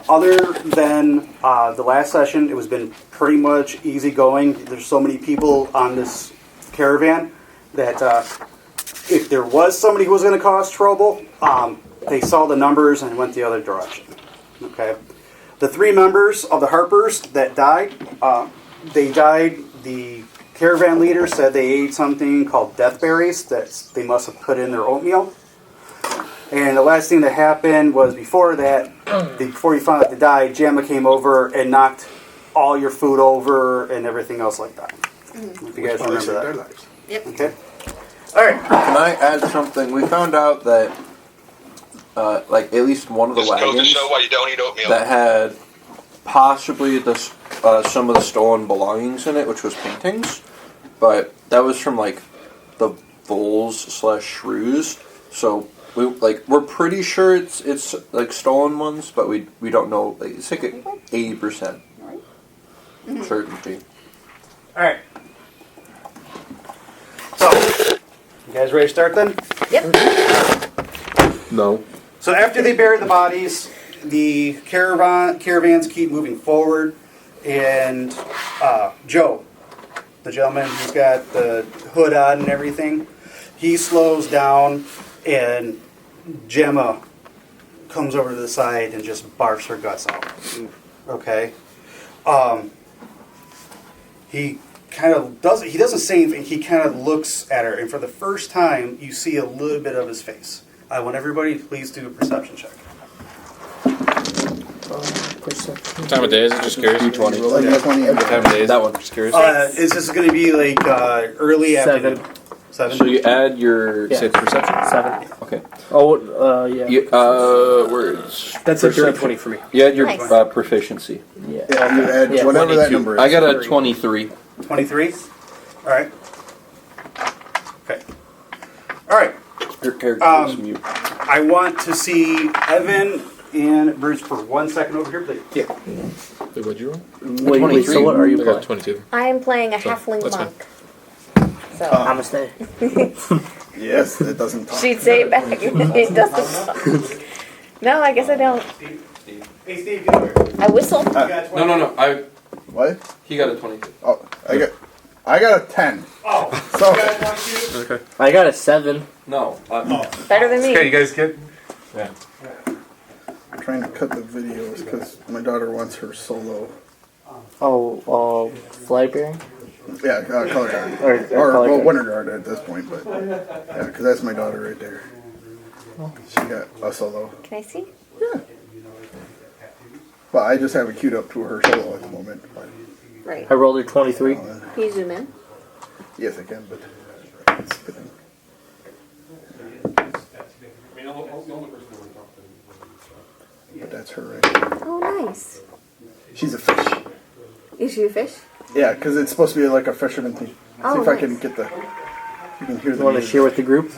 Other than the last session, it was been pretty much easy going. There's so many people on this caravan that if there was somebody who was going to cause trouble, they saw the numbers and went the other direction. Okay. The 3 members of the Harpers that died, they died. The caravan leader said they ate something called death berries that they must have put in their oatmeal. And the last thing that happened was before that, before you found out they died, Gemma came over and knocked all your food over and everything else like that. If you guys remember that. Yep. Okay. All right. Can I add something? We found out that, like, at least one of the This goes to wagons show why you don't eat oatmeal. that had possibly some of the stolen belongings in it, which was paintings, but that was from like the Voles/Shrews. So we're pretty sure it's like stolen ones, but we don't know. Like, it's like 80% certainty. All right. So, you guys ready to start then? Yep. No. So after they bury the bodies, the caravans keep moving forward, and Joe, the gentleman who's got the hood on and everything, he slows down, and Gemma comes over to the side and just barfs her guts out. Okay? He kind of doesn't. He doesn't say anything. He kind of looks at her, and for the first time, you see a little bit of his face. I want everybody to please do a perception check. What time of day is it? Just curious. 220. What time of day is that one? Just curious. It's just going to be like early afternoon. 7. So you add your say it's perception. 7. Okay. Oh, yeah. Words. That's a dirty 20 for me. You add your Nice. Proficiency. Yeah. Yeah, you add Yeah, whatever that 22. number is. I got a 23. 23? All right. Okay. All right. Your character is mute. I want to see Evan and Bruce for 1 second over here, please. Yeah. Wait, what'd you roll? Wait, so what are you I got playing? 22. I am playing a So, halfling that's monk. So I'm a stay. Yes, it doesn't talk. she'd say it back. It doesn't talk. No, I guess I don't. Hey, Steve, get over here. I whistle. You got 20. No. What? He got a 22. Oh, I got a 10. Oh, So- you got 22? Okay. I got a 7. No. Better than me. Okay, you guys get? Yeah. I'm trying to cut the videos because my daughter wants her solo. Oh, flag bearing? Yeah, color guard. Or Or color well, guard. winter guard at this point, but yeah, because that's my daughter right there. She got a solo. Can I see? Yeah. Well, I just have it queued up to her solo at the moment. But, Right. I rolled a 23. Can you zoom in? yes, I can, but it's fitting. But that's her right there. Oh, nice. She's a fish. Is she a fish? Yeah, because it's supposed to be like a fisherman thing. See Oh, if I can nice. get the. You can hear You the. want to music. share with the group?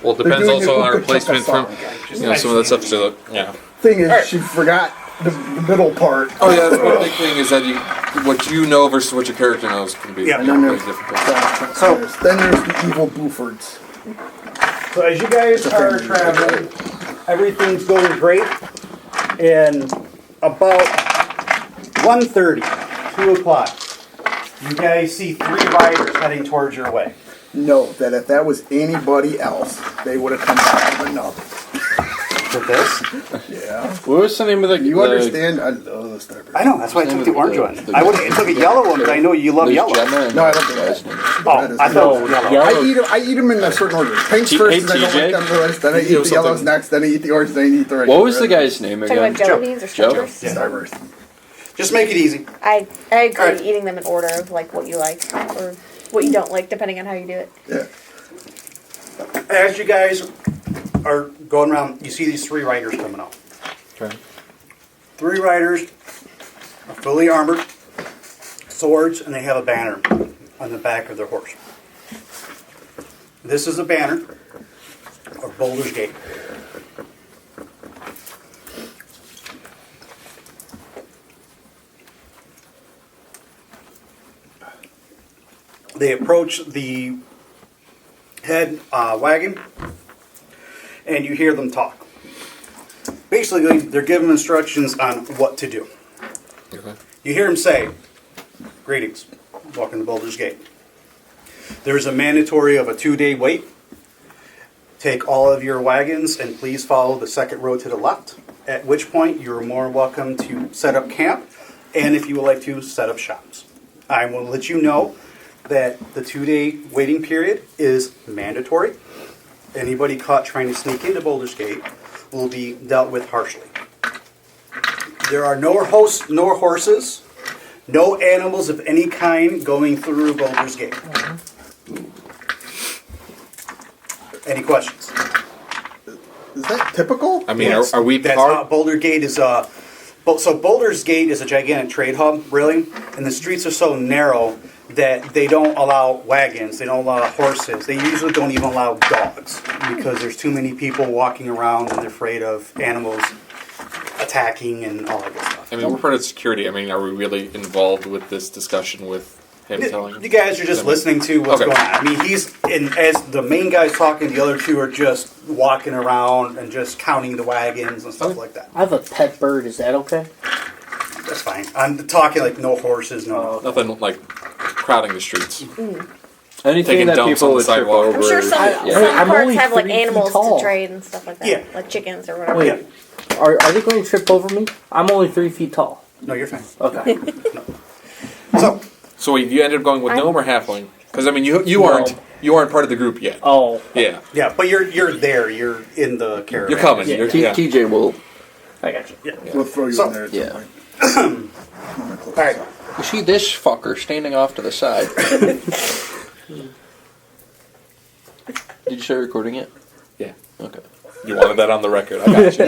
Well, it They're depends doing also a on our quick placement song. from, some of that stuff. So, yeah. Thing is, she forgot the middle part. Oh yeah, that's one big thing is that what you know versus what your character knows can be Yeah. very different. So, Then there's the evil Bufords. so as you guys are traveling, everything's going great. And about 1:30, 2 o'clock, you guys see 3 riders heading towards your way. Know that if that was anybody else, they would have come back with another. With this? Yeah. What was the name of the? You understand? I love this type of. I know, that's why I took the orange one. the- I would have took a yellow one, but I know you love yellow. No, I love the red. Oh, I thought it was yellow. Yellow. I eat them in a certain order. Pinks T- first, hey, and then I don't TJ? like them first. Then I eat It was the yellows something- next. Then I eat the orange. Then I eat the red. What was the guy's name Talking again? about jelly beans or Joe? strippers? Yeah. Starburst. Just make it easy. I agree. Alright. Eating them in order of like what you like or what you don't like, depending on how you do it. Yeah. As you guys are going around, you see these 3 riders coming out. Okay. 3 riders are fully armored, swords, and they have a banner on the back of their horse. This is a banner of Boulder's Gate. They approach the head wagon, and you hear them talk. Basically, basically, they're giving instructions on what to do. Okay. You hear him say, "Greetings, welcome to Baldur's Gate. There's a mandatory of a 2-day wait. Take all of your wagons and please follow the second road to the left, at which point you're more welcome to set up camp, and if you would like to, set up shops. I will let you know that the 2-day waiting period is mandatory. Anybody caught trying to sneak into Baldur's Gate will be dealt with harshly. There are no horses, no animals of any kind going through Baldur's Gate. Any questions? Is that typical? I mean, Yes. are we That's part? Boulder Gate is so Baldur's Gate is a gigantic trade hub, really, and the streets are so narrow that they don't allow wagons, they don't allow horses, they usually don't even allow dogs because there's too many people walking around and they're afraid of animals attacking and all that good stuff. I mean, we're part of security. I mean, are we really involved with this discussion with him telling? You guys are just listening to what's Okay. going on. I mean, as the main guy's talking, the other two are just walking around and just counting the wagons and stuff like that. I have a pet bird. Is that okay? That's fine. I'm talking like no horses, no. Nothing like crowding the streets. Anything Taking that dumps people on the would trip sidewalk. over. I'm sure some I'm parts only have like 3 feet animals tall. to trade and stuff like that. Yeah. Like chickens or whatever. Wait, Yeah. are they going to trip over me? I'm only 3 feet tall. No, you're fine. Okay. So, So wait, you ended up going with I'm- Gnome or Halfling? Because I mean, you Gnome. aren't part of the group yet. Oh. Yeah, yeah, but you're there. You're in the caravan. you're coming. Yeah. You're, T- yeah. TJ will. I got you. We'll throw you So- in there at Yeah. some point. All right. You see this fucker standing off to the side. Did you start recording it? Yeah. Okay. You wanted that on the record. I got you.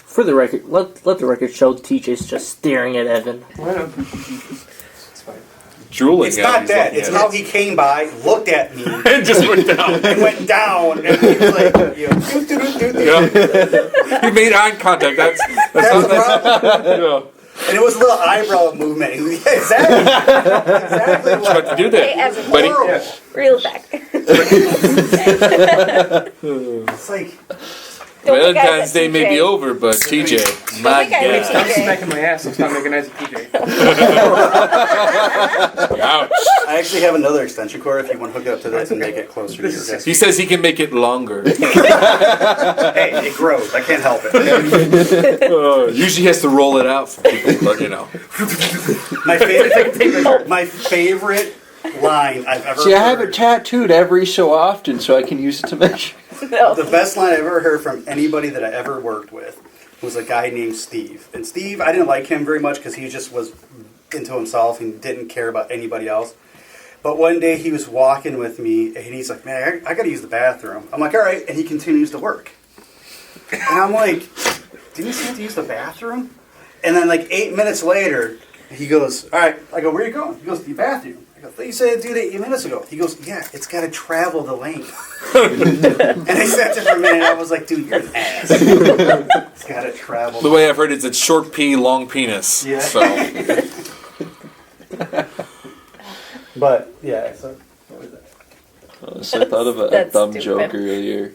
For the record, let the record show TJ's just staring at Evan. Drooling. It's at not him, that. he's It's looking how he came by, looked at me, at it. And just went down. and went down, and he was like, doo-doo-doo-doo-doo. Yeah. He made eye contact. That's That's how the problem. yeah. And it was a little eyebrow movement. He was, yeah, exactly But to do Hey, that, Evan, buddy. horrible. reel it back. It's like, Don't think I Valentine's said Day may be TJ. over, but TJ, my think I God. said Stop TJ. smacking my ass and stop making eyes at PJ. Ouch. I actually have another extension cord if you want to hook it up to this and make it closer to your desk. He says he can make it longer. Hey, it grows. I can't help it. Usually he has to roll it out for people, but you know. My favorite line I've ever See, I have it heard. tattooed every so often so I can use it to measure. No. The best line I've ever heard from anybody that I ever worked with was a guy named Steve. And Steve, I didn't like him very much because he just was into himself and didn't care about anybody else. But one day he was walking with me and he's like, "Man, I got to use the bathroom." I'm like, "All right." And he continues to work. And I'm like, "Didn't you say you have to use the bathroom?" And then like 8 minutes later, he goes, "All right." I go, "Where are you going?" He goes, "To the bathroom." I go, "I thought you said do that 8 minutes ago." He goes, "Yeah, it's got to travel the length." And I sat there for a minute and I was like, "Dude, you're an ass." It's got to travel. The way I've heard it, it's short P, long penis. Yeah. So But, yeah, so what was that? So I thought of a That's dumb stupid. joke earlier.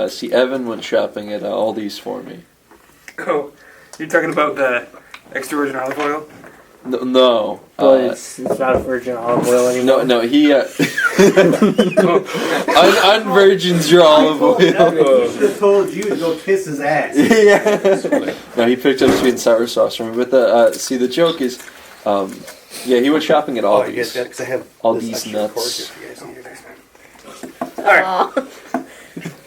See, Evan went shopping at Aldi's for me. Oh, you're talking about the extra virgin olive oil? No. But it's not a virgin olive oil anymore. No, he unvirgins your olive oil. Should have told you to go kiss his ass. Yeah. No, he picked up sweet and sour sauce from me. But the joke is, yeah, he went shopping at Oh, you guys Aldi's. got because I have All this these extra nuts. cord if you guys need it. Alright, Aw,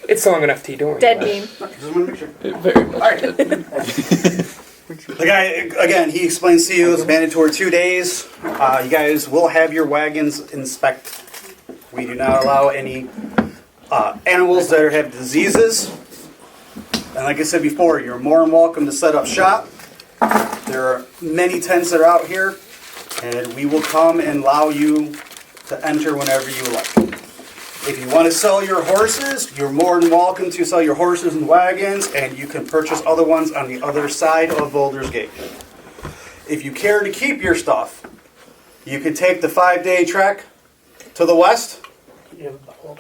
it's long enough, T. Don't worry. dead about it. beam. Just want to make sure. It very much did. The guy, again, he explains to you it's mandatory 2 days. You guys will have your wagons inspected. We do not allow any animals that have diseases. And like I said before, you're more than welcome to set up shop. There are many tents that are out here, and we will come and allow you to enter whenever you like. If you want to sell your horses, you're more than welcome to sell your horses and wagons, and you can purchase other ones on the other side of Baldur's Gate. If you care to keep your stuff, you can take the 5-day trek to the west.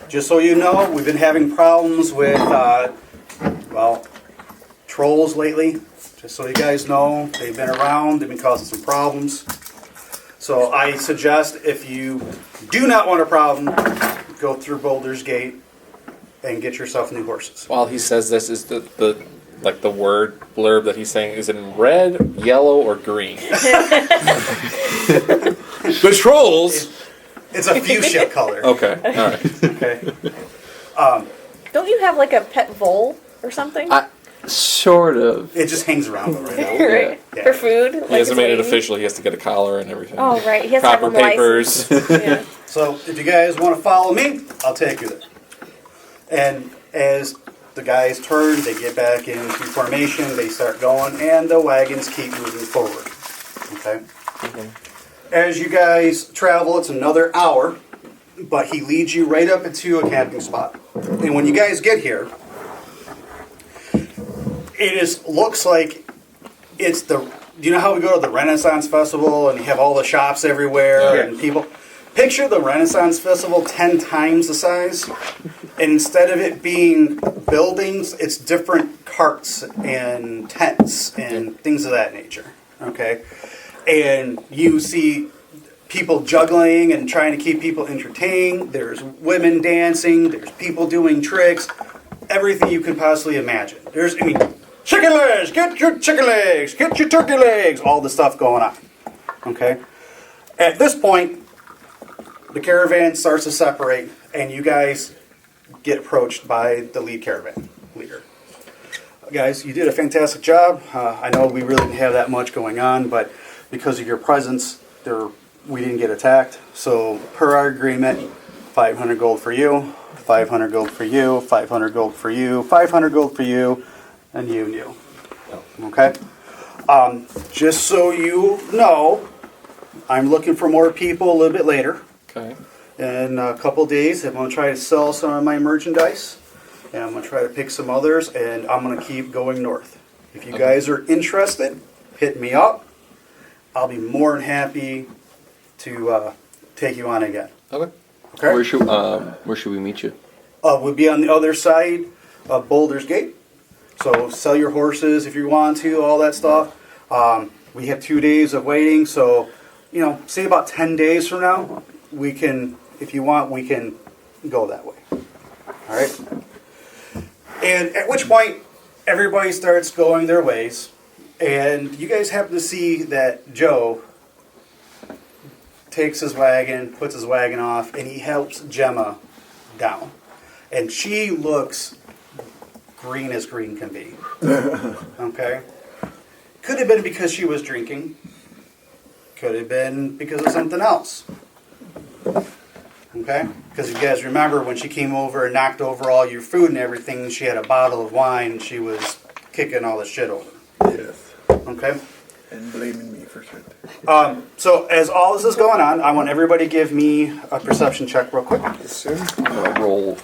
just so you know, we've been having problems with, trolls lately. Just so you guys know, they've been around, they've been causing some problems. So I suggest if you do not want a problem, go through Baldur's Gate and get yourself new horses. While he says this, is the word blurb that he's saying, is it in red, yellow, or green? The trolls! It's a fuchsia color. Okay, alright. Okay. Don't you have like a pet vole or something? Sort of. It just hangs around right now. Right. Yeah. For food? He hasn't made it official, he has to get a collar and everything. Oh, right. He has to have Proper them papers. Yeah. So if you guys want to follow me, I'll take you there. And as the guys turn, they get back into formation, they start going, and the wagons keep moving forward. Okay? As you guys travel, it's another hour, but he leads you right up into a camping spot. And when you guys get here, looks like it's the... Do you know how we go to the Renaissance Festival and you have all the shops everywhere and people... Picture the Renaissance Festival 10 times the size, and instead of it being buildings, it's different carts and tents and things of that nature, okay? And you see people juggling and trying to keep people entertained. There's women dancing. There's people doing tricks. Everything you can possibly imagine. Chicken legs! Get your chicken legs! Get your turkey legs! All the stuff going on, okay? At this point, the caravan starts to separate, and you guys get approached by the lead caravan leader. Guys, you did a fantastic job. I know we really didn't have that much going on, but because of your presence, we didn't get attacked. So, per our agreement, 500 gold for you, 500 gold for you, 500 gold for you, 500 gold for you, and you and you. Okay? Just so you know, I'm looking for more people a little bit later. Okay. In a couple days, I'm going to try to sell some of my merchandise, and I'm going to try to pick some others, and I'm going to keep going north. If you guys are interested, hit me up. I'll be more than happy to take you on again. Okay. Okay? Where should we meet you? We'll be on the other side of Baldur's Gate. So sell your horses if you want to, all that stuff. We have 2 days of waiting, so say about 10 days from now. We can, if you want, we can go that way. All right? And at which point, everybody starts going their ways. And you guys happen to see that Joe takes his wagon, puts his wagon off, and he helps Gemma down. And she looks green as green can be. Okay? Could have been because she was drinking. Could have been because of something else. Okay? Because you guys remember when she came over and knocked over all your food and everything, she had a bottle of wine and she was kicking all the shit over. Yes. Okay? And blaming me for shit. So as all this is going on, I want everybody to give me a perception check real quick. I'm gonna roll.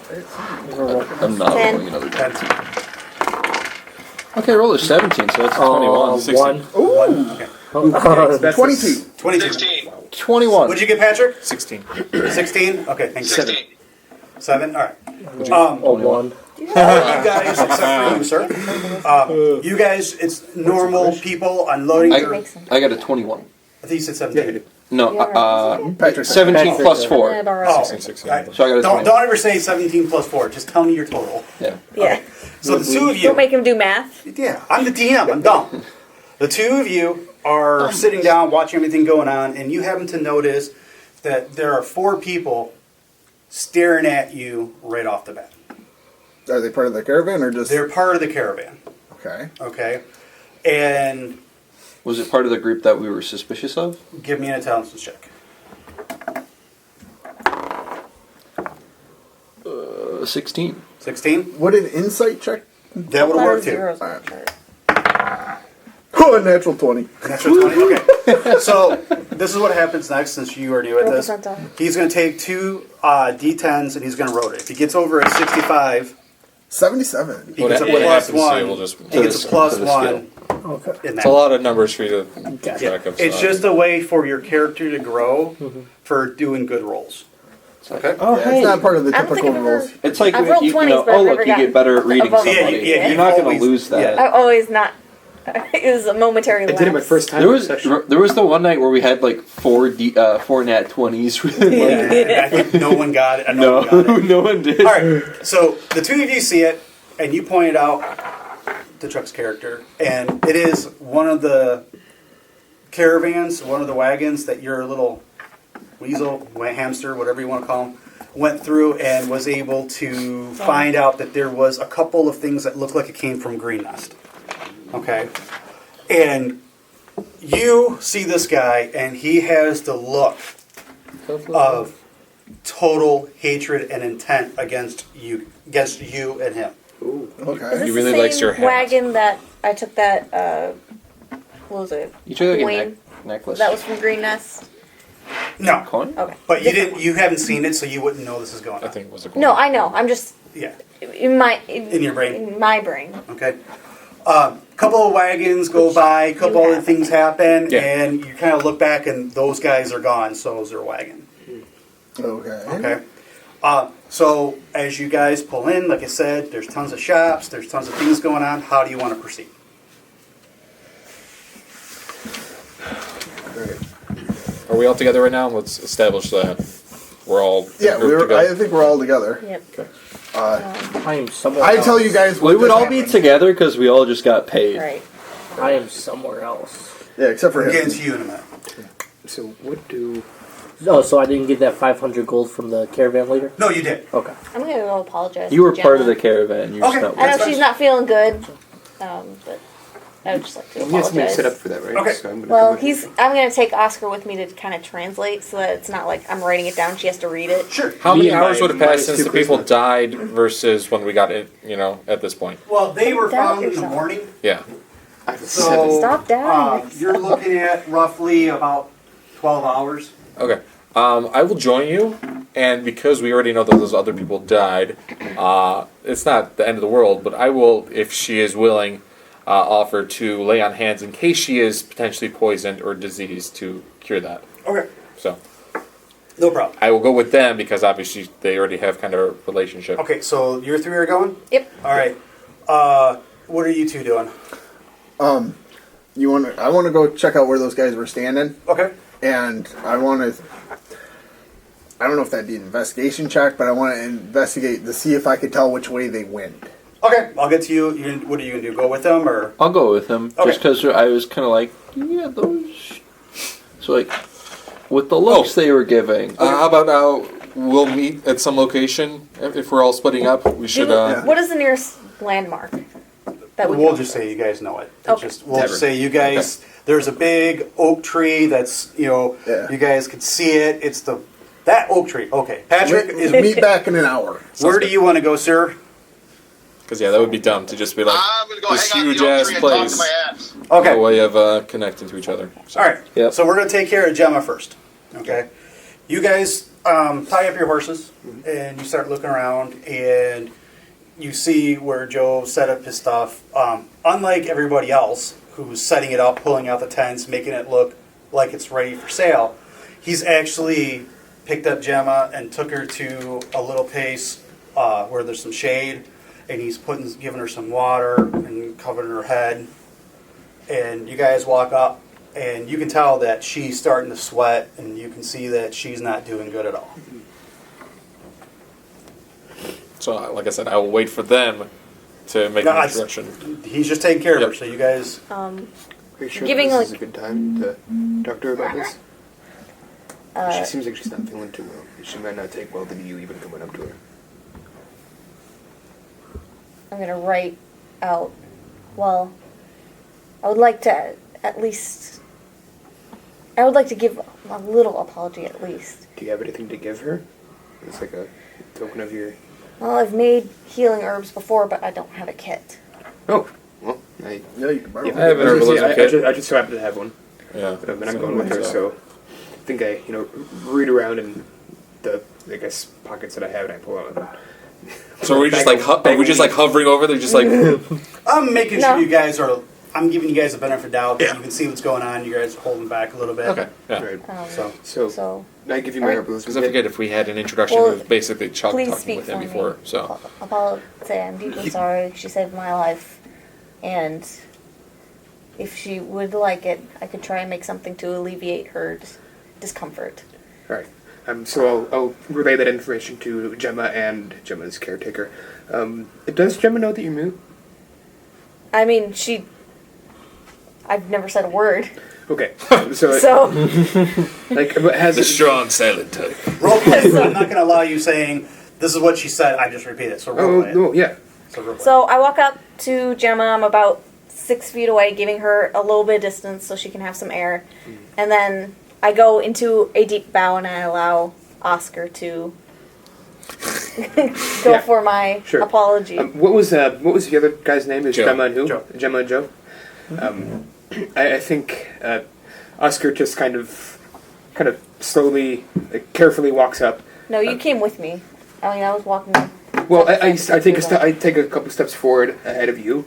I'm not 10. rolling another die. Okay, roll a 17, so that's 21. 16. Ooh! Okay. That's 22. 22. 16. 21. What'd you get, Patrick? 16. 16? Okay, thank you. 16. 7? All right. One. All you guys, except for you, sir. You guys, it's normal people unloading their... I got a 21. I think you said 17. No, Patrick. 17 plus 4. I borrow Oh, 16. right. So I got a 20. Don't ever say 17 plus 4. Just tell me your total. Yeah. Yeah. So the two of you... Don't make him do math. Yeah, I'm the DM. I'm dumb. The two of you are sitting down, watching everything going on, and you happen to notice that there are 4 people staring at you right off the bat. Are they part of the caravan or just... They're part of the caravan, Okay. okay? And Was it part of the group that we were suspicious of? give me an intelligence check. 16. 16? Would an insight check? That would Lot work of too. zeros on the chart. Oh, a natural 20. Natural 20? Okay. So this is what happens next since you are new at Roll this. percentile. He's going to take 2 D10s and he's going to roll it. If he gets over a 65, 77. he gets a What plus happens, 1. we'll just... He gets a plus to the 1 Okay. in It's a that. lot of numbers for you to keep Yeah. track of. It's so. just a way for your character to grow for doing good rolls. Okay. Oh, Yeah, hey. it's not part of the I don't typical think I've ever- rules. It's like I've rolled you 20s, know, but I've oh never look, you gotten get better at reading above somebody. Yeah, You're you not going always- to lose that. I've always not. It was a momentary I lapse. did it my first time. There was session. there was the one night where we had like four nat 20s. Yeah, I think no one got it. No one got it. no one did. All right, so the two of you see it, and you pointed out the Chuck's character, and it is one of the caravans, one of the wagons that your little weasel, hamster, whatever you want to call him, went through and was able to find out that there was a couple of things that looked like it came from Green Nest. Okay, and you see this guy, and he has the look of total hatred and intent against you and him. Okay. Is this He really the likes same your hat. wagon that I took that, what was it? You took like a Wayne? necklace. That was from Green Nest? No, coin. Okay. but you haven't seen it, so you wouldn't know this is going I on. think it was a No, I know. I'm just, Yeah, in my... In your brain? In my brain. okay. Couple of wagons go by, a couple You other have things it. happen, Yeah. and you kind of look back, and those guys are gone. So is their wagon. Okay. Okay. So as you guys pull in, like I said, there's tons of shops, there's tons of things going on. How do you want to proceed? Great. Are we all together right now? Let's establish that we're all Yeah, grouped I together. think we're all together. Yep. I am somewhere I else. tell you guys, We what would just all be happened. together because we all just got paid. Right. I am somewhere else. Yeah, except for We'll get him. into you in a minute. So what do... Oh, so I didn't get that 500 gold from the caravan leader? No, you did. Okay. I'm going to go apologize You were to part of Jenna. the caravan. You Okay. just not I know That's she's fine. not feeling good, but I would just like to We have somebody apologize. set up for that, right? Okay. So I'm gonna Well, come with I'm going to take Oskar with me to kind of translate so that it's not like I'm writing it down. She has to read it. Sure. How Me many and hours my- would have my passed since the super people smart. died versus when we got it? At this point. Well, they were Doubt found in the yourself. morning. Yeah. I have a So 7. Stop down. You're looking at roughly about 12 hours. Okay. I will join you, and because we already know that those other people died, it's not the end of the world. But I will, if she is willing, offer to lay on hands in case she is potentially poisoned or diseased to cure that. Okay. So No problem. I will go with them because obviously they already have kind of a relationship. Okay, so you three are going? Yep. All right. What are you two doing? I want to go check out where those guys were standing, Okay. and I want to. I don't know if that'd be an investigation check, but I want to investigate to see if I could tell which way they went. Okay, I'll get to you. What are you going to do? Go with them or? I'll go with him Okay. just because I was kind of like, yeah, those. So like, with the looks they were giving. How about we'll meet at some location if we're all splitting up. We should. What is the nearest landmark? That we We'll can- just say you guys know it. Okay. We'll just say you guys. There's a big oak tree that's Yeah. you guys can see it. It's that oak tree. Okay, Patrick is. Meet back in an hour. Where do you want to go, sir? Because that would be dumb to just be like I'm gonna go this hang out in huge the oak ass tree and talk to place. my ass. Okay. No way of connecting to each other. So. All right. Yep. So we're going to take care of Gemma first. Okay. You guys tie up your horses and you start looking around and you see where Joe set up his stuff. Unlike everybody else who's setting it up, pulling out the tents, making it look like it's ready for sale, he's actually picked up Gemma and took her to a little place where there's some shade, and he's giving her some water and covering her head. And you guys walk up, and you can tell that she's starting to sweat, and you can see that she's not doing good at all. So, like I said, I will wait for them to make No, an I- introduction. He's just taking care of her, Yep. so you guys... Are you sure Giving, this like- is a good time to talk to her about this? She seems like she's not feeling too well. She might not take well to you even coming up to her. I'm going to write out, well, I would like to at least, I would like to give a little apology at least. Do you have anything to give her? It's like a token of your... Well, I've made healing herbs before, but I don't have a kit. Oh, well, Yeah, you can borrow yeah, I have an was gonna say, herbalism kit. I just so happen to have one. Yeah. But I'm going with her, so I think I, read around in the, I guess, pockets that I have, and I pull out. So are we just like hovering over there, just like I'm making No. sure you guys are I'm giving you guys a benefit of doubt. Yeah. You can see what's going on. You guys are holding back a little bit. Okay. Yeah. Right. So So, I give you my Alright. herbalism. Because I forget if we had an introduction Well, with basically Chuck please talking speak with him for before. me. So Apollo, I'm deeply sorry. She saved my life, and if she would like it, I could try and make something to alleviate her discomfort. All right. So I'll relay that information to Gemma and Gemma's caretaker. Does Gemma know that you're mute? I mean, I've never said a word, Okay. So, so like, but has the it, strong silent type. role play. I'm not going to allow you saying this is what she said. I just repeat it. So role play. no, yeah. So role play. So I walk up to Gemma. I'm about 6 feet away, giving her a little bit of distance so she can have some air. And then I go into a deep bow and I allow Oskar to go Yeah, for my sure. apology. What was the other guy's name? Is Joe. Gemma and who? Joe. Gemma and Joe. I think Oskar just kind of slowly, like, carefully walks up. No, you came with me. I mean, I was walking. Well, I Step take through I take a couple steps forward ahead of you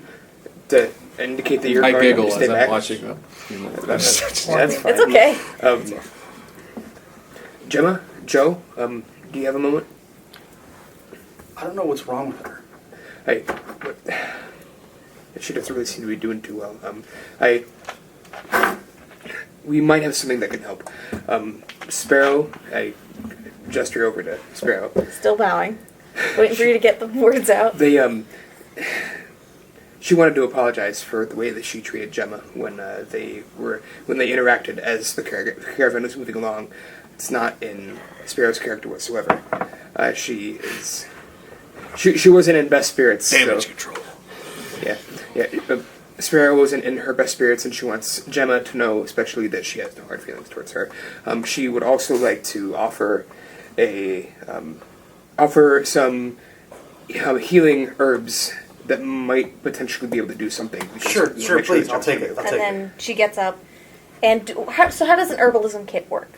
to indicate that you're I going giggle to as stay I'm back. watching them. That's fine. It's okay. Gemma, Joe, do you have a moment? I don't know what's wrong with her. Hey, she doesn't really seem to be doing too well. We might have something that can help. Sparrow, I gesture over to Sparrow. Still bowing, waiting for you to get the words out. She wanted to apologize for the way that she treated Gemma when they interacted as the caravan was moving along. It's not in Sparrow's character whatsoever. She wasn't in best spirits. Damage so, control. yeah. Sparrow wasn't in her best spirits, and she wants Gemma to know, especially, that she has no hard feelings towards her. She would also like to offer some healing herbs that might potentially be able to do something. Sure, Make please. the I'll job's take gonna it. be I'll And take it. then she gets up. And so how does an herbalism kit work?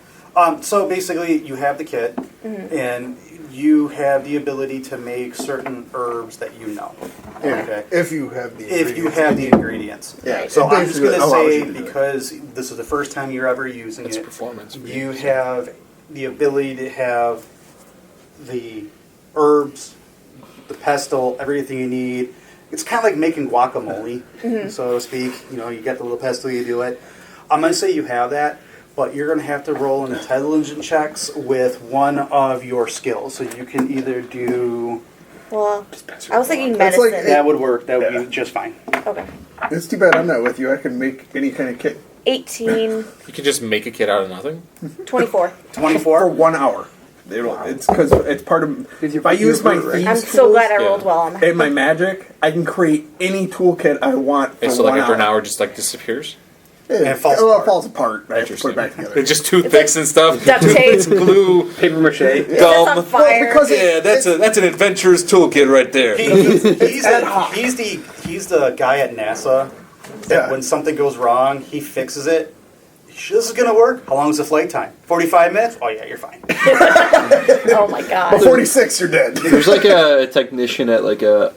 So basically, you have the kit, and you have the ability to make certain herbs that you know. Yeah, Okay. if you have the If you have the ingredients. Yeah, So it I'm just going to basically allows say, you to do it. because this is the first time you're ever using That's it, performance. you have the ability to have the herbs, the pestle, everything you need. It's kind of like making guacamole, so to speak. You know, you get the little pestle, you do it. I'm going to say you have that, but you're going to have to roll an intelligence checks with one of your skills. So you can either do... Well, I was thinking That's like- medicine. That would work. That would be just fine. Okay. It's too bad I'm not with you. I can make any kind of kit 18, You can just make a kit out of nothing. 24. 24? for 1 hour. It's because it's part of. If I use my right? thieves I'm so glad I Yeah. rolled well on that. and my magic, I can create any toolkit I want for Okay, so 1 like after hour. an hour, it just like disappears. And it falls Well, apart. it falls apart. I have to put Interesting. it back together. It's just toothpicks and stuff. Duct tape. glue, Paper mache. It sets gum. on fire. because it- Yeah, that's an adventurer's toolkit right there. He's the guy at NASA that Yeah. when something goes wrong, he fixes it. This is going to work. How long is the flight time? 45 minutes? Oh, yeah, you're fine. Oh my god. 46, you're dead. There's like a technician at like a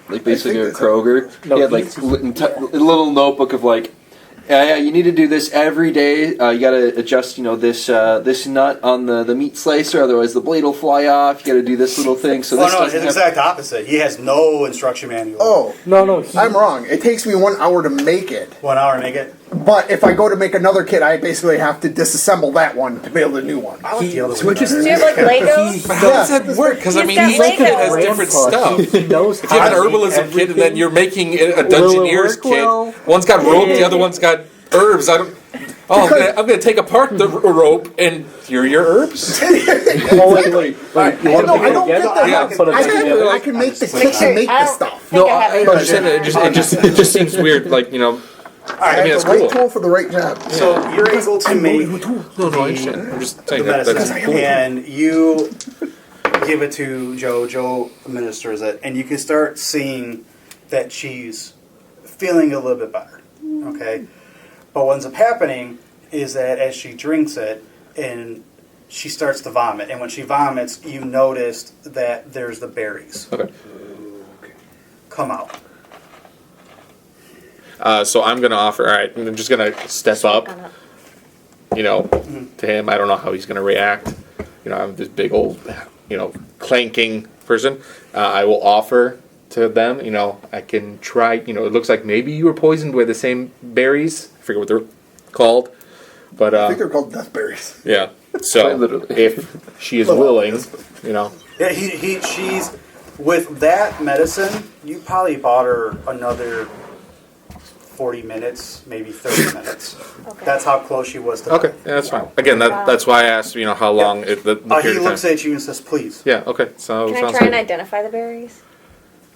like basically a think that's Kroger. No, he had like he's- a little notebook of like, yeah, you need to do this every day. You got to adjust, this nut on the meat slicer, otherwise the blade will fly off. You got to do this little thing. So Oh, this no, doesn't his have- exact opposite. He has no instruction manual. Oh, No, I'm wrong. It takes me 1 hour to make it. 1 hour, make it. But if I go to make another kit, I basically have to disassemble that one to build a new one. I like the other one switches better. Do you have like Legos? But how does that work? Because I He's mean, got each kit Legos. has different stuff. He knows If you have an how to make herbalism kit and then everything. you're making a Will it dungeoneer's work kit, well? one's got rope, the other one's got herbs. I'm gonna take apart the rope and here are your herbs. Oh, wait. You want No, to I don't get that. Yeah. Put it I together. can make the kit and make the stuff. Think I have it. I'm just saying that it just seems weird. Like All I right, mean, have it's the right cool. tool for the right job. so you're able to make no, I understand. I'm just the saying that medicine, that's cool. and you give it to Joe. Joe administers it, and you can start seeing that she's feeling a little bit better. Okay, but what ends up happening is that as she drinks it, and she starts to vomit, and when she vomits, you noticed that there's the berries Okay. come out. So I'm going to offer. All right, I'm just going to step up. To him. I don't know how he's going to react. I'm this big old, clanking person. I will offer to them. I can try. It looks like maybe you were poisoned by the same berries. I forget what they're called, but I think they're called death berries. yeah. So if she is willing, Yeah, she's with that medicine. You probably bought her another 40 minutes, maybe 30 minutes. Okay. That's how close she was to okay, that. yeah, that's fine. Again, that's why I asked. How long the He period of looks time. at you and says, "Please." Yeah. Okay. So Can I sounds try good. and identify the berries?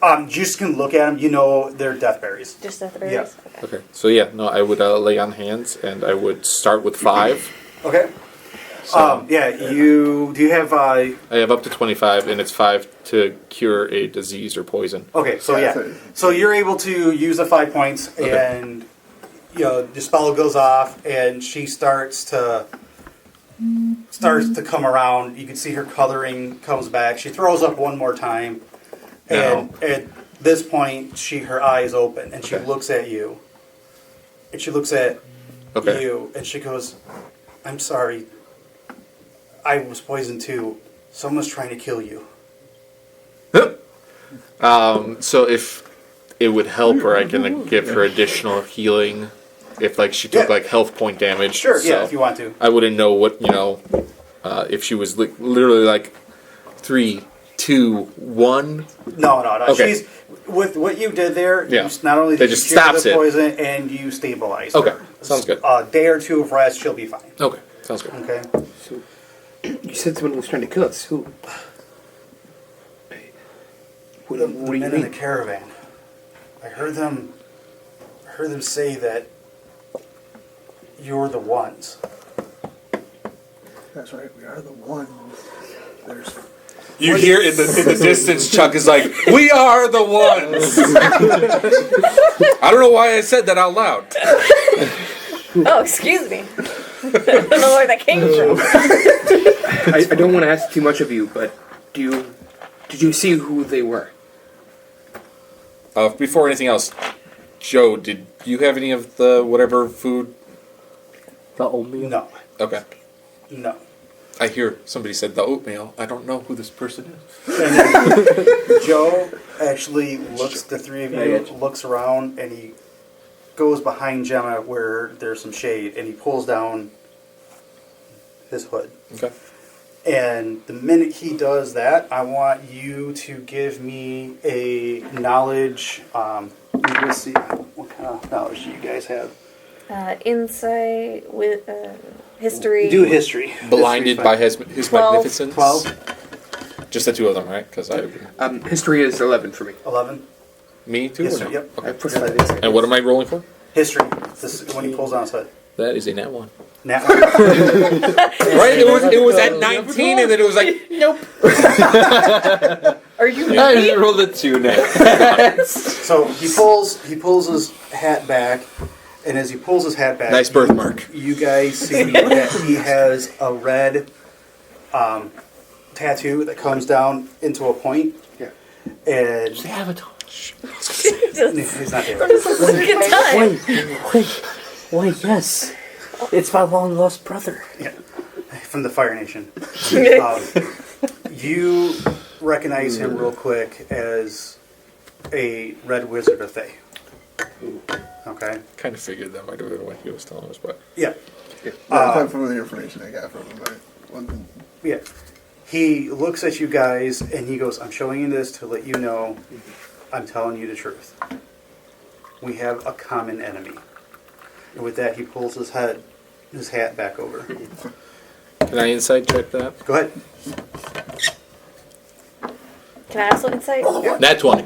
You just can look at them. They're death berries. Just at the berries? Yeah. Okay. Okay. So yeah, no, I would lay on hands, and I would start with 5. Okay. So Do you have? I have up to 25, and it's 5 to cure a disease or poison. Okay, so Yeah, so you're able to use the 5 points, Okay. and the spell goes off, and she starts to come around. You can see her coloring comes back. She throws up one more time, and at this point, her eyes open, and she Okay. looks at you, and she looks at Okay. you, and she goes, "I'm sorry. I was poisoned too. Someone's trying to kill you." So if it would help her, I can give her additional healing. If she took Yeah. health point damage. Sure, So if you want to. I wouldn't know what if she was literally 3, 2, 1. No. Okay. She's with what you did there. Yeah. You not only That did you just cure stops the it. poison and you stabilized Okay, her. sounds good. A day or two of rest, she'll be fine. Okay, sounds good. Okay. So, you said someone was trying to kill us. Who? What The do you men in the mean? caravan. I heard them say that you're the ones. That's right. We are the ones. There's. You hear in the distance, Chuck is like, "We are the ones." I don't know why I said that out loud. Oh, excuse me. I don't know where that came from. I don't want to ask too much of you, but did you see who they were? Before anything else, Joe, did you have any of the whatever food? The oatmeal. No. Okay. No. I hear somebody said the oatmeal. I don't know who this person is. And then Joe actually looks, the three of you, looks around, and he goes behind Gemma where there's some shade, and he pulls down his hood. Okay. And the minute he does that, I want you to give me a knowledge. Let's see what kind of knowledge do you guys have. Insight with history. Do history. Blinded History, by fine. his 12. magnificence. 12, Just the two of them, right? Because History is 11 for me. 11. me too. History, or no? yep. I Okay. plus 5 insight. And what am I rolling for? History. This is when he pulls down his hood. That is a nat 1. Now, Right? It was at 19, and then it was like, nope. Are you I just rolled a 2 now. so he pulls his hat back, and as he pulls his hat back, Nice birthmark. You guys see that he has a red tattoo that comes down into a point. Yeah. And Avatar. he's not there. Good time. Wait, yes. It's my long lost brother. Yeah. From the Fire Nation. You recognize him real quick as a red wizard of Thay. Okay. Kind of figured that might have been what he was telling us, but Yeah. That's some of the information I got from him. Yeah. He looks at you guys and he goes, "I'm showing you this to let you know I'm telling you the truth. We have a common enemy." And with that, he pulls his hat back over. can I insight check that? Go ahead. Can I also insight? Nat 20.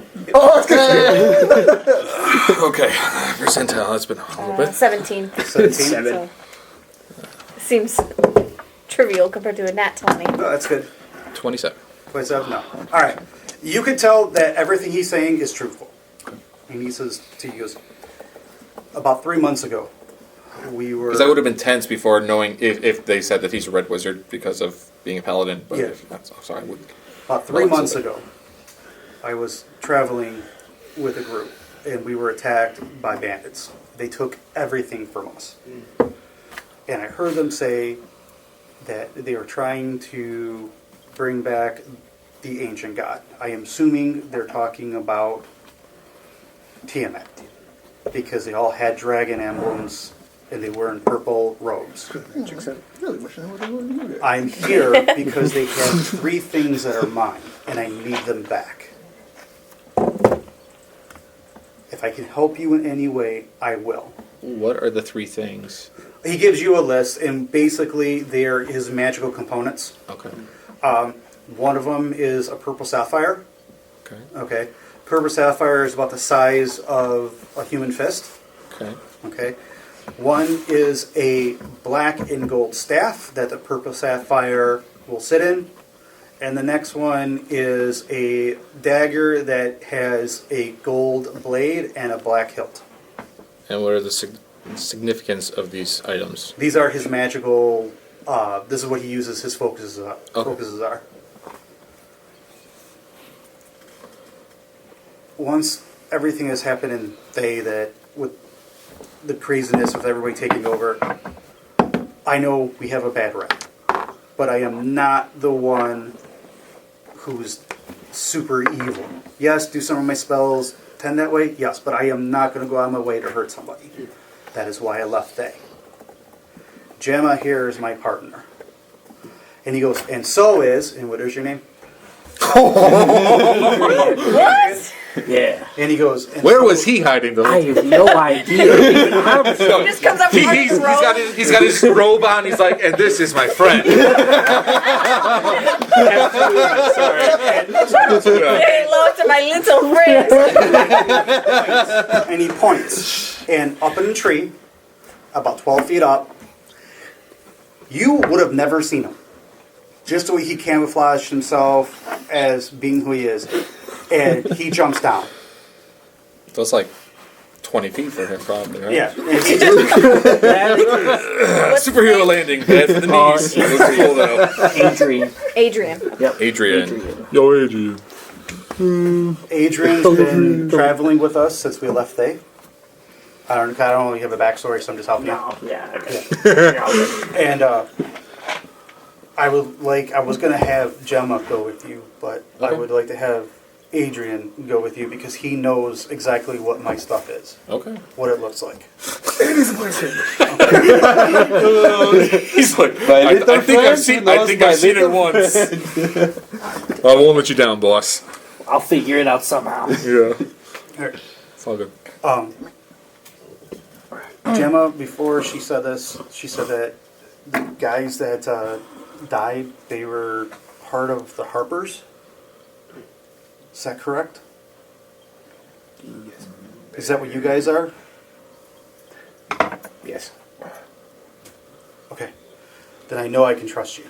Okay, percentile. That's been a little bit. 17. 17. So, seems trivial compared to a nat 20. No, that's good. 27. 27? No. All right. You can tell that everything he's saying is truthful. And he says to you, he goes, about 3 months ago, we were... Because I would have been tense before knowing if they said that he's a red wizard because of being a paladin. But Yeah. if not, sorry, I wouldn't. About 3 months ago, I was traveling with a group. and we were attacked by bandits. They took everything from us. And I heard them say that they were trying to bring back the ancient god. I am assuming they're talking about Tiamat, because they all had dragon emblems and they were in purple robes. Magic said, really wish I would have learned you guys. I'm here because they have 3 things that are mine, and I need them back. If I can help you in any way, I will. What are the 3 things? He gives you a list, and basically they're his magical components. Okay. One of them is a purple sapphire. Okay. Okay. Purple sapphire is about the size of a human fist. Okay. Okay. One is a black and gold staff that the purple sapphire will sit in. And the next one is a dagger that has a gold blade and a black hilt. And what are the significance of these items? These are his magical. This is what he uses. His focuses are. Once everything has happened in Thay, that with the craziness of everybody taking over, I know we have a bad rep, but I am not the one who's super evil. Yes, do some of my spells tend that way? Yes, but I am not going to go out of my way to hurt somebody. That is why I left Thay. Gemma here is my partner. And he goes, and so is, and what is your name? What? Yeah. And he goes, and Where so was he hiding the I have no idea. He just comes up with he's got his robe on. He's like, and this is my friend. Hey, hello to my little friend. And he points. And up in the tree, about 12 feet up, you would have never seen him. Just the way he camouflaged himself as being who he is. And he jumps down. That's like 20 feet for him, probably, right? Yeah. Superhero landing. Bad for the knees. Let's pull that out. Adrian. Yep. Adrian. Yo, Adrian. Adrian's been traveling with us since we left Thay. I don't know if you have a backstory, so I'm just helping you. No, yeah. Okay. And I was gonna have Gemma go with you, but I Okay. would like to have Adrian go with you because he knows exactly what my stuff is, Okay. what it looks like. He's like, I think I've seen it once. I won't let you down, boss. I'll figure it out somehow. Yeah. Alright. It's all good. Gemma, before she said this, she said that the guys that died, they were part of the Harpers. Is that correct? Yes. Is that what you guys are? Yes. Okay. Then I know I can trust you.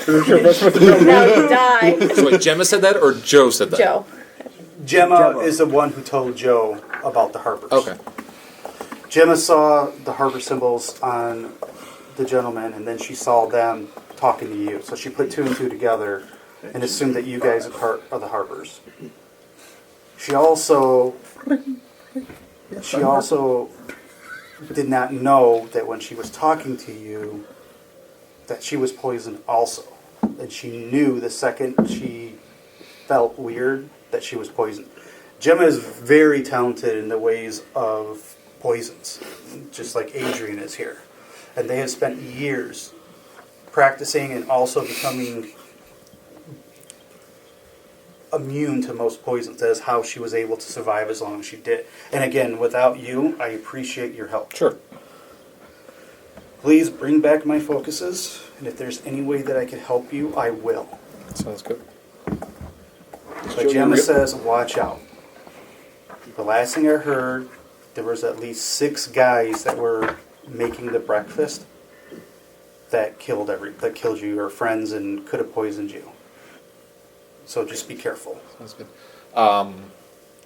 Now you die. So wait, Gemma said that or Joe said that? Joe. Gemma is the one who told Joe about the Harpers. Okay. Gemma saw the Harper symbols on the gentleman, and then she saw them talking to you. So she put 2 and 2 together and assumed that you guys are part of the Harpers. She also did not know that when she was talking to you that she was poisoned also. And she knew the second she felt weird that she was poisoned. Gemma is very talented in the ways of poisons, just like Adrian is here. And they have spent years practicing and also becoming immune to most poisons. That is how she was able to survive as long as she did. And again, without you, I appreciate your help. Sure. Please bring back my focuses, and if there's any way that I can help you, I will. Sounds good. But Gemma says, watch out. The last thing I heard, there was at least 6 guys that were making the breakfast that killed you, your friends, and could have poisoned you. So just be careful. Sounds good.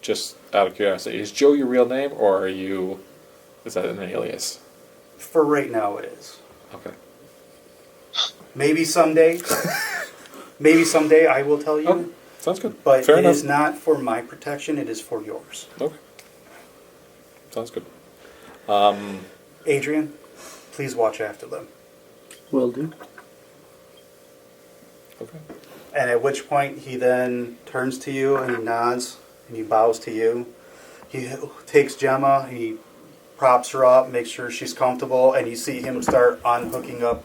Just out of curiosity, is Joe your real name, or is that an alias? For right now, it is. Okay. Maybe someday I will tell you. Okay. Sounds good. But Fair it enough. is not for my protection, it is for yours. Okay. Sounds good. Adrian, please watch after them. Will do. Okay. And at which point he then turns to you and he nods and he bows to you. He takes Gemma, he props her up, makes sure she's comfortable, and you see him start unhooking up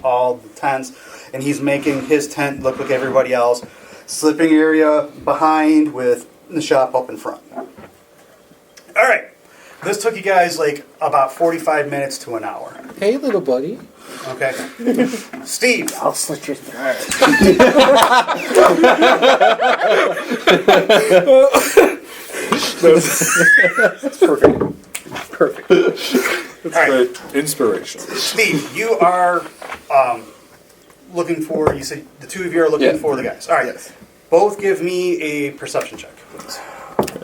all the tents. And he's making his tent look like everybody else. Sleeping area behind with the shop up in front. All right. This took you guys like about 45 minutes to an hour. Hey, little buddy. Okay. Steve. I'll slit your throat. That's perfect. Perfect. That's All right. great. Inspiration. Steve, you are looking for, you said the two of you are looking Yeah. for the guys. All right. Yes. Both give me a perception check, please.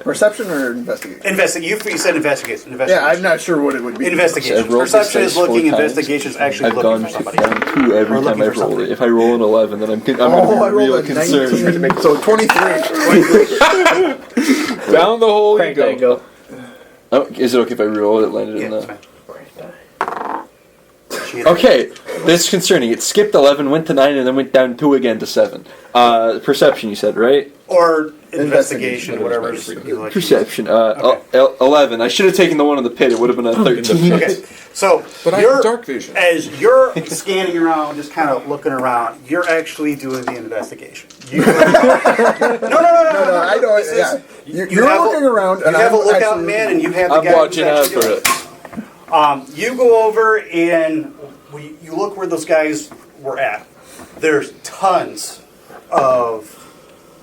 Perception or investigation? You said investigation. Yeah, I'm not sure what it would be. Investigation. I've rolled Perception this is dice 4 looking. times. Investigation is actually I've looking gone for somebody. down 2 every Or looking time I've for rolled something. it. If I roll an 11, then I'm Oh, going I to be rolled real a concerned. 19, so 23. Down the hole you Crank that go. go. Oh, is it okay if I re-roll it? It landed Yeah, in that's the... fine. She- Okay, this is concerning. It skipped 11, went to 9, and then went down 2 again to 7. Perception, you said, right? Or investigation, Investigation. whatever you like. Perception. Okay. 11. I should have taken the one on the pit. It would have been a 13. Okay, so But I you're, have dark vision. as you're scanning around, just kind of looking around, you're actually doing the investigation. No, No, I know. Yeah. You're have looking around, and you have I'm a lookout actually man, and you have the I'm guy who's watching out actually for doing it. You go over and you look where those guys were at. There's tons of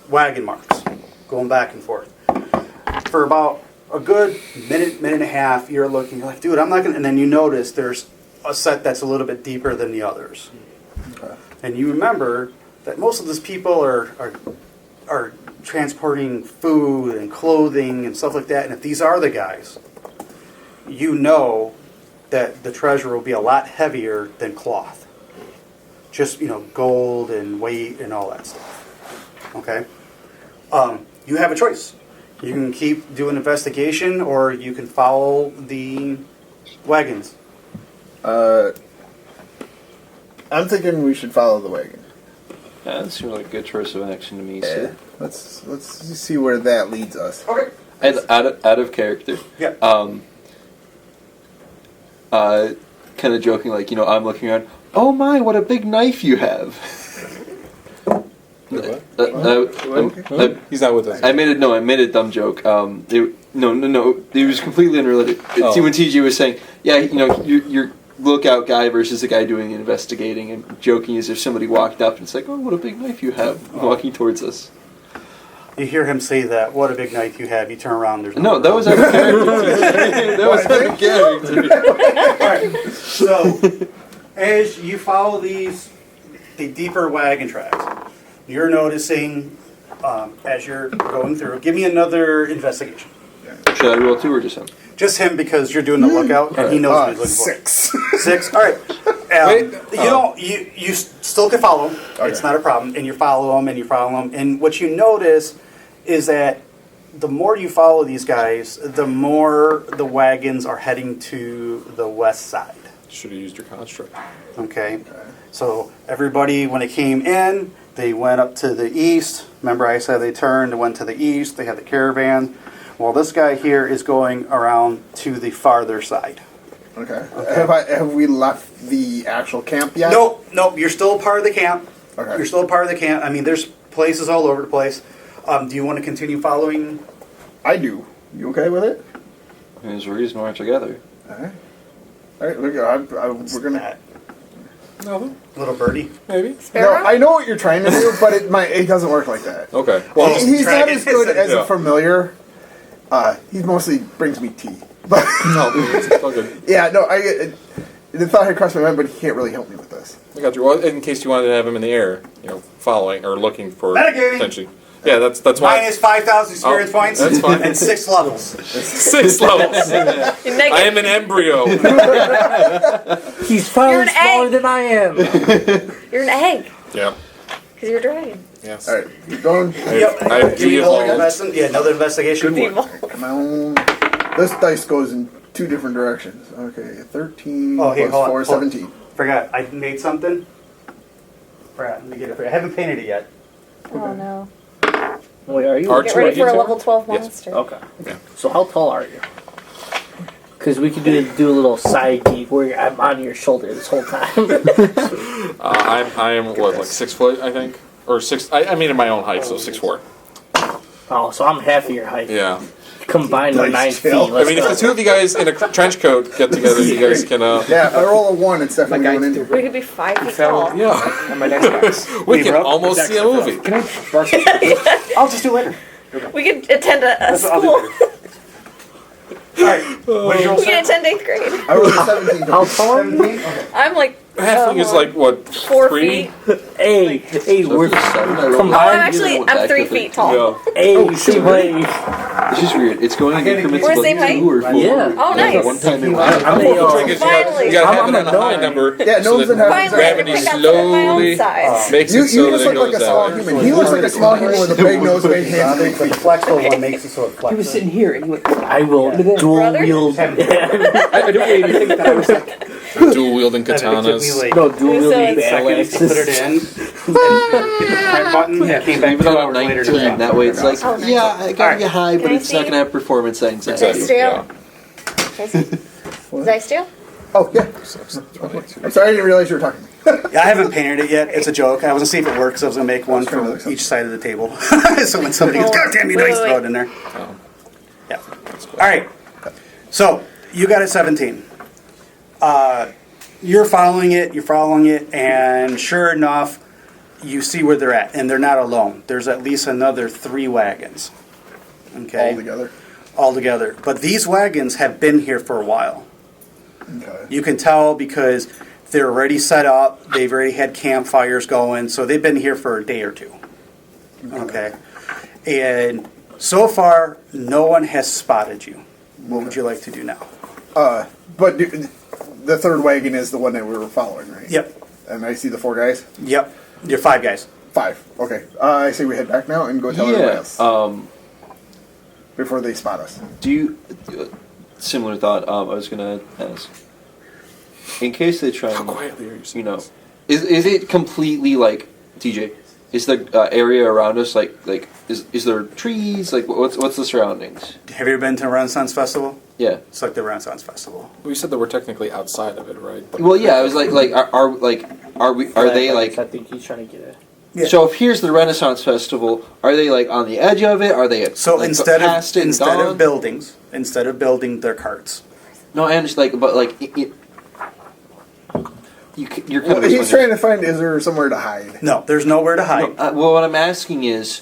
wagon marks going back and forth. For about a good minute and a half, you're looking, you're like, dude, I'm not going to... And then you notice there's a set that's a little bit deeper than the others. Okay. And you remember that most of these people are transporting food and clothing and stuff like that. And if these are the guys, you know that the treasure will be a lot heavier than cloth. Just, gold and weight and all that stuff. Okay? You have a choice. You can keep doing investigation, or you can follow the wagons. I'm thinking we should follow the wagon. Yeah, that seems like a good choice of action to me. Yeah. So. Let's see where that leads us. Okay. Out of character. Yeah. Kind of joking, like, I'm looking around. Oh my, what a big knife you have! Wait, He's not with us. I made a dumb joke. It was completely unrelated. Oh. When TJ was saying, yeah, your lookout guy versus the guy doing the investigating, and joking as if somebody walked up and it's like, oh, what a big knife you have, walking towards us. You hear him say that, what a big knife you have. You turn around, there's No, that was out of character. That was out of character. So, as you follow the deeper wagon tracks, you're noticing, as you're going through, give me another investigation. Should I roll 2 or just him? Just him, because you're doing the lookout, and he knows what he's looking 6. for. 6. All right. You still can follow him. It's not a problem, and you follow him, and what you notice is that the more you follow these guys, the more the wagons are heading to the west side. Should have used your construct. Okay. So everybody, when it came in, they went up to the east. Remember I said they turned and went to the east. They had the caravan. Well, this guy here is going around to the farther side. Okay. Have we left the actual camp yet? Nope. You're still a part of the camp. Okay. You're still a part of the camp. I mean, there's places all over the place. Do you want to continue following? I do. You okay with it? There's a reason we're together. All right. Look, we're gonna. That No, little birdie. maybe. No, Sparrow? I know what you're trying to do, but it doesn't work like that. Okay. Well, He's not dragon as good is- as Yeah. a familiar. He mostly brings me tea. But No, it's all good. yeah, no, the thought had crossed my mind, but he can't really help me with this. I got you. Well, in case you wanted to have him in the air, following or looking for Metagaming. potentially. Yeah, that's why. Minus 5,000 experience Oh, points. that's fine. And 6 levels. 6 levels. You're I am an embryo. He's probably You're an smaller egg. than I am. You're an egg. Yeah. Because you're a dragon. Yes. All right, keep going. Yep. I Give me devolved. another investigation. Come on. This dice goes in two different directions. Okay, 13 Oh, hey, plus hold on, 4, hold on. 17. Forgot, I made something. Forgot, let me get it. I haven't painted it yet. Oh no. Wait, are you? Archer, Get ready for a you level 12 Yes. monster. Okay. Yeah. So how tall are you? Because we could do a little side deep where I'm on your shoulder this whole time. I am what, like 6 foot, I think, or 6. I mean, in my own height, so 6'4". Oh, so I'm half of your height. Yeah. Combined with 9 Nice feet. chill. Let's I mean, if go. the two of you guys in a trench coat get together, you guys can. Yeah, if I roll a 1, it's definitely My going guy in. too. We could be 5 feet fell. tall. Yeah. On my next dice. We Hey, can bro. almost see a movie. Can I? I'll just do later. We could attend a That's what I'll school. do. Alright, what did you roll? We can attend 8th grade. I rolled a 17. How tall are you? 17? Okay. I'm like Halfling is like, what, 4 3? feet. Hey, we're Oh, combined. I'm 3 feet tall. Yeah. Hey, same height. It's just weird. It's going in increments We're of the same like height? 2 or 4. Yeah. Oh, nice. One time in I'm Hey, the trick is Finally. you gotta have I'm it on a a high gnome. number. Yeah, so gnomes that and halflings Finally, I gravity can pick up my own slowly size. makes You it so just that it look like goes a small that way. human. He looks like a small human with a big nose, big hands, big But the feet. flexible one makes it so it flexes. He was sitting here and he went. I will dual Brother? wield. I don't really think that I was like. Dual wielding It took me katanas. like No, dual So wielding it's- seconds to put it in, and hit the print button, and came back Leave it 2 on hours later to 19. drop. That way it's like, Oh, nice. yeah, I gotta get high, but Can I it's not see? gonna have performance anxiety. Nice steal. Yeah. Did I steal? Oh, yeah. I'm sorry, I didn't realize you were talking. Yeah, I haven't painted it yet. It's a joke. I was gonna see if it works. I was gonna make one from each side of the table. So when somebody goes, God damn you, Wait, nice, wait, throw wait. it in there. Yeah. All right. So you got a 17. You're following it, and sure enough, you see where they're at, and they're not alone. There's at least another 3 wagons. Okay. All together. Altogether. But these wagons have been here for a while. Okay. You can tell because they're already set up. They've already had campfires going, so they've been here for a day or 2. Okay. And so far, no one has spotted you. What would you like to do now? But the third wagon is the one that we were following, right? Yep. And I see the 4 guys? Yep. You're 5 guys. 5. Okay. I say we head back now and go tell everybody Yeah. else. Before they spot us. Do you... Similar thought, I was gonna ask. In case they try How and, quietly are you saying this? is it completely like, DJ, is the area around us like is there trees? Like, what's the surroundings? Have you ever been to a Renaissance Festival? Yeah. It's like the Renaissance Festival. We said that we're technically outside of it, right? But Well, yeah, I was like are they like... I think he's trying to get it. Yeah. So if here's the Renaissance Festival, are they like on the edge of it? Are they So like, instead past it and of gone? building their carts. No, I understand, but like you're kind Well, of he's trying to find, is there somewhere to hide? No, there's nowhere to hide. well, what I'm asking is,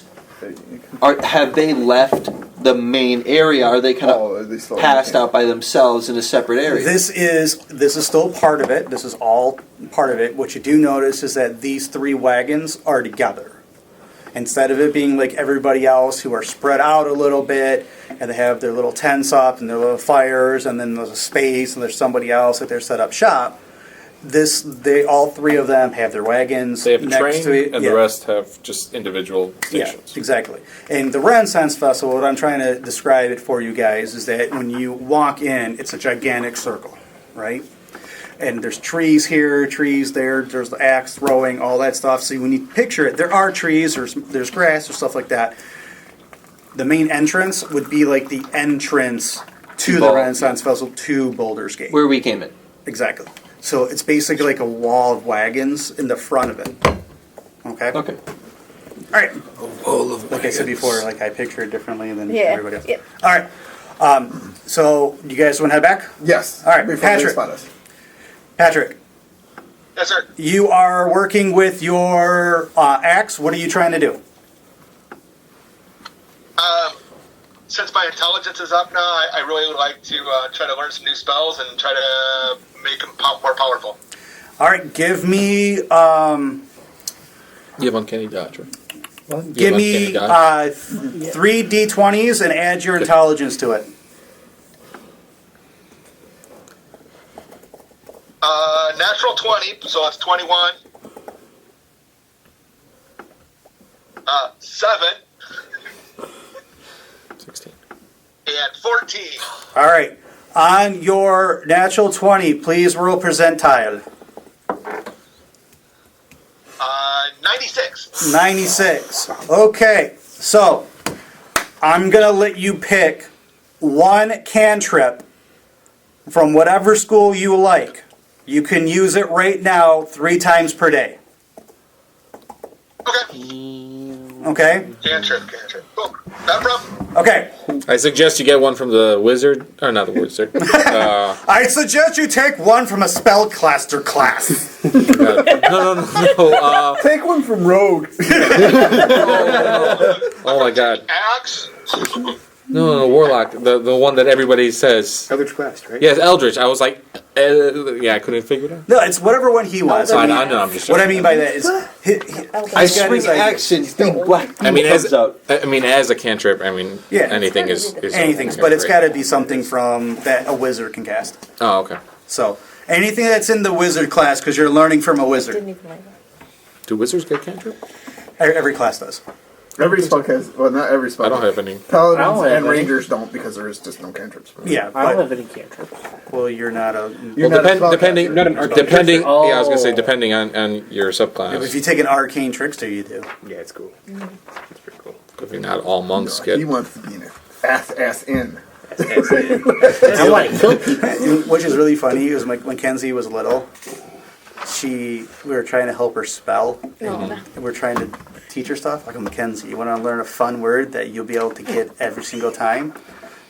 have they left the main area? Are they kind Oh, are of they still in passed the camp? out by themselves in a separate area? This is still part of it. This is all part of it. What you do notice is that these 3 wagons are together. Instead of it being like everybody else who are spread out a little bit and they have their little tents up and their little fires and then there's a space and there's somebody else that they're set up shop. All 3 of them have their wagons they have a next train, to it. and Yeah. the rest have just individual stations. Yeah, exactly. And the Renaissance Festival, what I'm trying to describe it for you guys is that when you walk in, it's a gigantic circle, right? And there's trees here, trees there, there's the axe throwing, all that stuff. So when you picture it, there are trees, there's grass, there's stuff like that. The main entrance would be like the entrance to the Renaissance Festival to Boulder's Gate. Where we came in. Exactly. So it's basically like a wall of wagons in the front of it. Okay? Okay. All right. Like I said before, like I picture it differently than Yeah. everybody else. Yep. All right. So you guys want to head back? Yes. All right, Before Patrick. they spot us. Patrick, Yes, sir. you are working with your axe. What are you trying to do? Since my intelligence is up now, I really would like to try to learn some new spells and try to make them more powerful. All right. Give me You have uncanny dodge, right? give have me uncanny dodge? 3 d20s and add your intelligence to it. Natural 20, so it's 21. 7 16. and 14. All right. On your natural 20, please roll percentile. 96. 96. Okay. So, I'm going to let you pick one cantrip from whatever school you like. You can use it right now 3 times per day. Okay. Okay? Cantrip. Cool. Not a problem. Okay. I suggest you get one from the wizard, or not the wizard. I suggest you take one from a spellcaster class. No. Take one from Rogue. Oh my god. Axe. No, Warlock, the one that everybody says. Eldritch Blast, right? Yes, Eldritch. I was like, I couldn't figure it out. No, it's whatever one he wants. I know, I'm just What I joking. mean by that is, I swing action. Black I mean, comes out. as a cantrip, Yeah. anything is anything, but it's got to be something from that a wizard can cast. Oh, okay. So anything that's in the wizard class, because you're learning from a wizard. Didn't even like that. Do wizards get cantrip? Every class does. Every spell has, well, not every spell. I don't have any. Paladins I don't have and any. Rangers don't because there is just no cantrips. Yeah, I don't but have any cantrips. well, you're not a. You're Well, not a spellcaster. depending, Not an arcane depending. trickster. Yeah, I was gonna say Oh. depending on your subclass. If you take an arcane trickster, you do. Yeah, it's cool. It's pretty cool. I mean, not all monks No, get. he wants to be an ass in. I want to kill people. Which is really funny. Is when Kenzie was little, we were trying to help her spell, and we're trying to teach her stuff. I go, Mackenzie, you want to learn a fun word that you'll be able to get every single time?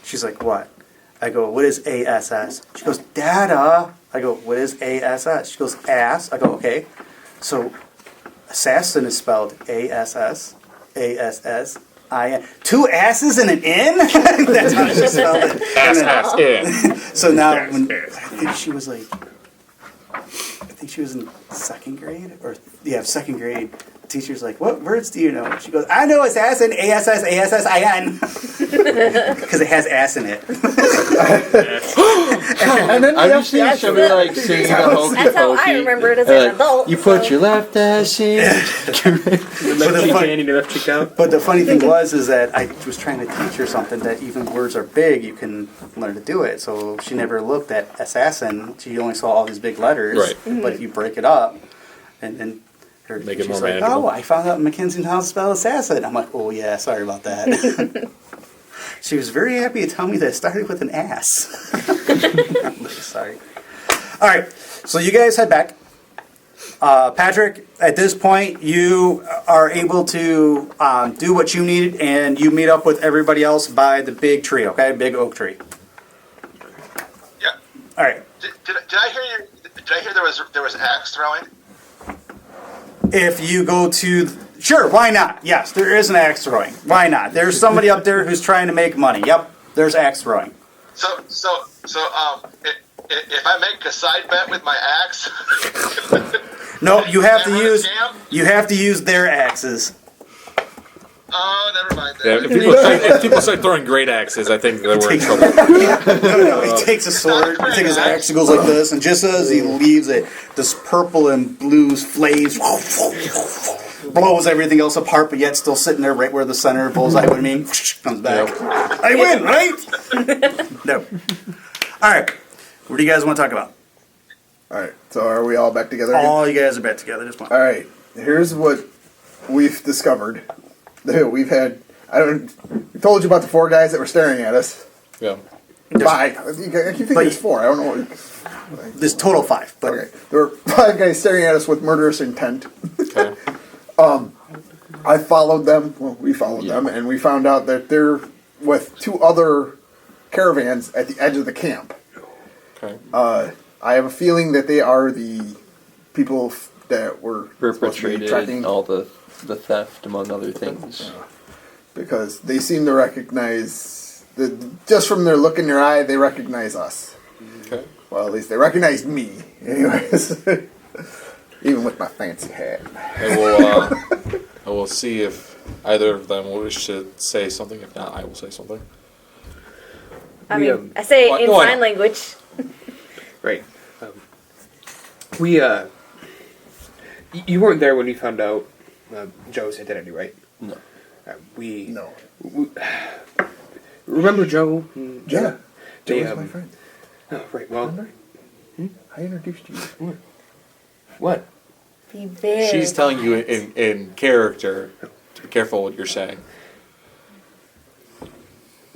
She's like, what? I go, what is ASS? She goes, Dada. I go, what is ASS? She goes, ass. I go, okay. So, assassin is spelled ASS, ASS, IN. 2 asses and an N? That's how she spelled it. Ass in. So now, I think she was like, in 2nd grade, or second grade. The teacher's like, what words do you know? She goes, I know assassin, ASS, ASS, IN. Because it has ass in it. And then I'm just seeing somebody like singing a hokey That's how I pokey. remember it as And, an like, adult. You put so- your left ass in. Left cheek out. But the funny thing is that I was trying to teach her something that even words are big, you can learn to do it. So she never looked at assassin. She only saw all these big letters. Right. But if you break it up, and her, Make it she's more like, manageable. oh, I found out Mackenzie how to spell assassin. I'm like, oh yeah, sorry about that. She was very happy to tell me that it started with an ass. I'm like, sorry. All right, so you guys head back. Patrick, at this point, you are able to do what you need, and you meet up with everybody else by the big tree, okay? Big oak tree. Yeah. All right. Did I hear you? Did I hear there was axe throwing? If you go to... Sure, why not? Yes, there is an axe throwing. Why not? There's somebody up there who's trying to make money. Yep, there's axe throwing. So if I make a side bet with my axe, No, you have to Am I a use... scam? You have to use their axes. oh, never mind. Yeah, Then. if people start throwing great axes, I think that we're in trouble. No, he takes a sword, he takes his axe, he goes like this, and just as he leaves it, this purple and blue flames blows everything else apart, but yet still sitting there right where the center bullseye would mean comes back. Yep. I win, right? No. All right. What do you guys want to talk about? Alright, so are we all back together? All you guys are back together. Just one. Alright, here's what we've discovered. We've had, I told you about the 4 guys that were staring at us. Yeah. 5. I keep thinking it's 4. I don't know. There's total 5. But Okay, there were 5 guys staring at us with murderous intent. Okay. I followed them. Well, we followed them, and we found out that they're with 2 other caravans at the edge of the camp. Okay. I have a feeling that they are the people that were supposed to be Perpetrated tracking, all the theft, among other things. because they seem to recognize just from their look in their eye, they recognize us. Okay. Well, at least they recognized me, anyways. Even with my fancy hat. I will see if either of them wish to say something. If not, I will say something. I We, mean, I say well, it in go on. sign language. Right. You weren't there when we found out Joe's identity, right? No. We No. remember Joe? Yeah. Joe They, is my friend. Oh, right. Well, Remember? I introduced you. what? Be very. She's telling you in character to be careful what you're saying.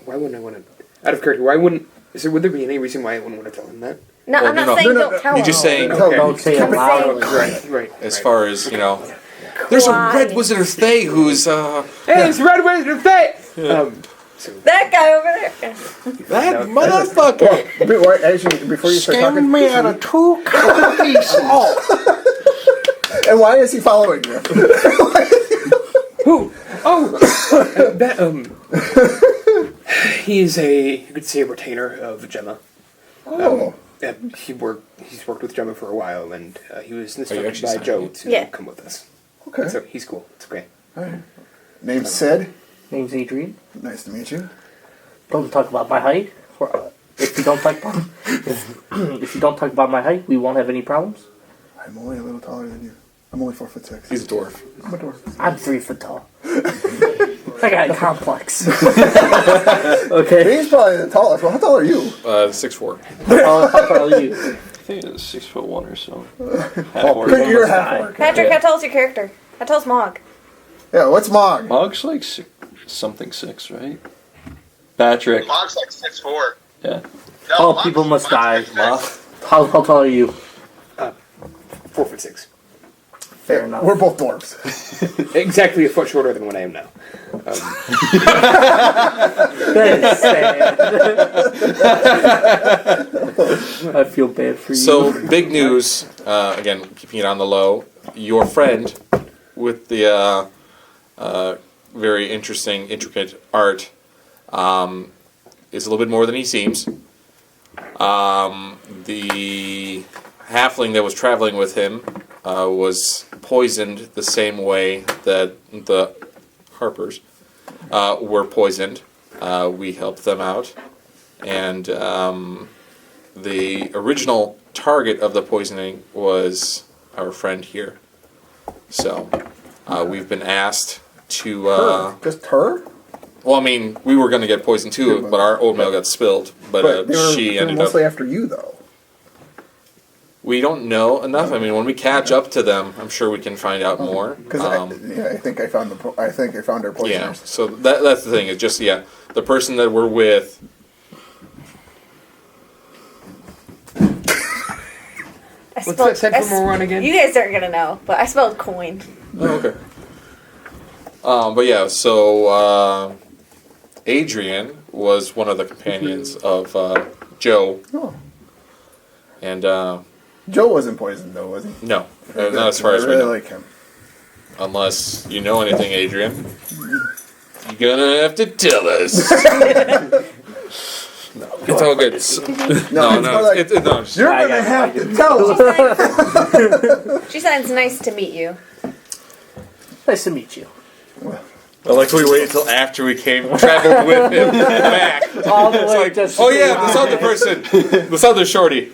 Why wouldn't I want to? Out of character, why wouldn't? Would there be any reason why I wouldn't want to tell him that? No, Well, I'm not no, saying no, don't no, tell You're him. just saying, Okay. Don't say it I'm loudly. Right. as far as, there's a red wizard of Thay who's, Hey, it's Red Wizard of Fate! That guy over there. that motherfucker! Actually, before you start talking, me out of 2 copper pieces. and why is he following you? Who? Oh! that, he's you could say a retainer of Gemma. Oh, He's worked with Gemma for a while, and he was you instructed actually by signed Joe it? to Yeah. come with us. okay. So he's cool. It's okay. Name's Sid. Name's Adrian. Nice to meet you. Don't talk about my height. If you don't talk about if you don't talk about my height, we won't have any problems. I'm only a little taller than you. I'm only 4'6". He's a dwarf. I'm a dwarf. I'm 3 foot tall. I got a complex. Okay. He's probably the tallest. Well, how tall are you? 6'4". How tall are you? I think it's 6'1" or so. You're half orc. Patrick, how tall is your character? How tall's Mog? Yeah, what's Mog? M.A.W.G's like 6, right? Patrick. Mog's like 6'4". Yeah. No, All Mog's- people must die. Mog's 6'6". How tall are you? 4'6". Fair enough. We're both dwarves. Exactly a foot shorter than what I am now. That is sad. I feel bad for you. So, big news, again, keeping it on the low. Your friend with the very interesting, intricate art is a little bit more than he seems. The halfling that was traveling with him was poisoned the same way that the Harpers were poisoned. We helped them out. And the original target of the poisoning was our friend here. So we've been asked to... Her? Just her? well, I mean, we were going to get poisoned too, but our oatmeal got spilled. But they were, she they were ended up... mostly after you, though. We don't know enough. I mean, when we catch up to them, I'm sure we can find out more. Because I think I found I think I found her Yeah, poisoners. so that's the thing. It's just, the person that we're with... What's that said for Moron again? You guys aren't gonna know, but I spelled coin. Oh, okay. But yeah, so Adrian was one of the companions of Joe, Oh. and Joe wasn't poisoned, though, was he? no, not as far as I we really know. like him. Unless you know anything, Adrian, you're gonna have to tell us. It's all good. No, it's more like, no. you're I gonna got it, have I to get it. tell us. She said it's nice to meet you. Nice to meet you. I like we waited until after we traveled with him back. All the It's way like, just oh yeah, this other person, this other shorty.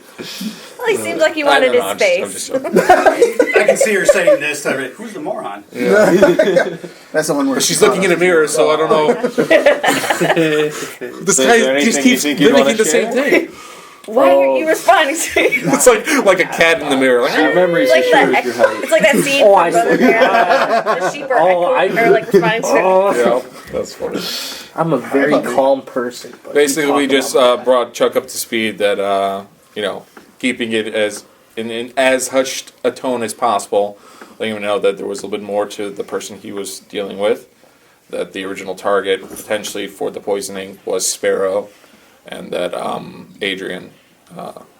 Well, he seems like he wanted his I'm space. just joking. I can see her saying this. Who's the moron? That's the one where But she's looking in a mirror, so I don't know. This guy just keeps mimicking the same thing. Why are you responding to me? It's like a cat in the mirror. Like, Your memory's Like as that sure as your height. It's like that scene Oh, from I Brother see. Bear. The sheep are, are like responding to it. Oh, that's funny. I'm a very calm person. But Basically, you we talk just about brought Chuck up to speed that keeping it as in as hushed a tone as possible, letting him know that there was a little bit more to the person he was dealing with. That the original target potentially for the poisoning was Sparrow, and that Adrian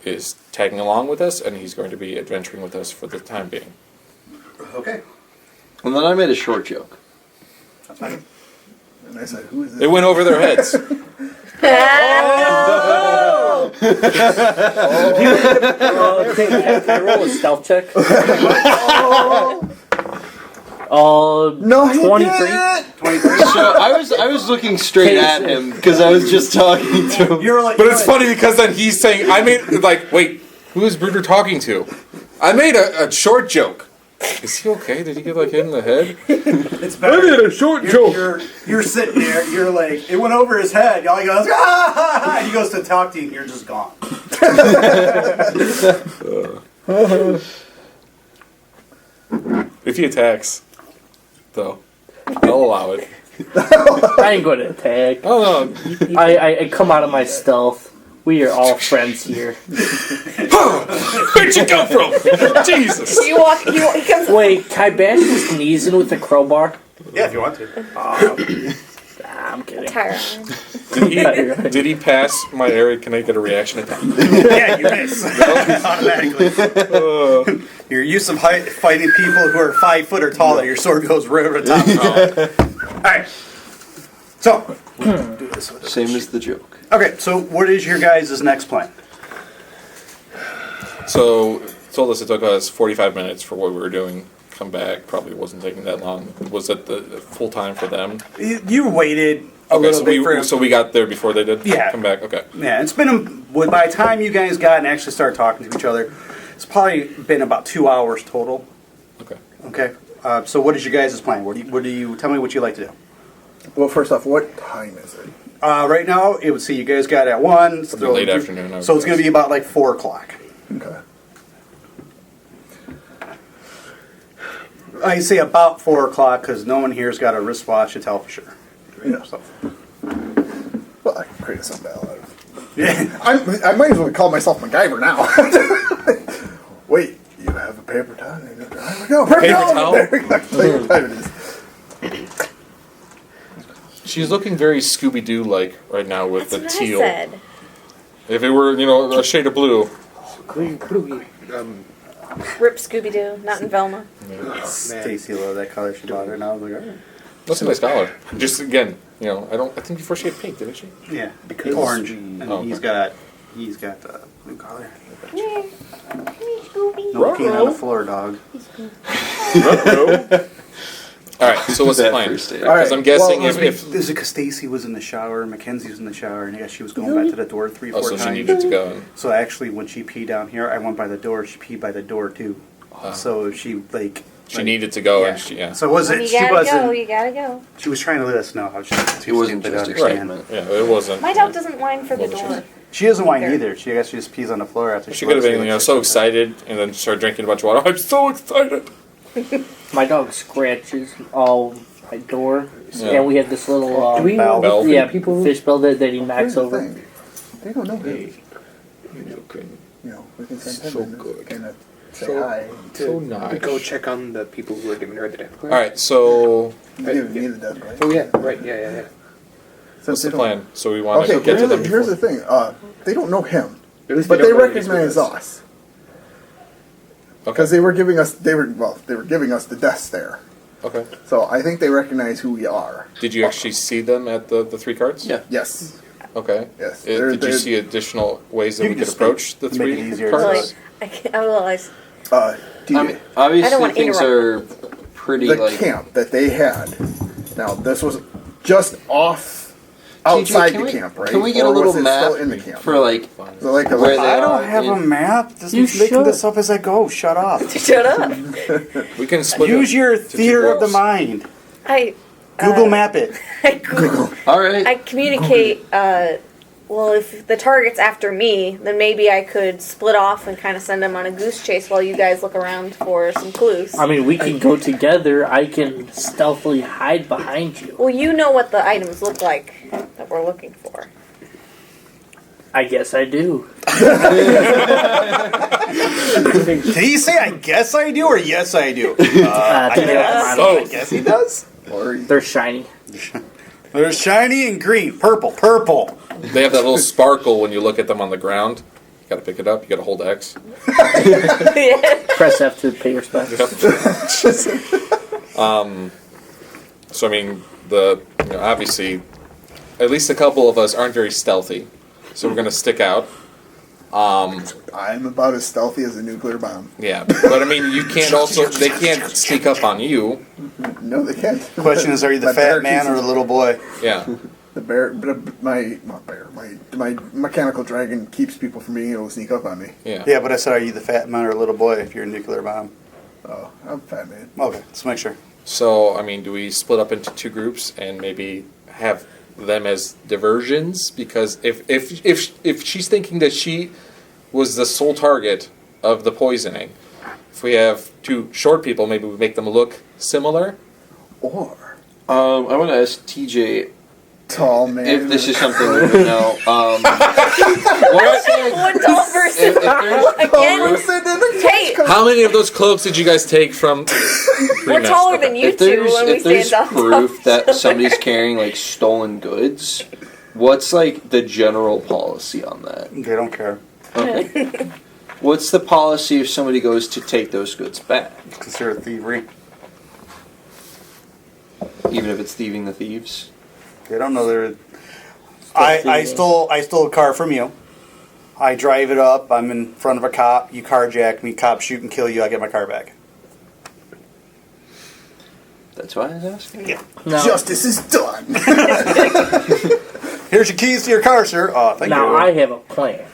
is tagging along with us, and he's going to be adventuring with us for the time being. Okay. And then I made a short joke. That's fine. And I said, who is It this? went over their heads. Can I roll a stealth check? No, he 23. didn't. 23. So I was looking straight at him because I was just talking to him. You're like, But it's funny because then he's saying, I made, like, wait, who is Brudur talking to? I made a short joke. Is he okay? Did he get like hit in the head? It's better. I did a short joke. You're sitting there. You're like, it went over his head. All he goes, ah! And he goes to talk to you, and you're just gone. If he attacks, though, I'll allow it. I ain't going to attack. Oh no! I come out of my stealth. We are all friends here. Where'd you come from? Jesus! You walk. He comes. Wait, can I bash his knees in with the crowbar? Yeah, if you want to. I'm kidding. Tyranny. Did he pass my area? Can I get a reaction attack? Yeah, you miss. Automatically. You're used to fighting people who are 5 foot or taller. Your sword goes right over the top. Alright. So, do this with Same as the joke. Okay, so what is your guys' next plan? So, told us it took us 45 minutes for what we were doing. Come back, probably wasn't taking that long. Was it the full time for them? You waited a Okay, little bit for so we got there before they did? Yeah. Come back, okay. Yeah, it's been, by the time you guys got and actually started talking to each other, it's probably been about 2 hours total. Okay. Okay, so what is your guys' plan? What do you, tell me what you like to do. Well, first off, what time is it? Right now, it would see you guys got at 1. So Late afternoon. I would So it's going to guess. be about like 4 o'clock. Okay. I say about 4 o'clock because no one here's got a wristwatch to tell for sure. Yeah. So. Well, I can create a sundial out of it. Yeah. I might as well call myself MacGyver now. Wait, you have a paper towel? There we go. Paper towel? There we go. Paper towel it is. She's looking very Scooby-Doo like right now with That's the what teal. I said. If it were, a shade of blue. Rip Scooby Doo, not in Velma. Stacy loved that color. She bought it, and I was like, all right. That's a nice color. Just again, I think before she had pink, didn't she? Yeah, orange. And Oh, okay. he's got the blue collar. Come here, Scooby. No peeing on the floor, dog. All right. So what's the That plan? first day. Because I'm guessing Well, if This is because Stacy was in the shower, Mackenzie was in the shower, and I guess she was going back to the door 3 or 4 so times. she needed to go. So actually, when she peed down here, I went by the door. She peed by the door too. So she She needed to go, and she So was When it? you She gotta wasn't. go, you gotta go. She was trying to let us know how she. It wasn't just understand. excitement. Yeah, it wasn't. My dog doesn't whine for the Wasn't door. She doesn't whine either. She actually just pees on the floor after She could have lets been, it. so excited, and then started drinking a bunch of water. I'm so excited. My dog scratches all my door, Yeah. and we have this little Bell. Bell. yeah fish bell that he knocks Here's the over. thing. They don't know him. We can send him So and good. kind of say So- hi. So nice. Go check on the people who are giving her the death. All right. So You give me the death, right? Oh yeah, right. Yeah. Since what's they the don't- plan? So we want Okay, to get to them. here's the before- thing. They don't know him, At least but they don't know that he's recognize with us Okay. because they were giving us. They were giving us the death stare. Okay. So I think they recognize who we are. Did you actually see them at the 3 cards? Yeah. Yes. Okay. Yes. Did you see additional ways that You we can could just approach the make 3 it easier. cards? I realize. DJ, I mean, obviously I don't wanna things are pretty the like. camp that they had. Now this was just off outside TJ, the camp, right? Can we get Or a little was it map still in the camp? for like So like a, where they I are don't have a in- map. This You is making should. this up as I go. Shut up. Shut up. We can split Use it your to 2 theater of the girls. mind. I Google map it. All right. I communicate. Well, if the target's after me, then maybe I could split off and kind of send them on a goose chase while you guys look around for some clues. I mean, we can go together. I can stealthily hide behind you. Well, you know what the items look like that we're looking for. I guess I do. Did he say I guess I do or yes I do? I I guess he does. They're shiny. There's shiny and green. Purple. Purple. They have that little sparkle when you look at them on the ground. You got to pick it up. You got to hold X. Press F to pay respect. So I mean, obviously, at least a couple of us aren't very stealthy, so we're gonna stick out. I'm about as stealthy as a nuclear bomb. Yeah, but I mean, you can't also. They can't sneak up on you. No, they can't. Question is, are you the My bear fat man keeps or the little boy? Yeah. The bear, but my mechanical dragon keeps people from being able to sneak up on me. Yeah. Yeah, but I said, are you the fat man or the little boy if you're a nuclear bomb? Oh, I'm fat man. Okay, let's make sure. So, I mean, do we split up into two groups and maybe have them as diversions? Because if she's thinking that she was the sole target of the poisoning, if we have two short people, maybe we make them look similar. Or I want to ask TJ tall man. if this is something we would know. One tall person. Again. Hey, How many of those cloaks did you guys take from? we're taller than you If two there's, when we if there's stand up. proof that somebody's carrying like stolen goods, what's like the general policy on that? They don't care. Okay. What's the policy if somebody goes to take those goods back? Consider thievery. Even if it's thieving the thieves? They don't know they're. I stole a car from you. I drive it up. I'm in front of a cop. You carjack me. Cops shoot and kill you. I get my car back. That's why I was asking. Yeah. Now, Justice is done. Here's your keys to your car, sir. Oh, thank now you. I have a plan.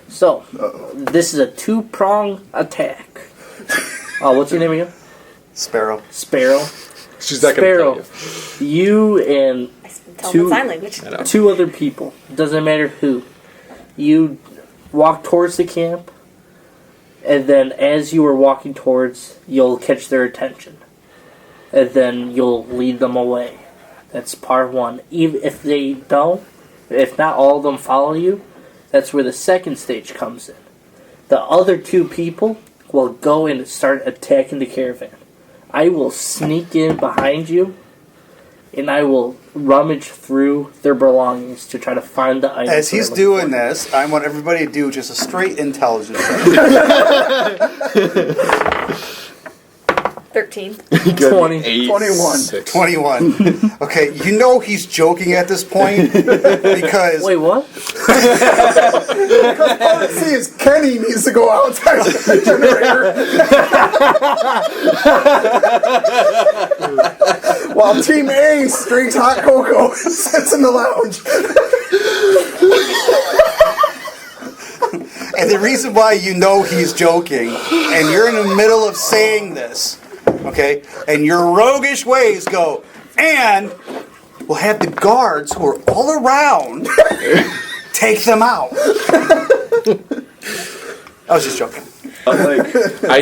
So, this is a two-prong attack. Oh, what's your name again? Sparrow. Sparrow. She's not going to tell Sparrow, you. you and I tell them in sign language. I know. two other people, doesn't matter who, you walk towards the camp, and then as you are walking towards, you'll catch their attention. And then you'll lead them away. That's part one. Even if they don't, if not all of them follow you, that's where the second stage comes in. The other two people will go and start attacking the caravan. I will sneak in behind you, and I will rummage through their belongings to try to find the items. As he's doing this, I want everybody to do just a straight intelligence check. 13. 20. 21. 21. Okay, you know he's joking at this point because Wait, what? Because policy is Kenny needs to go outside of the generator. While Team A drinks hot cocoa and sits in the lounge. and the reason why you know he's joking and you're in the middle of saying this, okay, and your roguish ways go, and we'll have the guards who are all around take them out. I was just joking. I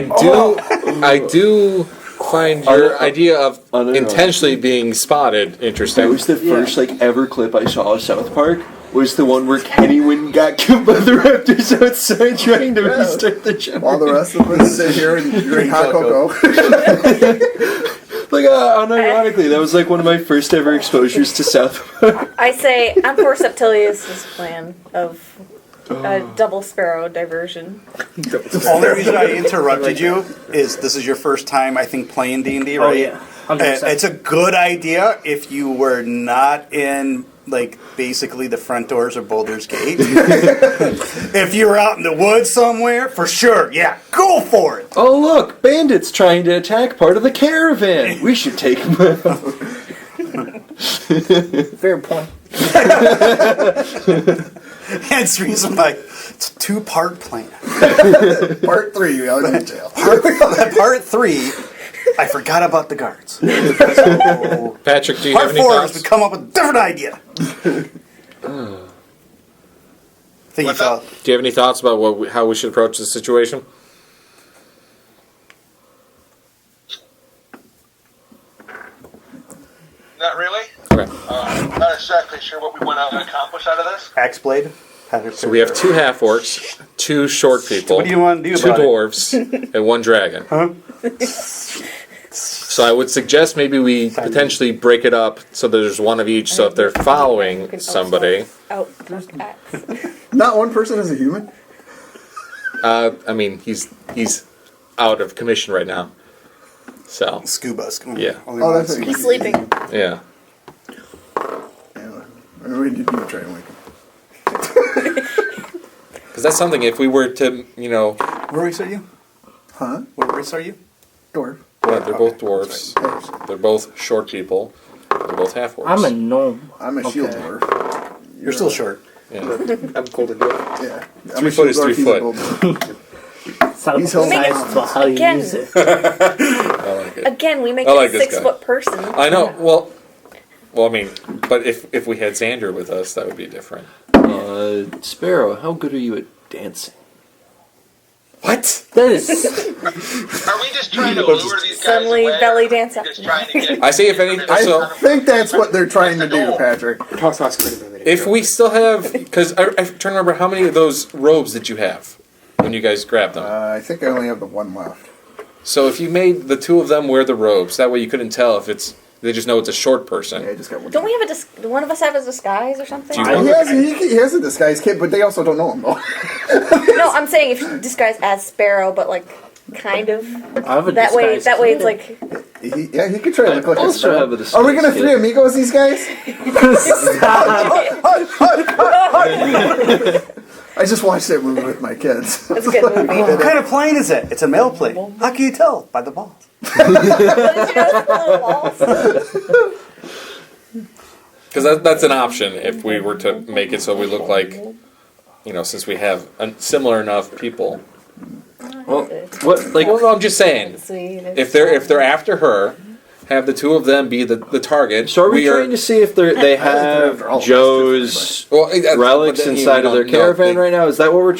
do find your idea of intentionally being spotted That interesting. was the first like ever clip I saw of South Park. Was the one where Kenny went and got killed by the raptors outside trying to restart the generator. While the rest of us sit here and drink hot cocoa. Like, unironically, that was like one of my first ever exposures to South Park. I say I'm for Sceptillius' plan of a double Sparrow diversion. The only reason I interrupted you is this is your first time, I think, playing D&D, right? Oh, yeah. 100%. It's a good idea if you were not in, like, basically the front doors of Boulder's Gate. If you were out in the woods somewhere, for sure, yeah, go for it. Oh, look, bandits trying to attack part of the caravan. We should take them out. Fair point. Hence the reason why it's a two-part plan. Part 3, we all go to jail. Part 3, I forgot about the guards. So, Patrick, do you have part any 4 is thoughts? we come up with a different idea. Think you What's thought. Do you have any thoughts about how we should approach the situation? Not really. Okay. Not exactly sure what we want to accomplish out of this. Axe blade. So we have 2 half-orcs, 2 short people, What do you want to do 2 about dwarves, and 1 dragon. Huh? So I would suggest maybe we potentially break it up so there's one of each, so if they're following somebody... Out axe. Not one person is a human? I mean, he's out of commission right now. So, Scuba. Yeah. Only Oh, one that's Scuba. He's sleeping. yeah. Yeah, we need to try and wake him. Because that's something, if we were to, Where race are you? Huh? What race are you? Dwarf. well, they're both dwarves. Dwarves. They're both short people. They're both half-orcs. I'm a gnome. I'm a shield Okay. dwarf. You're still short. Yeah. I'm cold and dwarf. Yeah. 3 foot is 3 foot. It's not He's about the holding size, on. it's about how you Again. use it. I like it. Again, we make I it like a this guy. 6-foot person. I know. Well, I mean, but if we had Xander with us, that would be different. Sparrow, how good are you at dancing? What? That is. Are we just trying to lure these guys Suddenly away? belly Or dance are we just trying to get I say if any. I So think that's what they're trying to do, Patrick. Toss us credibility. if we still have, because I'm trying to remember how many of those robes did you have when you guys grabbed them. I think I only have the one left. So if you made the two of them wear the robes, that way you couldn't tell if it's. They just know it's a short person. Yeah, I just got one. Don't we have do one of us have a disguise or something? Do you He has a disguise kit, but they also don't know him, though. No, I'm saying if you disguise as Sparrow, but like kind of. I have a That way, disguise that way kit. it's like. He could try to look like a also Sparrow. have a disguise Are we gonna kit. Three Amigos these guys? I just watched that movie with my kids. That's a good movie. What kind of plane is it? It's a mail plane. How can you tell? By the balls. Did you know the little walls? Because that's an option if we were to make it so we look like, since we have similar enough people. Well, what like Well, I'm just saying, Sweet. if they're after her, have the two of them be the target. so are we trying to see if they have They're all Joe's relics inside of their caravan right now? Is that what we're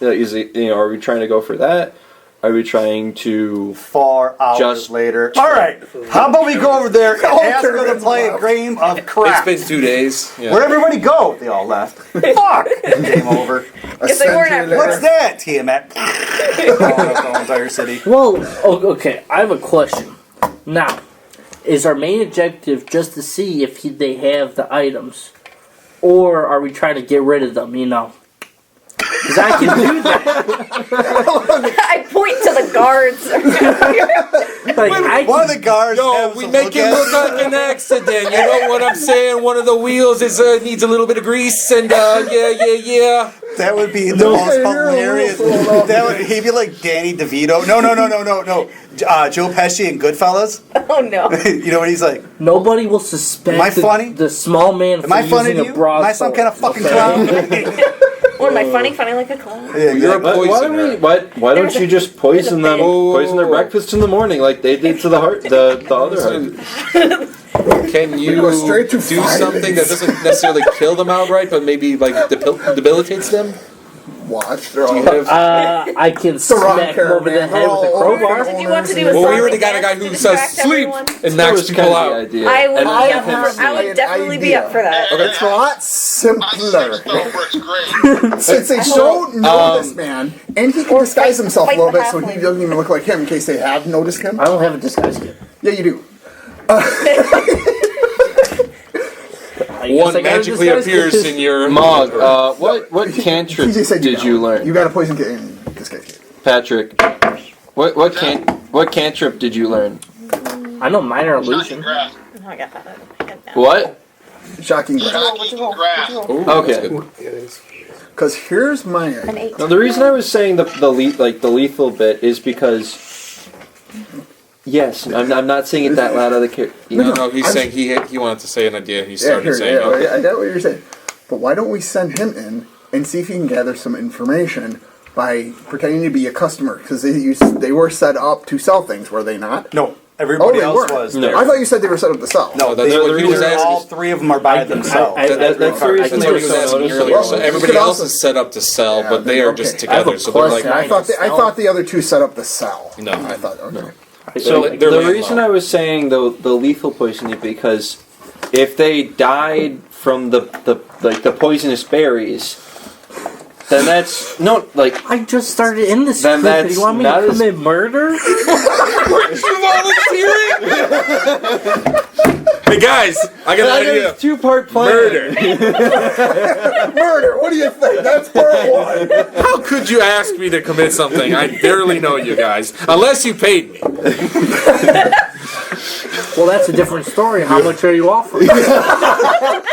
is it, are we trying to go for that? Are we trying to 4 hours Just- later. All right. How about we go over there and ask them to play a game of crap? It's been 2 days. Yeah. Where'd everybody go? They all left. Fuck! Game over. If they weren't at What's that, Tiamat? The entire city. Well, okay, I have a question. Now, is our main objective just to see if they have the items? Or are we trying to get rid of them, Because I can do that. I point to the guards. One of the guards. No, we make it look like an accident. You know what I'm saying? One of the wheels needs a little bit of grease, and yeah. That would be the most hilarious. He'd be like Danny DeVito. No. Joe Pesci and Goodfellas. Oh no. You know what he's like? Nobody will suspect Am I funny? the small man Am I for funny using to a you? Am I some broadsword. kind of fucking clown? What am I funny like a clown? Yeah, You're a poisoner. Why don't you just poison them? Poison their breakfast in the morning like they did to the other heart. Can you go straight to do fighting. something that doesn't necessarily kill them outright, but maybe like debilitates them? Watch. They're Do you all have? I can wrong smack him over the caravan. head with a crowbar. Did you want to do a Well, we song already and got a guy dance who to says distract sleep everyone? and That knocks was people kind of out. the idea. I would, And I be have up for, I would an definitely be idea. up for that. It's a lot My simpler. six spell works great. Since they don't know this man, and he can disguise himself a fight little the bit so he halfling. doesn't even look like him in case they have noticed him. I don't have a disguise kit. Yeah, you do. I guess One I got a magically disguise appears kit. in your M.A.W.G, what cantrip TJ said did you learn? You got a poison kit in disguise kit. Patrick, what cantrip did you learn? I know minor Shocking illusion. grasp. Oh, I got that. I got that. What? Shocking grasp. What'd you roll? What'd you roll? Ooh, Okay. that's good. Because here's my An idea. 8. Now, the reason I was saying the lethal bit is because yes, I'm not saying it that loud. No, he's saying he wanted to say an idea. He started saying, okay. I get what you're saying. But why don't we send him in and see if he can gather some information by pretending to be a customer? Because they were set up to sell things, were they not? No, everybody they else weren't. was. No. there. I thought you said they were set up to sell. No, that's they, what he was asking. all 3 of them are by themselves. That's the reason That's they what were he was so asking noticeable. earlier. So Well, everybody you could else also- is set up to sell, Yeah, but they are okay. just I have a together. So they're like, question. I thought the other 2 set up to sell. No. I thought okay. So They're the laying reason low. I was saying the lethal poisoning because if they died from the poisonous berries, then that's I just started in this Then script. that's You want me not to as- commit murder? Weren't you volunteering? Hey guys, I got an idea. 2-part plan. Murder. Murder. What do you think? That's part 1. How could you ask me to commit something? I barely know you guys. Unless you paid me. Well, that's a different story. How much are you offering? I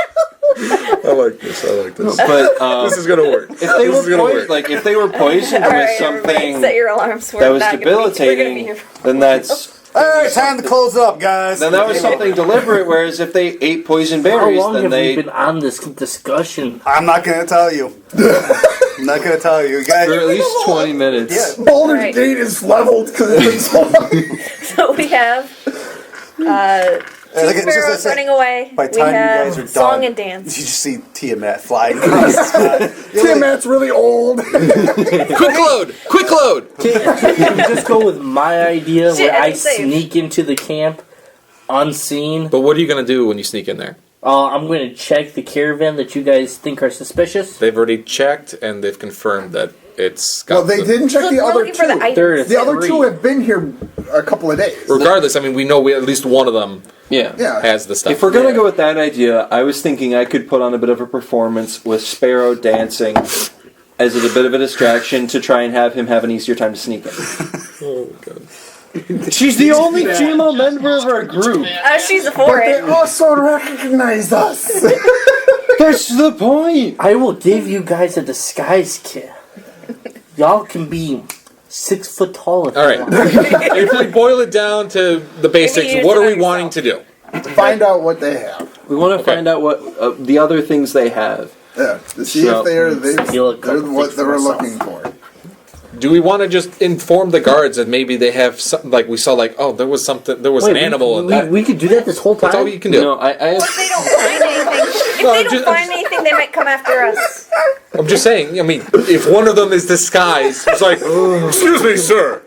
like this. But This is gonna work. if they if they were poisoned All with right, everybody, something set your alarms. We're that was not gonna be- we're gonna be debilitating, here. then that's All right, time to close up, guys. then that was something deliberate. Whereas if they ate poison How berries, long then have they we been on this discussion? I'm not going to tell you. I'm not gonna tell you, guys. For at least 20 minutes. Yeah. Baldur's Right. Gate is leveled because it's been so long. So we have two Look at- just sparrows to say, running away. By the We time you have guys are song done, and dance. you just see Tiamat flying across the sky. Tiamat's really old. Quick load! Quick load! Can you just go with my idea Shit, where I it's safe. sneak into the camp unseen? But what are you going to do when you sneak in there? I'm going to check the caravan that you guys think are suspicious. They've already checked and they've confirmed that it's got Well, they didn't check So the we're other looking for the two. items. The other Three. two have been here a couple of days. Regardless, I mean, we know at least one of them Yeah. Yeah. has the stuff. If we're gonna go with that idea, I was thinking I could put on a bit of a performance with Sparrow dancing as a bit of a distraction to try and have him have an easier time to sneak in. Oh, God. She's the only female member of our group. She's a But they foreign. also recognize us. That's the point. I will give you guys a disguise kit. Y'all can be 6 foot tall. If All right. you want. If we boil it down to the basics, use what it are on we wanting to yourself. do? Find out what they have. We want to Okay. find out what the other things they have. Yeah, to see So, if they're steal a couple what things they for were myself. looking for. Do we want to just inform the guards that maybe they have something, like we saw, like, oh, there was something, there was Wait, an animal in we, that. we could do that this whole time? That's all you can do. No, I have. If they don't find anything, they might come after us. I'm just saying, I mean, if one of them is disguised, it's like, excuse me, sir.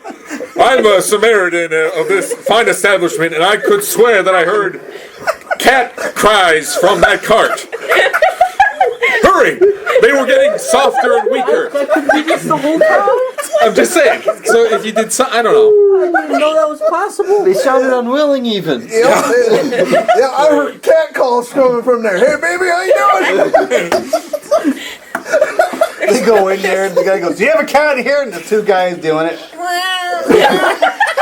I'm a Samaritan of this fine establishment, and I could swear that I heard cat cries from that cart. Hurry! They were getting softer and weaker. That could be this the whole time? I'm just saying. So if you did I don't know. I didn't know that was possible. They sounded unwilling, even. Yeah, I heard cat calls coming from there. Hey, baby, how you doing? They go in there and the guy goes, "Do you have a cat here?" And the two guys doing it.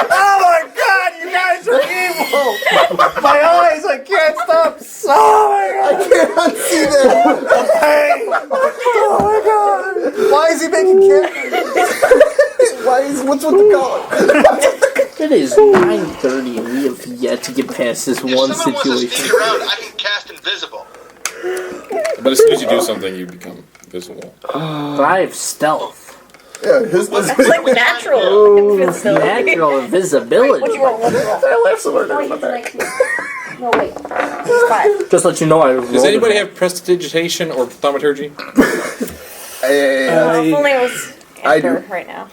Oh my God, you guys are evil! My eyes, I can't stop sobbing. I can't unsee that. Hey! Oh my God! Why is he making cat? What's with the color? It is 9:30 and we have yet to get past this If one someone wants to situation. sneak around, I can cast invisible. But as soon as you do something, you become visible. But I have stealth. Yeah, his was. That's like natural. invisibility. Natural invisibility. What do you want? What do you want? I left somewhere Oh, down he's the back. 19. No, wait. He's 5. Just let you know I rolled. Does anybody have prestidigitation or thaumaturgy? If only it was I do. Amber right now.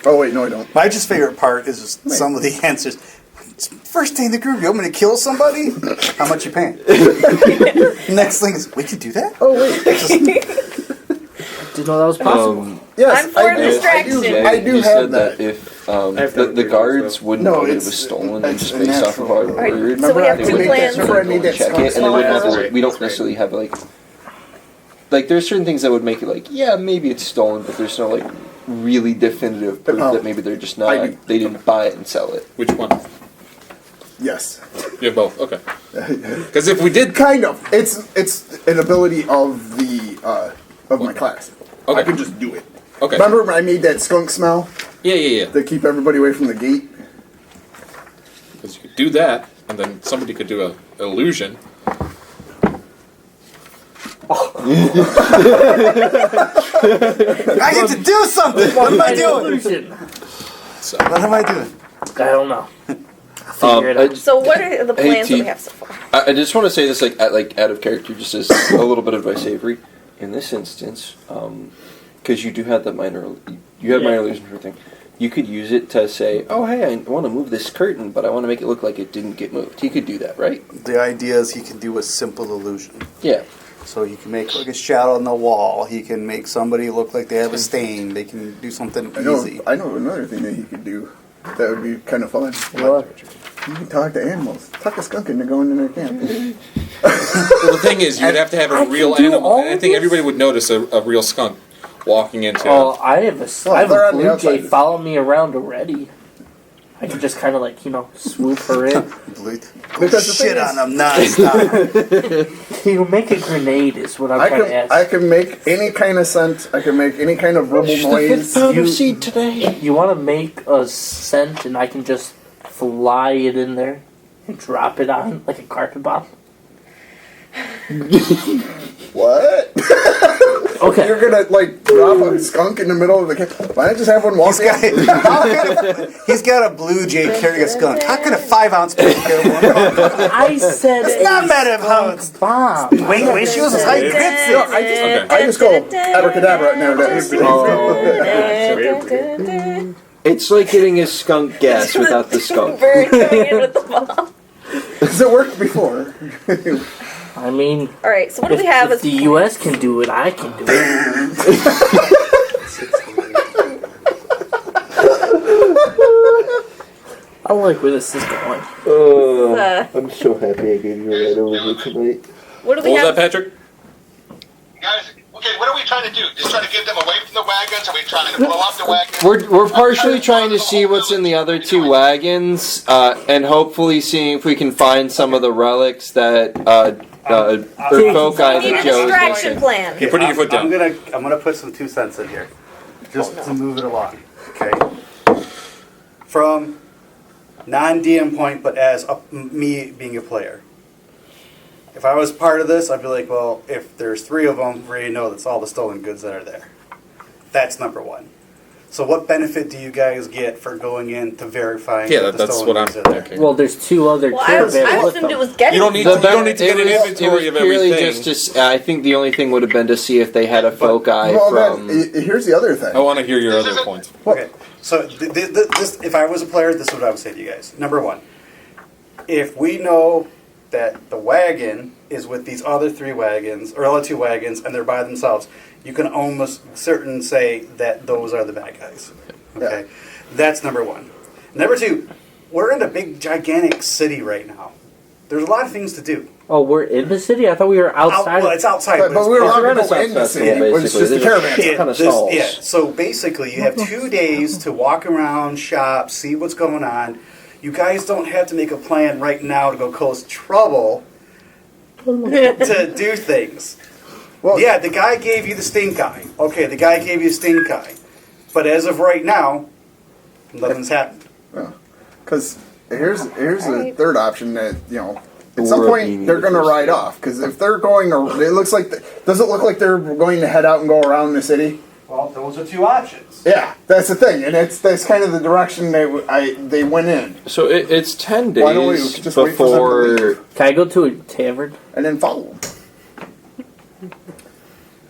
Oh wait, no, I don't. My just favorite part is just some of the answers. First day in the group, you want me to kill somebody? How much you paying? Next thing is, we can do that? Oh wait, Didn't know that was possible. yes, I'm for I do. distraction. I do you have said that. if have the that guards wouldn't No, know that it it's- was stolen, and it's just based off of our natural. Alright, word, so we have they two wouldn't plans. necessarily Remember I made that check it, and they skunk wouldn't smell? never, we don't necessarily have like there's certain things that would make it like, yeah, maybe it's stolen, but there's no like really definitive proof Oh. that maybe they're just I not, do. they didn't buy it and sell it. Which one? Yes, You have both. Okay. Because if we did, kind of. It's an ability of the of my class. Okay. I can just do it. okay. Remember when I made that skunk smell Yeah. to keep everybody away from the gate? Because you could do that, and then somebody could do a illusion. I get to do something! What am I doing? Illusion. So What am I doing? I don't know. Figure it out. So what are the plans that T. we have so far? I just want to say this like out of character, just as a little bit of advice, Avery. In this instance, because you do have that minor illusion for thing, you could use it to say, "Oh, hey, I want to move this curtain, but I want to make it look like it didn't get moved." He could do that, right? The idea is he can do a simple illusion. Yeah. So he can make like a shadow on the wall. He can make somebody look like they have a stain. They can do something easy. I know another thing that he could do. That would be kind of fun. What? You can talk to animals. Talk a skunk into going in their camp. well, the thing is, you would have to have I a can real do animal, all and I of think this? everybody would notice a real skunk walking into. Oh, I have a they're on the blue jay outside. follow me around already. I could just kind of like, swoop her in. Because the Shit thing on is, them nonstop. Make a grenade is what I'm I trying to can ask. make any kind of scent. I can make any kind of verbal noise. seed today. You want to make a scent and I can just fly it in there and drop it on like a carpet bomb? What? Okay. You're gonna like drop a skunk in the middle of the camp. Why not just have one walk He's got, he's got a blue jay carrying a skunk. How could a 5-ounce be carrying one? I said It's not matter of how it's. bomb. Wait, she was high No, grits. I just go abracadabra and there. It's like getting a skunk gas without the skunk. Bird coming in with the bomb. Has it worked before? I mean, All right, so what do if, we have if as the U.S. can do it, I can do it. I like where this is going. I'm so happy I gave you a ride over here tonight. what do we What was have? that, Patrick? Guys, okay, what are we trying to do? Just trying to get them away from the wagons? Are we trying to blow up the wagons? We're partially trying to see what's in the other two wagons, and hopefully seeing if we can find some of the relics that or folk We eye need a that Joe is distraction missing. plan. You're putting your foot down. I'm gonna put some 2 cents in here, just to move it along. Okay. From non-DM point, but as me being a player. If I was part of this, I'd be like, well, if there's 3 of them, we already know that's all the stolen goods that are there. That's number 1. So what benefit do you guys get for going in to verifying Yeah, that the that's stolen what I'm goods are there? thinking. Well, there's 2 other Well, I caravans with assumed it them. was getting. You don't need The to get an it was inventory of purely everything. just to, I think the only thing would have been to see if they had a folk eye Well, from. then, here's the other thing. I want to hear your other points. Okay, so this, if I was a player, this is what I would say to you guys. Number 1, if we know that the wagon is with these other 3 wagons, or other 2 wagons, and they're by themselves, you can almost certain say that those are the bad guys. Okay, that's number 1. Number 2, we're in a big, gigantic city right now. There's a lot of things to do. Oh, we're in the city? I thought we were outside. Well, it's outside. But we were it's- allowed to go Renaissance in the city. Festival, It was just the basically. caravan. Kind of this- stalls. yeah, so basically you have 2 days to walk around, shop, see what's going on. You guys don't have to make a plan right now to go cause trouble to do things. Well, Yeah, the guy gave you the stink eye. Okay, the guy gave you the stink eye. But as of right now, nothing's happened. Because here's a Alright. third option that, you know, at some Or point being they're going to the ride off. Because if they're going, it looks like, does it look like they're going to head out and go around the city? Well, those are 2 options. Yeah, that's the thing, and that's kind of the direction they went in, So it's 10 Why don't we days just wait for them to before. leave? Can I go to a tavern? and then follow them.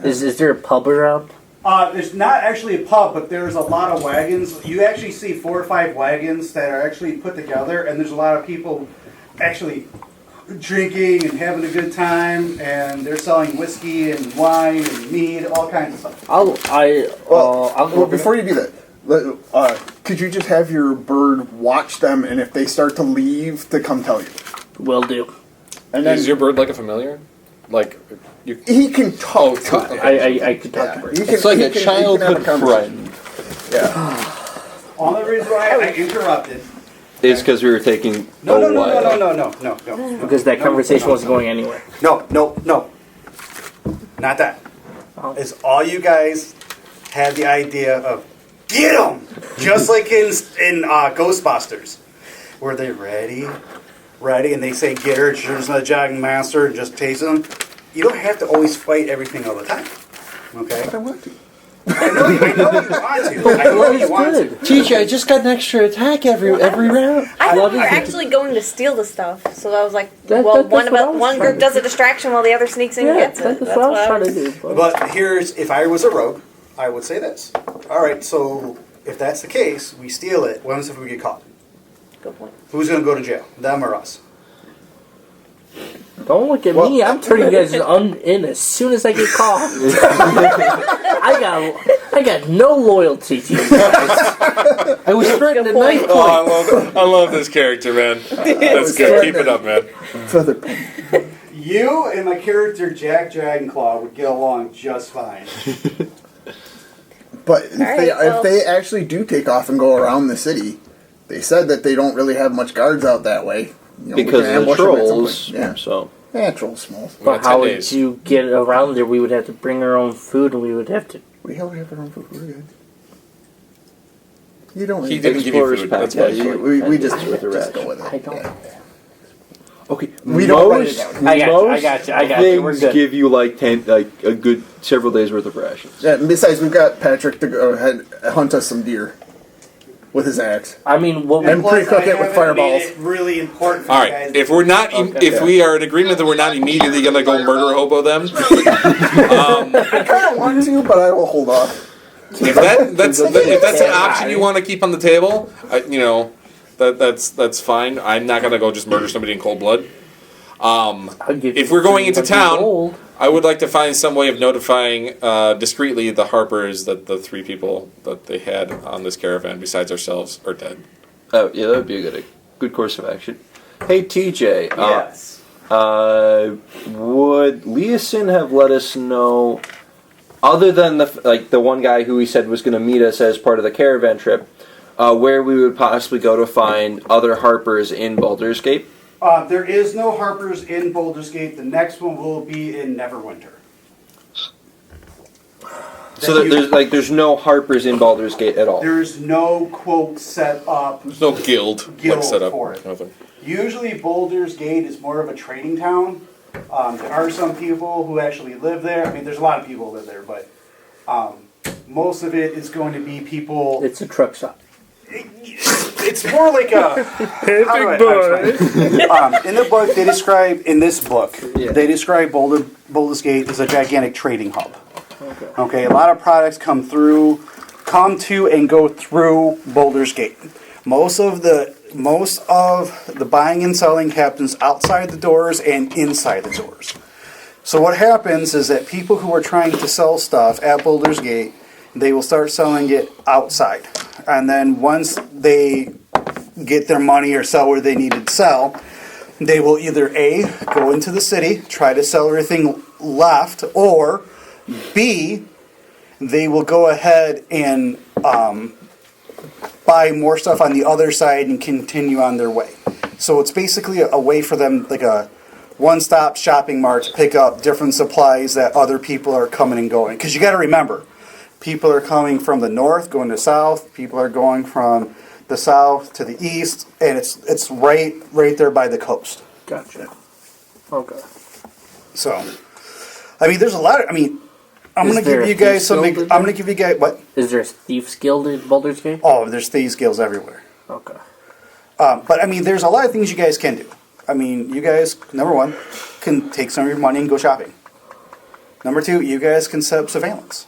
Is there a pub around? There's not actually a pub, but there's a lot of wagons. You actually see 4 or 5 wagons that are actually put together, and there's a lot of people actually drinking and having a good time, and they're selling whiskey and wine and mead, all kinds of stuff. I'll go. Well, before you do that, could you just have your bird watch them, and if they start to leave, to come tell you? Will do. And then Is your bird like a familiar? Like you? he can talk to Oh, them. I could talk to Yeah, birds. he can- It's like he a can- he can have childhood conversation. friend. Yeah. Only reason why I interrupted. Is because we were taking No, a no, no, while. no. Because that conversation wasn't going anywhere. No. Not that. Oh. It's all you guys had the idea of get them, just like in Ghostbusters, where they ready, and they say get her. She's not a jogging master, and just chase them. You don't have to always fight everything all the time. Okay. I want to. I know you want to. I know you want to. TJ, I just got an extra attack every round. I thought we were I- actually going to steal the stuff, so I was like, That- well, that's what I was one trying group to does a distraction while the other sneaks in and Yeah, gets it. that's what I was trying to do. But here's, if I was a rogue, I would say this. All right, so if that's the case, we steal it. What happens if we get caught? Good point. Who's going to go to jail? Them or us? Don't look at me. I'm turning you guys in as soon as I get caught. I got no loyalty to you guys. I was threatened Good at knife point. point. I love this character, man. That's good. Keep it up, man. Feather. You and my character Jack Dragonclaw would get along just fine. But if, Alright, well- if they actually do take off and go around the city, they said that they don't really have much guards out that way. You know, we Because can of the ambush them at some trolls. point. Yeah. So Yeah, trolls small. But 10 how would days. you get around there? We would have to bring our own food, and we would have to. We have our own food. We're good. You don't. He need didn't give you Explorer's food. pack, That's yeah, why. Yeah, you- we just with the just rats. go with it. I don't. Yeah. Okay, We don't write it down. I got you. We're things good. give you like a good several days worth of rations. Yeah, and besides, we've got Patrick to go ahead and hunt us some deer with his axe. I mean, what And we, pre-cook it with fireballs. Made it really important for All you guys. right. If we're not, if we are in agreement that we're not immediately gonna go murder hobo them, I kind of want to, but I will hold off. if that's an option you want to keep on the table, that's fine. I'm not gonna go just murder somebody in cold blood. I'll give If you we're going into 300 town, gold. I would like to find some way of notifying discreetly the Harpers that the 3 people that they had on this caravan, besides ourselves, are dead. Oh yeah, that would be a good course of action. Hey TJ, Yes. would Leeson have let us know, other than the one guy who he said was going to meet us as part of the caravan trip, where we would possibly go to find other Harpers in Baldur's Gate? There is no Harpers in Baldur's Gate. The next one will be in Neverwinter. So there's no Harpers in Baldur's Gate at all. There's no quote set up. There's no guild like set up. for it. Nothing. Usually Baldur's Gate is more of a trading town. There are some people who actually live there. I mean, there's a lot of people who live there, but most of it is going to be people. It's a truck stop. It's more like a. How do I explain? In the book, they describe they describe Baldur's Gate as a gigantic trading hub. Okay, a lot of products come to and go through Baldur's Gate. Most of the buying and selling happens outside the doors and inside the doors. So what happens is that people who are trying to sell stuff at Baldur's Gate, they will start selling it outside. And then once they get their money or sell where they need to sell, they will either A, go into the city, try to sell everything left, or B, they will go ahead and buy more stuff on the other side and continue on their way. So it's basically a way for them, like a one-stop shopping mart, to pick up different supplies that other people are coming and going. Because you got to remember, people are coming from the north, going to south. People are going from the south to the east, and it's right there by the coast. Gotcha. Okay. So, I mean, there's a lot of. I mean, I'm Is going to there give you a guys Thieves some. Guild in I'm going to give you guys what? Is there a Thieves Guild in Baldur's Gate? Oh, there's thieves guilds everywhere. Okay. But I mean, there's a lot of things you guys can do. I mean, you guys, number one, can take some of your money and go shopping. Number two, you guys can set up surveillance.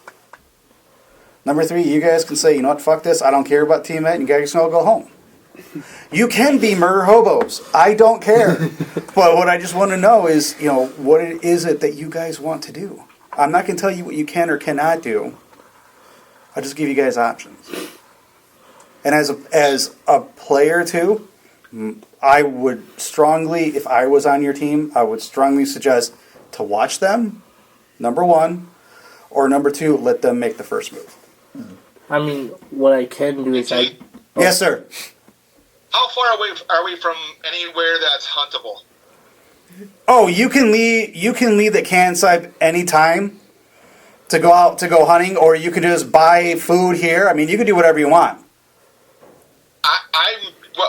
Number three, you guys can say, you know what, fuck this, I don't care about Team Ed, and you guys can all go home. You can be murder hobos. I don't care. But what I just want to know is, what is it that you guys want to do? I'm not going to tell you what you can or cannot do. I'll just give you guys options. And as a player too, I would strongly, if I was on your team, I would strongly suggest to watch them, number one, or number two, let them make the first move. I mean, what I can do is Yes, sir. How far away are we from anywhere that's huntable? Oh, you can leave the campsite anytime to go out to go hunting, or you can just buy food here. I mean, you can do whatever you want.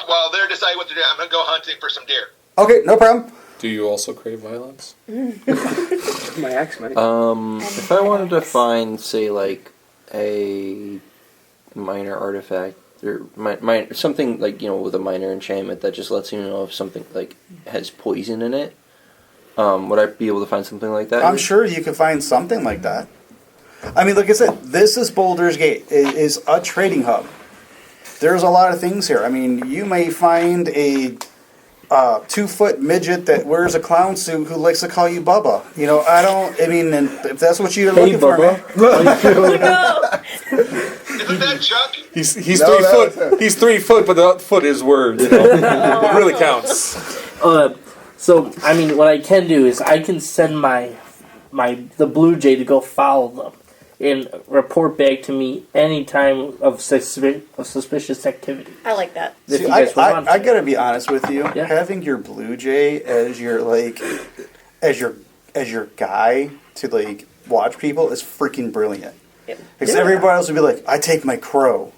While they're deciding what to do, I'm going to go hunting for some deer. Okay, no problem. Do you also crave violence? My axe might. If I wanted to find, say, like a minor artifact or something like with a minor enchantment that just lets you know if something like has poison in it, would I be able to find something like that? I'm sure you can find something like that. I mean, like I said, this is Baldur's Gate. It is a trading hub. There's a lot of things here. I mean, you may find a 2-foot midget that wears a clown suit who likes to call you Bubba. And if that's what you're looking for, man. Isn't that Chuck? He's 3 foot. He's 3 foot, but the foot is word. It really counts. So I mean, what I can do is I can send the Blue Jay to go follow them and report back to me any time of suspicious activity. I like that. If See, you guys would want I to. gotta be honest with you. Yeah. Having your Blue Jay as your guy to watch people is freaking brilliant. Because everybody else would be like, I take my crow,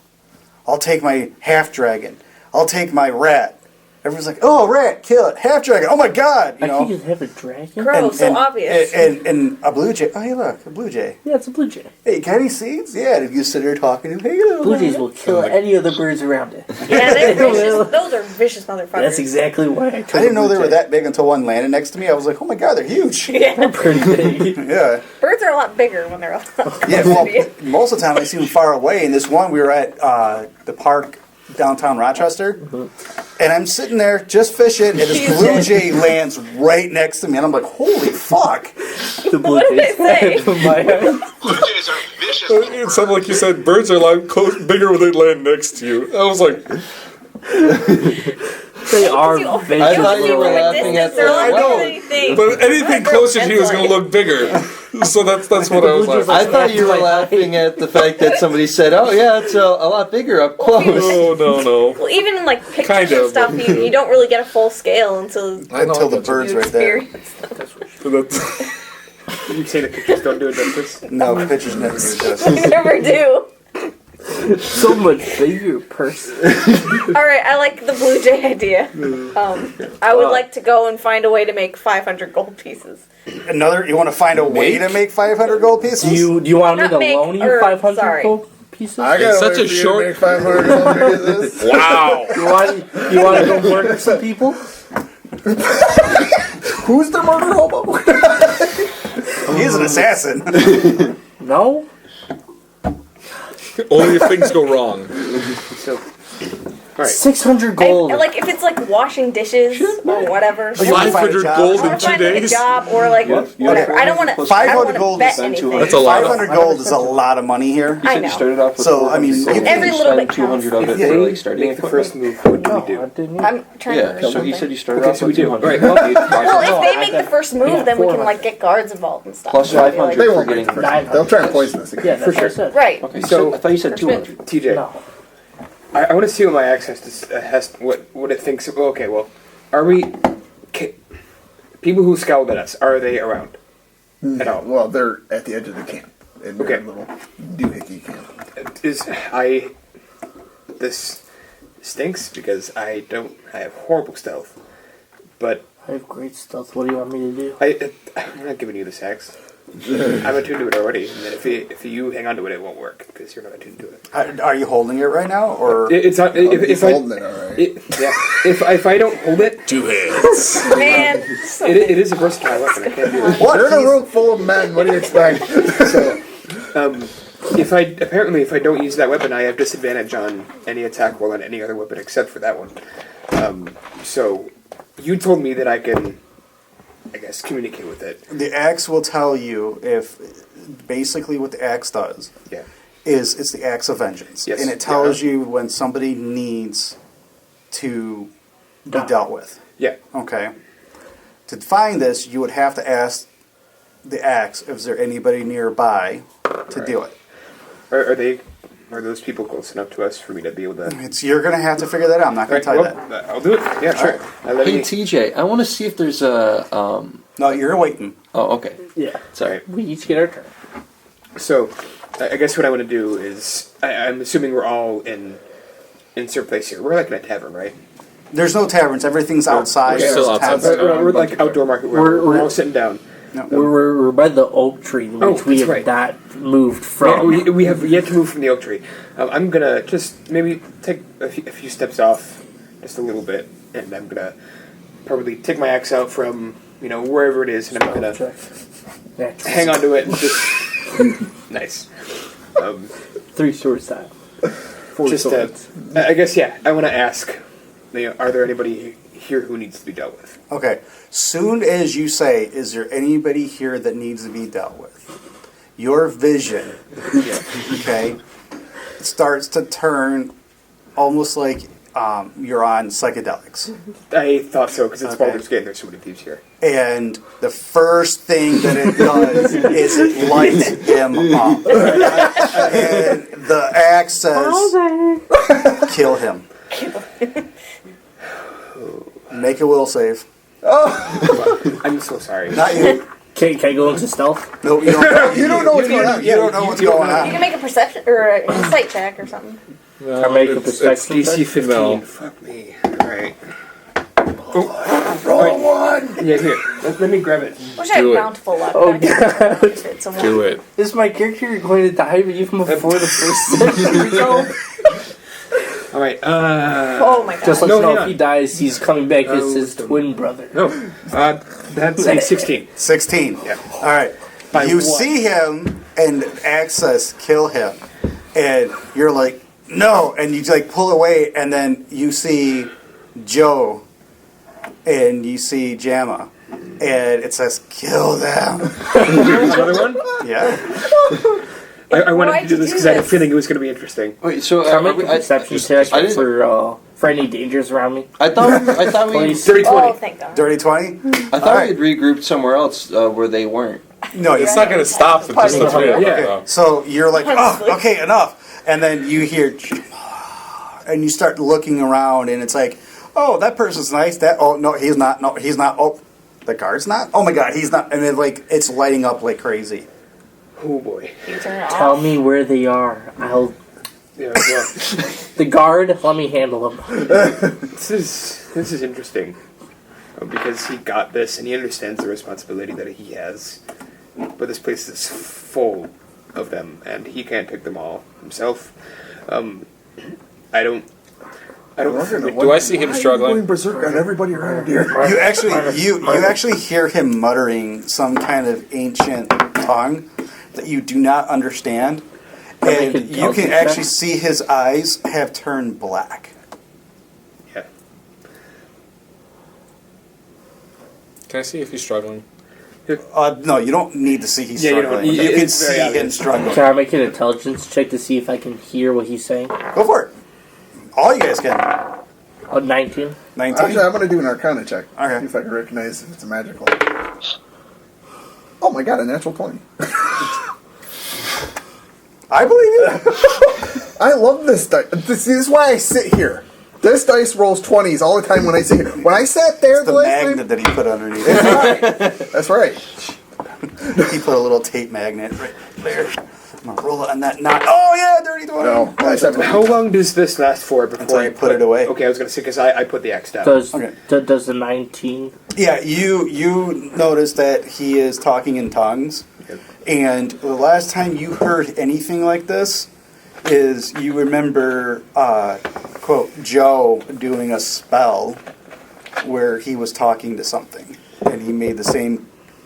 I'll take my half dragon, I'll take my rat. everyone's like, "Oh, rat, kill it, half dragon. Oh my god!" You I know. think you have a dragon. Gross, so obvious. And a blue jay. Oh, hey, look, a blue jay. Yeah, it's a blue jay. Hey, got any seeds? Yeah. And you sit there talking to him. Hey, little Blue jays man. will kill any of the birds around it. Yeah, they're vicious. Those are vicious motherfuckers. That's exactly why I I didn't know they were that big until one landed next to me. I was like, "Oh my god, they're huge." Yeah. pretty big. Yeah. Birds are a lot bigger when they're Yeah. Well, most of the time I see them far away. And this one, we were at the park downtown Rochester, and I'm sitting there just fishing, and this blue jay lands right next to me, and I'm like, "Holy fuck!" The blue What did jays. they say? Blue jays are vicious. It sounded like you said birds are a lot bigger when they land next to you. I was like, They are You big. I thought you were from a laughing distance, at they're the like well. anything. but anything closer to you is going to look bigger. So that's what I was Blue jays laughing. I thought you were laughing at the fact that somebody said, "Oh yeah, it's a lot bigger up close." Oh no. Well, even in like pictures Kind and of. stuff, you don't really get a full scale until I know. Until the bird's you right there. experience them. That's- You say the pictures don't do it justice. No, pictures never do justice. They never do. So much bigger person. All right, I like the blue jay idea. I would like to go and find a way to make 500 gold pieces. Another, you want to find a way to make 500 gold pieces? Do you want me Not to make- loan you or, 500 sorry. gold pieces? I got It's such a short- 500 gold pieces. wow. You want to go murder some people? Who's the murder hobo? He's an assassin. No. Only if things go wrong. So, all right. 600 gold. Like if it's like washing dishes or whatever. You wanna find a 500 job? gold Or in 2 find like a days. job or like whatever. I don't want to. 500 gold bet is anything. That's a lot. 500 gold is a lot of money here. I You know. started off with So, I mean, 400 you- Every you little spend bit 200 of it Yeah. for like starting Make the equipment. first move. What do No, we do? I didn't. I'm trying to Yeah, remember so he something. said you started Okay, off so we with do. 200. All right. Well, Well, if No, they I make got- the first move, yeah, then we can 400. like get guards involved and stuff. Plus I feel 500 They for won't getting. make the They'll try and poison us again. Yeah, that's what I said. Right. Okay, So- so I thought you said First bit. 200. TJ, No. I want to see what my axe has what it thinks. Well, okay, well, are we people who scowled at us? Are they around at all? Well, they're at the edge of the camp. In their Okay. little doohickey camp. This stinks because I have horrible stealth, but I have great stealth. What do you want me to do? I'm not giving you this axe. I'm attuned to it already, and then if you hang on to it, it won't work because you're not attuned to it. Are you holding it right now, or It's not. If He's I holding it, all right. yeah, if I don't hold it, 2 hands. Man. it is a versatile weapon. I can't do it. what? They're in a room full of men. What do you expect? So, if I don't use that weapon, I have disadvantage on any attack roll on any other weapon except for that one. So, you told me that I can, I guess, communicate with it. The axe will tell you if basically what the axe does Yeah. is it's the axe of vengeance, Yes. and it tells you when somebody needs to be dealt with. Yeah. Okay. To find this, you would have to ask the axe if there anybody nearby to Right. do it. Are those people close enough to us for me to be able to? You're gonna have to figure that out. I'm not gonna tell you that. Well, I'll do it. Yeah, sure. Let Hey me- TJ, I want to see if there's a. No, you're waiting. Oh, okay. Yeah. Sorry. We each get our turn. So, I guess what I want to do is, I'm assuming we're all in insert place here. We're like in a tavern, right? There's no taverns. Everything's outside. We're still There's outside. tents. We're like outdoor market. We're all sitting down. No. We're by the oak tree, which we that's have right. not moved Yeah, from. we have yet to move from the oak tree. I'm gonna just maybe take a few steps off, just a little bit, and I'm gonna probably take my axe out from wherever it is, and I'm gonna hang on to it and just nice. 3 sword style. 4 Just swords. I guess I want to ask, are there anybody here who needs to be dealt with? Okay. Soon as you say, "Is there anybody here that needs to be dealt with?" your vision, okay, starts to turn almost like you're on psychedelics. I thought so because it's Okay. Baldur's Gate. There's so many thieves here. And the first thing that it does is it lights him up. And the axe says, "Kill him." Make a will save. I'm so sorry. Not you. Can I go into stealth? No, you don't know. You don't know what's going on. You don't know what's going You on. can make a perception or a insight check or something. I make a it's perception DC check? 15. No. Fuck me. All right. Roll one. Yeah, here. Let me grab it. Wish I had Do it. bountiful luck. Oh, I could have hit someone. Do it. Is my character going to die even before the first session? All right. Oh my god. Just let No, you know, hang if on. he dies, he's coming back as Oh, his twin brother. No. That's a 16. 16. Yeah. All right. By You one. see him and access kill him, and you're like, no, and you like pull away, and then you see Joe, and you see Jamma, and it says, kill them. Another one? Yeah. I wanted Why'd to do you this do because I had a this? feeling it was going to be interesting. Wait, so Can I make a I perception check didn't- for any dangers around me? I thought we Please. Dirty 20. Oh, thank god. Dirty 20? I thought Alright. we had regrouped somewhere else where they weren't. No, It's not going to stop the just the three of Yeah. them. So you're like, Honestly. oh, okay, enough. And then you hear, and you start looking around, and it's like, oh, that person's nice. That, oh, no, he's not. No, he's not. Oh, the guard's not. Oh my God, he's not. And then like it's lighting up like crazy. Oh boy. You turn it Tell off. me where they are. I'll. Yeah, well, The guard, let me handle him. this is interesting because he got this and he understands the responsibility that he has. But this place is full of them, and he can't take them all himself. I don't. Do I see him Why are you struggling? going berserk on everybody around here. You actually hear him muttering some kind of ancient tongue that you do not understand, and you can actually see his eyes have turned black. Yeah. Can I see if he's struggling? No, you don't need to see he's Yeah, you don't. struggling. You can It's very see him obvious. struggling. Can I make an intelligence check to see if I can hear what he's saying? Go for it. All you guys can. 19. 19. Actually, I'm going to do an Arcana check. Okay. See if I can recognize if it's a magical. Oh my god, a natural 20. I believe you. I love this dice. This is why I sit here. This dice rolls 20s all the time when I sit here. When I sat there The last magnet time, that he put underneath. that's right. He put a little tape magnet right there. I'm gonna roll it on that knot. Oh yeah, dirty 20. No, I said How long does this last for before Until I you put it away. Okay, I was going to say because I put the X down. Does Okay. does the 19? Yeah, you notice that he is talking in tongues, Yep. and the last time you heard anything like this is you remember quote Joe doing a spell where he was talking to something, and he made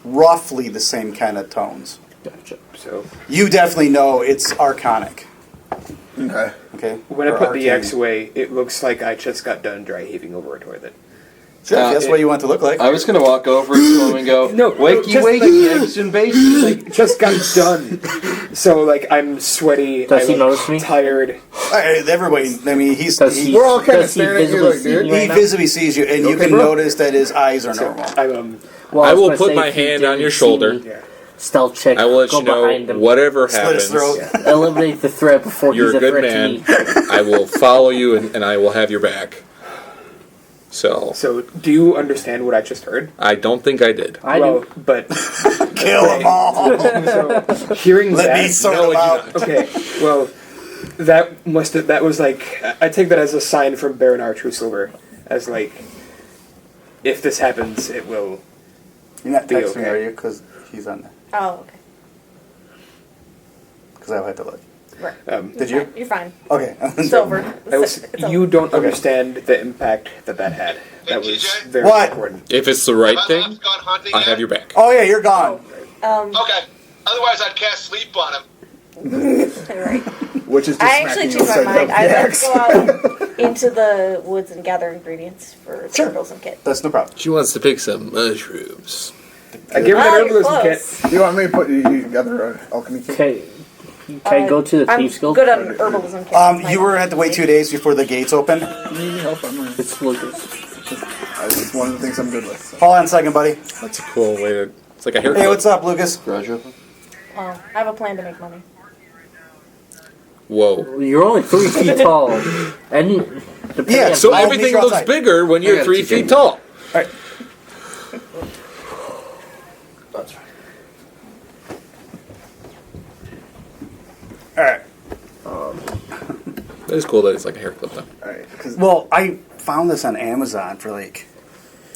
roughly the same kind of tones. Gotcha. So You definitely know it's arcanic. Okay. Okay. when I Or put the arcane. X away, it looks like I just got done dry heaving over a toilet. Sure, if that's what you want it to look like. I was gonna walk over to him and go, No, wakey, just wakey, eggs and bacon. Like just got done. So like I'm sweaty. Does I he look notice me? Tired. Everybody, I mean, Does he? We're all kinda does he staring at you visibly like, see dude. me he right now? visibly sees you, and you Okay, can bro? notice that his eyes are So normal. I'm Well, I was will gonna put say, my if he hand on didn't your see shoulder. me, yeah. Stealth check. I will let go you know behind him. whatever Slit his happens. throat. Eliminate the threat before You're he's a a good threat man. to me. I will follow you and I will have your back. So So do you understand what I just heard? I don't think I did. I well, do. but Kill them all. so hearing Let that. me sort No, them I out. do Okay, well, that was like I take that as a sign from Baron R. True Silver, as like if this happens, it will. You're not Be texting, okay. are you? Because he's on there. Oh, okay. Because I had to look. Right. Did you? You're fine. Okay. It's over. I was, It's over. you don't Okay. understand the impact that had. That was TJ? very What? important. If it's the right Have I thing, last gone hunting I yet? have your back. Oh yeah, you're gone. Okay. Otherwise, I'd cast sleep on him. Right. Which is just I actually smacking changed my upside mind. down I'd like the to go out into the woods and gather ingredients for Sure. herbalism kit. That's no problem. She wants to pick some mushrooms. I give her Oh, that you're herbalism kit. close. You want me to put you together an alchemy kit? Okay. Can I go to the I'm Thieves Guild? good on herbalism kit. You were had to wait 2 days before the gates open. You need help? I'm not- It's Lucas. It's one of the things I'm good with. So. Hold on a second, buddy. That's a cool way to. It's like a haircut. Hey, what's up, Lucas? Garage open? Oh, I have a plan to make money. Whoa. You're only 3 feet tall. And depending Yeah, on- So I'll meet everything you looks outside. bigger when I you're got 3 it, feet TJ. tall. Alright. That's right. Alright. It's cool that it's like a hair clip though. Alright, because Well, I found this on Amazon for like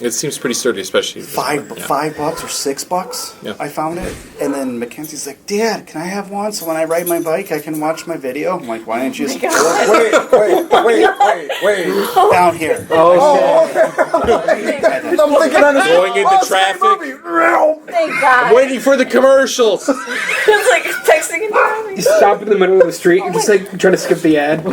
It seems pretty sturdy, especially $5 or $6. Yeah. I found it, and then Mackenzie's like, "Dad, can I have one so when I ride my bike, I can watch my video?" I'm like, "Why don't you just God. Wait. down here?" Oh, I'm thinking on his Going into traffic. Thank God. Waiting for the commercials. It's like texting and driving. You stop in the middle of the street and just like trying to skip the ad.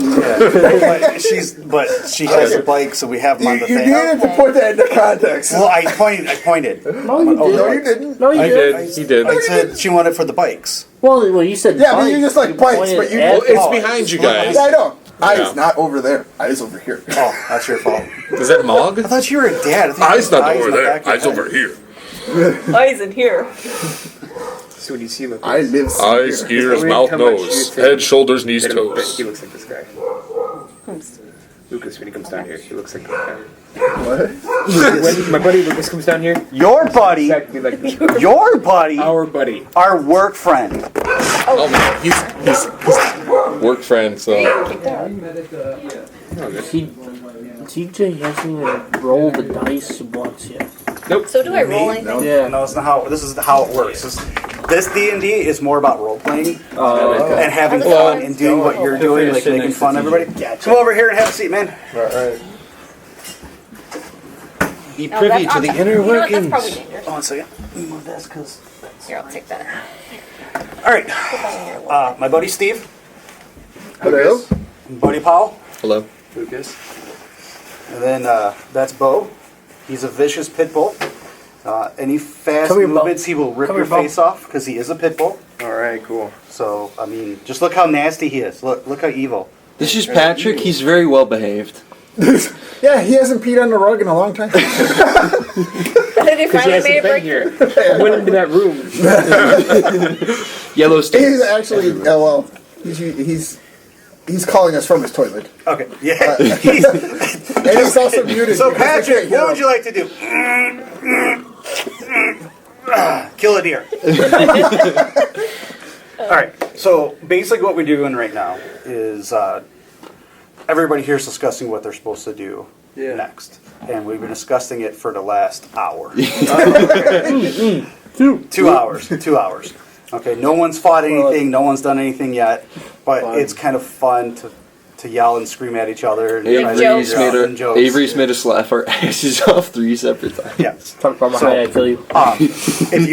But she has a bike, so we have them on the You thing. needed to put that into context. Well, I pointed. no, you didn't. No, you didn't. No, you I didn't. did. He did. I said she wanted it for the bikes. Well, you said Yeah, but bikes. you just like bikes, pointed but you- at- Well, it's behind you guys. Yeah, I know. Eyes Yeah. not over there. Eyes over here. Oh, that's your fault. Is that Mog? I thought you were a dad. I think Eyes you not had over in the there. back of your Eyes head. over here. Eyes in here. So when you see him, I live Eyes, ears, mouth, nose, head, shoulders, knees, he toes. looks like this guy. Lucas, when he comes down here, he looks like this guy. What? When my buddy Lucas comes down here, Your buddy, exactly like this. your buddy, Our buddy. our work friend. Oh man, he's work friend. So Keep going. TJ hasn't even rolled the dice once yet. So do I roll anything? No, Yeah. no, it's not how. This is how it works. This D&D is more about role playing and having Okay. fun and doing what you're doing, like making fun of everybody. Come over here and have a seat, man. Be No, privy that's to the awesome. inner You know what, workings. That's probably dangerous. Oh, 1 second. Move this, cause. Here, I'll take that. All right. Put that in your My buddy Steve, Hello? buddy Pawel, Hello. Lucas. and then that's Bo. He's a vicious pit bull. Any fast Come here, Bo. movements, he will rip Come your here, Bo. face off because he is a pit bull. All right, cool. So I mean, just look how nasty he is. Look how evil. This is Patrick. He's very well behaved. Yeah, he hasn't peed on the rug in a long time. Did you finally made a break? here. I went into that room. Yellowstone. He's actually, he's calling us from his toilet. Okay. Yeah. And it's also muted. So because they Patrick, can't hear what would him. you like to do? Kill a deer. All right. So basically, what we're doing right now is everybody here is discussing what they're supposed to do next, and we've been discussing it for the last hour. 2 hours. 2 hours. Okay. No one's fought anything. No one's done anything yet, but it's kind of fun to yell and scream at each other. And Avery's try to made, and jokes. Avery's made us laugh our asses off 3 separate times. Yes. Talk about my high, I kill you. If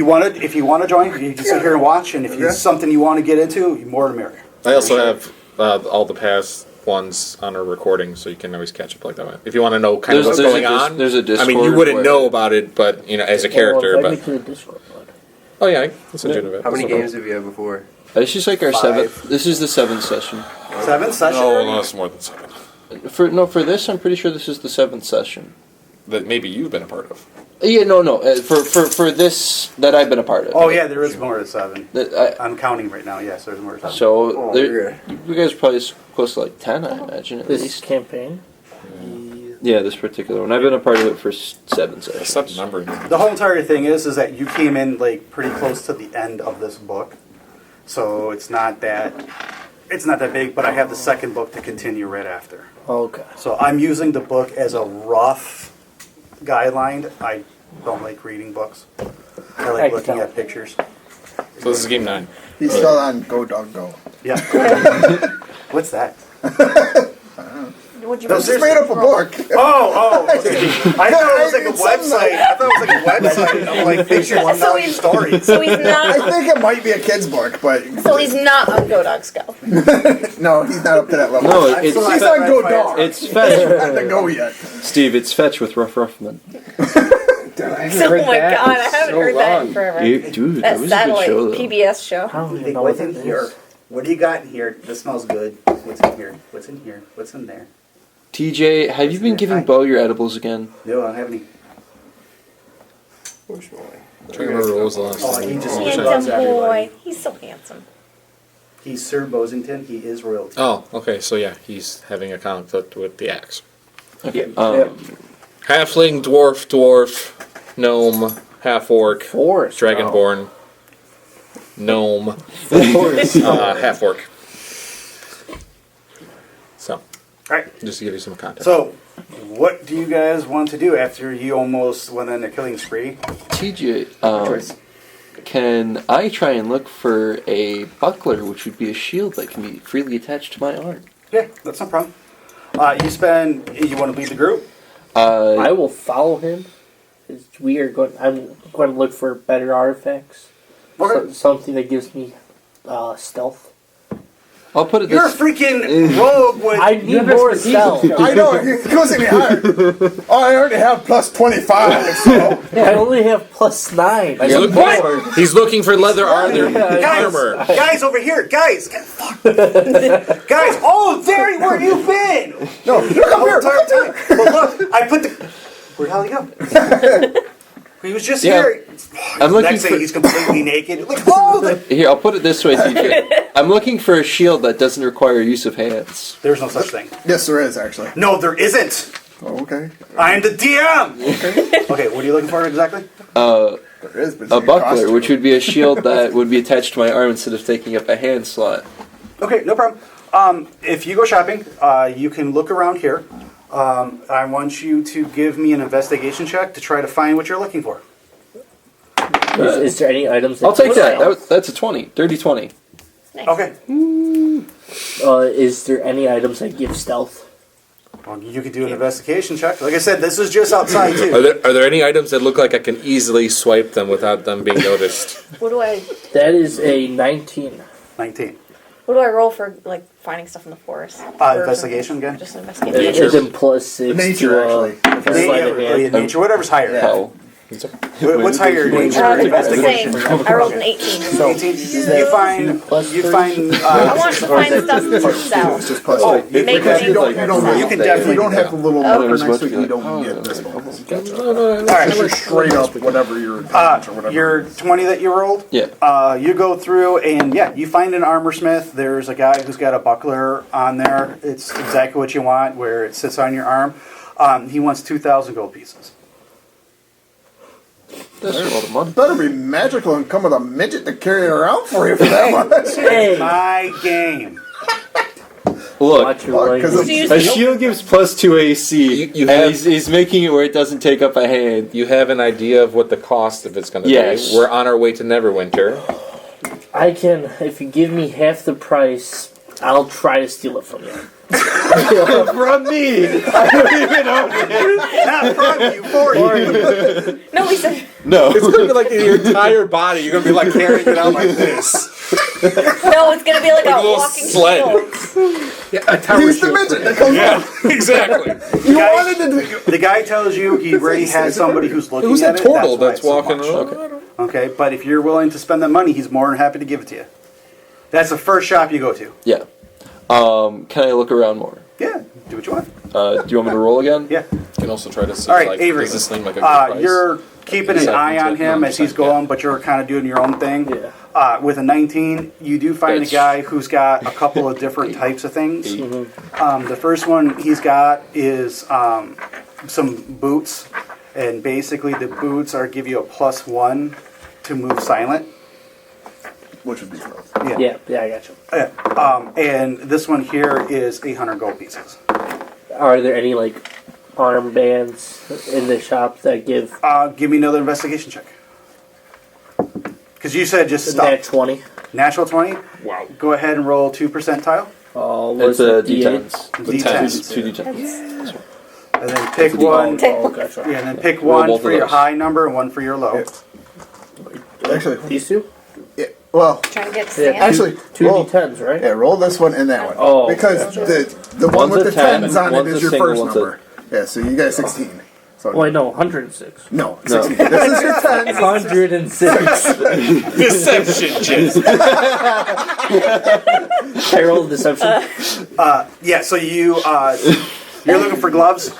you want to join, you can sit here and watch. And if it's something you want to get into, more the merrier. I also have all the past ones on our recording, so you can always catch up like that. If you want to know kind of what's going on, There's a Discord. I mean, you wouldn't where- know about it, but you know, as a character. Well, invite me But to the Discord, bud. oh yeah, I'll send you an event. How many games have you had before? This is like our 5. 7th. This is the 7th session. 7th session. No, it's more than 7. For this, I'm pretty sure this is the 7th session. That maybe you've been a part of. Yeah, no. For this that I've been a part of. Oh yeah, there is more than 7. That I'm counting right now. Yes, there's more than 7. so there, yeah. you guys are probably close to like 10, I imagine at This least. campaign. Yeah, this particular one. I've been a part of it for 7 sessions. Stop numbering. The whole entire thing is that you came in like pretty close to the end of this book, so it's not that big. But I have the second book to continue right after. Okay. So I'm using the book as a rough guideline. I don't like reading books. I I like can looking tell. at pictures. So this is game 9. He's still on Go Dog Go. Yeah. What's that? Would you No, I just made up a book. Oh. Okay. I thought it was like a website. I thought it was like a website of like pictures and So telling he's- stories. So he's I not. think it might be a kid's book, but So he's not on Go Dogs Go. no, he's not up to that level. No, I'm it's so he's glad on I Go read Dog. it's fetch. Not to go yet. Steve, it's fetch with Rough Ruffman. Oh my god, I haven't heard that in forever. Dude, That that was a good satellite show though. PBS show. I don't even Think, know what what's that in is. here? What do you got in here? This smells good. What's in here? What's in here? What's in there? TJ, have you been giving Bo your edibles again? No, I don't have any. I'm trying to remember what was the last Oh, one. he just Handsome boy. He's so handsome. He's Sir Bosington. He is royalty. Oh, okay. So yeah, he's having a conflict with the axe. Okay. Halfling, dwarf, gnome, half orc, Forest. dragonborn, gnome, half orc. So, All right. just to give you some context. So what do you guys want to do after you almost went on a killing spree? TJ, can I try and look for a buckler, which would be a shield that can be freely attached to my arm? Yeah, that's no problem. You want to lead the group? I will follow him. I'm going to look for better artifacts. Okay. Something that gives me stealth. I'll put it You're a this freaking rogue with... I need more stealth. I know, it goes any higher. Oh, I already have plus 25, so... I only have plus 9. I He's, need look- more. he's looking for leather armor. Guys, over here, guys, guys! Oh, there, where you been? No, look up here, look up here. But look, I put the. Where the hell he go? He was just Yeah. here. I'm looking Next for. thing, he's completely naked. Like, oh, Here, I'll put it this way, TJ. I'm looking for a shield that doesn't require use of hands. there's no such thing. Yes, there is, actually. No, there isn't. Oh, okay. I'm the DM. Okay, what are you looking for exactly? There is, but it's A gonna cost buckler, you. which would be a shield that would be attached to my arm instead of taking up a hand slot. Okay, no problem. If you go shopping, you can look around here. I want you to give me an investigation check to try to find what you're looking for. Is there any items that I'll take give that. stealth? That's a 20. Dirty 20. Nice. Okay. Is there any items that give stealth? Well, you could do an investigation check. Like I said, this is just outside too. Are there any items that look like I can easily swipe them without them being noticed? What do I That is a 19. 19. what do I roll for like finding stuff in the forest? Investigation again? Just an investigation. It's in plus 6 Nature, to, actually. for sleight of hand. Nature, whatever's higher. How? What's higher? Nature or It's the investigation? same. I rolled an 18. So, 18. is You that find. plus You 30? find. I want to find stuff to sell. It's just plus Oh, two. Make Because things you don't like you can if definitely. you don't have the little Oh. marker There's next to it, supposed to you be don't like, get this bonus. All right. It's just straight up whatever your attachments or whatever. Your 20 that you rolled. Yeah. You go through and you find an armor smith. There's a guy who's got a buckler on there. It's exactly what you want, where it sits on your arm. He wants 2,000 gold pieces. That's a lot of money. Better be magical and come with a midget to carry it around for you for that much. Hey, My game. Look, watch your Because language. a shield gives plus 2 AC, You and have- he's making it where it doesn't take up a hand. You have an idea of what the cost of it's going to Yes. be. We're on our way to Neverwinter. I can, if you give me half the price, I'll try to steal it from you. From me! I don't even own it! Not from you, for you. No, we said No. It's going to be like your entire body. You're going to be like carrying it out like this. no. It's gonna be like a little walking sled. shield. Yeah, a tower he's the midget that comes Yeah, exactly. You wanted to do The guy tells you he already has somebody who's looking Who's at that it. turtle why that's it's so walking much. around? Okay, but if you're willing to spend that money, he's more than happy to give it to you. That's the first shop you go to. Yeah. Can I look around more? Yeah, do what you want. Do you want me to roll again? Yeah. You can also try to see, All right, like, Avery. does this seem like a good price? You're keeping an Seven eye on to him as he's 9%, going, yeah. but you're kind of doing your own thing. Yeah. With a 19, you do find That's- a guy who's got a couple of different types of things. Mm-hmm. The first one he's got is some boots, and basically the boots are give you a +1 to move silent. which would be stealth. Yeah, I got you. And this one here is 800 gold pieces. Are there any like armbands in the shop that give Give me another investigation check. Because you said just stop. that 20? Natural 20. Wow. Go ahead and roll 2 percentile. It's Was a it D8? D10s. D10s. 2 D10s. And then pick It's a one. Oh, gotcha. Yeah, and then pick Roll one both for of your those. high number and one for your low. Actually, These two? yeah, well, Trying to get Yeah, sand. actually, Two roll, D10s, right? yeah, roll this one and that one. Oh, because okay. the one One's with a the 10, tens on it one's is a your single, first one's a- number. Yeah, so you got 16. So Oh, I know, 106. no, 16. This is your 10. 106. Deception check. I rolled deception. Yeah, so you're looking for gloves.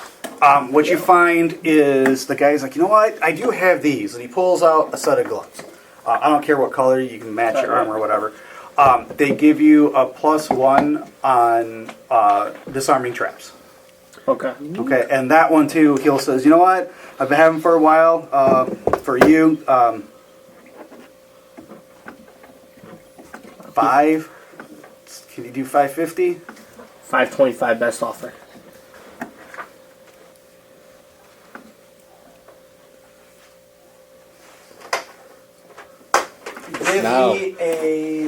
What you find is the guy's like, you know what? I do have these, and he pulls out a set of gloves. I don't care what color, you can match your armor or whatever. They give you a +1 on disarming traps. Okay. Okay, and that one too, he'll says, you know what? I've been having for a while. For you, 5. Can you do 550? 525 best offer. now. me a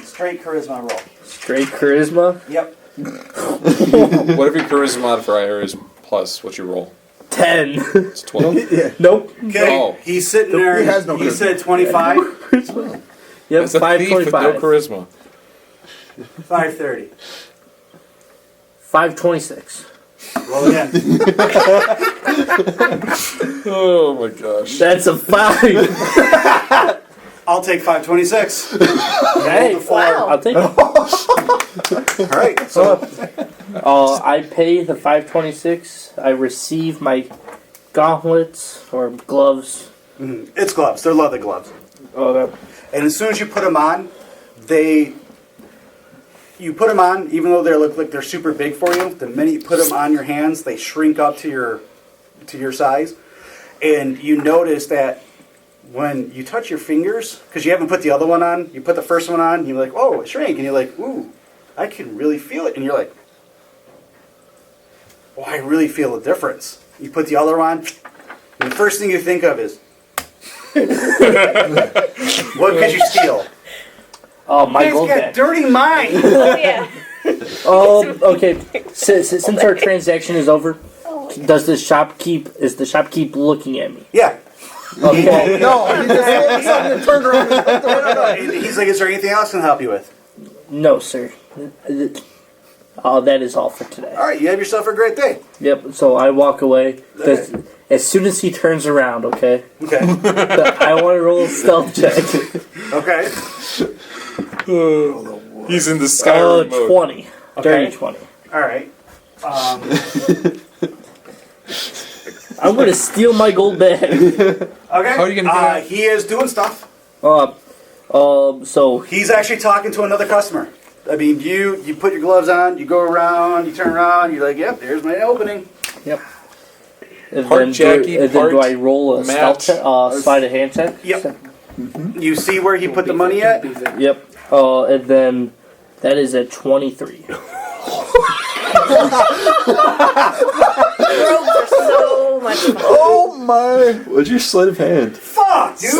straight charisma roll. Straight charisma? Yep. What if your charisma modifier is plus what you roll? 10. It's 12. Nope. Okay. Oh. He's sitting there. He has no You charisma. said 25. Yep, That's a thief with no 525. charisma. 530. 526. Roll again. Oh my gosh. That's a 5. I'll take 526. Hey, Wow. I'll take it. All right. So I pay the 526. I receive my gauntlets or gloves. it's gloves. They're leather gloves. Okay. And as soon as you put them on, you put them on, even though they look like they're super big for you. The minute you put them on your hands, they shrink up to your size, and you notice that when you touch your fingers, because you haven't put the other one on, you put the first one on, you're like, oh, it shrank, and you're like, ooh, I can really feel it, and you're like, oh, I really feel a difference. You put the other on, and the first thing you think of is, what could you steal? Oh, my You gold guys got bag. dirty minds. Oh, yeah. Okay. Since our transaction is over, is the shopkeep looking at me? Yeah. Okay. No, he just all of a sudden turned around and And he's like, is there anything else I can help you with? No, sir. That is all for today. All right, you have yourself a great day. Yep. So I walk away. Okay. As soon as he turns around, okay, Okay. I want to roll a stealth check. Okay. He's in the Skyrim mode. 20. Okay. Dirty 20. All right. I'm going to steal my gold bag. Okay. How are you gonna do that? He is doing stuff. So He's actually talking to another customer. I mean, you put your gloves on, you go around, you turn around, you're like, yep, there's my opening. Yep. And Part then, Jackie, do, and then do part I roll a Matt. stealth check, slide of hand check? Yep. You see where he put the money at? Yep. And then that is at 23. Robes are so much fun. Oh my! What's your sleight of hand? Fuck, dude.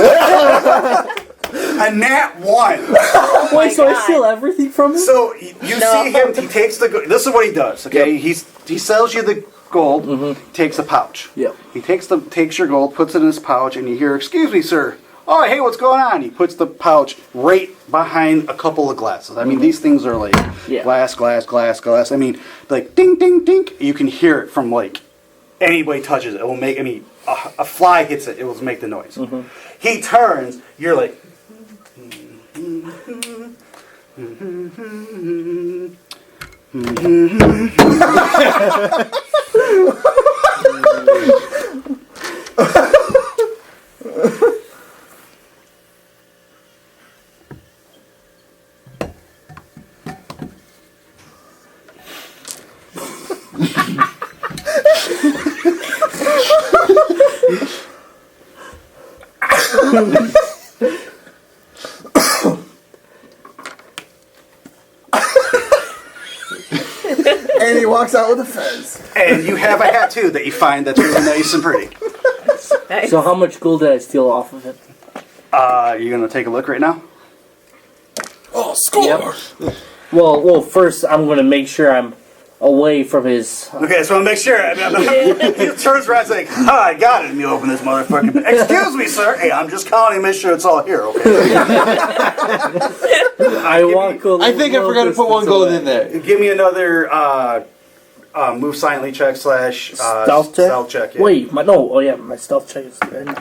A nat 1. Wait, so I God. steal everything from him? So you see him. He takes the. This is what he does. Okay, he sells you the gold. Takes a pouch. Yep. He takes your gold, puts it in his pouch, and you hear, "Excuse me, sir." Oh, hey, what's going on? He puts the pouch right behind a couple of glasses. I mean, these things are like Yeah. glass. I mean, like ding, ding, ding. You can hear it from like anybody touches it. It will make. I mean, a fly hits it. It will make the noise. He turns. You're like. And he walks out with a fez. And you have a hat too that you find that's really nice and pretty. Nice. So how much gold did I steal off of it? You're gonna take a look right now. Oh, score! Yep. Well, first I'm going to make sure I'm away from his... Okay, so I'll make sure. He turns around and like, I got it. And you open this motherfucker. Excuse me, sir. Hey, I'm just counting. Make sure it's all here. Okay. I walk a I think I little forgot to put one distance gold away. in there. Give me another move silently check / Stealth check? stealth check. Yeah. Wait, my stealth check is 9.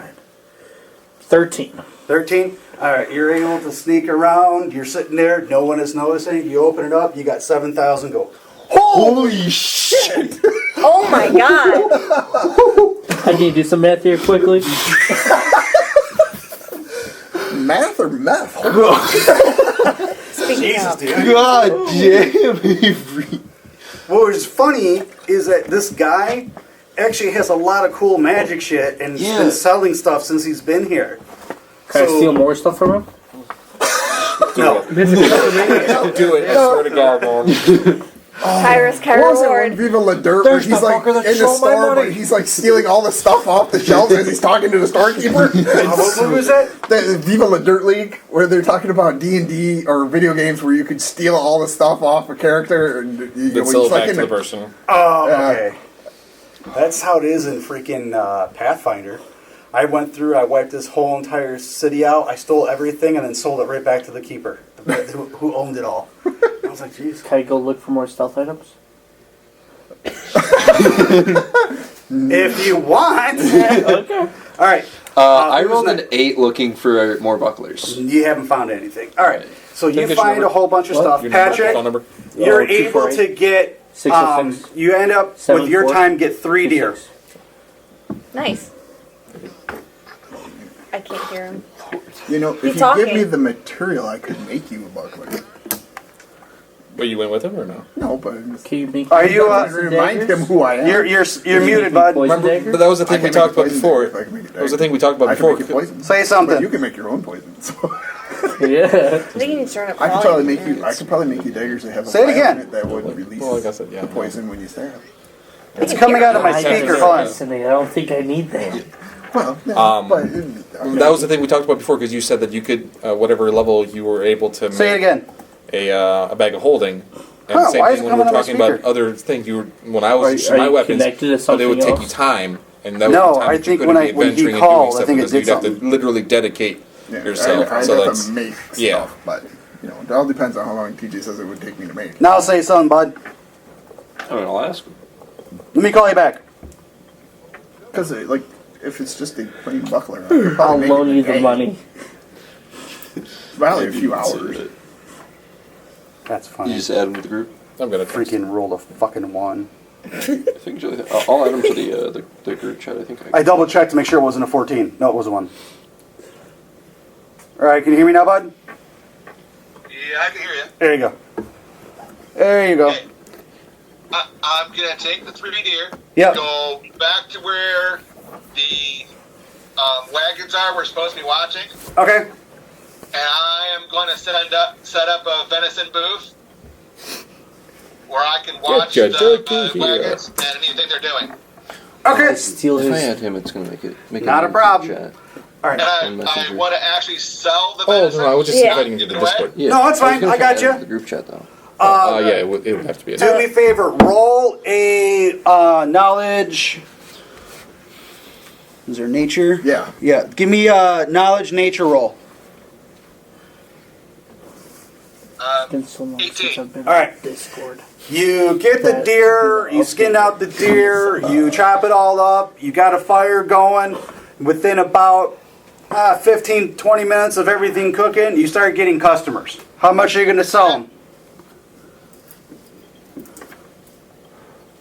13. 13. All right, you're able to sneak around. You're sitting there. No one is noticing. You open it up. You got 7,000 gold. Holy shit! Oh my god. I need to do some math here quickly. Math or meth? Speaking Jesus, of, dude. God damn, Avery. What was funny is that this guy actually has a lot of cool magic shit and he's been selling stuff since he's been here. Can I steal more stuff from him? No. Do it, I swear to God, man. Tyrus What was it when Hoard. Viva La Dirt where There's he's the like fucker that in the stole my store, money. but he's like stealing all the stuff off the shelves as he's talking to the storekeeper? What movie was that? The Viva La Dirt League, where they're talking about D&D or video games where you could steal all the stuff off a character and Then when sell he's it like back in to the the- person. Oh, Yeah. okay. That's how it is in freaking Pathfinder. I went through, I wiped this whole entire city out, I stole everything, and then sold it right back to the keeper, who owned it all. I was like, jeez. Can I go look for more stealth items? If you want. Okay. All right. I who's rolled an next? 8 looking for more bucklers. You haven't found anything. All right. So you Think it's find number- a whole bunch of What? stuff. Your number, Patrick, phone number. you're Oh, able 248. to get. 606. You end up with 74. your time get 3 deer. Nice. I can't hear him. You know, if He's you talking. give me the material, I could make you a buckler. Wait, you went with him or no? No, but Can you make Are you? remind him who I am. You're muted, bud. poison Remember, dagger? but that was the I thing we can make talked about poison before. dagger if I can make a That was the dagger. thing we talked about I before. can make you poison. Say But something. you can make your own poison. So Yeah. I think you need to start up. I could probably make you. I could probably make you daggers that have a Say it fire again. in it that would release Well, like I said, yeah. the poison when you stab. It's coming out of my I speaker. just Hold on. listening. I don't think I need that. Well, yeah, but That was the thing we talked about before because you said that you could, whatever level you were able to Say it make again. a bag of holding. And Huh, the same why is thing it when we were coming on my talking about speaker? other things. You were when I was using Are my you weapons, connected to they would something take you else? time, and that was No, the time I that think you when couldn't be he venturing and called, doing I stuff think it because did you'd have to something. literally dedicate yeah, yourself. I so have that's to make yeah. stuff, but you know, it all depends on how long TJ says it would take me to make. Now say something, bud. I mean, I'll ask him. Let me call you back. Because like, if it's just a plain buckler, I could I'll probably make loan it in you a the day. money. Probably a few hours. That's You funny. just add him to the group. I'm gonna Freaking rolled a fucking 1. I think I'll add him to the group chat. I think I double checked to make sure it wasn't a 14. No, it was a 1. All right, can you hear me now, bud? Yeah, I can hear you. There you go. There you go. Okay. I'm gonna take the 3 deer. Yep. Go back to where the wagons are. We're supposed to be watching, Okay. and I am going to set up a venison booth where I can watch your the turkey here. wagons and anything they're doing. Okay. Steal if I his. add him, it's gonna make it Not a into the problem. Chat. All right. And And I messenger. want to actually sell the Oh venison. no, I was just Yeah. inviting you to the Discord. Yeah. No, it's I was fine. gonna I try to got add you. him to the group chat though. Yeah, it would have to be. Do me a favor. Roll a knowledge. Is there nature? Yeah. Yeah. Give me a knowledge nature roll. Uh, Been so long since 18. I've been All right. on Discord. You get the deer, you skin out the deer, you chop it all up, you got a fire going. Within about 15, 20 minutes of everything cooking, you start getting customers. How much are you going to sell them?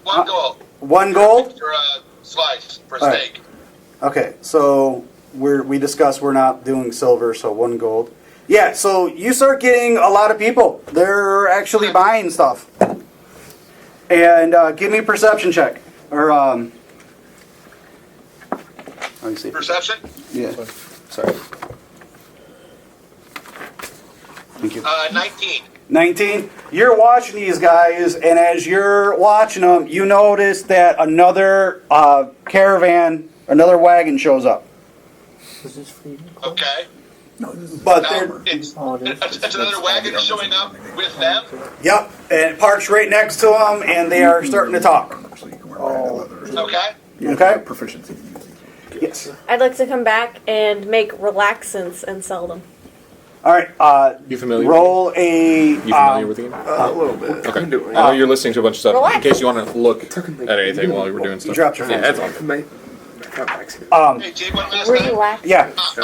1 gold 1 gold? for a slice for All right. steak. Okay, so we discussed we're not doing silver, so 1 gold. Yeah, so you start getting a lot of people. They're actually buying stuff. And give me a perception check. Or, let me see. Perception? Yeah. Sorry. Thank you. 19. 19. You're watching these guys, and as you're watching them, you notice that another caravan, another wagon shows up. Is this for you? Okay. No, this is But Now, they're, it's Oh, it is. it's another wagon showing up with them. yep, and it parks right next to them, and they are starting to talk. So you can wear padded leather. Okay. You have Okay. to have proficiency in using. Yes. I'd like to come back and make relaxants and sell them. All right. You familiar? Roll a. You familiar with the game? A little bit. Okay. I know you're listening to a bunch of stuff. In Relax. case you want to look at anything while we're doing You stuff. dropped your Yeah, phone. that's all. Hey, Jay, one last Were thing. you laughing? Yeah. I'm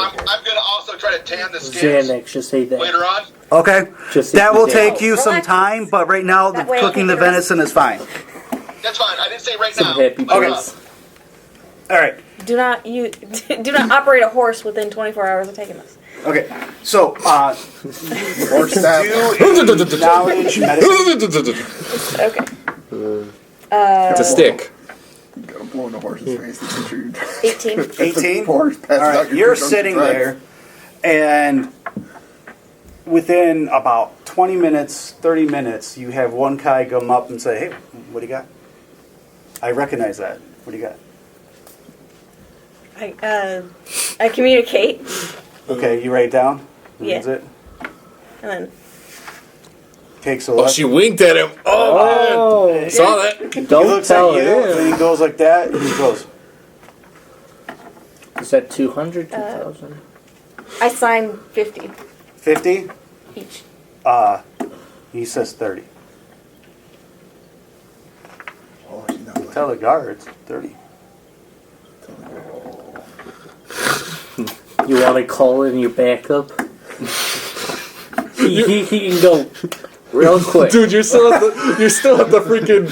going to also try to tan the skins Xanax, just say that. later on. Okay. Just That will say take you some Relax. time, but right now the That way I cooking can the get the rest. venison is fine. That's fine. I didn't say right Some now. happy but, place. All right. Do not operate a horse within 24 hours of taking this. Okay. So, Or stab. do knowledge medicine. Okay. It's a stick. You gotta blow in the horse's face to make sure you 18. 18. Horse passes All out, right. your You're drunk sitting drive. there, and within about 20 minutes, 30 minutes, you have one guy come up and say, hey, what do you got? I recognize that. What do you got? I communicate, Okay, you write it down? Yeah. Reads it? and then Takes a Oh, look. she winked at him. Oh, man. Saw that. He Don't looks tell at you, her. and he goes like that, and he goes, Is that 200, 2,000? I sign 50 50? each. He says 30. Oh, she's not Tell the guards, 30. You want to call in your backup? he can go real quick. Dude, you're still at the freaking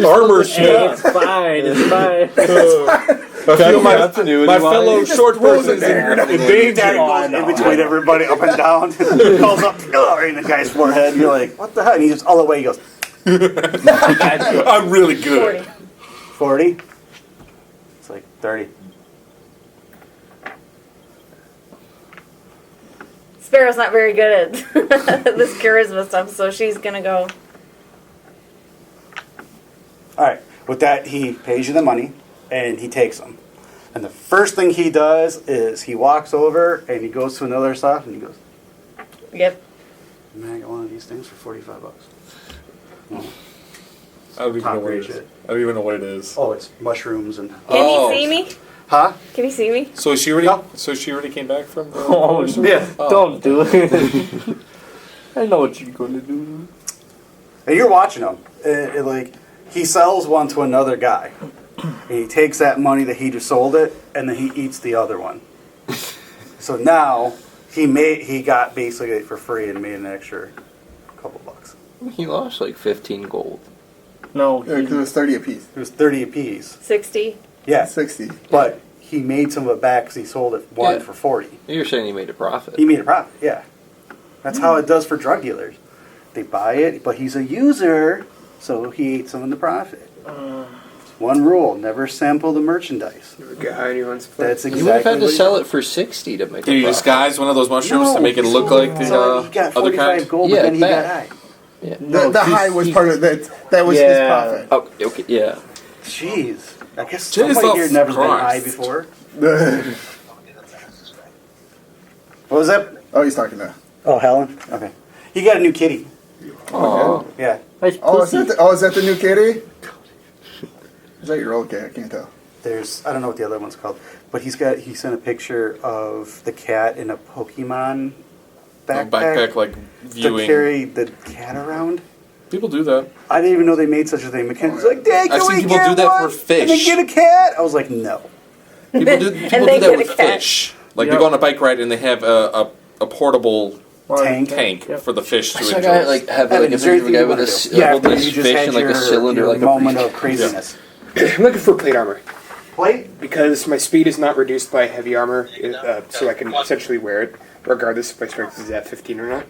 armor Hey, shit. it's fine. It's fine. I feel my continuity-wise. fellow short person is in Dad danger. goes in between everybody up and down. He calls up, right in the guy's forehead. You're like, what the heck? And he just all the way, he goes, I'm really good. 40. 40? It's like 30. Sparrow's not very good at this charisma stuff, so she's gonna go. All right. With that, he pays you the money, and he takes them. And the first thing he does is he walks over, and he goes to another stuff, and he goes, Yep. man, I got one of these things for $45. Well, I don't even top know what it grade is. shit. I don't even know what it is. Oh, it's mushrooms and... Can Oh. he see me? Huh? Can he see me? So she already. No. So she already came back from. Oh, Yeah. Don't do it. I know what you're going to do. And you're watching him. Like, he sells one to another guy. And he takes that money that he just sold it, and then he eats the other one. So now, he got basically for free and made an extra couple bucks. He lost like 15 gold. No, Because it was 30 apiece. It was 30 apiece. 60. Yeah. 60. But he made some of it back because he sold it one Yeah. for 40. You're saying he made a profit. He made a profit, yeah. That's how it does for drug dealers. They buy it, but he's a user, so he ate some of the profit. One rule, never sample the merchandise. Get high on your own supply. That's You exactly would have had to what he sell did. it for 60 to make Did a you profit. disguise one of those mushrooms No, to make it he look sold like it. the He got other 45 kind? gold, Yeah, but then he got bad. high. Yeah. The high was part of that. That was his Yeah. profit. Oh, okay, yeah. Jeez. I guess Jesus somebody here never been Christ. high before. What was that? Oh, he's talking to. Oh, Helen? Okay. He got a new kitty. Oh, Yeah. nice Oh, pussy. is that the new kitty? Is that your old cat? I can't tell. There's, I don't know what the other one's called, but he sent a picture of the cat in a Pokemon Backpack like to viewing. carry the cat around. People do that. I didn't even know they made such a thing. Mackenzie's like, Dad, I've can seen we people get do that one? for fish. And then get a cat? I was like, no. People do they that get with a cat. fish. Like Yep. they go on a bike ride and they have a portable tank Yep. for the fish I to saw a enjoy. guy like have Evan, like a is there picture of a guy anything with you a wanna do? holding you his just fish had in like a your cylinder, like moment a of craziness. I'm looking for plate armor Plate? because my speed is not reduced by heavy armor, so I can essentially wear it regardless if my strength is at 15 or not.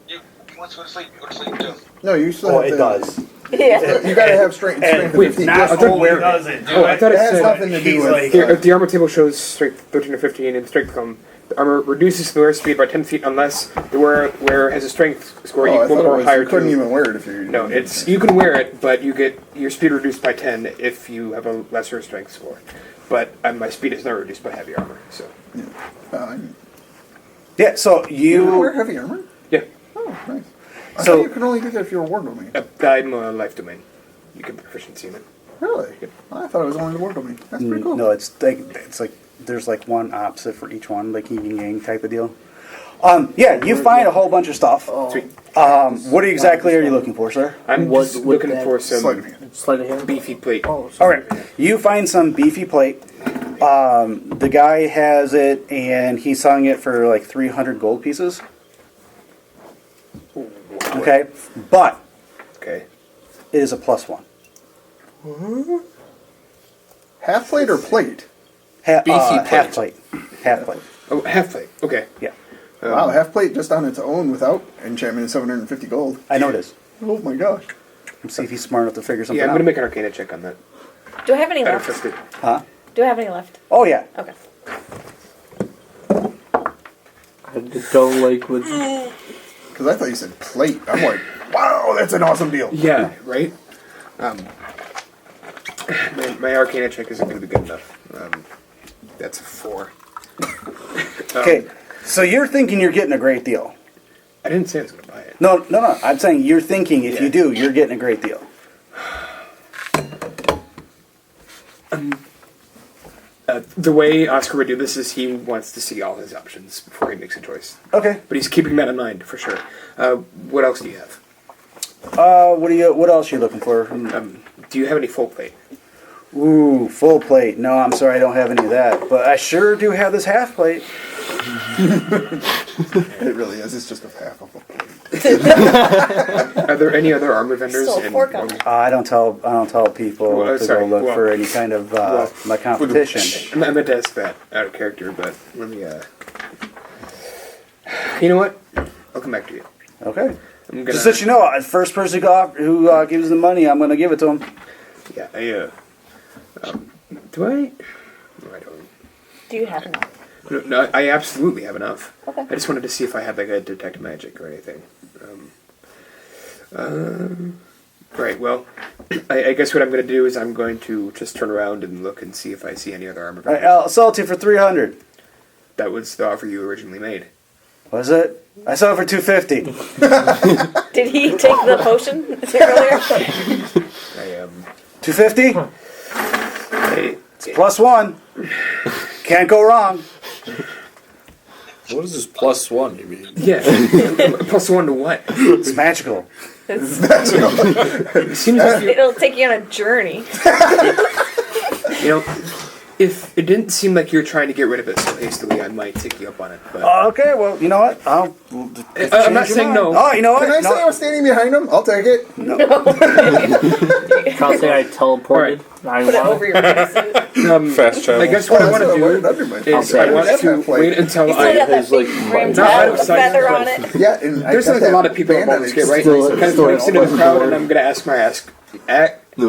You want to go to sleep? Go to sleep too. No, you still Oh, have it to. does. Yeah. You gotta have strength. And Strength of 15. not Just only wear it. does it do Oh, I thought it, it has said nothing to do he's with. like- here, if the armor table shows strength 13 or 15 and strength come, the armor reduces the wearer speed by 10 feet unless the wearer has a strength score Oh, I equal thought or it was, higher you couldn't to. even wear it if you're. No, it's you can wear it, but you get your speed reduced by 10 if you have a lesser strength score. But my speed is not reduced by heavy armor, so Yeah, so you wear you... heavy armor? yeah. Oh, nice. I So- thought you could only do that if you were war domain. I'm a life domain. You get proficiency in it. Really? I thought it was only the war domain. That's pretty cool. No, it's like there's like one opposite for each one, like yin and yang type of deal. Yeah, you find a whole bunch of stuff. Sweet. What exactly are you looking for, sir? I'm What just would looking that for Sleight of some hand. Sleight of hand. beefy plate. Oh, All right, you find some beefy plate. The guy has it, and he's selling it for like 300 gold pieces. Okay, but Okay. it is a +1. Half plate or plate? Half Beefy plate. Half plate. Oh, half plate. Okay. Yeah, Wow, half plate just on its own without enchantment is 750 gold. I know it is. Oh my gosh. Let's see if he's smart enough to figure something Yeah, I'm out. gonna make an Arcana check on that. Do I have any I don't left? trust it. Huh? Do I have any left? Oh yeah. Okay. I don't like when... Because I thought you said plate. I'm like, wow, that's an awesome deal. Yeah, right? My Arcana check isn't going to be good enough. That's a 4. Okay, so you're thinking you're getting a great deal. I didn't say I was going to buy it. No. I'm saying you're thinking if Yeah. you do, you're getting a great deal. The way Oskar would do this is he wants to see all his options before he makes a choice. Okay. But he's keeping that in mind, for sure. What else do you have? What else are you looking for? Do you have any full plate? Ooh, full plate. No, I'm sorry, I don't have any of that. But I sure do have this half plate. It really is. It's just a half of a plate. Are there any other armor vendors? Still in pork on Warlock? I don't tell people Well, to sorry, go look well- for any kind of my competition. I meant to ask that out of character, but let me. You know what? I'll come back to you. Okay. I'm gonna. Just so you know, the first person who gives the money, I'm going to give it to him. Yeah, do I? No, I don't. Do you have enough? No, I absolutely have enough. Okay. I just wanted to see if I had like a detect magic or anything. Right. Well, I guess what I'm going to do is I'm going to just turn around and look and see if I see any other armor All right, vendors. I'll sell it to you for 300. That was the offer you originally made. Was it? I sold it for 250. Did he take the potion earlier? I 250? Plus one. Can't go wrong. What is this +1 you mean? Yeah. +1 to what? It's magical. It seems like It'll take you on a journey. you know, if it didn't seem like you were trying to get rid of it so hastily, I might take you up on it. But Okay, well, you know what? I'm not change your saying mind. no. Oh, you know what? Can I say I was standing behind him? I'll take it. I'll say I teleported. I Put it want over your wingsuit. Fast travel. I guess what I want to Wear it do under my is plate. I want have to that plate. wait until You still got that has, like, big rimmed not hat out of with a sight, feather but- on it. Yeah, and There's like a lot of people at Baldur's Gate, right? Still- So kind of still glimpsed into the on crowd, board. and I'm going to ask No,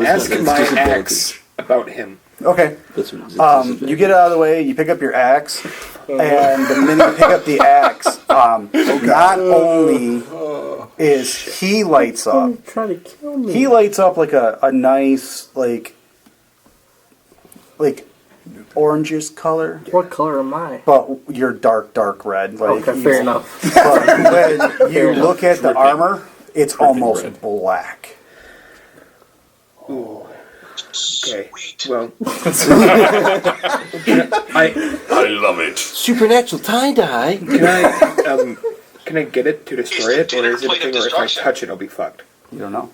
it's ask not. It's my disadvantage. axe about him. Okay. That's what it is. You get out of the way, you pick up your axe, and the minute you pick up the axe, not only is he lights up, to try to kill me. he lights up like a nice, like orangish color, What color am I? but you're dark red. Like, Okay, fair enough. But when you look at the armor, it's almost red. black. Okay. Well, I love it. Supernatural tie-dye. can I get it to destroy it, or is it a thing where if I touch it, I'll be fucked? You don't know.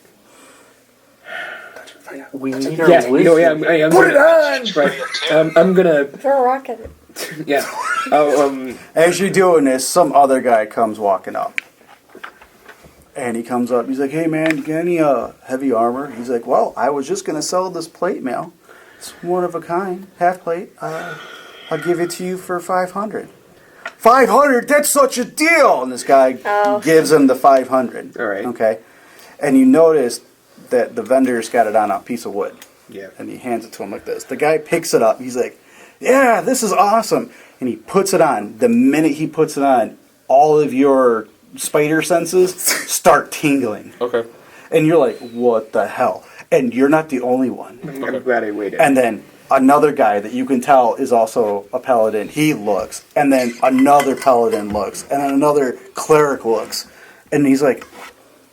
We need our Yeah, wisdom. I'm put it on. Right. I'm gonna. Throw a rock at it. Yeah. Oh, As you're doing this, some other guy comes walking up. And he comes up, he's like, hey man, you got any heavy armor? He's like, well, I was just going to sell this plate mail. It's one of a kind, half plate. I'll give it to you for 500. 500? That's such a deal! And this guy gives him the 500. All right. Okay. And you notice that the vendor's got it on a piece of wood. yeah. And he hands it to him like this. The guy picks it up. He's like, yeah, this is awesome. And he puts it on. The minute he puts it on, all of your spider senses start tingling. Okay. And you're like, what the hell? And you're not the only one. I'm glad I waited. And then another guy that you can tell is also a paladin, he looks. And then another paladin looks. And then another cleric looks. And he's like,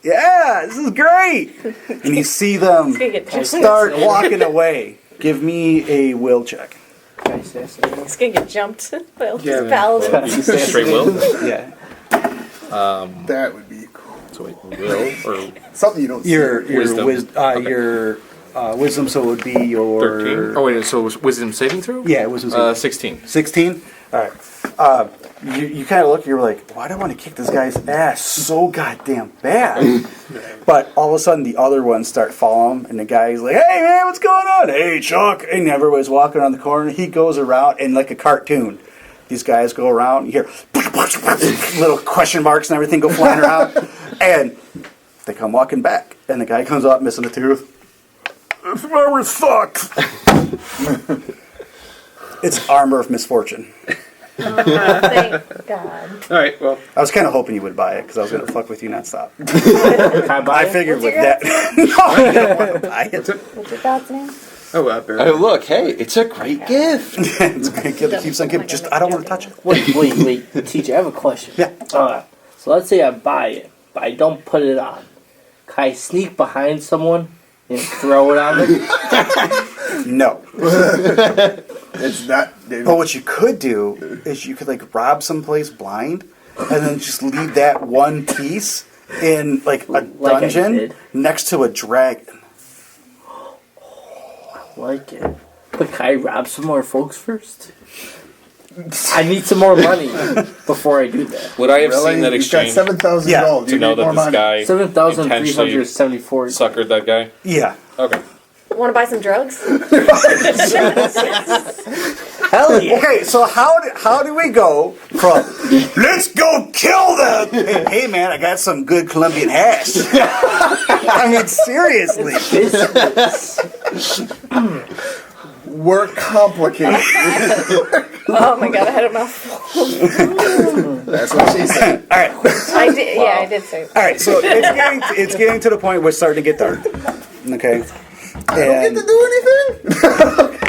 yeah, this is great. And you see them It's gonna get jumped. start walking away. Give me a will check. It's gonna get jumped by all Yeah. these paladins. Straight will. Yeah. That would be cool. So wait, will or Something you don't see. Your Wisdom. wisdom, so it would be your 13? Oh wait, so was wisdom saving through? Yeah, wisdom. saving. 16. 16? All right. You kind of look, you're like, why do I want to kick this guy's ass so goddamn bad? But all of a sudden, the other ones start following him, and the guy's like, hey, man, what's going on? Hey, Chuck. And everybody's walking around the corner. He goes around, and like a cartoon, these guys go around, you hear little question marks and everything go flying around, and they come walking back, and the guy comes up missing a tooth. This armor's fucked. It's armor of misfortune. Thank God. All right. Well, I was kind of hoping you would buy it because I was going to fuck with you nonstop. Can I buy I it? figured What's with your that. No, I don't want to buy it. What's your god's name? Barry. Oh, look, hey, it's a great gift. It's a good gift that keeps on giving. Just I don't want to touch it. Wait, TJ, I have a question. Yeah. So let's say I buy it, but I don't put it on. Can I sneak behind someone and throw it on them? No. It's not. But what you could do is you could like rob someplace blind, and then just leave that one piece in like a Like I dungeon did. next to a dragon. Like it. But can I rob some more folks first? I need some more money before I do that. Would I have Really? seen that You've got exchange 7,000 Yeah. gold. to You know need that more this money. guy intentionally 7,374. suckered that guy? Yeah. Okay. Want to buy some drugs? Hell yeah. Okay, so how do we go from let's go kill them? Hey man, I got some good Colombian hash. I mean seriously. We're complicated. Oh my God, I had a mouthful. That's what she said. All right. I did. Yeah, I did say. All right, so it's getting to the point where it's starting to get dark. Okay. I don't get to do anything.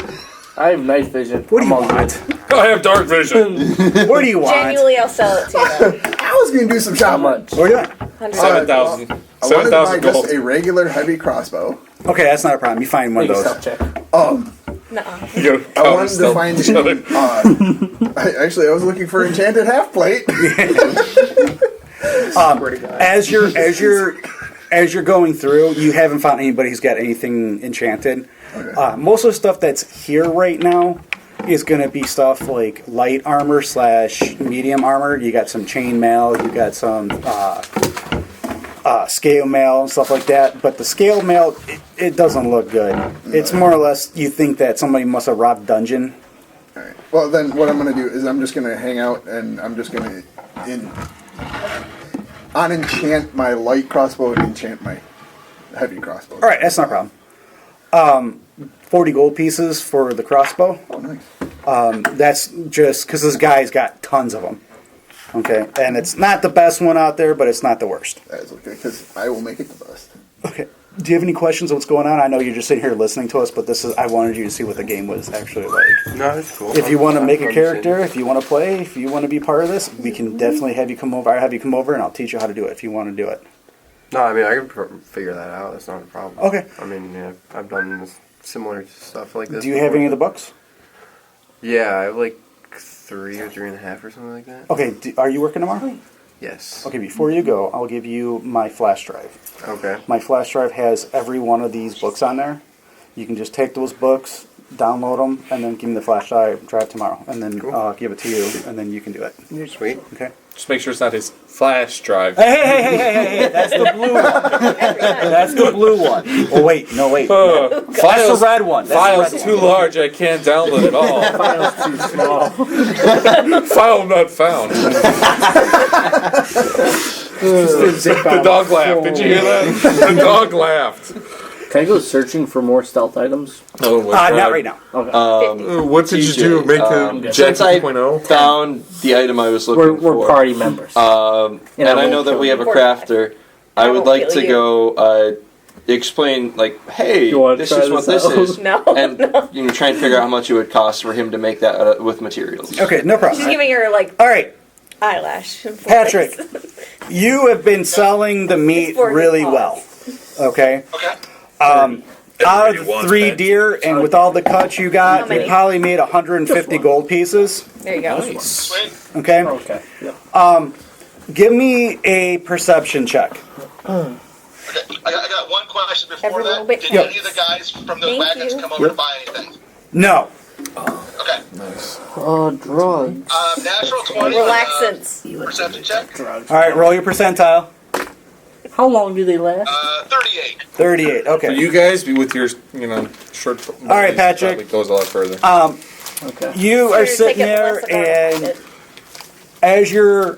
I have night vision. What do you I'm all want? I have dark vision. What do you want? Genuinely, I'll sell it to you. I was going to do some How shopping. much? What are you doing? 100. 7,000. I wanted to buy 7,000 gold. just a regular heavy crossbow. Okay, that's not a problem. You find one Make of a those. stealth check. Nuh-uh. You gotta I wanted to stealth find each other. Actually, I was looking for enchanted half plate. As you're going through, you haven't found anybody who's got anything enchanted. Okay. Most of the stuff that's here right now is going to be stuff like light armor / medium armor. You got some chain mail, you got some scale mail and stuff like that. But the scale mail, it doesn't look good. It's more or less you think that somebody must have robbed dungeon. All right. Well, then what I'm going to do is I'm just going to hang out and I'm just going to unenchant my light crossbow and enchant my heavy crossbow. All right, that's not a problem. 40 gold pieces for the crossbow. Oh, nice. That's just because this guy's got tons of them. Okay, and it's not the best one out there, but it's not the worst. That is okay, because I will make it the best. Okay, do you have any questions of what's going on? I know you're just sitting here listening to us, but I wanted you to see what the game was actually like. No, that's cool. If you want to make a character, if you want to play, if you want to be part of this, we can definitely have you come over. I'll have you come over, and I'll teach you how to do it if you want to do it. No, I mean, I can figure that out. That's not a problem. Okay. I mean, yeah, I've done similar stuff like this. Do you have any of the books? Yeah, I have like 3 or 3.5 or something like that. Okay, are you working tomorrow? Yes. Okay, before you go, I'll give you my flash drive. Okay. My flash drive has every one of these books on there. You can just take those books, download them, and then give me the flash drive tomorrow. And then I'll give it to you, and then you can do it. You're sweet. Okay? Just make sure it's not his flash drive. Hey, that's the blue one. That's the blue one. Oh, wait. That's the Files, red one. That's file's the red too large, I can't download it all. File's too small. File not found. The dog laughed. Did you hear that? The dog laughed. Can I go searching for more stealth items? Oh my Not right now. Okay. What did you do? Make a Jack Since I 2.0? found the item I was looking We're for, party members. and I know that we have a crafter. I would like to go explain, like, hey, You wanna this try is what this this out? is, No, and no. try and figure out how much it would cost for him to make that with materials. Okay, no problem. She's giving her like All right, eyelash. Patrick, you have been selling the meat For his really paws. well. Okay? Okay. Out of the 3 deer, and with all the cuts you got, How many? you probably made 150 gold pieces. There you go. Sweet. Okay? Okay. Yeah. Give me a perception check. Okay. I got one question before Every little that. bit Did counts. any of the guys from those Thank wagons you. come over to buy anything? No. Okay. Drugs. Natural 20. Relaxants. Perception check. All right, roll your percentile. How long do they last? 38. 38. For Okay. you guys, be with your, short. All right, Patrick. Probably goes a lot further. Okay. You are Here, sitting take it there, less of our and as you're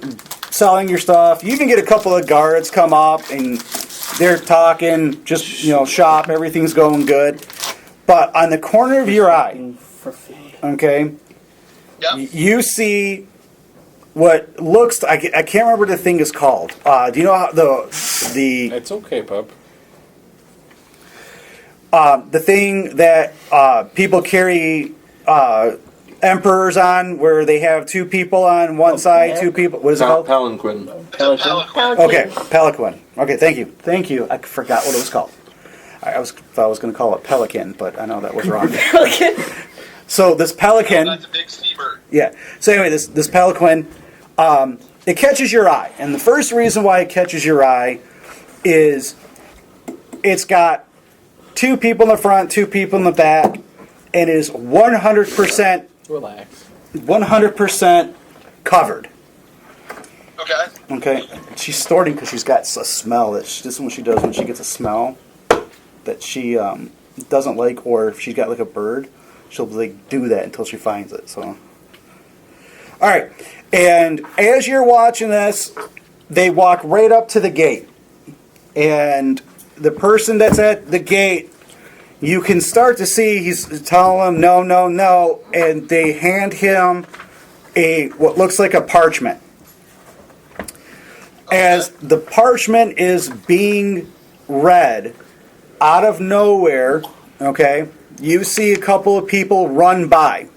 selling your stuff, you even get a couple of guards come up, and they're talking, just, shop, everything's going good. But on the corner of your eye, For food. okay, Yep. You see what looks. I can't remember what the thing is called. Do you know how the It's okay, pup. the thing that people carry emperors on, where they have two people on one side, two people. What is it called? Palanquin. It's a pelican. Okay, Pelican. Okay, thank you. I forgot what it was called. I thought I was going to call it Pelican, but I know that was wrong. Pelican. So this Pelican. That's a big seabird. Yeah. So anyway, this Pelican, it catches your eye, and the first reason why it catches your eye is it's got two people in the front, two people in the back, and is 100%. Relax. 100% covered. Okay. Okay, she's snorting because she's got a smell that this is what she does when she gets a smell that she doesn't like, or if she's got like a bird, she'll like do that until she finds it. So, all right, and as you're watching this, they walk right up to the gate, and the person that's at the gate, you can start to see he's telling them no, no, no, and they hand him what looks like a parchment. As the parchment is being read, out of nowhere, okay, you see a couple of people run by.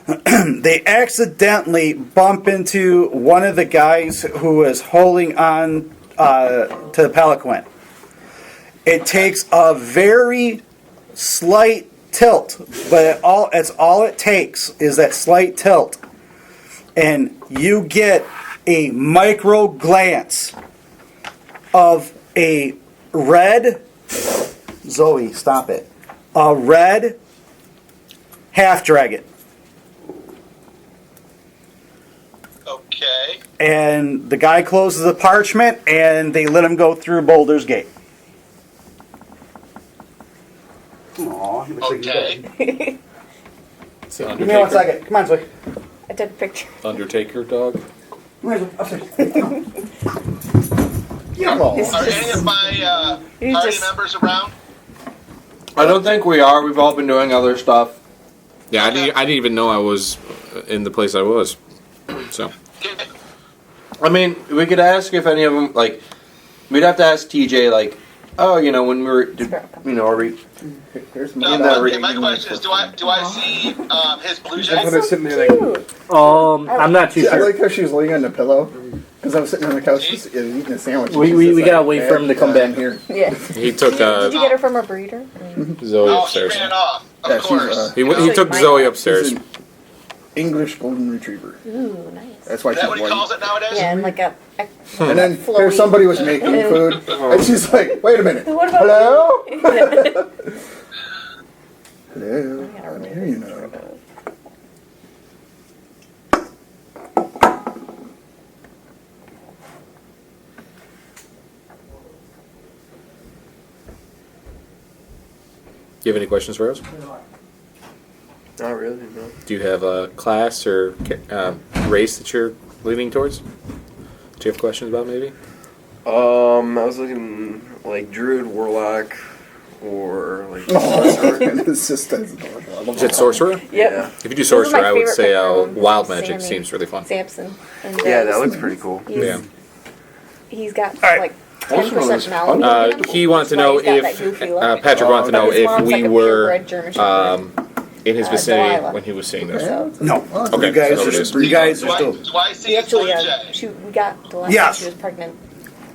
They accidentally bump into one of the guys who is holding on to the Pelican. It takes a very slight tilt, but it's all it takes is that slight tilt. And you get a micro glance of a red, Zoe, stop it, a red half-dragon. Okay. And the guy closes the parchment, and they let him go through Boulder's Gate. Aw, he looks like he's Okay. dead. It's the Give me 1 Undertaker. second. Come on, Zoe. I did a picture. Undertaker dog. Come on, Zoe. Upstairs. Are any of my You party just- members around? I don't think we are. We've all been doing other stuff. Yeah, I didn't even know I was in the place I was. So Okay. I mean, we could ask if any of them, like, we'd have to ask TJ, like, oh, you know, when we were, are we? Here's No, that my question is, do I see his blue jay? When I was sitting there, like, Cute. I'm not too I sure. like how she was laying on the pillow because I was sitting on the couch just eating a sandwich. We gotta wait for him to come back here. Yeah. he took Did you get her from a breeder? Zoe Oh, he upstairs. ran off. Of Yeah, course. He took Mine- Zoe She's upstairs. an English golden retriever. Ooh, nice. That's why Is that she's what he white. calls it nowadays? Yeah, and like a And then flowy- here somebody was making food, and she's like, "Wait a minute, What about hello, me? hello, I'm here, you know." Do you have any questions for us? not really, no. Do you have a class or race that you're leaning towards? Do you have questions about maybe? I was looking like Druid, Warlock, or like Oh, and it's just Is it sorcerer? Yep. Yeah. If you do Those are sorcerer, my I would favorite say Pokemon. wild magic Sammy. seems really fun. Samson. And Yeah, that Rose. looks pretty cool. He's, Yeah. He's got right. like 10% knowledge. in him. He wanted to That's why know he's got if that goofy look. Patrick wanted to know His if mom's we like a were purebred German Shepherd. in his vicinity Delilah. when he was seeing this. So No. Okay, You guys so it are is. you guys Do are I, still. do I see we his blue actually jay? we got Delilah Yes. when she was pregnant.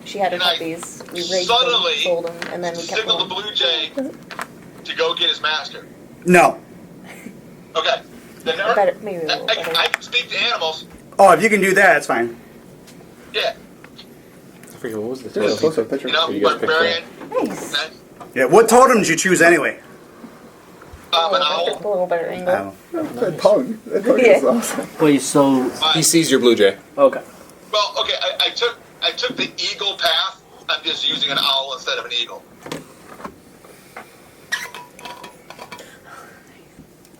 She had her And I puppies. We raised subtly them, sold them, and then we kept Signal the them. blue jay to go get his master. No. Okay. Then Better, maybe a little better. I can speak to animals. Oh, if you can do that, it's fine. Yeah. I forget what was the There's a title. close-up picture. You know, You guys picked barbarian. Nice. Yeah. What totem did you choose anyway? A An little, owl. a little better angle. That tongue. That tongue Yeah. is awesome. Wait, so He sees your blue jay. okay. Well, okay, I took the eagle path. I'm just using an owl instead of an eagle.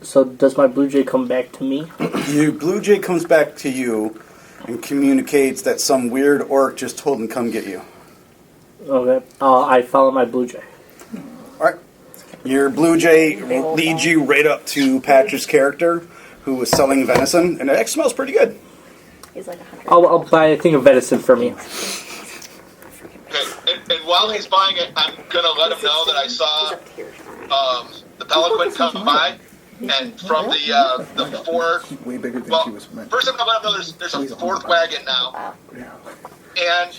So does my blue jay come back to me? Your blue jay comes back to you and communicates that some weird orc just told him come get you. Okay. I follow my blue jay. All right. Your blue jay leads you right up to Patrick's character, who was selling venison, and it actually smells pretty good. He's like 100. I'll buy a thing of venison from you. Okay. And while he's buying it, I'm gonna let him know that I saw the Pelican come by, and from the four. Way bigger than Well, she was meant. first I'm gonna let him know there's a fourth wagon now, and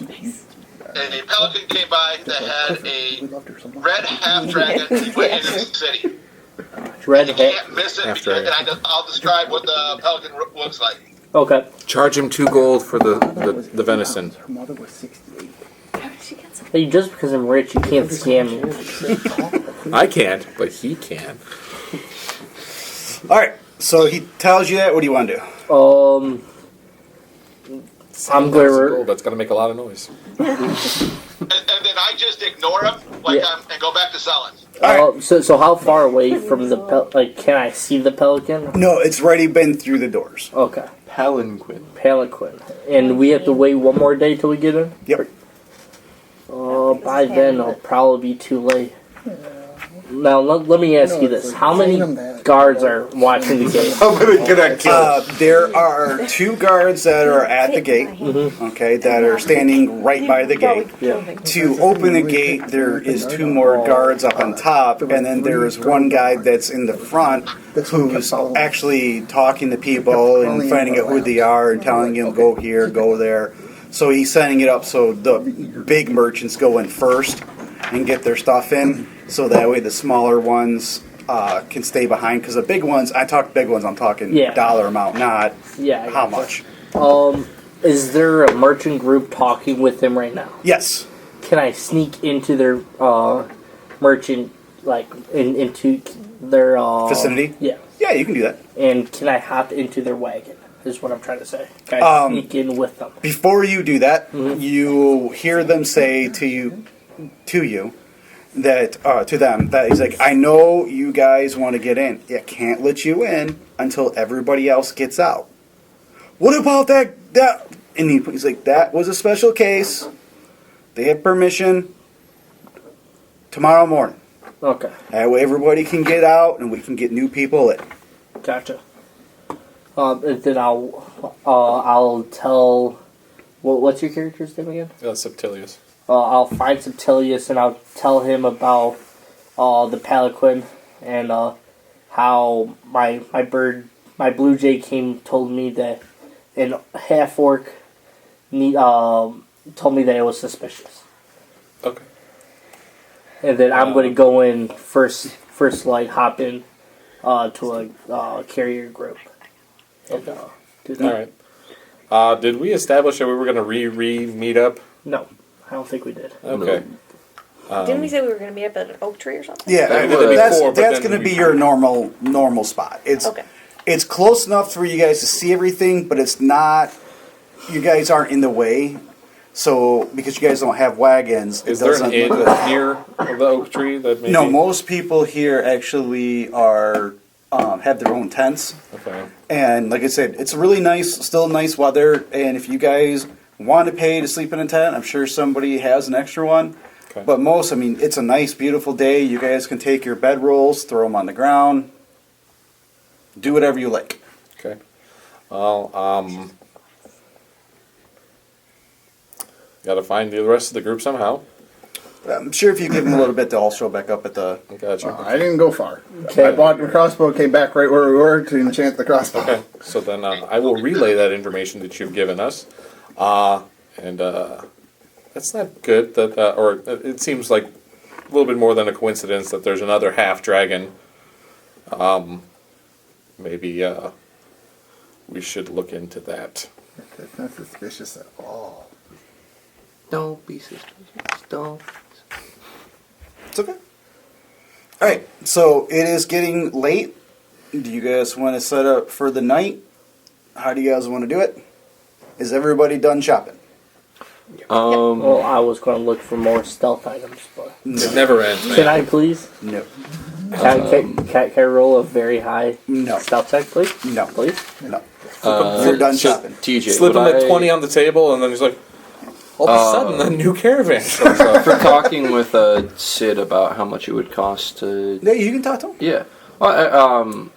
a Pelican came by that had a red half dragon went into the city. Red You hat. can't miss it, Half because, dragon. and I'll describe what the Pelican looks like. Okay. Charge him 2 gold for the venison. Her mother was 68. Hey, just because I'm rich, you can't scam me. I can't, but he can. All right, so he tells you that. What do you want to do? I'm Gold, going that's gonna make a lot of noise. And then I just ignore him and go back to selling. So how far away from the can I see the pelican? No, it's already been through the doors. Okay. Palanquin. Pelican. And we have to wait one more day till we get in? Yep. By then it'll probably be too late. Now, let me ask you this. How many guards are watching the gate? How many can I kill? There are 2 guards that are at the gate, okay, that are standing right by the gate. To open the gate, there is 2 more guards up on top, and then there is 1 guy that's in the front who's actually talking to people and finding out who they are and telling them go here, go there. So he's setting it up so the big merchants go in first and get their stuff in, so that way the smaller ones can stay behind. Because the big ones, I'm talking dollar amount, not how much. Is there a merchant group talking with him right now? Yes. Can I sneak into their merchant, into their Vicinity? Yeah. Yeah, you can do that. And can I hop into their wagon? Is what I'm trying to say. Can I sneak in with them? Before you do that, you hear them say to you that to them that he's like, I know you guys want to get in. I can't let you in until everybody else gets out. What about that? And he's like, that was a special case. They have permission. Tomorrow morning. Okay. That way everybody can get out and we can get new people in. Gotcha. And then I'll tell. What's your character's name again? Sceptillius. I'll find Sceptillius and I'll tell him about the Pelican and how my blue jay told me that an half orc told me that it was suspicious. Okay. And then I'm going to go in first hop in to a carrier group. And, do that. Alright. Did we establish that we were going to meet up? No, I don't think we did. Okay. Didn't we say we were going to meet up at an oak tree or something? Yeah, I did it that's before, but then going to we- be your normal spot. It's close enough for you guys to see everything, but it's not. You guys aren't in the way, so because you guys don't have wagons, Is it there doesn't an inn look good. near the oak tree that maybe... No, most people here actually are have their own tents, Okay. and like I said, it's really nice, still nice weather. And if you guys want to pay to sleep in a tent, I'm sure somebody has an extra one. Okay. But it's a nice, beautiful day. You guys can take your bedrolls, throw them on the ground, do whatever you like. Okay. Well, got to find the rest of the group somehow. I'm sure if you give them a little bit, they'll all show back up at the. Gotcha. I didn't go far. Okay. I bought the crossbow, came back right where we were to enchant the crossbow. Okay, so then I will relay that information that you've given us, and that's not good. Or it seems like a little bit more than a coincidence that there's another half dragon. Maybe we should look into that. That's not suspicious at all. Don't be suspicious. Don't. It's okay. All right, so it is getting late. Do you guys want to set up for the night? How do you guys want to do it? Is everybody done shopping? Well, I was going to look for more stealth items, but It never ends, man. can I please? No. Can I roll a very high No. stealth check, please? No. Please? No. You're done so shopping. TJ, Slip him would a I- 20 on the table, and then he's like, all of a sudden, a new caravan shows up. for talking with Sid about how much it would cost to. Yeah, you can talk to him. Yeah. Well,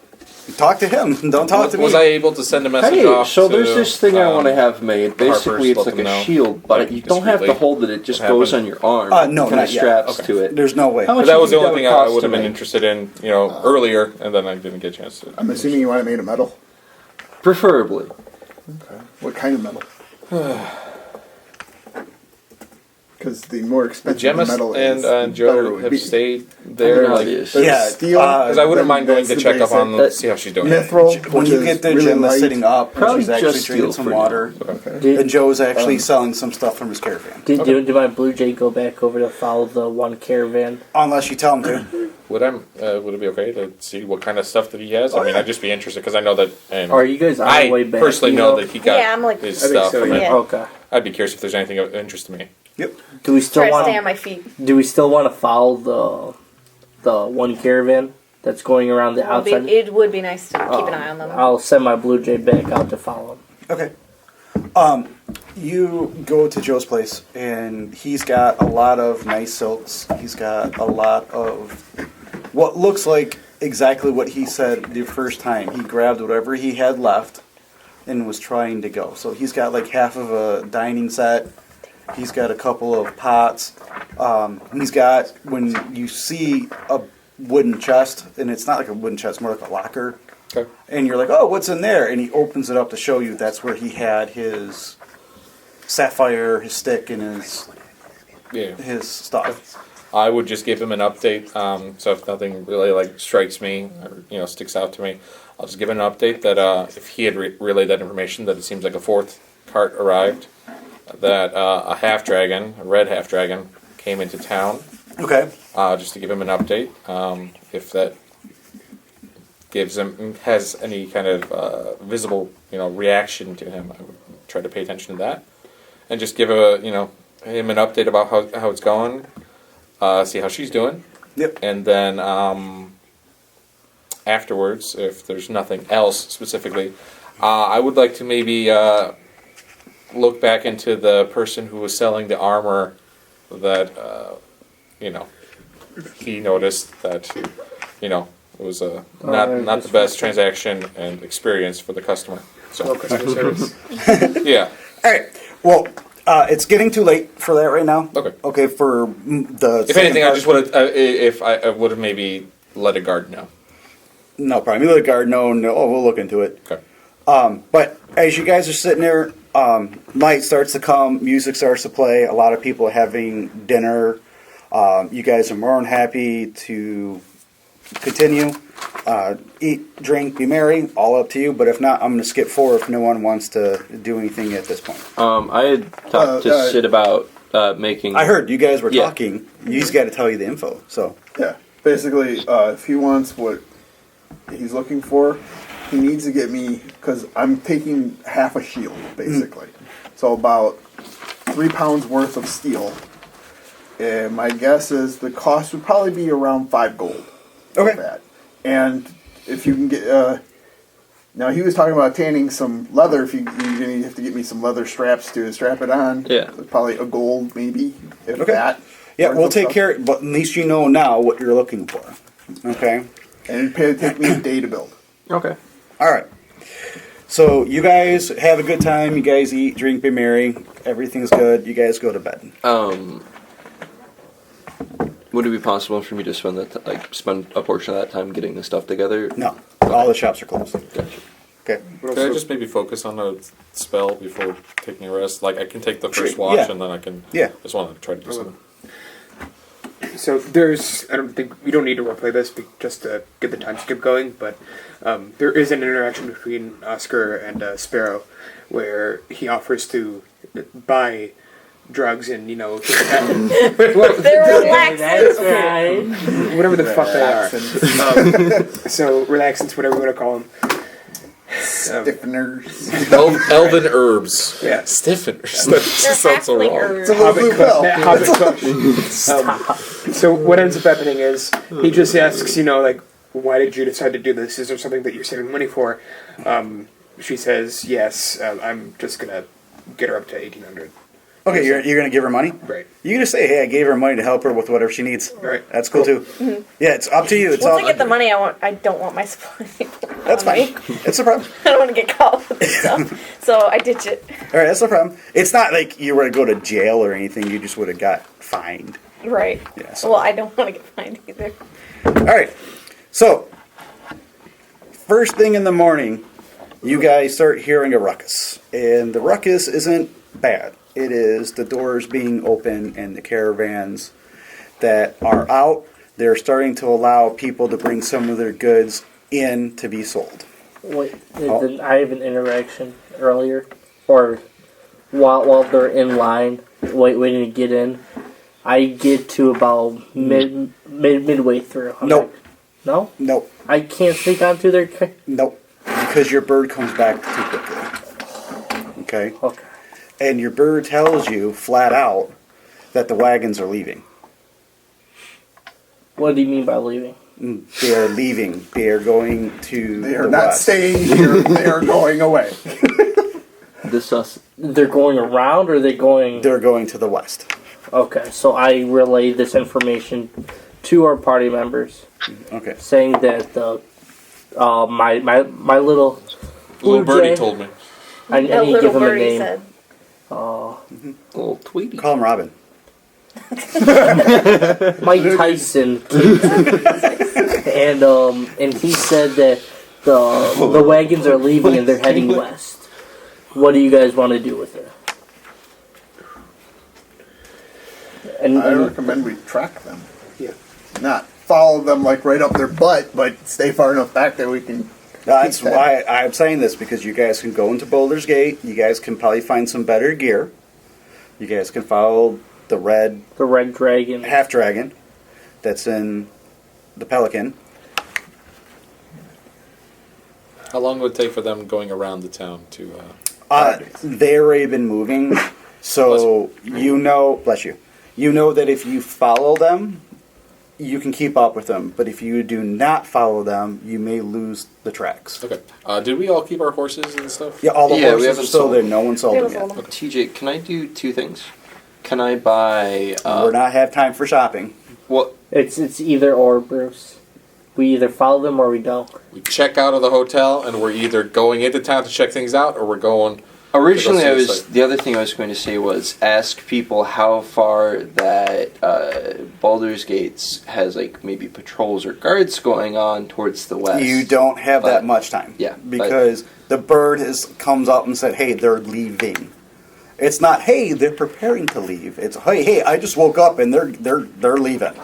Talk to him. Don't talk to me. Was I able to send a message Hey, off so to, there's this thing I want to have made. Basically, Harper's, it's like let them a know. shield, but you don't have to Discreetly hold it. It just what goes happened. on your arm. No, kind of not yet. straps Okay. to it. There's no way. How much That do you was the think only thing would I cost would have to been make? interested in, earlier, and then I didn't get a chance to. I'm assuming you want it made of metal. Preferably. What kind of metal? Because the more expensive the Gemma metal and is, the better Joe it would have be. stayed there. I know Like, it is. There's Yeah, steel. because I wouldn't then mind going that's to the check up on basic. see how she's doing. Mithril, When which you is get there, really Gemma's light. sitting up, and Probably she's actually just drinking steel some for now. water. Okay. And Joe's actually selling some stuff from his caravan. Did my Blue Jay go back over to follow the one caravan? Unless you tell him to. Would it be okay to see what kind of stuff that he has? I mean, I'd just be interested because I know that. And Are you guys on I the way back? personally you know that he got Yeah, I'm like- his I think stuff. so, from it. yeah. Okay. I'd be curious if there's anything of interest to me. Yep. Do we still Try to want? stay on my feet. Do we still want to follow the one caravan that's going around the outside? It would be nice to keep an eye on them. I'll send my Blue Jay back out to follow him. Okay. You go to Joe's place, and he's got a lot of nice silks. He's got a lot of what looks like exactly what he said the first time. He grabbed whatever he had left and was trying to go. So he's got like half of a dining set. He's got a couple of pots. He's got, when you see a wooden chest, and it's not like a wooden chest, more like a locker. Okay. And you're like, oh, what's in there? And he opens it up to show you that's where he had his sapphire, his stick, and his stuff. I would just give him an update. So if nothing really strikes me or sticks out to me, I'll just give him an update that if he had relayed that information, that it seems like a fourth cart arrived, that a red half dragon, came into town. Okay. Just to give him an update. If that has any kind of visible reaction to him, I would try to pay attention to that, and just give him an update about how it's going. See how she's doing. Yep. And then afterwards, if there's nothing else specifically, I would like to maybe look back into the person who was selling the armor that, he noticed that, it was not the best transaction and experience for the customer. So, customer service. yeah. All right. Well, it's getting too late for that right now. Okay. Okay, for the If anything, I just would have, if I would have maybe let a guard know. No problem. You let the guard know, and we'll look into it. Okay. But as you guys are sitting there, night starts to come, music starts to play, a lot of people are having dinner. You guys are more than happy to continue. Eat, drink, be merry, all up to you. But if not, I'm going to skip forward if no one wants to do anything at this point. I had talked to Sid about making. I heard you guys were Yeah. talking. He's got to tell you the info. So Yeah, basically, if he wants what he's looking for, he needs to get me, because I'm taking half a shield, basically. So about 3 pounds worth of steel. And my guess is the cost would probably be around 5 gold. Okay. For that. And if you can get, now he was talking about tanning some leather. If you're gonna have to get me some leather straps to strap it on. Yeah. Probably a gold, maybe, if Okay. that. yeah, worth we'll of take stuff. care. But at least you know now what you're looking for. Okay. And it'd take me a day to build. Okay. All right. So you guys have a good time. You guys eat, drink, be merry. Everything's good. You guys go to bed. Would it be possible for me to spend spend a portion of that time getting the stuff together? No, all the shops are closed. Gotcha. Okay. Can I just maybe focus on a spell before taking a rest? Like, I can take the first watch Yeah. and then I can. Yeah. Just want to try to do something. So I don't think we don't need to roleplay this just to get the time skip going, but there is an interaction between Oskar and Sparrow where he offers to buy drugs and They're relaxing. Right. whatever the fuck they are. So relaxants, whatever you want to call them. Stiffeners. Elven herbs. Yeah. Stiffeners. That They're sounds so halfling wrong. herbs. Hobbit Kush. So what ends up happening is he just asks, why did you decide to do this? Is there something that you're saving money for? She says, yes, I'm just going to get her up to 1,800. Okay, you're going to give her money? Right. You can just say, hey, I gave her money to help her with whatever she needs. Right. That's cool, too. Yeah, it's up to you. It's Once all I get the money, I don't want my supply. That's fine. It's no problem. I don't want to get caught with this stuff. So I ditch it. All right, that's no problem. It's not like you were to go to jail or anything. You just would have got fined. Right. Yeah, so- Well, I don't want to get fined either. All right. So, first thing in the morning, you guys start hearing a ruckus. And the ruckus isn't bad. It is the doors being open and the caravans that are out. They're starting to allow people to bring some of their goods in to be sold. Wait, did I have an interaction earlier, or while they're in line, waiting to get in? I get to about midway through. Nope. No? Nope. I can't sneak onto their. Nope. Because your bird comes back too quickly. Okay? Okay. And your bird tells you flat out that the wagons are leaving. What do you mean by leaving? They are leaving. They are going to They are the not west. staying here. They are going away. They're going around, or are they going? They're going to the west. Okay, so I relay this information to our party members, Okay. saying that the my little Little blue birdie jay- told me. I That need to little give him a birdie name. said. Little Tweety. Call him Robin. Mike Tyson, and he said that the wagons are leaving and they're heading west. What do you guys want to do with it? And I recommend we track them. Yeah. Not follow them like right up their butt, but stay far enough back that we can. That's keep that. why I'm saying this, because you guys can go into Boulder's Gate. You guys can probably find some better gear. You guys can follow the red the red dragon. half dragon that's in the Pelican. How long would it take for them going around the town to? They've already been moving, so you know, bless you, you know that if you follow them, you can keep up with them. But if you do not follow them, you may lose the tracks. Okay. Did we all keep our horses and stuff? Yeah, all the Yeah, we horses are haven't still sold there. them. No one sold We them haven't yet. sold TJ, can I do two things? Can I buy? We're not have time for shopping. Well, It's either or, Bruce. We either follow them or we don't. We check out of the hotel, and we're either going into town to check things out, or we're going. originally, To I go see the was site. the other thing I was going to say was ask people how far that Baldur's Gates has like maybe patrols or guards going on towards the west. You don't have But- that much time. yeah, but- Because the bird comes up and said, hey, they're leaving. It's not, hey, they're preparing to leave. It's, hey, I just woke up and they're leaving.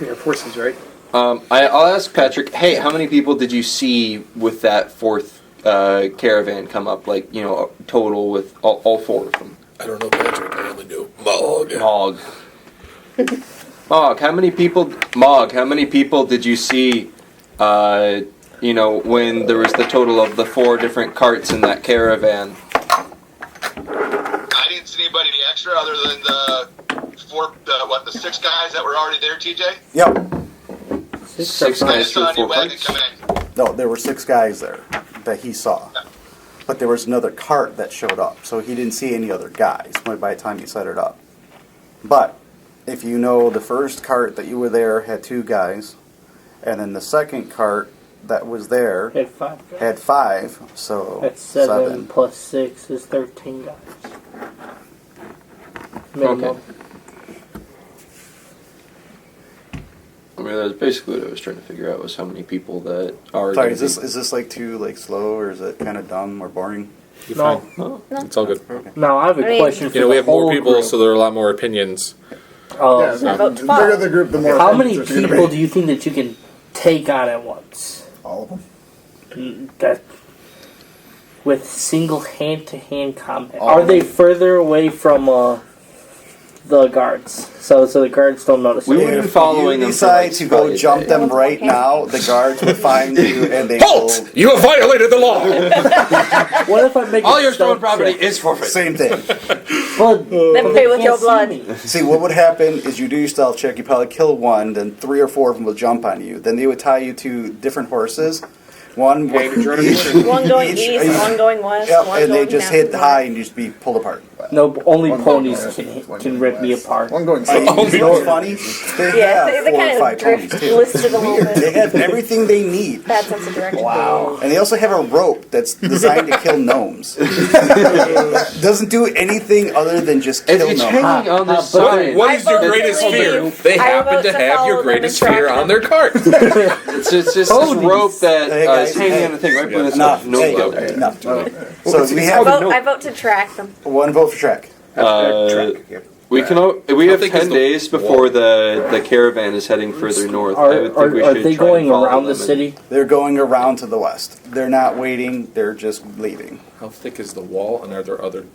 We have horses, right? I'll ask Patrick. Hey, how many people did you see with that fourth caravan come up? Like, you know, total with all four of them. I don't know, Patrick. I only know M.A.W.G. Mog. Mog, how many people? Mog, how many people did you see? You know, when there was the total of the 4 different carts in that caravan. I didn't see anybody extra other than the 6 guys that were already there, TJ? Yep. Six I guys just saw for a new 4 wagon carts. come in. No, there were 6 guys there that he saw. But there was another cart that showed up, so he didn't see any other guys by the time he set it up. But if you know, the first cart that you were there had 2 guys, and then the second cart that was there Had 5 guys. had 5, so That's 7 plus 6 is 13 guys. Minimum. Okay. I mean, that's basically what I was trying to figure out was how many people that are. Sorry, gonna is be- this like too like slow, or is it kind of dumb or boring? You're No. fine. Oh. It's all good. Now I have a I mean- question for You know, we the have more whole people, group. so there are a lot more opinions. Yeah, Vote the to bigger follow. the group, the more. How many opinions there's gonna people be. do you think that you can take on at once? All of them. That with single hand-to-hand combat. All Are of they them. further away from the guards? So the guards don't notice. We it. would've been If following you them for, decide like, to go probably a jump day. them right now, the guards will find you and they Halt! You have violated the law! What if I make All a your stolen stealth property check? is will. forfeit. Same thing. But Then pay with your blood. See, what would happen is you do your stealth check, you probably kill one, then 3 or 4 of them will jump on you. Then they would tie you to different horses. One Okay, with Jordan, each, One going each- east, one going west, Yep, one and they going just half hit the high and you just be pulled apart. No, only One ponies going west, one can going rip me west. apart. One going You know south. what's funny? They Yeah, have they 4 or kind 5 of drift, ponies too. listed a little They bit. have everything they need. Bad sense of direction. Wow. And they also have a rope that's designed to kill gnomes. Doesn't do anything other than just kill It's gnomes. hanging on the but- side. What I is your vote to greatest fear? leave. They I happen vote to to have follow your them greatest and track fear them. on their cart. It's just this rope that Hey, guys, is hanging hey. on a thing right by the Enough. side. No Hey, go there. enough. So we I have vote to track them. 1 vote for Trek. We have think 10 it's the days before the caravan is heading further north. I would think we Are should they try going and follow around the them and- city? They're going around to the west. They're not waiting. They're just leaving. How thick is the wall, and are there other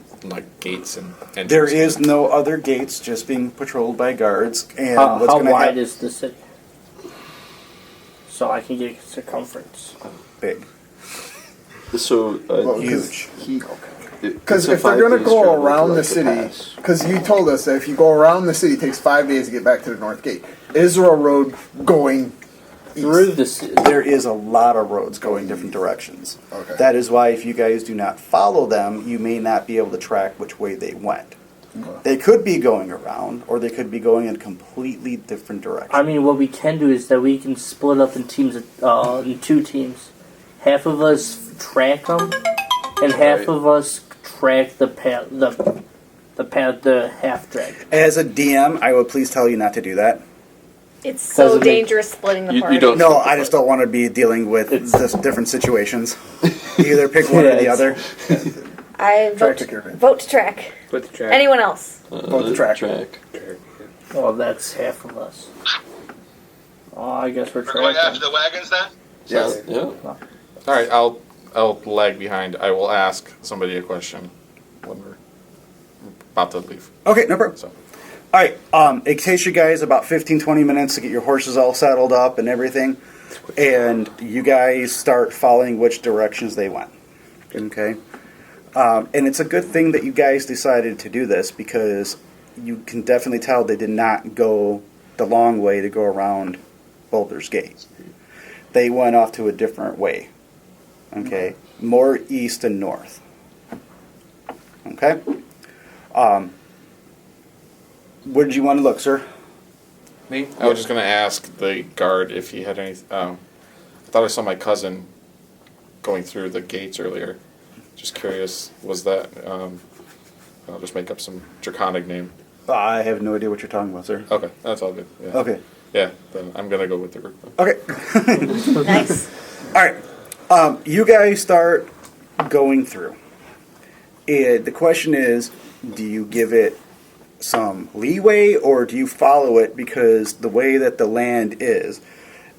gates and entrances? There is no other gates, just being patrolled by guards. And How what's going to wide happen? is the city? So I can get circumference. Big, So Well, huge. Because it's a if they're going to 5-day go struggle around to, the like, city, pass. because you told us that if you go around the city, it takes 5 days to get back to the north gate. Is there a road going Through east? the city. There is a lot of roads going different directions. Okay. That is why if you guys do not follow them, you may not be able to track which way they went. They could be going around, or they could be going in a completely different direction. I mean, what we can do is that we can split up in teams, in 2 teams. Half of us track them, and half Right. of us track the half dragon. As a DM, I would please tell you not to do that. It's so Doesn't make- dangerous splitting the You party. don't- No, I just don't want to be dealing with this different situations. Either pick one or the Yeah, other. I Try vote to take your advantage. vote to track. Put the track. Anyone else? Vote the track. Oh, that's half of us. Oh, I guess we're We're going after tracking. the wagons then? Yes. Yeah. All right, I'll lag behind. I will ask somebody a question when we're about to leave. Okay, no problem. So, All right, it takes you guys about 15-20 minutes to get your horses all saddled up and everything, and you guys start following which directions they went. Okay? And it's a good thing that you guys decided to do this, because you can definitely tell they did not go the long way to go around Boulder's Gate. They went off to a different way. Okay? More east and north. Okay? Where did you want to look, sir? me? I was just going to ask the guard if he had any. I thought I saw my cousin going through the gates earlier. Just curious, was that? I'll just make up some draconic name. I have no idea what you're talking about, sir. Okay, that's all good. Yeah. Okay. Yeah, then I'm gonna go with the group. Okay. Nice. All right. You guys start going through. And the question is, do you give it some leeway, or do you follow it, because the way that the land is,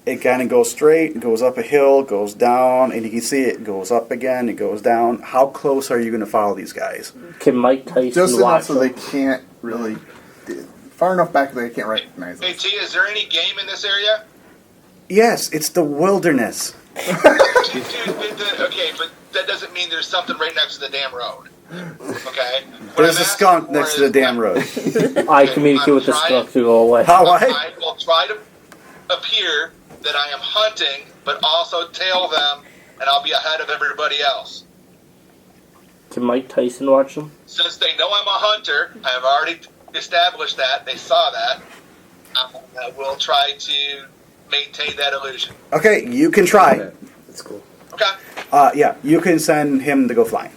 it kind of goes straight, goes up a hill, goes down, and you can see it goes up again, it goes down. How close are you going to follow these guys? Can Mike Tyson Just enough watch so them? they can't really. Far enough back that they can't recognize Hey, us. T, is there any game in this area? Yes, it's the wilderness. Okay, but that doesn't mean there's something right next to the damn road. Okay? What There's I'm a skunk asking next for to the is- damn road. I communicate with the skunk to go away. How I? I will try to appear that I am hunting, but also tail them, and I'll be ahead of everybody else. Can Mike Tyson watch them? Since they know I'm a hunter, I have already established that. They saw that. I will try to maintain that illusion. Okay, you can try. That's cool. Okay. Yeah, you can send him to go flying.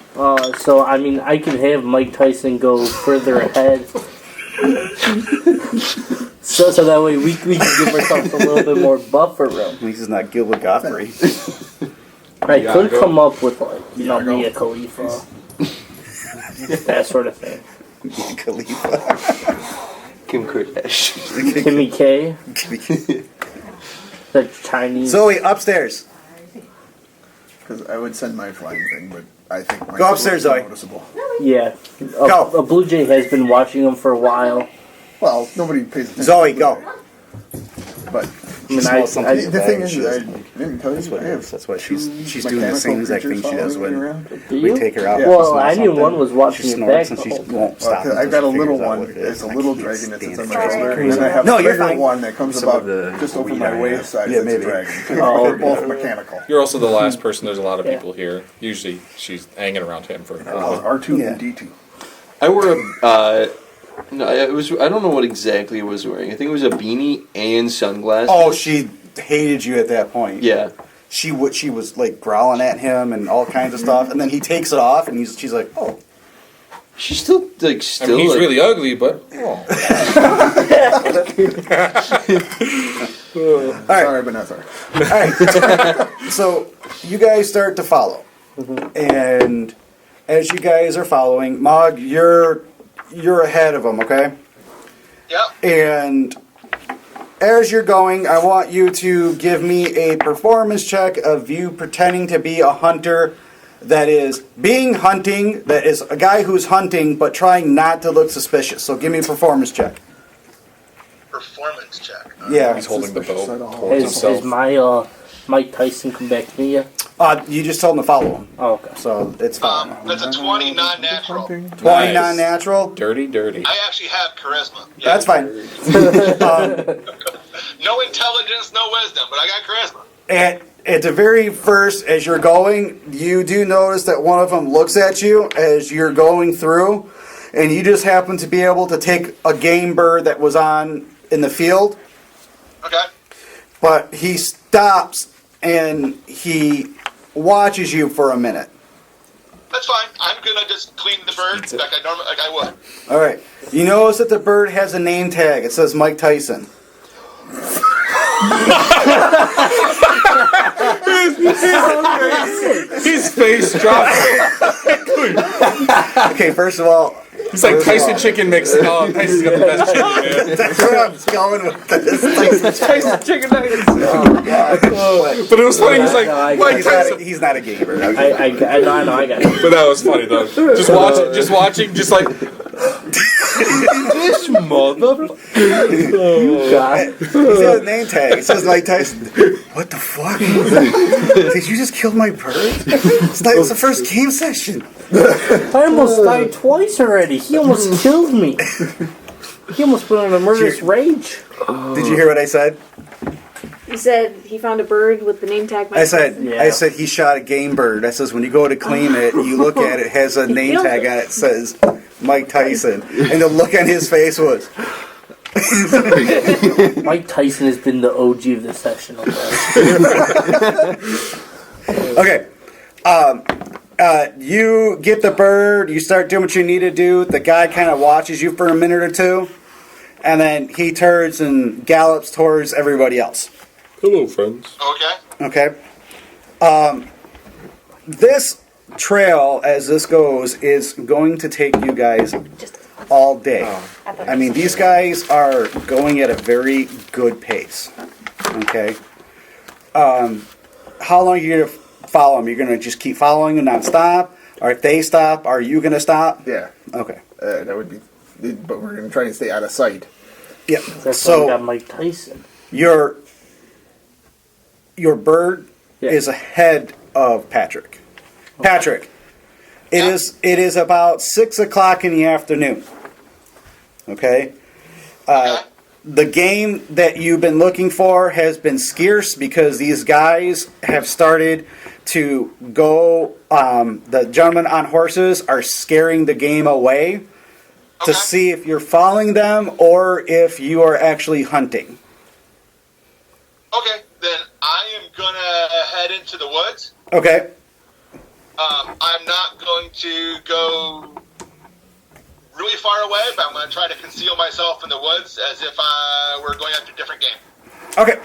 So I mean, I can have Mike Tyson go further ahead, so that way we can give ourselves a little bit more buffer room. At least it's not Gilbert Godfrey. I could Iago. come up with like Iago. Mia Khalifa, that sort of thing. Khalifa. Kim Kardashian. Kimmy K, the Chinese. Zoe, upstairs. Because I would send my flying thing, but I think my Go upstairs, Zoe. noticeable. Yeah, Go. a Blue Jay has been watching them for a while. Well, nobody pays attention. Zoe, go. But I mean, Smell something. the thing is, She I doesn't. didn't tell That's you. what I it have is. That's why she's doing the mechanical same exact thing creatures she does following me when around. Do we you? take her out. Well, to smell I knew something. one was watching She it snorts back and she the whole- won't stop. Well, I until got a she little figures out one. what it is. It's a I little can't dragon that stand sits on it. my Drives me shoulder. crazy. And then I have No, a you're bigger fine. one that comes Some about of the just over weed my I waist size. Yeah, It's maybe. a dragon. Oh, They're both mechanical. You're also the last person. There's a lot of Yeah. people here. Usually, she's hanging around him for. R2 Yeah. and D2. I wore a. No, it was. I don't know what exactly it was wearing. I think it was a beanie and sunglasses. Oh, she hated you at that point. Yeah. She was like growling at him and all kinds of stuff, and then he takes it off, and she's like, "Oh." She's still I mean, he's like, really ugly, but. All right. Sorry, but not sorry. All right. So you guys start to follow, and as you guys are following, M.A.W.G, you're ahead of them, okay? Yep. And as you're going, I want you to give me a performance check of you pretending to be a hunter that is that is a guy who's hunting but trying not to look suspicious. So give me a performance check. Performance check. Yeah. He's holding the bow towards Has himself. my Mike Tyson come back to me yet? You just told him to follow him. Oh, okay. So it's fine. That's a 20 non-natural. 20 Nice. non-natural. Dirty. I actually have charisma. Yeah. That's fine. No intelligence, no wisdom, but I got charisma. At the very first, as you're going, you do notice that one of them looks at you as you're going through, and you just happen to be able to take a game bird that was on in the field, Okay. but he stops and he watches you for a minute. That's fine. I'm gonna just clean the bird like I would. All right. You notice that the bird has a name tag. It says Mike Tyson. His face dropped. Okay, first of all, It's like Tyson chicken mix. Oh, Tyson's got the best chicken, man. that's where I'm going with this. Tyson chicken nuggets. Oh, God. But it was funny. He's like, No, I Mike He's Tyson. not, he's not a gamer. I know, I got it. But that was funny though. Just watching, just like this motherfucker. God. He's got a name tag. It says Mike Tyson. What the fuck? Did you just kill my bird? It's the first game session. I almost died twice already. He almost killed me. He almost put on a murderous rage. Did you hear what I said? You said he found a bird with the name tag. I said Yeah. I said he shot a game bird. I says when you go to claim it, you look at it, it has a name killed tag it. on it. It says Mike Tyson, and the look on his face was. Mike Tyson has been the OG of this session. Okay. You get the bird, you start doing what you need to do. The guy kind of watches you for a minute or two, and then he turns and gallops towards everybody else. hello, friends. Okay. Okay? This trail, as this goes, is going to take you guys all day. I mean, these guys are going at a very good pace. Okay? How long are you going to follow them? You're going to just keep following them non-stop? Or if they stop, are you going to stop? Yeah. Okay. That would be. But we're going to try to stay out of sight. Yeah. That's why I got So Mike Tyson. your bird Yeah. is ahead of Patrick. Patrick, it is about 6 o'clock in the afternoon. Okay? The game that you've been looking for has been scarce because these guys have started to go. The gentlemen on horses are scaring the game away to Okay. see if you're following them or if you are actually hunting. Okay. Then I am gonna head into the woods. Okay. I'm not going to go really far away, but I'm going to try to conceal myself in the woods as if I were going after a different game. Okay.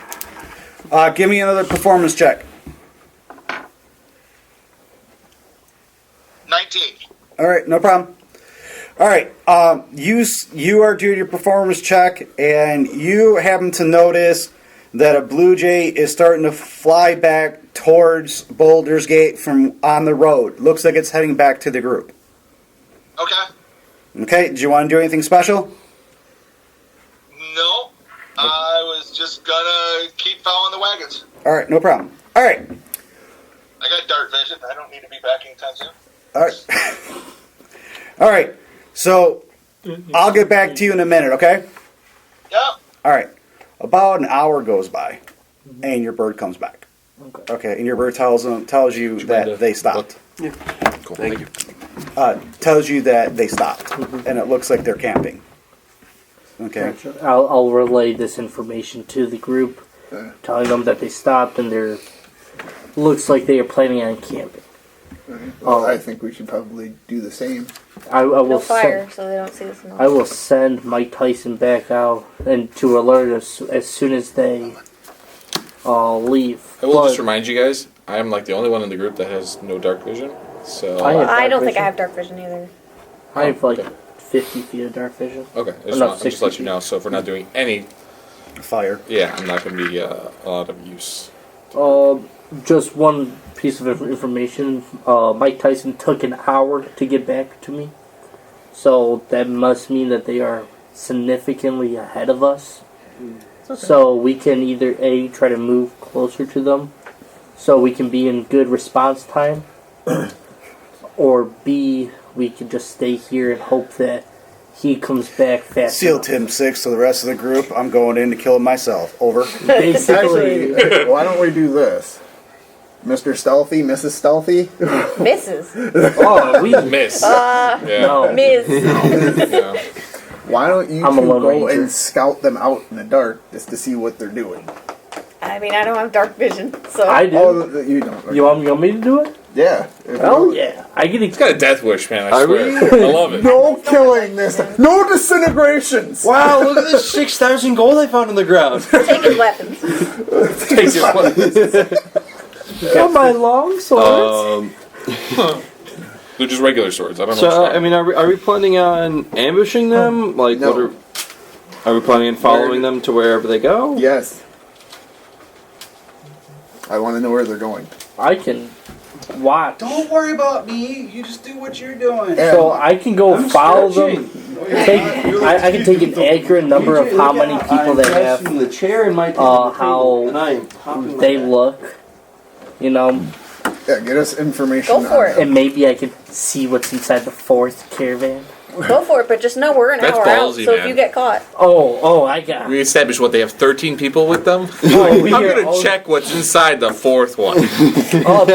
Give me another performance check. 19. All right, no problem. All right, you are doing your performance check, and you happen to notice that a blue jay is starting to fly back towards Boulder's Gate from on the road. Looks like it's heading back to the group. Okay. Okay, do you want to do anything special? No. I was just going to keep following the wagons. All right, no problem. All right, I got dark vision. I don't need to be back anytime soon. all right. All right, so I'll get back to you in a minute, okay? Yep. All right, about an hour goes by, and your bird comes back. Okay, and your bird tells you that they stopped. Cool. Thank you. tells you that they stopped, and it looks like they're camping. Okay. Gotcha. I'll relay this information to the group, telling them that they stopped and they're looks like they are planning on camping. Well, I think we should probably do the same. I will No fire, so they don't see us. I will send Mike Tyson back out and to alert us as soon as they leave. I will just remind you guys, I am like the only one in the group that has no dark vision. So I don't think I have dark vision either. I have like 50 feet of dark vision. Okay, I just Enough, want to just let you 60 know. So if we're not doing any fire, yeah, I'm not going to be a lot of use. Just one piece of information. Mike Tyson took an hour to get back to me, so that must mean that they are significantly ahead of us. Okay. So we can either A, try to move closer to them, so we can be in good response time, or B, we can just stay here and hope that he comes back fast. Seal Tim 6 to the rest of the group. I'm going in to kill him myself. Over. Basically. Actually, why don't we do this? Mr. Stealthy, Mrs. Stealthy? Mrs. Oh, we miss. Yeah. No. Miss. Yeah. Why don't you I'm two a Lone go Ranger. and scout them out in the dark just to see what they're doing? I mean, I don't have dark vision, so. I do. Oh, you don't. Okay. You want me to do it? Yeah. Oh yeah, I get It's got a death wish, man. I I swear. really- I love it. No killing this. No disintegrations. Wow, look at this 6,000 gold I found on the ground. Take his weapons. Take it. Got my long swords. They're just regular swords. I don't know. So, what's I mean, are we planning on ambushing them? Like, No. what are we planning on following them to wherever they go? Yes. I want to know where they're going. I can watch. Don't worry about me. You just do what you're doing. So I can go follow them. I can take an accurate number of how many people they have, The chair in my how and I am popping they my back. look, you know, Yeah, get us information. Go for on it. and maybe I can see what's inside the fourth caravan. Go for it, but just know we're an That's hour out, ballsy, so if man. you get caught. I got. We established what they have 13 people with them. Oh, we I'm hear gonna all- check what's inside the fourth one. Oh,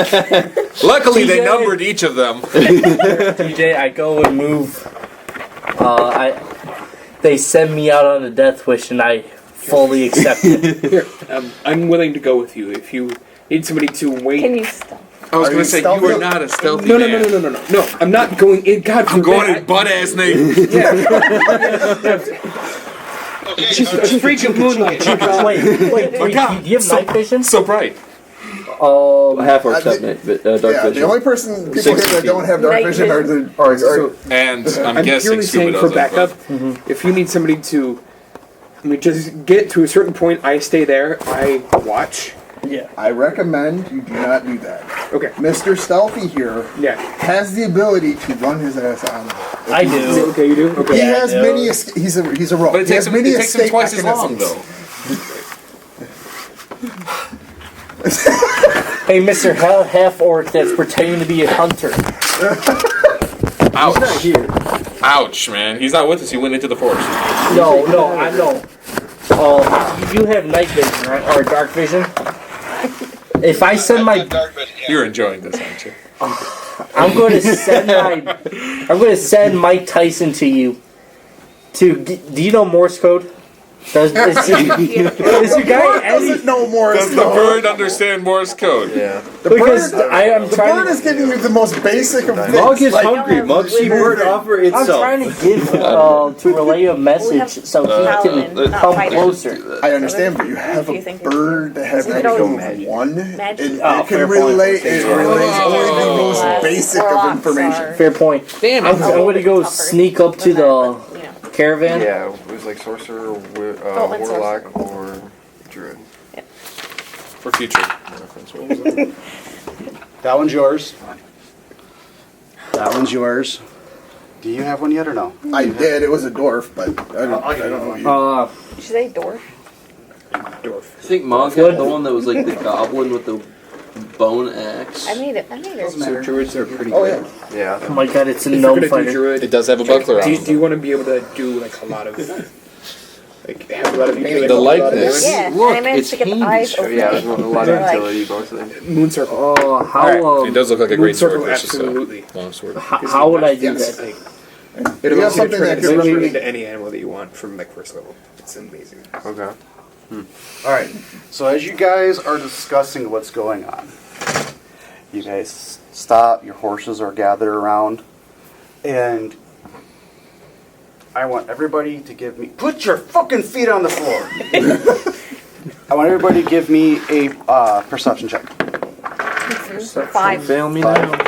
Luckily, they TJ. numbered each of them. TJ, I go and move. They send me out on a death wish, and I fully accept it. Here, I'm willing to go with you if you need somebody to wait. Can you stop? I was Are going you to say stealthy? you are not a stealthy No, man. No, I'm not going in. God, I'm going in in. butt ass naked. Okay, She's freaking moonlight. Wait, do you have night vision? So bright. Half orcs have night, dark Yeah, vision. the only people here 60 that don't have dark Night vision are vision. the. Are, And I'm I'm guessing purely Scuba saying for doesn't, backup. but- If you need somebody to, just get to a certain point. I stay there. I watch. Yeah. I recommend you do not do that. Okay. Mr. Stealthy here Yeah. has the ability to run his ass out of it. I do. Okay, you do. Okay. He Yeah, I has do. many. He's a rogue. But it He takes has him, many it takes him escape twice as long, mechanisms. though. Hey, Mr. Half Orc that's pretending to be a hunter. Ouch. He's not here. Ouch, man. He's not with us. He went into the forest. No, I know. You have night vision, right? Or dark vision? If I send my, dark vision, yeah. You're enjoying this, aren't you? I'm going to send Mike Tyson to you. Do you know Morse code? Is your guy Doesn't know Morse Does the code. bird understand Morse code? Yeah. Because I'm The trying bird to. is giving you the most basic of things. Mug is Like, hungry. Mug see bird offer I'm itself. trying to give to relay a message so he Paladin, can not come fighter. closer. I understand, but you have Do you a think bird that has Is it magic always of magic? one. Magic? It Oh, can fair point. relay. It relays only the most Less basic of rocks information. are- Fair point. Damn. I'm going to go Tougher sneak up to than the that, but, you know. caravan. Yeah, it was like sorcerer, and warlock, or druid. For future reference. What was that? That one's yours. That one's yours. Do you have one yet or no? I did. It was a dwarf, but I don't know. Did you say dwarf? I think Mog had the one that was like the goblin with the bone axe. I made it. So druids are pretty Oh good. yeah. Yeah. Oh my god, it's a If you're gnome gonna do fighter. druid, It does have a buckler on do it. you want to be able to do like a lot of Like, have a lot of utility. The likeness. Yeah, Look, and I managed it's to get the handy. eyes open. Yeah, there's a lot They're of like- utility mostly. Moon circle. Oh, how It does look like a great sword Circle, versus a absolutely. long sword. how would I do Yes. that? It You allows have you to something turn that it could essentially really- into any animal that you want from like first level. It's amazing. Okay. All right. So as you guys are discussing what's going on, you guys stop. Your horses are gathered around, and I want everybody to give me. Put your fucking feet on the floor. I want everybody to give me a perception check. 5. Fail me Five. now.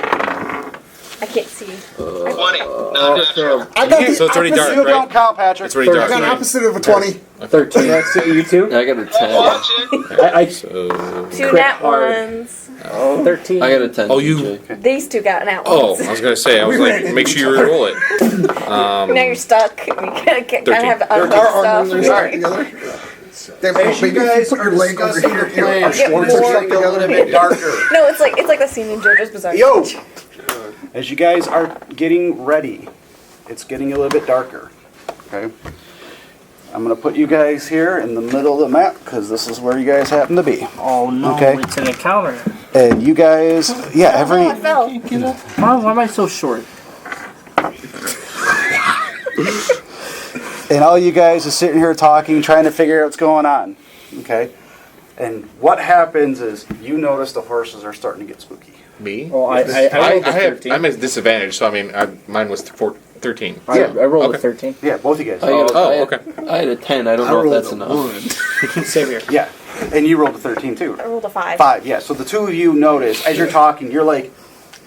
I can't see. 20. Not natural. I got the So it's already opposite- dark, You right? don't count, Patrick. It's already I dark. got an right? opposite of a 20. 13. That's you too? I got a 10. Watch it. I So, 2 Crit nat hard. ones. 13. I got a 10. Oh, you- TJ. These 2 got nat oh, ones. I was gonna say, I was like, make sure you re-roll it. Now you're stuck. You can't 13. have Our other arms are stuff. stuck together. Damn, As you maybe if guys put are your leg over discussing here, your plan, our Get swords more- are stuck a little together. bit darker. No, it's like the scene in JoJo's Bizarre. Yo! As you guys are getting ready, it's getting a little bit darker. Okay? I'm going to put you guys here in the middle of the map because this is where you guys happen to be. Oh no, Okay. it's an encounter. And you guys, yeah, Oh, I every. fell. Why am I so short? And all you guys are sitting here talking, trying to figure out what's going on. Okay? And what happens is you notice the horses are starting to get spooky. Me? Well, I rolled a 13. I'm at a disadvantage, so I mean, mine was 13. I rolled Okay. a 13. Yeah, both of you guys. I got a, Oh, I had- okay. I had a 10. I don't know if that's enough. Same here. Yeah. And you rolled a 13 too. I rolled a 5. 5, yeah. So the two of you notice, as you're talking, you're like,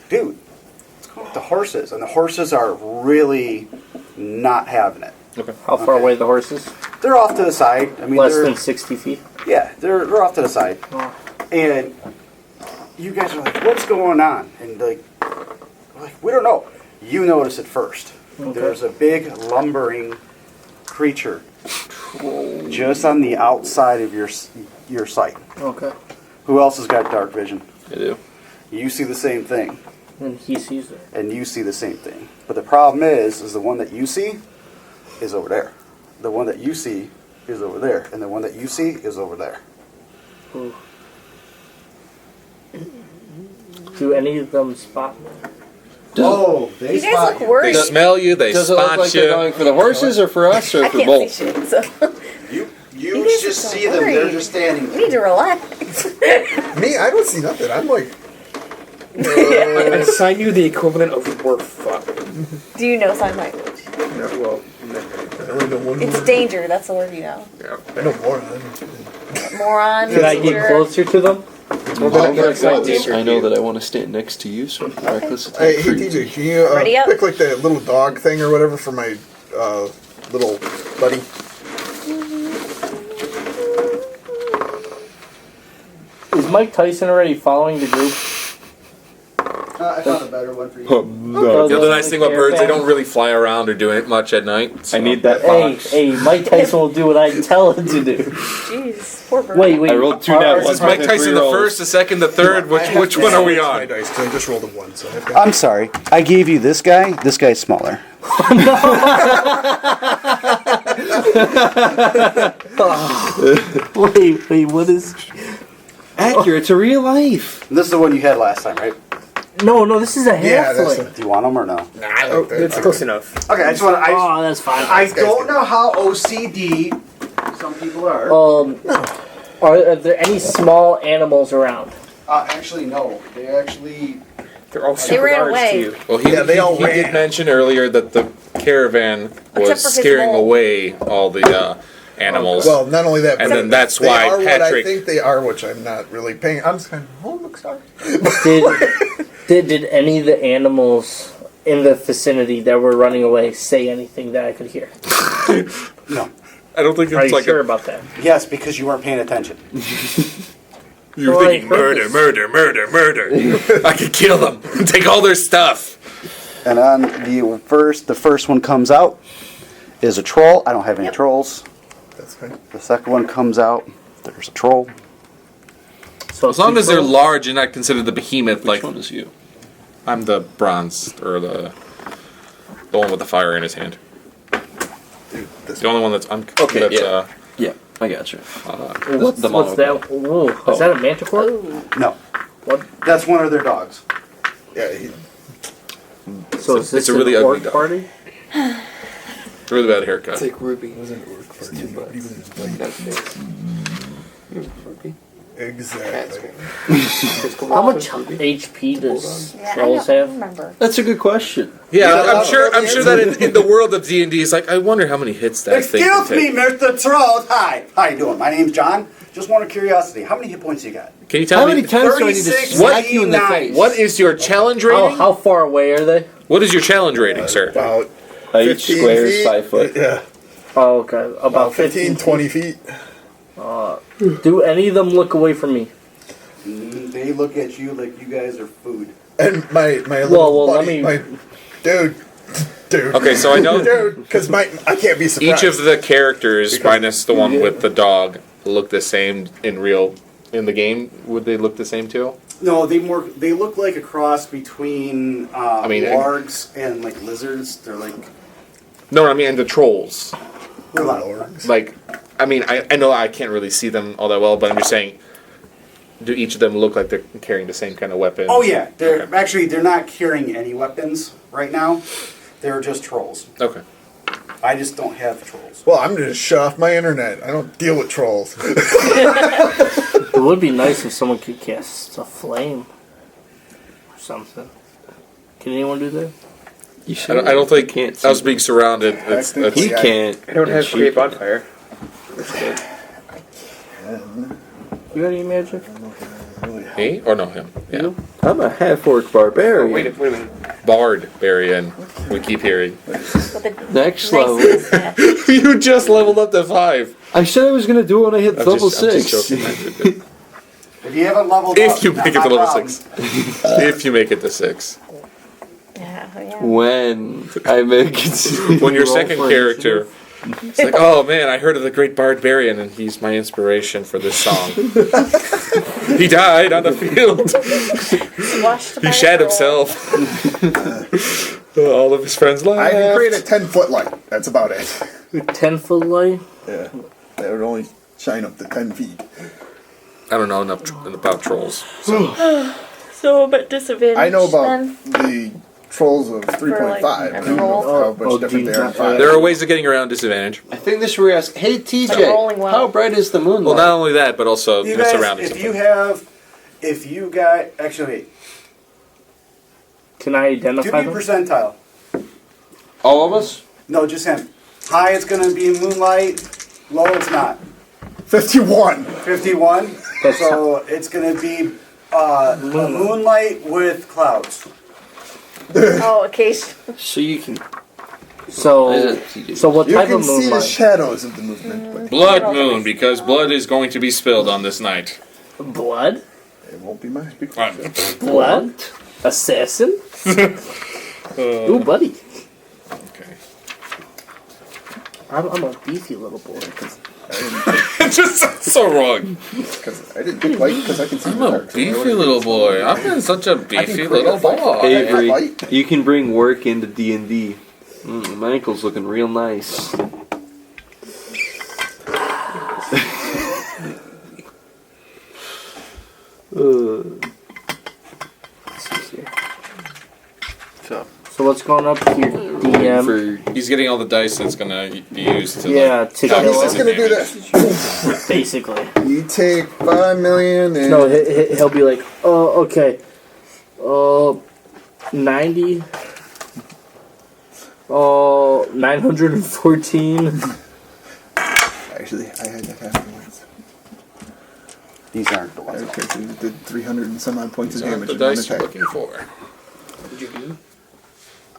dude, what's going on with the horses? And the horses are really not having it. How far Okay. away are the horses? They're off to the side. I mean, Less they're, than 60 feet. yeah, they're off to the side. Oh. And you guys are like, what's going on? And like, we don't know. You notice it first. Okay. There's a big lumbering creature just on the outside of your sight. Okay. Who else has got dark vision? I do. You see the same thing. And he sees it. And you see the same thing. But the problem is the one that you see is over there. The one that you see is over there. And the one that you see is over there. Ooh. Do any of them spot me? Oh, they You guys spot look you. They worried. smell you, they Does it look spot like you. they're going for the horses or for us or I for can't both? see shit, so You You guys just are so see them. They're worried. just standing we need to relax. Me, I don't see nothing. I'm like, I assign you the equivalent of "we're fucked." Do you know sign language? Well, I only know one It's word. danger. That's the word you know. I know more than that. Moron. Can I get danger. closer to them? I know that I want to stand next to you, so I'm reckless attack. Hey, for hey, you. TJ, can you Ready up? pick like that little dog thing or whatever for my little buddy? Is Mike Tyson already following the group? I found a better one for you. No. The other nice thing about birds, they don't really fly around or do it much at night. So. I need that Hey, box. hey, Mike Tyson will do what I tell him to do. Jeez, poor bird. Wait. I rolled 2 Are- nat are- ones. Is Mike Tyson the first, the second, the third? Which one are we My on? dice, 'cause I just rolled a 1, so I've got I'm sorry. I gave you this guy. This guy's smaller. Wait, what is... Accurate to real life. This is the one you had last time, right? No, this is a Yeah, that's halfling. Do you want them or no? I like that. it's close enough. Okay, I just want to. Oh, that's fine. I don't know how OCD some people are. Are there any small animals around? Actually, no. They actually. They're all super ran large away. to you. Well, Yeah, they all he ran. did mention earlier that the caravan for was his scaring mole. away all the animals. Well, not only that, And but then that's they why are what I Patrick- think they are, which I'm not really paying. I'm just kind of, oh, look, sorry. Did any of the animals in the vicinity that were running away say anything that I could hear? No. I don't think Are it's you like sure about that? Yes, because you weren't paying attention. you're Well, thinking I heard murder. I could kill them, take all their stuff. And on the first one comes out is a troll. I don't have any trolls. That's fine. The second one comes out. There's a troll. So As long two as they're trolls? large and not considered the behemoth, Which like one is you? I'm the bronze or the one with the fire in his hand. this The only one that's Okay, that's, yeah. Yeah, I got you. What's monocle. that? Whoa, is that a manticore? No. What? That's one of their dogs. Yeah, So is this a really an ugly orc dog. party? really bad haircut. It's like Ruby. exactly. How much HP does Yeah, trolls I have? remember. That's a good question. Yeah, I'm sure that in the world of D&D, it's like, I wonder how many hits that thing can Excuse me, take. Mr. Troll. Hi. How you doing? My name's John. Just one of curiosity. How many hit points you got? Can you tell How me many times do I need to 36, smack you in the 89. face? what is your challenge Oh, rating? how far away are they? What is your challenge rating, sir? About Each 15 square is feet. 5 foot. Yeah, Oh, okay. about 15, 20 feet. Do any of them look away from me? They look at you like you guys are food. And my little well, let buddy, me- dude. Okay, so I know Dude, because I can't be surprised. each of the characters, Because- minus the one with the dog, look the same in the game. Would they look the same too? No, they look like a cross between wargs and like lizards. They're like No, I mean the trolls. Warlocks. Like, I mean, I know I can't really see them all that well, but I'm just saying, do each of them look like they're carrying the same kind of weapon? oh yeah, they're not carrying any weapons right now. They're just trolls. Okay. I just don't have trolls. Well, I'm going to shut off my internet. I don't deal with trolls. It would be nice if someone could cast a flame or something. Can anyone do that? You sure? I don't think can't see us being surrounded. He can't. I don't have She create can. bonfire. You got any magic? Me or no him? Yeah. I'm a half-orc Oh, barbarian. wait a minute. Barbarian. We keep hearing. With the Next nicest level. match. You just leveled up to 5. I said I was going to do it when I hit I'm level just 6. joking. If you haven't leveled up, If you not make it my to level problem. 6. If you make it to 6. Yeah, oh, yeah. When I make it. When your roll second for character, initiative. it's like, oh man, I heard of the great Barbarian, and he's my inspiration for this song. He died on the field. Washed by He shat a troll. himself. All of his friends I laughed. can create a 10-foot light. That's about it. 10-foot light? Yeah. That would only shine up to 10 feet. I don't know enough about trolls. So I'm at disadvantage. I know about then. the trolls of 3.5. I like, don't know roll. how much different they are in 5. There are ways of getting around disadvantage. I think this is where we ask, hey Like rolling TJ, well. how bright is the moonlight? Well, not only that, but also You the guys, surroundings. if you got actually Can I to identify be them? percentile. All of us? No, just him. High, it's going to be moonlight. Low, it's not. 51. 51. So it's going to be moonlight with clouds. Oh, occasion. So you can. So, Is it TJ? so what You type can of see the moonlight? shadows of the movement, but Blood moon, because blood is going to be spilled on this night. Blood? it won't be mine. Blood? Assassin? Ooh, buddy. Okay. I'm a beefy little boy. It just sounds so wrong. Because I didn't get light because I can see I'm the a dark. beefy little boy. I've been such a beefy create little a fight. boy. Avery, light. you can bring work into D&D. My ankle's looking real nice. So what's going up here, DM? For He's getting all the dice that's gonna be used to. Yeah, like, to help kill He's us just him. going to do this. Basically. You take 5 million and... No, he'll be like, oh, okay. 90. 914. Actually, I had that afterwards. These aren't the I ones. did 300 and some odd points of These aren't damage the in one dice you're attack. looking for.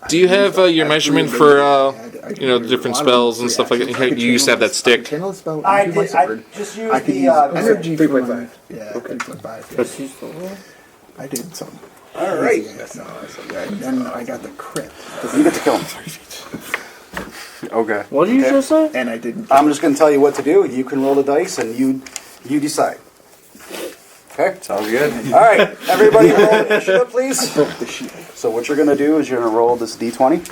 Do you have your measurement for the different spells and stuff like that? You used to have that stick. Channel spell. I into my did. I sword. just I used could the use energy 3.5. Yeah, 3.5. But she's the one. I did some. All right. And then I got the crit. You get to kill him. Okay. What did you Okay. just say? And I didn't. I'm just going to tell you what to do. You can roll the dice, and you decide. Okay. Sounds good. All right. Everybody, roll initiative, please. Broke the sheet. So what you're going to do is you're going to roll this d20.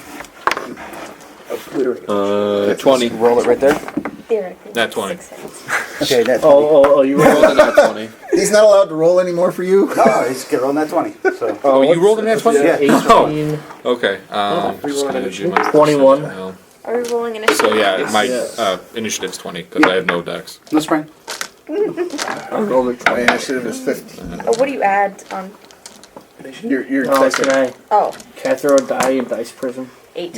obliterate. 20. Roll it right there. Theoretically. Nat 20. 6 hits. Okay, that's You rolled Rolled a nat 20. He's not allowed to roll anymore for you. No, he's get rolling that 20. So Oh, you rolled a nat 20? Yeah. 18, Okay. Just gonna do my 21. no. Are we rolling initiative? So yeah, my Yes. initiative's 20 because I have no dex. that's fine. I rolled a My 20. initiative is 15. Oh, what do you add on? You're Oh, second. can I throw a die in Dice Prison? 8.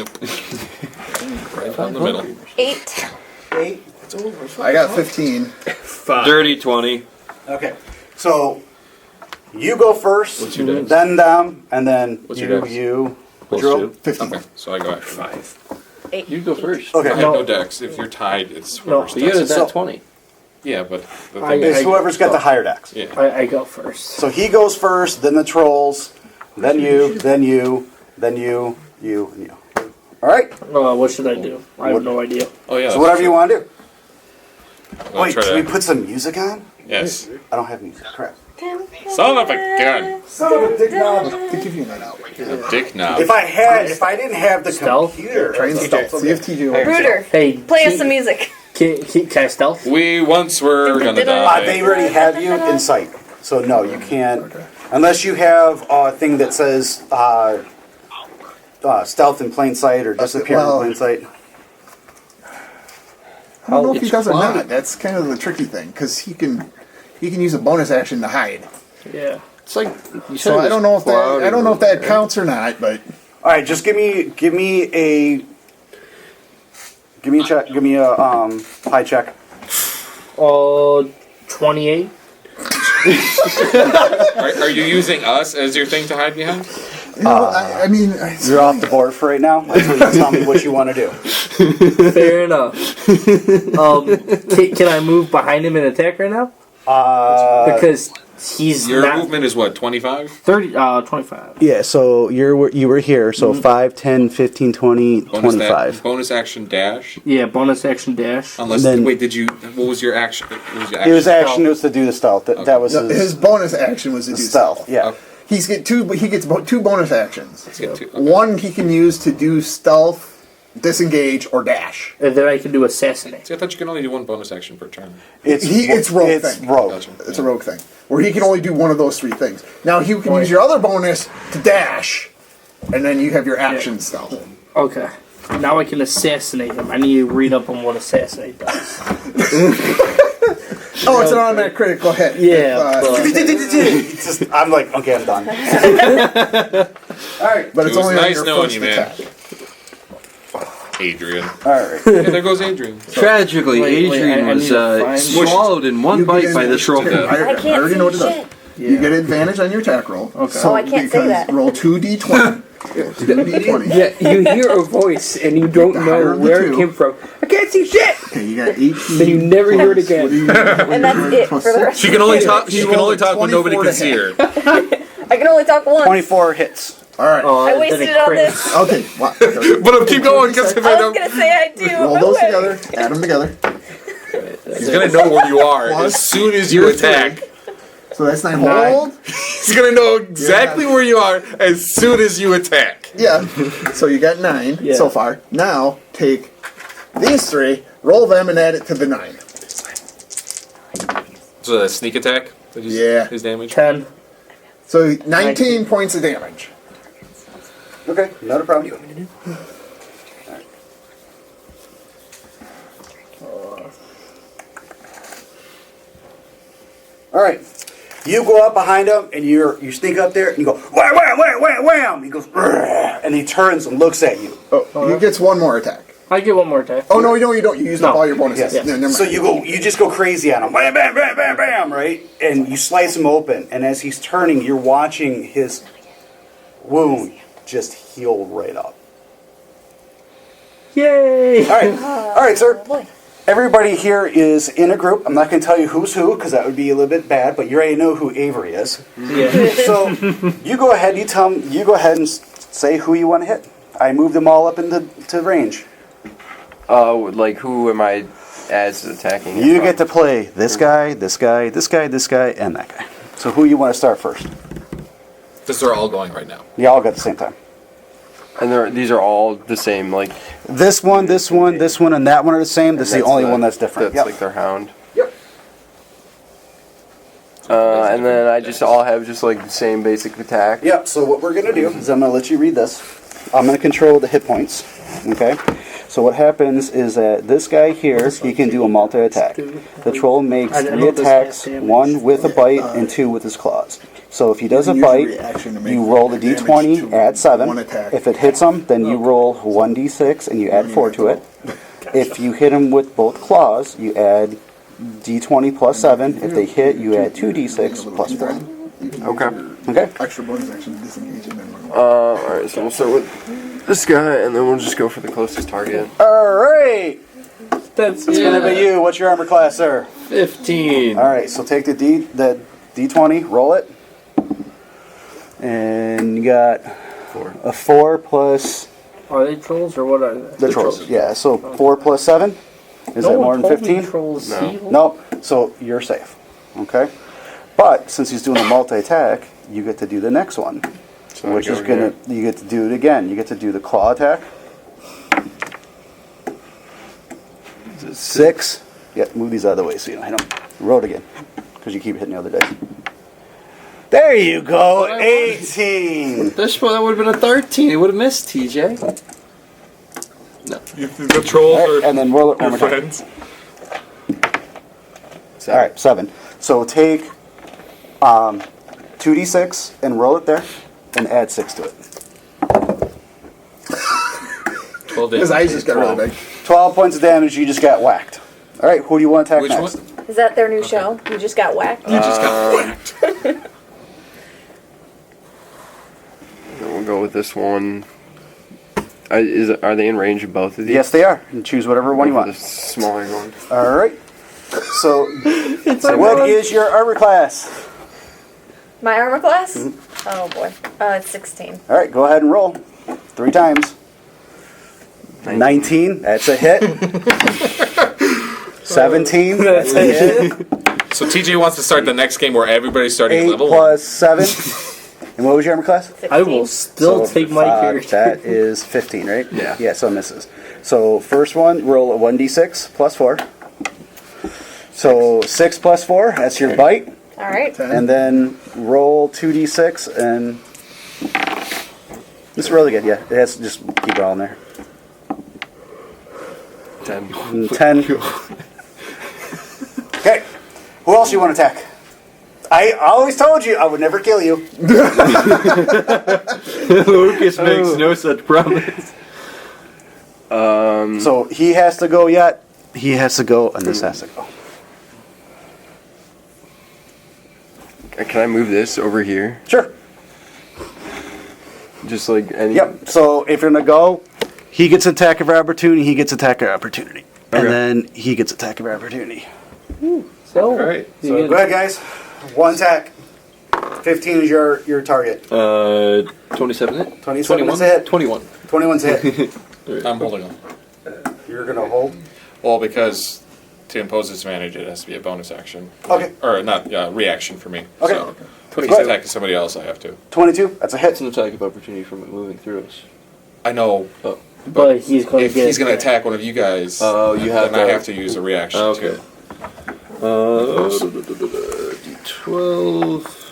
Right down the middle. 8. 8. I got 15. Dirty 20. Okay. So you go first, What's your dex? then them, and then What's your dex? you. Plus Drew? 2. 15. Okay, so I go after 5. 8. You go first. Okay. I have No. no dex. If you're tied, it's No. whoever's But you had a dex. nat 20. Yeah, but the I- thing It's is, whoever's got the higher dex. yeah. I go first. So he goes first, then the trolls, then you, then you, then you, and you. All right. What should I do? I have no idea. Oh yeah. So whatever you want to do. I'll Wait, try should we to- put some music on? Yes. I don't have music. Crap. Son of a gun. Son of a dick knob. To give you a night out. A dick knob. If I didn't have the Stealth? computer, Try and stealth. See if TJ will. Brudur, Hey, play us some music. Can I stealth? We once were gonna die. they already have you in sight. So no, you can't, unless you have a thing that says stealth in plain sight or disappear Well- in plain sight. I don't know if he does or not. That's kind of the tricky thing because he can use a bonus action to hide. Yeah. It's like you said. So it I don't know if cloud that or- that counts or not. But All right, just give me a check. Give me a high check. 28. Are you using us as your thing to hide behind? you know, I mean, You're off the board for right now. Until you tell me what you want to do. Fair enough. Can I move behind him and attack right now? Because he's Your not movement is what, 25? 25. Yeah, so you were here. So 5, 10, 15, 20, Bonus 25. bonus action dash. Yeah, bonus action dash. Unless Then- wait, what was your action? What was your His action was to do the stealth. That was no, his bonus action was to do stealth. Yeah. Okay. He gets two bonus actions. Let's get to One he can use to do stealth, disengage, or dash. And then I can do assassinate. See, I thought you could only do one bonus action per turn. It's rogue It's thing. rogue. Gotcha. It's a rogue thing where he can only do one of those three things. Now he can use your other bonus to dash, and then you have your action stealth. Okay. Now I can assassinate him. I need to read up on what assassinate does. Oh, it's an automatic crit. Go ahead. Yeah. It's just, I'm like, okay, I'm done. All right. But it's It was only nice on your knowing first you, man. attack. Adrian. All right. Hey, there goes Adrian. Tragically, Wait, Adrian I was need to find- swallowed in one You bite get by an- the troll. I I already can't know what it say does. shit. You get advantage on your attack roll. Okay. Oh, I can't say because that. Roll 2d20. 2d20. Yeah, you hear a voice and you don't The higher know of the where it two. came from. I can't see shit. Okay, you got 18. Then you never hear it again. And that's it for the rest She can only talk. She You can rolled only talk when 24 nobody to can see her. I can only talk once. 24 hits. All right. I wasted it on this. Okay. Well, But keep going because if I I was don't, gonna say I do. roll No those way. together. Add them together. he's gonna know where you are Plus as soon as you your attack. So that's 9. Hold. He's gonna know exactly where you are as soon as you attack. Yeah. So you got 9 Yeah. so far. Now take these 3, roll them, and add it to the 9. So that sneak attack. Yeah. His damage. 10. So 19 points of damage. Okay, not a problem. All right. You go up behind him, and you sneak up there, and you go wham, wham, wham, wham, wham. He goes, "Rrrr," and he turns and looks at you. Oh, he gets one more attack. I get one more attack. Oh no, you don't. You used up all your bonuses. Yes. No, never mind. So you just go crazy on him, bam, bam, bam, bam, bam, right? And you slice him open, and as he's turning, you're watching his wound just heal right up. Yay! All right, sir. Boy. Everybody here is in a group. I'm not going to tell you who's who because that would be a little bit bad, but you already know who Avery is. Yeah. So you go ahead. You go ahead and say who you want to hit. I moved them all up into range. Like who am I as attacking? it You from? get to play this guy, this guy, this guy, this guy, and that guy. So who you want to start first? Because they're all going right now. You all go at the same time. And these are all the same, like... This one, this one, this one, and that one are the same. This is the only one that's different. That's like their hound. Yep. And then I just all have just like the same basic attack. Yep, so what we're going to do is I'm going to let you read this. I'm going to control the hit points. Okay? So what happens is that this guy here, he can do a multi-attack. The troll makes 3 attacks, 1 with a bite and 2 with his claws. So if he does a bite, you roll the d20, add 7. If it hits him, then you roll 1d6 and you add 4 to it. If you hit him with both claws, you add d20 plus 7. If they hit, you add 2d6 plus 4. Okay. Okay? Extra bonus action disengaging. Alright, so we'll start with this guy, and then we'll just go for the closest target. Alright! It's going to be you. What's your armor class, sir? 15. Alright, so take the d20, roll it. And you got a 4 plus... Are they trolls or what are they? The trolls, yeah. So 4 plus 7? Is that more than 15? Trolls evil? Nope. So you're safe. Okay? But since he's doing a multi-attack, you get to do the next one. So which is going to... You get to do it again. You get to do the claw attack. 6. Yeah, move these out of the way so you don't hit them. Roll it again. Because you keep hitting the other dice. There you go, 18. That would have been a 13. It would have missed, TJ. No. The trolls Right, and then roll it one your more time. friends. All right, 7. So take 2d6 and roll it there, and add 6 to it. 12 His eyes just got really big. 12 points of damage. You just got whacked. All right, who do you want to attack Which next? one? Is that their new show? You just got whacked? You just got whacked. Then we'll go with this one. Are they in range of both of these? Yes, they are. And choose whatever one you Go for want. the smaller one. All right. So, what is your armor class? My armor class? Oh boy. It's 16. All right, go ahead and roll 3 times. 19. That's a hit. 17. That's a hit. So TJ wants to start the next game where everybody's starting at 8 level plus 7. And what was your armor class? 16. I will still take my character. That is 15, right? Yeah. Yeah, so it misses. So first one, roll a 1d6 plus 4. So 6 plus 4, that's your bite. All right. And then roll 2d6 and... This is really good, yeah. It has to just keep it all in there. 10. And 10. Okay. Who else you want to attack? I always told you I would never kill you. Lucas makes no such promise. So he has to go yet. He has to go, and this has to go. Can I move this over here? Sure. Just like any... Yep. So if you're going to go, he gets attack of opportunity, he gets attack of opportunity. And Okay. then he gets attack of opportunity. So, Alright. So go ahead, guys. 1 attack. 15 is your target. 27 hit? 27 is a hit. 21. 21's a hit. I'm holding them. You're going to hold. Well, because to impose disadvantage, it has to be a bonus action. Okay. Or not, reaction for me. Okay. So, if he's Go ahead. attacking somebody else, I have to. 22. That's a hit. It's an attack of opportunity from it moving through us. I know. Oh. but he's going to If get. he's going to attack one of you guys, Oh, you have then I to- have to use a reaction Okay. too. D12.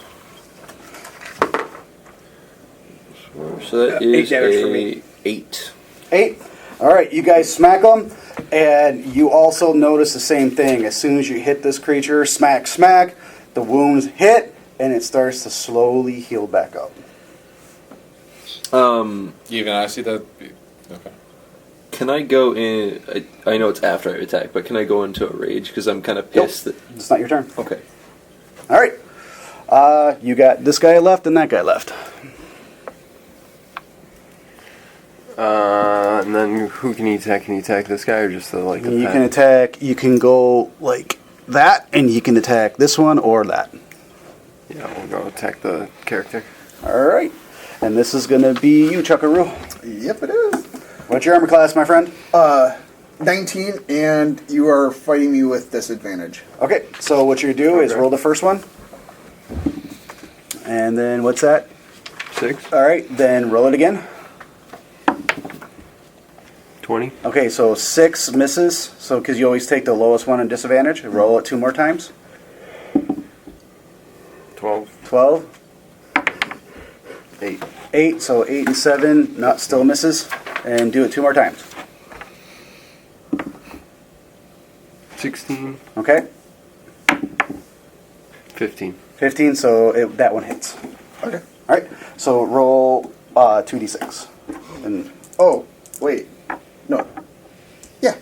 So that 8 is damage for me. 8. 8. All right, you guys smack them, and you also notice the same thing. As soon as you hit this creature, smack, smack, the wounds hit, and it starts to slowly heal back up. Even I see that. Okay. Can I go in? I know it's after I attack, but can I go into a rage? Because I'm kind of pissed that. It's not your turn. Okay. All right. You got this guy left and that guy left. And then who can he attack? Can he attack this guy or just the like? You can attack. You can go like that, and you can attack this one or that. Yeah, we'll go attack the character. All right. And this is going to be you, Chuckaroo. Yep, it is. What's your armor class, my friend? 19, and you are fighting me with disadvantage. Okay, so what you do is roll the first one. And then what's that? 6. All right, then roll it again. 20. Okay, so 6 misses. So because you always take the lowest one on disadvantage. Roll it 2 more times. 12. 12. 8. 8. So 8 and 7. Not still misses. And do it 2 more times. 16. Okay. 15. 15. So that one hits. Okay. All right. So roll 2d6. And Oh, wait. No. Yeah.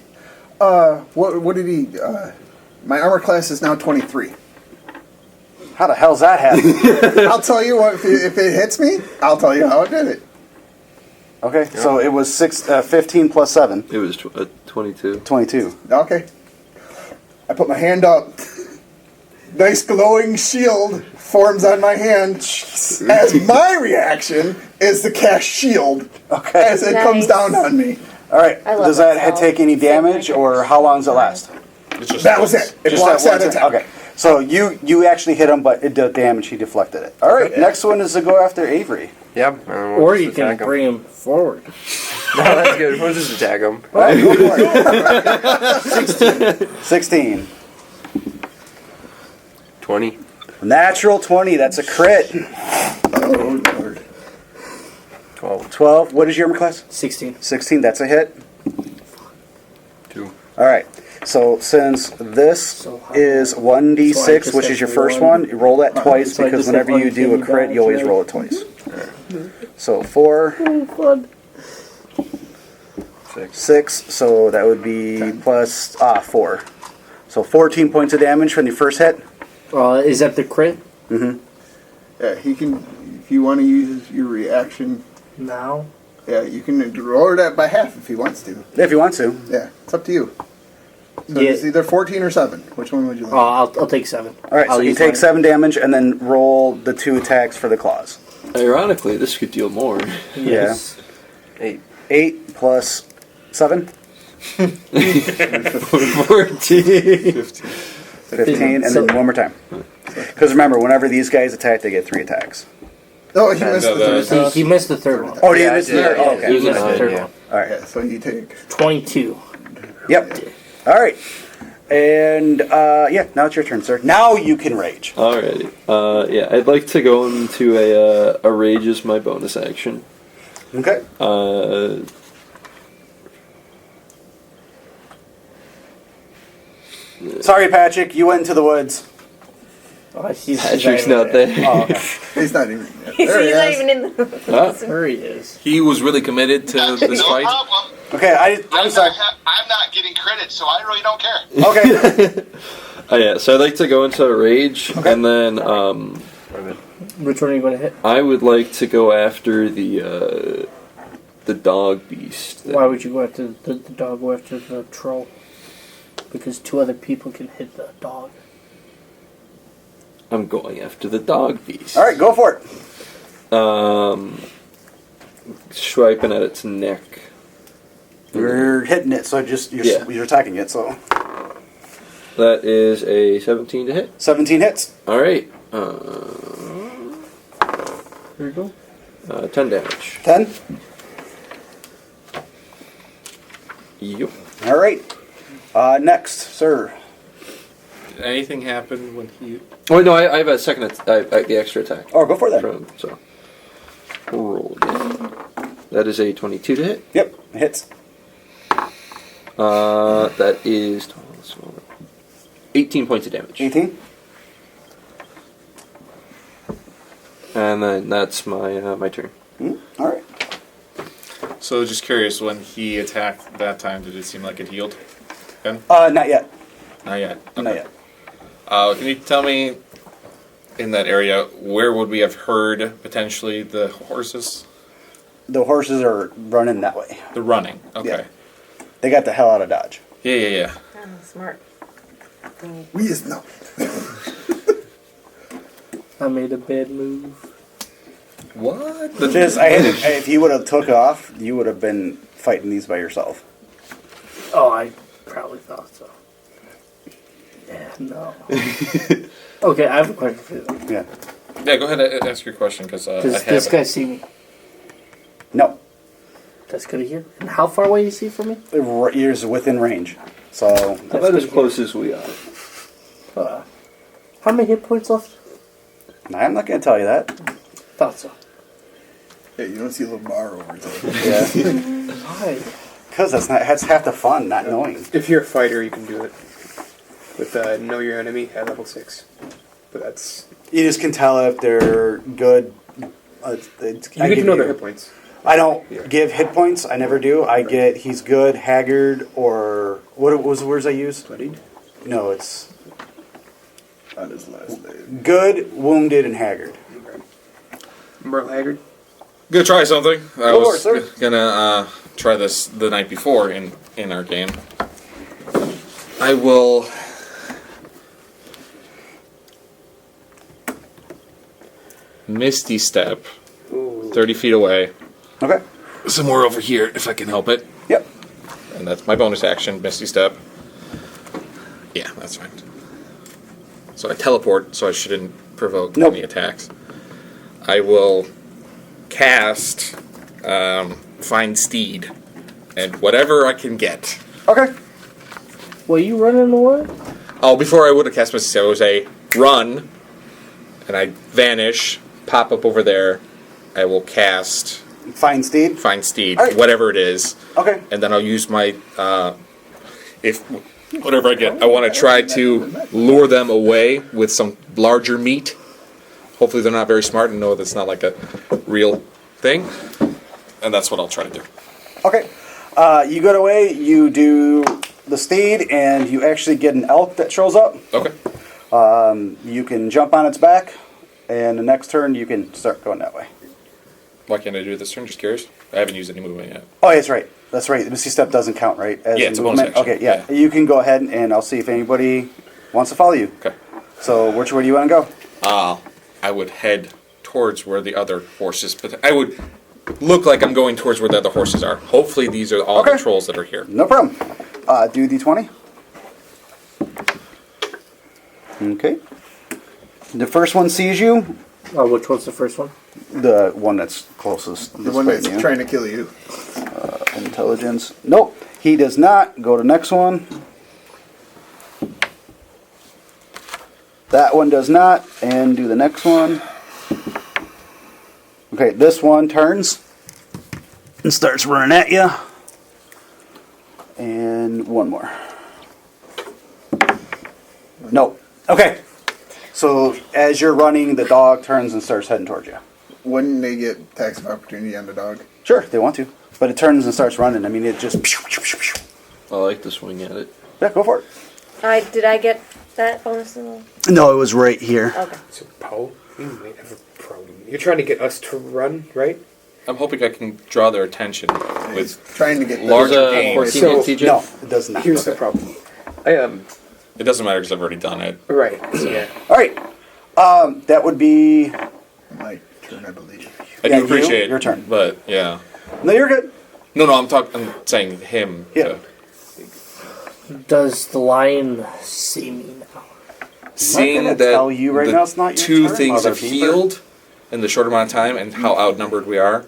What did he? My armor class is now 23. how the hell's that happen? I'll tell you what. If it hits me, I'll tell you how I did it. Okay. So it was 15 plus 7. It was 22. 22. Okay. I put my hand up. Nice glowing shield forms on my hand. As my reaction is to cast shield Okay. as it comes down on me. All right. I love Does that that spell. take any damage, or how long does it last? It's just That was it. It Just blocks that that one attack. Okay. So you actually hit him, but it did damage. He deflected it. All right. Next one is to go after Avery. Yep. Or you can bring him forward. No, that's good. We'll just attack him. All right, go for it. 16. 20. Natural 20. That's a crit. Oh, Lord. 12. 12. What is your armor class? 16. 16. That's a hit. 2. All right. So since this is 1d6, which is your first one, you roll that twice So I because just whenever have you do a uncanny crit, you always damage, roll it twice. So 4, Fun. 6. So that would be plus 4. So 14 points of damage from the first hit. Is that the crit? Mm-hmm. Yeah, he can. If you want to use your reaction, Now? yeah, you can lower that by half if he wants to. If you want to. Yeah, it's up to you. So Yeah. it's either 14 or 7. Which one would you like? I'll take 7. All right. So I'll you use take mine. 7 damage and then roll the 2 attacks for the claws. Ironically, this could deal more. Yes. 8. 8 plus 7. 14. 15, and then one more time. Because remember, whenever these guys attack, they get 3 attacks. Oh, he missed No, the the- third. He missed the third one. Oh, yeah, I it's did. there. Oh, He okay. missed the Nine, third yeah. one. All right. Yeah, so you take. 22. Yep. All right. And, yeah, now it's your turn, sir. Now you can rage. Alrighty. Yeah, I'd like to go into a rage as my bonus action. Okay. Sorry, Patrick. You went into the woods. Oh, he's Patrick's not there. Oh, okay. He's not even. He's There he not is. even in the. Huh? There he is. He was really committed to No this fight. problem. Okay, I'm sorry. I'm not getting credit, so I really don't care. Okay. Yeah, so I'd like to go into a rage, and then Which one are you going to hit? I would like to go after the dog beast. Why would you go after the dog, go after the troll? Because 2 other people can hit the dog. I'm going after the dog beast. All right, go for it. Swiping at its neck. You're hitting it, so you're attacking it, so. That is a 17 to hit. 17 hits. All right. Here you go. 10 damage. 10. Yep. All right. Next, sir. Did anything happen when he? Oh no, I have a second. The extra attack. Oh, go for that. So roll again. That is a 22 to hit. Yep, it hits. That is 18 points of damage. 18. And then that's my my turn. All right. So just curious, when he attacked that time, did it seem like it healed? Ben? Not yet. Not yet. Okay. Not yet. Can you tell me, in that area, where would we have heard potentially the horses? The horses are running that way. The running. Okay. Yeah. They got the hell out of Dodge. Yeah. Oh, smart. We just know. I made a bad move. What? If you would have took off, you would have been fighting these by yourself. Oh, I probably thought so. Yeah, no. Okay, I have a question for you. Yeah. Yeah, go ahead and ask your question, because Does this guy see me? No. That's good to hear. And how far away is he from me? You're within range. So About as close as we are. How many hit points left? I'm not going to tell you that. Thought so. Yeah, you don't see a little bar over there. Yeah. Why? Because that's half the fun, not knowing. If you're a fighter, you can do it with Know Your Enemy at level 6. But that's... You just can tell if they're good. You get to know their hit points. I don't give hit points. I never do. I get he's good, haggard, or... What was the words I used? Bloodied? No, it's... On his last name. Good, wounded, and haggard. Merle Haggard? Gonna try something. I Go was for it, sir. gonna try this the night before in our game. I will. Misty Step. Ooh. 30 feet away. Okay. Somewhere over here, if I can help it. Yep. And that's my bonus action, Misty Step. Yeah, that's right. So I teleport, so I shouldn't provoke any attacks. I will cast Find Steed, and whatever I can get. Okay. Well, you running away? Oh, before I would have cast Misty Step, I would say run, and I vanish, pop up over there. I will cast Find Steed? Find Steed, All right. whatever it is. Okay. And then I'll use my, if whatever I get, I want to try to lure them away with some larger meat. Hopefully they're not very smart and know that's not like a real thing. And that's what I'll try to do. Okay. You go away, you do the steed, and you actually get an elk that shows up. Okay. You can jump on its back, and the next turn you can start going that way. Why can't I do it this turn? Just curious. I haven't used any movement yet. Oh, that's right. That's right. The Misty Step doesn't count, right? As Yeah, it's a bonus action. Okay, yeah. You can go ahead, and I'll see if anybody wants to follow you. Okay. So, which way do you want to go? I would head towards where the other horses... But I would look like I'm going towards where the other horses are. Hopefully these are all the trolls that are here. No problem. Do D20. Okay. The first one sees you. Oh, which one's the first one? The one that's closest. The one that's trying to kill you. Intelligence. Nope. He does not. Go to the next one. That one does not. And do the next one. Okay, this one turns and starts running at you. And one more. Nope. Okay. So as you're running, the dog turns and starts heading towards you. Wouldn't they get attacks of opportunity on the dog? Sure, if they want to. But it turns and starts running. I mean, it just... I like to swing at it. Yeah, go for it. Did I get that bonus? No, it was right here. Okay. So, Paul, you might have a problem. You're trying to get us to run, right? I'm hoping I can draw their attention with trying to get larger game. So, no, it does not. Here's the problem. It doesn't matter because I've already done it. Right. So, yeah. All right. That would be... My turn, I believe. I Yeah, do appreciate your turn. But, yeah. No, you're good. No, I'm saying him. Yeah. Does the lion see me now? Seeing gonna that tell you right the now it's not your two turn, things have motherfucker. healed in the short amount of time and how outnumbered we are,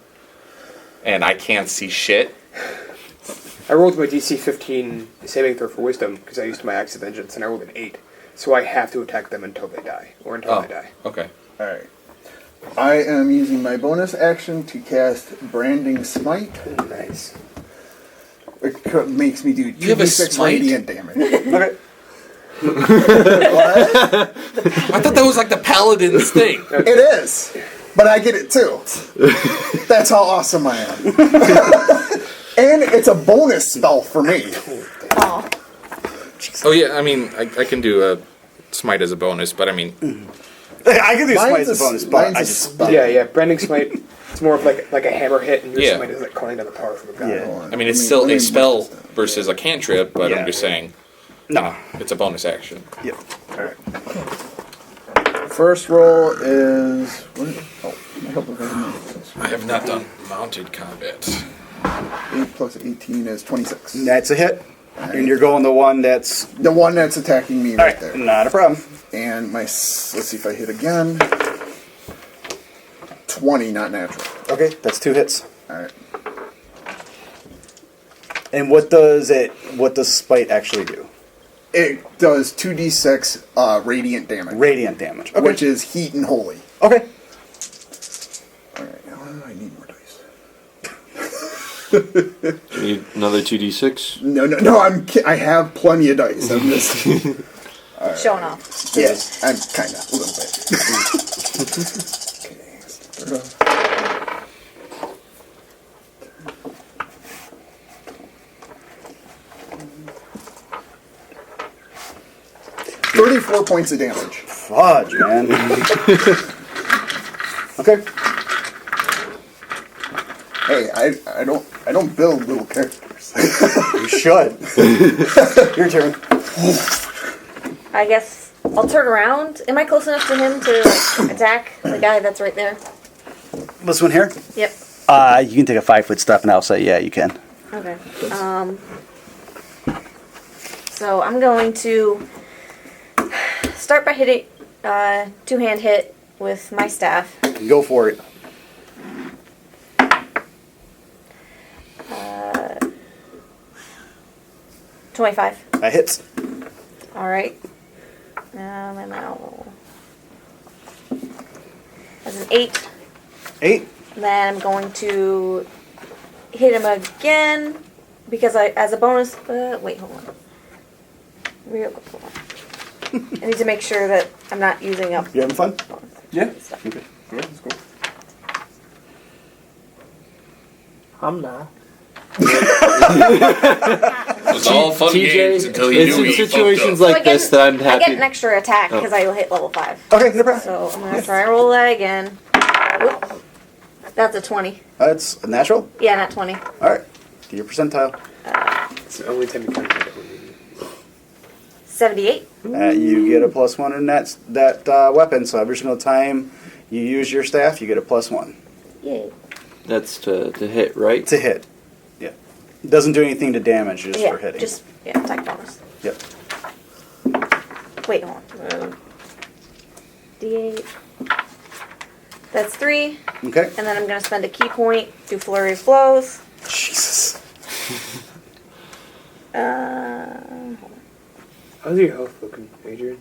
and I can't see shit. I rolled my DC 15 saving throw for wisdom because I used my axe of vengeance and I rolled an 8. So I have to attack them until they die. Or until I die. Okay. Alright. I am using my bonus action to cast Branding Smite. Nice. It makes me do You have a 2d6 smite? radiant damage. Okay. I thought that was like the Paladin's thing. It is. But I get it too. That's how awesome I am. And it's a bonus spell for me. Oh. Oh, yeah, I mean, I can do a smite as a bonus, but I mean... I can do smite Mine's as a bonus, a- but mine's I a just... spell. Yeah, Branding Smite, it's more of like a hammer hit, and your Yeah. smite is like calling down the power from a god. Yeah. I mean, it's still a spell versus a cantrip, but Yeah. I'm just saying, No. it's a bonus action. Yep. Alright. First roll is... I hope I have I have not done mounted combat. 8 plus 18 is 26. That's a hit. And you're going the one that's... The one that's attacking me All right right, there. not a problem. And my... Let's see if I hit again. 20, not natural. Okay, that's 2 hits. Alright. And what does spite actually do? It does 2d6 radiant damage. Radiant damage. Okay. Which is heat and holy. Okay. Alright, I need more dice. Do you need another 2d6? No, I have plenty of dice. I'm just... Showing off. Yes, I'm kind of, a little bit. Okay, start off. 34 points of damage. Fudge, man. Okay. Hey, I don't build little characters. You should. Your turn. I guess I'll turn around. Am I close enough to him to attack the guy that's right there? This one here? Yep. You can take a 5-foot step, and I'll say, yeah, you can. Okay. So I'm going to start by hitting two-hand hit with my staff. Go for it. 25. That hits. All right. And now that's an 8. 8. Then I'm going to hit him again because as a bonus. Wait, hold on. Real quick, hold on. I need to make sure that I'm not using up. You having fun? Yeah. Stuff. Okay. Yeah, that's cool. I'm not. It's all fun games until you it's do in eat situations So like this that I'm I happy. get an extra attack because I hit level 5. Okay, no problem. So I'm gonna try to roll that again. Whoop. That's a 20. That's a natural? Yeah, not 20. Alright. Do your percentile. It's the only time you can do that. 78. You get a +1 in that weapon, so every single time you use your staff, you get a +1. Yay. That's to hit, right? To hit. Yeah. It doesn't do anything to damage, just Yeah, for hitting. just attack bonus. Yep. Wait, hold on. D8. That's 3. Okay. And then I'm going to spend a key point, do flurry of blows. Jesus. How's your health looking, Adrian?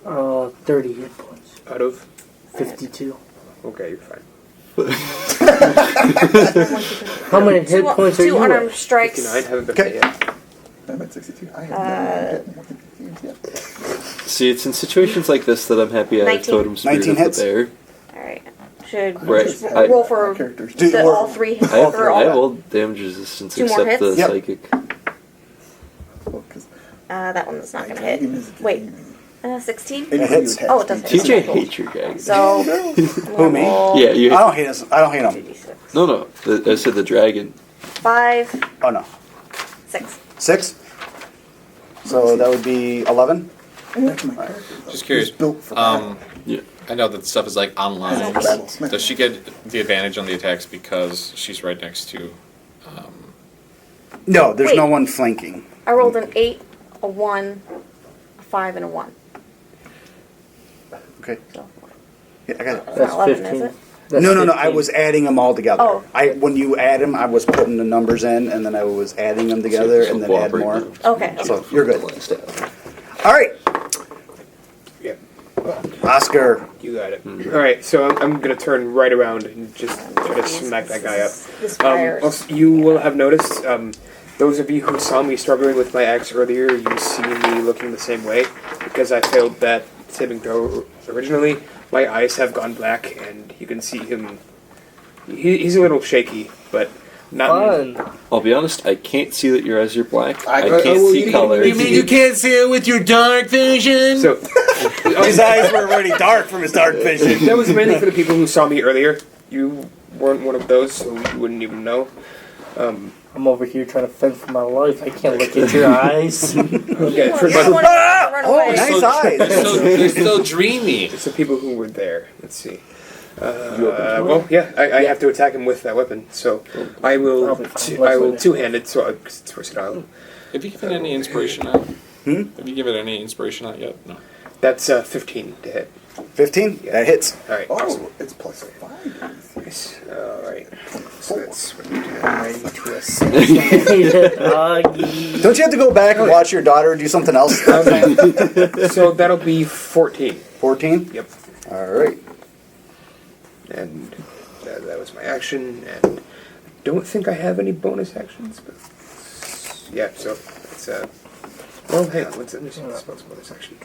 30 hit points. Out of? 52. Okay, you're fine. How many hit points are Two you unarmed at? strikes. 59, haven't been Okay. hit yet. I'm at 62. I have not hit more than 50 games yet. See, it's in situations like this that I'm happy I have 19. Totem Spirit 19 of the hits. Bear. Alright. Should Right. just roll for Characters. Do- or- all 3 hits. I have, Or I have all. all damage resistance 2 more except the hits? Yep. psychic. Well, 'cause That one's not going to dragon hit. is Wait. gaming. 16? Anybody hits. who attacks Oh, it does me hit. TJ Okay. hates your guy. So. Who, me? Yeah, you. I don't hate him. I don't hate him. 2d6. No. I said the dragon. 5, Oh, no. 6. 6? So that would be 11? That's my character, though. Just curious. He's built for battle. Yeah. I know that stuff is like online. Battlesmith. Does she get the advantage on the attacks because she's right next to? No, there's Wait. no one flanking. I rolled an 8, a 1, a 5, and a 1. Okay. So, Yeah, I got it. it's That's not 11, 15. is it? That's No. I 15. was adding them all together. Oh. When you add them, I was putting the numbers in, and then I was adding them together, and then add more. Okay. So you're good. All right, Yeah, Oscar. you got it. Alright, so I'm going to turn right around and just try to smack that guy up. This fires. Also, you will have noticed, those of you who saw me struggling with my axe earlier, you see me looking the same way. Because I failed that saving throw originally, my eyes have gone black, and you can see him. He's a little shaky, but not. Fun. I'll be honest. I can't see that your eyes are black. I well, can't see color. can't see it with your dark vision? So, His eyes were already dark from his dark vision. that was mainly for the people who saw me earlier. You weren't one of those, so you wouldn't even know. I'm over here trying to fend for my life. I can't look at your eyes. Okay, You for just want to run Oh, away. nice eyes. They're still dreamy. the people who were there. Let's see. Well, yeah, I have to attack him with that weapon, so I will. I'll be fine. I will two-handed, so it's versatile. Have you given any inspiration out? Have you given any inspiration out yet? No. That's 15 to hit. 15? Yeah. That hits. All right. Awesome. Oh, it's +5. Nice. All right. So that's what we do. ready to assassinate Doggy. Don't you have to go back and watch your daughter do something else? So that'll be 14. 14? Yep. All right. And that was my action, and I don't think I have any bonus actions, but yeah, so it's well, hang on, let's see what's bonus action.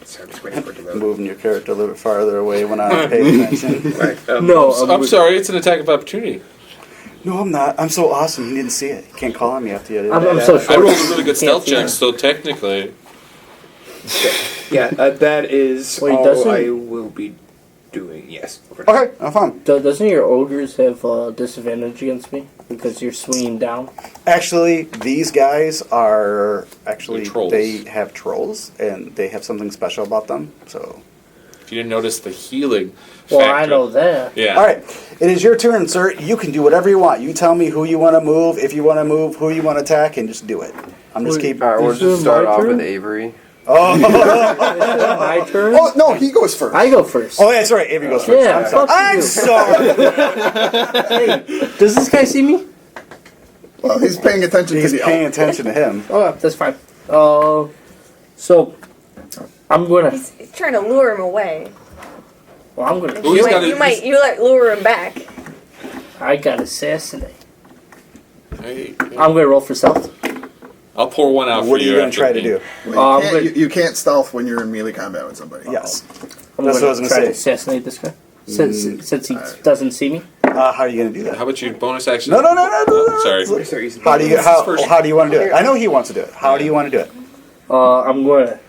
Sorry, I'm just waiting for it to load. Moving your character a little bit farther away when I'm paying attention. Right, I'm sorry, it's an attack of opportunity. No, I'm not. I'm so awesome. You didn't see it. You can't call on me after you. I'm so short. I rolled a really good stealth Can't check, see so technically. yeah, that is Wait, all doesn't- I will be doing. Yes. Over. Okay, I'm fine. Doesn't your ogres have disadvantage against me because you're swinging down? Actually, these guys are They're trolls. they have trolls and they have something special about them. So, If you didn't notice the healing Well, factor. I know that. Yeah. all right, it is your turn, sir. You can do whatever you want. You tell me who you want to move, if you want to move, who you want to attack, and just do it. I'm just keep. All right, we'll Is it just start my off turn? with Avery. Oh, My turn? Oh no, he goes first. I go first. oh, that's right. Avery goes first. Yeah, I'm sorry. fuck I'm you. sorry. Hey, does this guy see me? Well, he's paying attention He's to the paying elf. attention to him. Oh, that's fine. So I'm gonna. He's trying to lure him away. Well, I'm gonna. Well, he's You gotta- might lure him back. I got assassinate. Hey, I'm gonna roll for stealth. I'll pour one out What for are you. you going after to try to me. do? Well, I'm good. you can't stealth when you're in melee combat with somebody. Yes. I'm That's what I was gonna gonna try to say. assassinate this guy since he doesn't see me. How are you going to do that? How about your bonus action? No. Sorry. Start using How do you this is first. how do you want to do it? I know he wants to do it. How do you want to do it? I'm gonna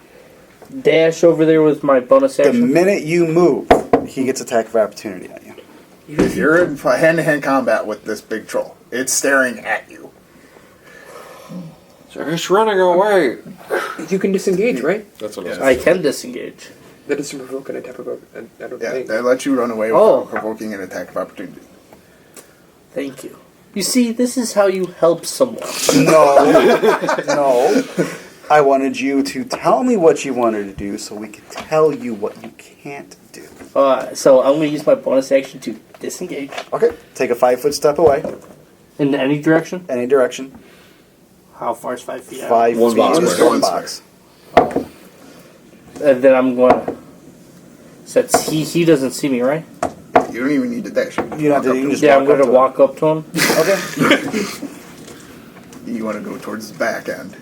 dash over there with my bonus The action. minute you move, he gets attack of opportunity on you. If you're in hand-to-hand combat with this big troll, it's staring at you. It's running away. You can disengage, right? That's what I was I can disengage. That doesn't provoke an attack of I don't Yeah, think. they let you run away Oh. without provoking an attack of opportunity. Thank you. You see, this is how you help someone. No, no. I wanted you to tell me what you wanted to do so we could tell you what you can't do. So I'm gonna use my bonus action to disengage Okay. Take a 5-foot step away, in any direction. any direction. How far is 5 feet out? 5 One feet box. is one box. And then I'm going. Since he doesn't see me, right? You don't even need to dash. You don't have to. You can just Yeah, walk I'm gonna up to walk up to him. it. Okay. You want to go towards his back end.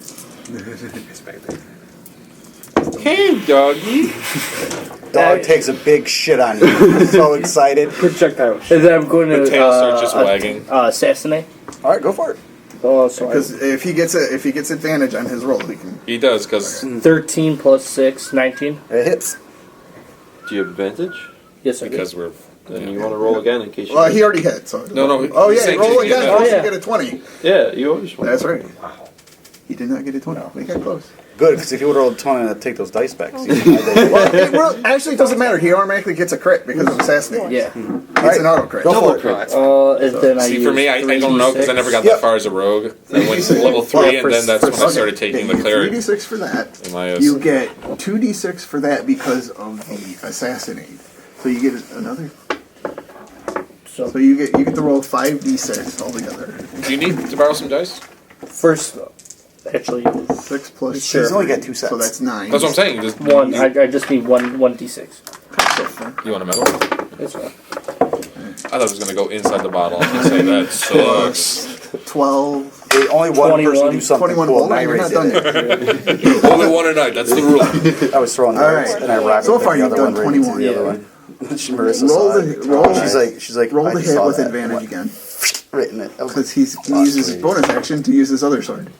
Hey, doggy. Dog takes a big shit on you. He's so excited. Projectiles. And then I'm going to The tail starts just wagging. assassinate. All right, go for it. Oh, so Because if he gets advantage on his roll, he can. He does, because 13 plus 6, 19. It hits. Do you have advantage? Yes, I do. because we're. Then you want to roll again in case you. Well, he already hit. So No, no, Oh he's yeah, saying roll just again. get Oh, Once yeah. you get a 20. Yeah, you always want. That's right. He did not get a 20. We got close. Good, because if you would have rolled 20, I'd take those dice back. See, Well, it actually doesn't matter. He automatically gets a crit because of assassinate. Yeah. It's an auto crit. Go for it. And then I See, use for me, I don't know because I never got Yep. that far as a rogue. I went to level 3, and then that's when I started taking the cleric. 3d6 for that. in my You get 2d6 for that because of the assassinate. So you get another. So you get to roll 5d6 altogether. Do you need to borrow some dice? first, actually, 6 plus. Sure. He's only got 2 sets. So that's 9. That's what I'm saying. Just, one. I just need one d6. You want a medal? That's right. I thought it was going to go inside the bottle. I'm going to say that sucks. 12. Only one person do something 21. cool. Hold on, you're not done yet. Only one a night. That's the rule. I was throwing All darts, right. and I robbed So it, far the you've other done one right into 21. the other Yeah. one. Marisa Roll saw the it. roll. She's like, roll I the just hit saw with that. advantage again. Right in it. Because he uses his bonus action to use his other sword.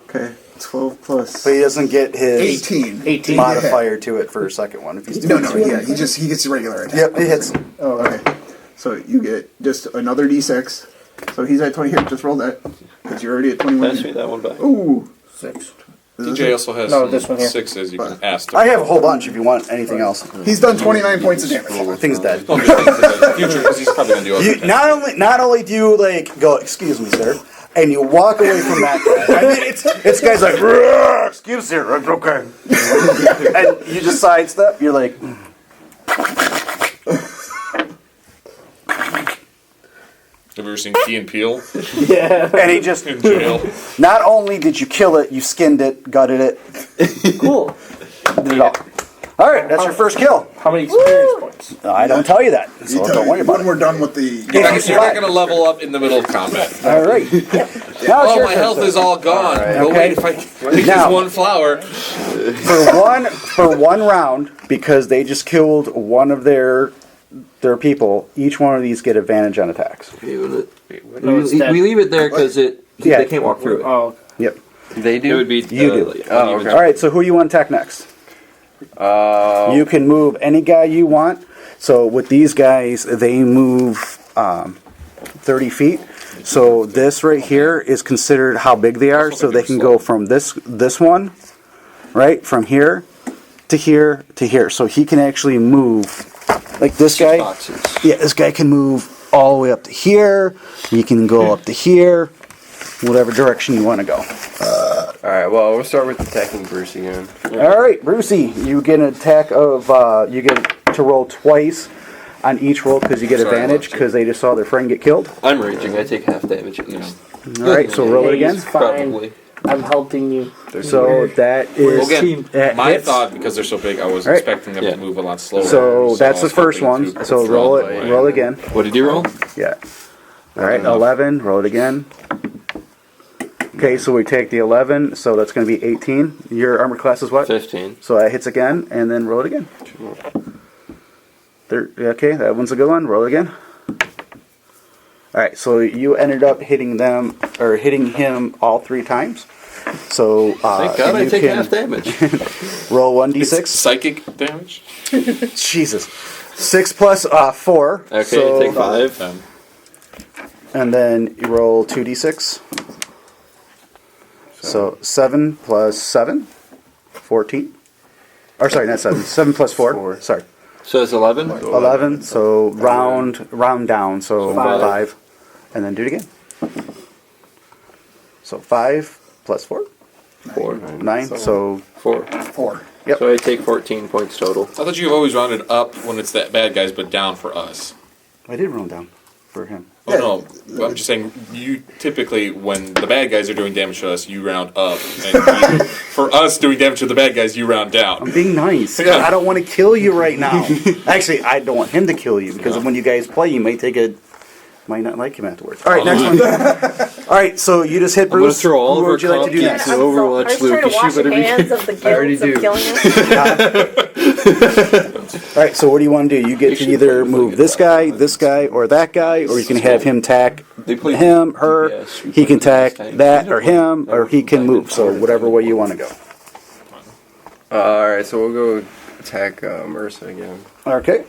Okay, 12 plus But he doesn't get his 18. 18. modifier to it for a second one. If he's No, yeah, he gets a regular attack. Yep, it hits. Oh, okay. So you get just another d6. So he's at 20 here. Just roll that. Because you're already at 21. Pass me that one back. Ooh. 6. DJ also has No, some this one here. 6s you can ask. I have a whole bunch if you want anything else. He's done 29 points of damage. Thing's dead. Future, because he's probably going to do You, other not only do you like go, excuse me, sir, and you walk away from that guy. I mean, it's guy's like, "Rrrr, excuse me, okay, and you just sidestep. You're like, nursing Key and Peele Yeah. And he just, in jail. not only did you kill it, you skinned it, gutted it, Cool. did it all. All right, that's your first kill. How many experience points? I don't tell you that, so don't worry about When it. we're done with the. You're not going to level up in the middle of combat. All right. Now it's Oh, your my turn, health sir. is all gone. Alright. But Okay. wait, if I take Now- this one flower. For one round, because they just killed one of their people. Each one of these get advantage on attacks. No, it's dead. We leave it there because they can't walk through it. Oh, Yep. They It do. would be You do. Oh, okay. All right. So who you want to attack next? You can move any guy you want. So with these guys, they move 30 feet. So this right here is considered how big they are. So they can go from this one, right, from here to here to here. So he can actually move, like this guy. Boxes. Yeah, this guy can move all the way up to here. He can go up to here, whatever direction you want to go. Alright, well, we'll start with attacking Bruce again. All right, Brucey, you get an attack of, you get to roll twice on each roll because you get Sorry, advantage left because they just saw their friend get killed. I'm raging. I take half damage at least. All right, so roll it again. He's fine. Probably. I'm helping you. So that is Again, that my hits. thought, because they're so big, I was Right. expecting them Yeah. to move a lot slower. So that's I the was first hoping one. to So throw roll it it. away. Roll again. What did you roll? Yeah. All right, enough. 11. Roll it again. Okay, so we take the 11. So that's going to be 18. Your armor class is what? 15. So that hits again, and then roll it again. Okay, that one's a good one. Roll it again. All right, so you ended up hitting them or hitting him all 3 times. So Thank God I you take can half damage. roll 1d6. Psychic damage? Jesus, 6 plus 4. Okay, so, take 5. and then you roll 2d6. So 7 plus 7, 14. Or sorry, not 7. 7 plus 4. Sorry. So it's 11? 11, so round down, so 5. And then do it again. So 5 plus 4? 4. 9, so 4. 4. Yep. So I take 14 points total. I thought you've always rounded up when it's that bad guys, but down for us. I did round down for him. Oh no, I'm just saying, you typically, when the bad guys are doing damage to us, you round up. And for us doing damage to the bad guys, you round down. I'm being nice. Yeah. I don't want to kill you right now. Actually, I don't want him to kill you because when you guys play, you might not like him afterwards. All right, next one. All right, so you just hit I'm going Bruce. to throw all Who of our would you like to do comp next? to Overwatch, I was trying to Lucas. wash You better hands of the already guilt of do. killing us. All right, so what do you want to do? You get to either move this guy, or that guy, or you can have him tack him, her. Yes, we He can play tack this that or him, or he can move. So whatever way you want to go. Alright, so we'll go attack Marisa again. Okay.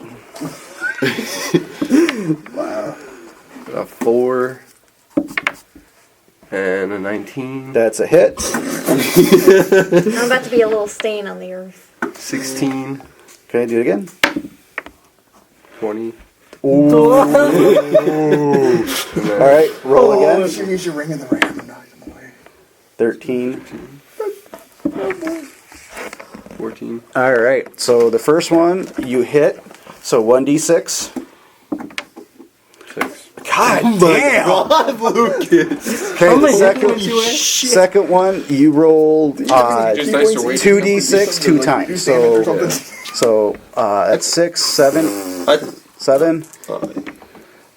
A 4 and a 19. That's a hit. I'm about to be a little stain on the earth. 16. Okay, do it again. 20. All right, roll again. You should use your ring in the ram and knock him away. 13. 14. All right, so the first one you hit, so 1d6. 6. God damn! Okay, the second one you rolled Just dice are waiting. 2d6 2 times. So that's 6, 7,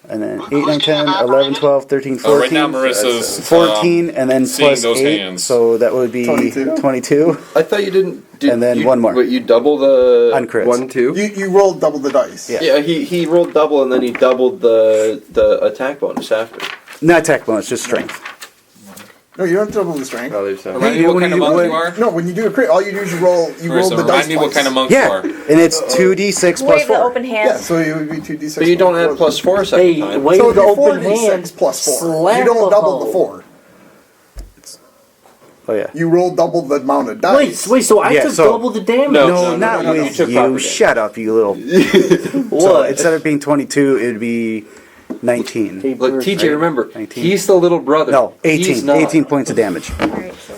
and then 8, 9, 10, 11, 12, 13, 14. Right now, Marissa's 14, and then seeing plus those 8, hands. so that would be 22. I thought you didn't. And then one more. But you double the. On crits. 1, 2. You rolled double the dice. Yeah. Yeah, he rolled double and then he doubled the attack bonus after. Not attack bonus, just strength. No, you don't have to double the strength. Oh, there's Remind me what kind of monk you are? No, when you do a crit, all you do is you roll the Marissa, dice remind me what twice. kind of monk you Yeah, are. and it's 2d6 plus Wave the 4. open Yeah, hand. so it would be 2d6. But you don't add plus 4 a second Hey, time. wave So the it'd be open 4d6 hand. plus 4. Slap You don't a double hoe. the 4. Oh, yeah. You roll double the amount of dice. Wait, so I Yeah, took so- double the damage? No, not with took you. proper damage. Shut up, you little. So instead of being 22, it would be 19. Hey, Look, Bruce, TJ, remember, 19. he's the little brother. No, He's 18. not. 18 points of damage. Alright, so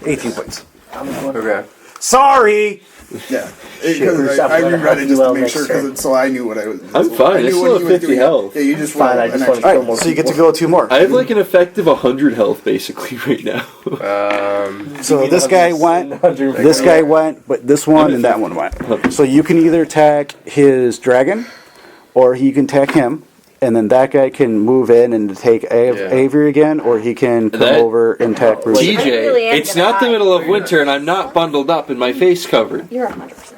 18 points. Okay. Sorry! Yeah, Shit, because I I'm gonna reread it help just you to out make next sure, turn. so I knew what I was. I'm fine. I knew still what have he was 50 doing. health. Yeah, you just Fine, roll I an just want extra. to All right, so you get to go 2 more. I have like an effective 100 health basically right now. So this guy went, this guy went, but this one and that one went. So you can either attack his dragon, or he can attack him, and then that guy can move in and take Avery again, or he can come That- over and attack Bruce. TJ, really am it's gonna not the hide middle of for winter and I'm not bundled up and my face covered. You're 100%.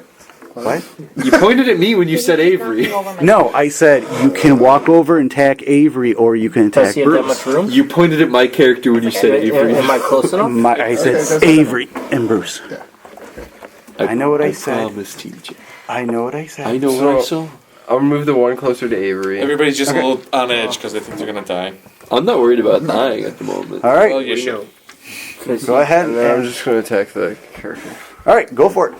What? You pointed at me when you said Avery. No, I said you can walk over and attack Avery, or you can Does attack he have that Bruce. much room? You pointed at my character when you said Avery. Am I close enough? I said that's Avery and Bruce. I know what I said. promise, TJ. I know what I said. I know what I saw. I'll move the one closer to Avery. Everybody's just a little on edge because they think they're gonna die. I'm not worried about dying at the moment. All right, Well, you should. go ahead. And then I'm And, just going to attack the character. all right, go for it.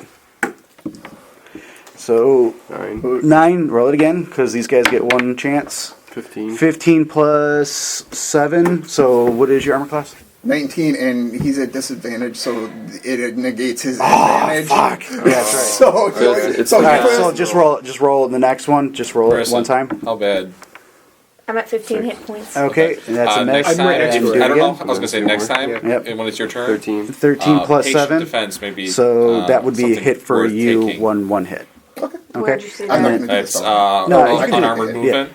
So 9, 9. Roll it again because these guys get one chance. 15. 15 plus 7. So what is your armor class? 19, and he's at disadvantage, so it negates his Oh, advantage. fuck. Yeah, that's right. So, it's All like right, that. so just roll the next one. Just roll it Marisa, one time. How bad? I'm at 15 hit points. Okay, and that's a miss. Next time, And do I it don't know. again. I was gonna say next time, Yep. and when it's your turn, 13. 13 plus patient 7. defense may be, So that would be a something hit for worth you. taking. One hit. Where'd you see I'm not that? gonna do It's this. No, you can do it. unarmored Yeah. movement.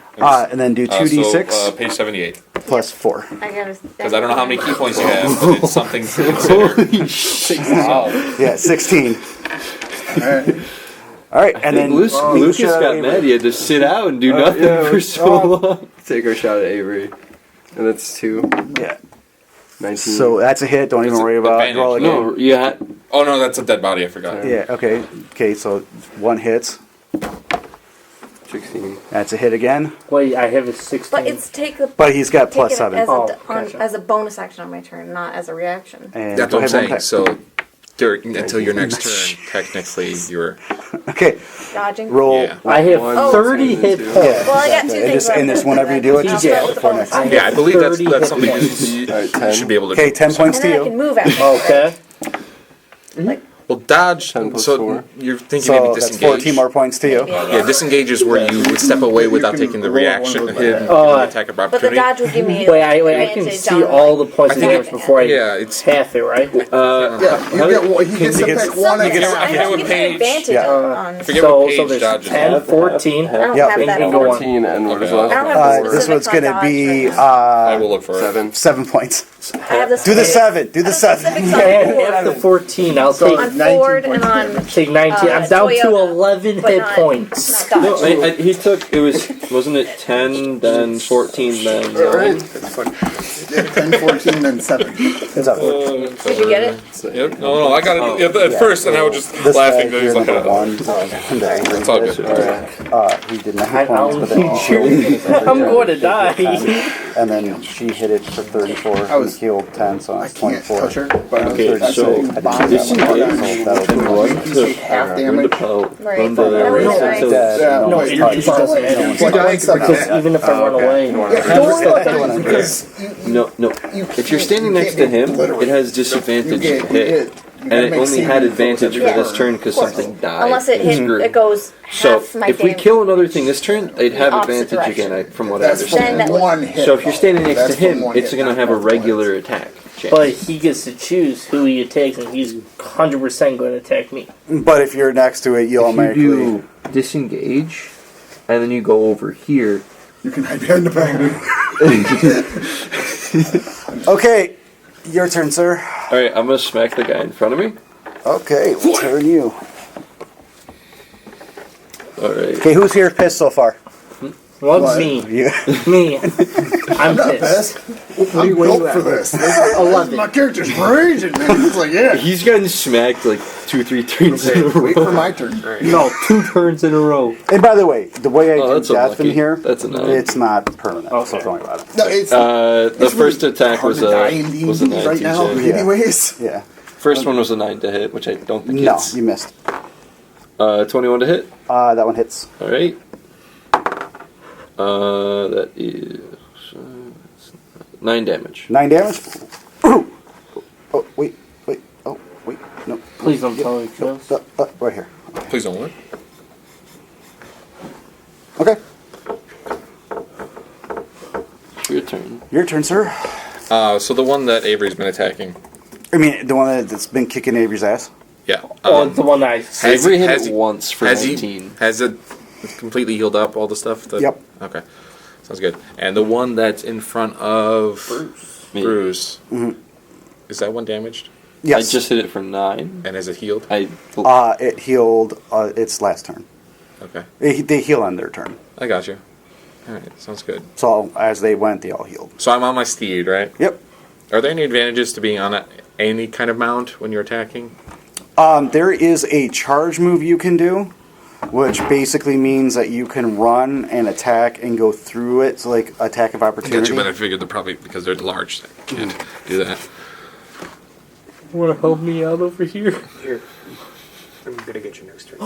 And then do 2d6 So, page 78. plus 4. I gotta. Because I don't know how many key points you have, but it's something to consider. Wow. Yeah, 16. Alright. All right, and then Lucas got Avery. mad. He had to sit out and do nothing yeah, for so long. Take our shot at Avery. And that's 2. Yeah. 19. So that's a hit. Don't even It's worry about advantage. roll again. No, yeah. Oh no, that's a dead body. I forgot. Yeah. Okay. Okay. So one hits. 16. That's a hit again. Wait, I have a 16. But it's take the. But he's got take plus it 7. as a, Oh, on, gotcha. as a bonus action on my turn, not as a reaction. And That's go what I'm ahead, saying. one So until your next turn, technically you're. time. Okay. Dodging. Roll. Yeah. I have One, 30 two, hit two. points. Well, I got two And things. this, and this whenever you do it, just TJ. start before next time. Yeah, I believe that's 30 hit something points. you Alright, 10. should be able to Okay, do. 10 points And to then I can you. move after. Okay. Well, dodge. 10 plus So 4. you're thinking So maybe that's disengage. 14 more points to you. Yeah, disengage is where you would step away without You can taking the roll one reaction, of those hidden back. attack of But the opportunity. dodge would give me. Wait, I can advantage see on, all the like, points of I think damage before I Yeah, it's. half it, right? You get one, he gets to gets- pick one Some- against I I forget don't what get page. an advantage Yeah. on. Forget So, what so page there's dodge is. 10, 14. I don't Yep. have that. And go on. 14 and what is Okay. left? I don't have the This one's specifics on going to dodge be right now. I will look for it. 7. 7 points. I have the Do the specifics- 7. Do the I have 7. specifics on And Ford. after 14, I'll take On Ford and on take 19. I'm down to Toyota, 11 but hit not- points. not No, dodge. he took, wasn't it 10, then 14, then 9? Alright. Yeah, 10, 14, then 7. It's up. Did you get it? Yep. No, I got it at first, and I was just This laughing. guy That he's here, like, number oh. 1. It's all good. He did not hit points, but then I'm going to die. and then she hit it for 34. I was- He healed 10, so I it's can't 24. touch her, but Okay, I so say bond this that is one. good. So that'll And do run You to take half run the damage. pout, Right. run the That was run nice. to- Dead, No, it's it touch. doesn't matter. You die Because even if I run away, because No. If you're standing next to him, it has disadvantage to hit. And it only had advantage for this turn because something died. Unless it hit, Screwed. it goes So half my if we damage. kill another thing this turn, they'd have opposite advantage direction. again, from what I that's understand. Then from that one hit. So if you're standing next That's to him, from one it's hit, going to not have a multiple regular attack chance. but he gets to choose who he attacks, and he's 100% going to attack me. But if you're next to it, you if automatically. you do disengage, and then you go over here. You can hide behind the back. Okay, your turn, sir. All right, I'm going to smack the guy in front of me. Okay, we'll turn you. All right. Okay, who's here pissed so far? Well, What? me. You. Me. I'm pissed. I'm built for this. My character's raging, man. It's like, yeah. He's gotten smacked like 2-3 turns in a row. Wait for my turn. No, 2 turns in a row. And by the way, the way I Oh, do that's death in unlucky. here, That's a 9. it's not permanent. So Okay. don't worry about it. No, it's The it's first really attack hard was to die a in was a D&D 9 right now, TJ. Yeah. anyways. Yeah. First one was a 9 to hit, which I don't think No, hits. you missed. 21 to hit. That one hits. All right. That is 9 damage. 9 damage. Oh, wait. Oh, wait. No. Please don't tell me it kills. Right here. Please don't worry. Okay. Your turn. Your turn, sir. So the one that Avery's been attacking. I mean, the one that's been kicking Avery's ass. Yeah. The one that I... Avery hit it once for has 19. Has it completely healed up, all the stuff? Yep. Okay. Sounds good. And the one that's in front of... Bruce. Mm-hmm. Is that one damaged? Yes. I just hit it for 9. And has it healed? It healed its last turn. Okay. They heal on their turn. I got you. Alright, sounds good. So as they went, they all healed. So I'm on my steed, right? Yep. Are there any advantages to being on any kind of mount when you're attacking? There is a charge move you can do, which basically means that you can run and attack and go through it. So like attack of I opportunity. got you, but I figured they're probably, because they're large, they can't do that. Want to help me out over here? Here. I'm gonna get you next turn.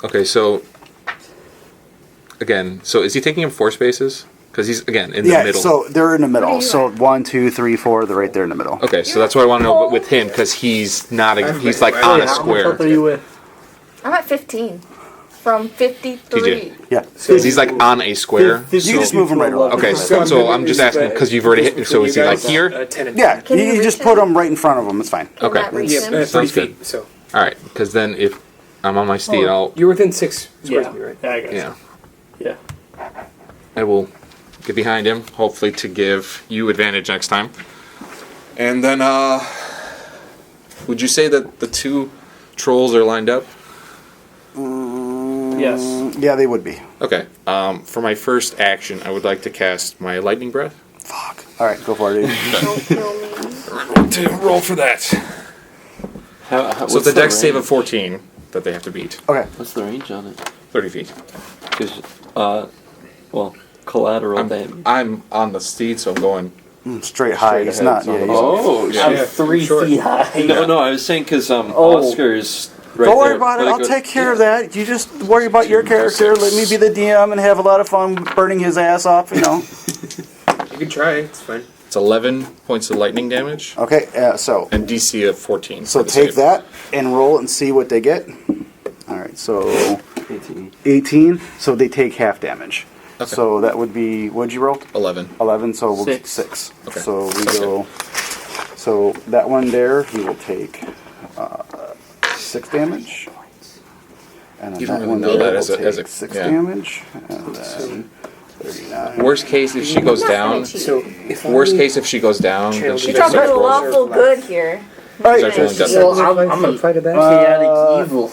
Okay, so... Again, so is he taking him 4 spaces? Because he's, again, in the Yeah, middle. so they're in the What are middle. you So at? 1, 2, 3, 4, they're right there in the middle. Okay, so that's what I want to know with him, because he's not he's like on a square. What are you with? I'm at 15. From 53. TJ. Yeah. Because he's like on a square. You can just move him right along. Okay, so I'm just asking, because you've already hit, so is he like here? 10 and Yeah, 10. you just put them right in front of them. It's fine. Can Okay. that reach Yeah, him? 30 Sounds good. feet. So Alright, because then if I'm on my steed, I'll... you're within 6 squares Yeah. of me, right? Yeah, I got Yeah. you. Yeah. I will get behind him, hopefully to give you advantage next time. And then, would you say that the 2 trolls are lined up? Yes. Yeah, they would be. Okay. For my first action, I would like to cast my lightning breath. Fuck. All right, go for it. Dude. Don't kill me. I'm going to roll for that. So it's a dex save of 14 that they have to beat. Okay. What's the range on it? 30 feet. Because, collateral damage. I'm on the steed, so I'm going... Straight high. He's not. Yeah, he's Oh, Yeah. I'm shit. 3 feet high. No, I was saying because Oskar is right Don't worry there. about it. Let I'll go- take care of that. You just worry about your character. Let me be the DM and have a lot of fun burning his ass off. You know. You can try. It's fine. It's 11 points of lightning damage Okay. So and DC of 14. so for the take save. that and roll it and see what they get. All right. So 18. 18. So they take half damage. Okay. So that would be what'd you roll? 11. 11. So we'll 6. 6. Okay. So we Sounds go. So that one there, he will take 6 damage. And then You that don't really one know there that will as a- take as a- 6 yeah. damage. And then 39. Worst case, if she goes I'm not down... gonna cheat. So if Worst I case, if she goes down, then she You're just talking starts to rolling. lawful good here. All right, Starts rolling death Well, saves. I'm a fight that. chaotic evil.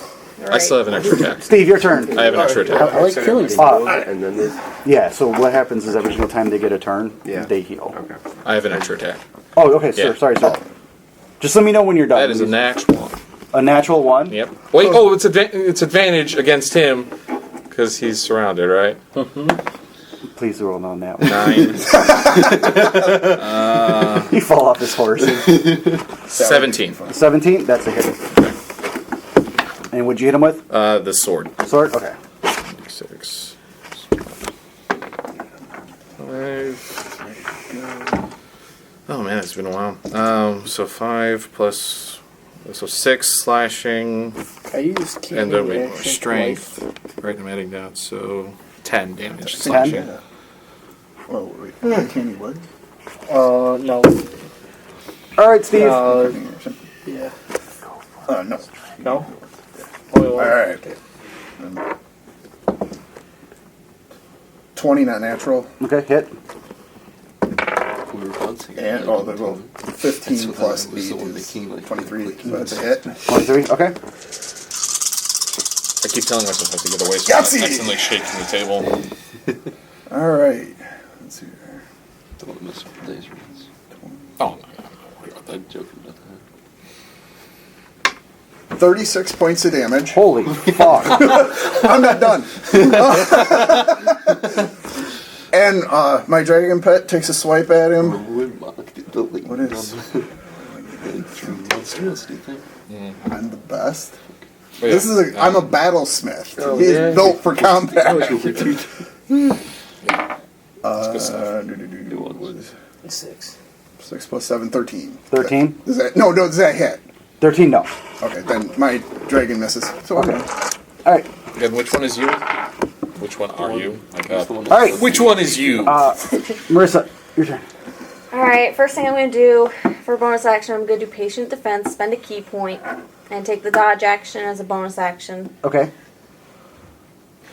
I still have an extra attack. Steve, your turn. I have an extra attack. I like killing stuff. And then this. Yeah, so what happens is every single time they get a turn, Yeah. they heal. Okay. I have an extra attack. Oh, okay, sir. Yeah. Sorry. Just let me know when you're done. That is a natural. A natural 1? Yep. Wait, oh, it's advantage against him because he's surrounded, right? Please roll on that one. 9. He fall off his horse. 17. 17? That's a hit. And what'd you hit him with? The sword. Sword? Okay. 6. 5. Oh man, it's been a while. So 5 plus, so 6 slashing, I use candy and then we more action strength. Right, I'm adding that, so 10 damage 10? slashing. Oh, wait. Candy what? twice. No. All right, Steve. Yeah. No. No? Only one. Alright. 20 not natural. Okay, hit. And, oh, the roll. 15 plus 8 is 23. So that's a hit. 23, okay. I keep telling myself I have to get away, so Yahtzee! I accidentally shaking the table. Alright. Let's see here. Don't mess with the dice rolls. Oh, no. I'm joking about that. 36 points of damage. Holy fuck. I'm not done. And my dragon pet takes a swipe at him. What is? I'm the best. Oh, yeah. This is I'm a battlesmith. Oh, He's yeah. built for combat. 6. 6 plus 7, 13. 13? Does that hit? 13, no. Okay, then my dragon misses. So Okay. All right. Then which one is you? Which one are you? All right. Which one is you? Marisa, your turn. Alright, first thing I'm going to do for bonus action, I'm going to do Patient Defense, spend a key point, and take the dodge action as a bonus action. Okay.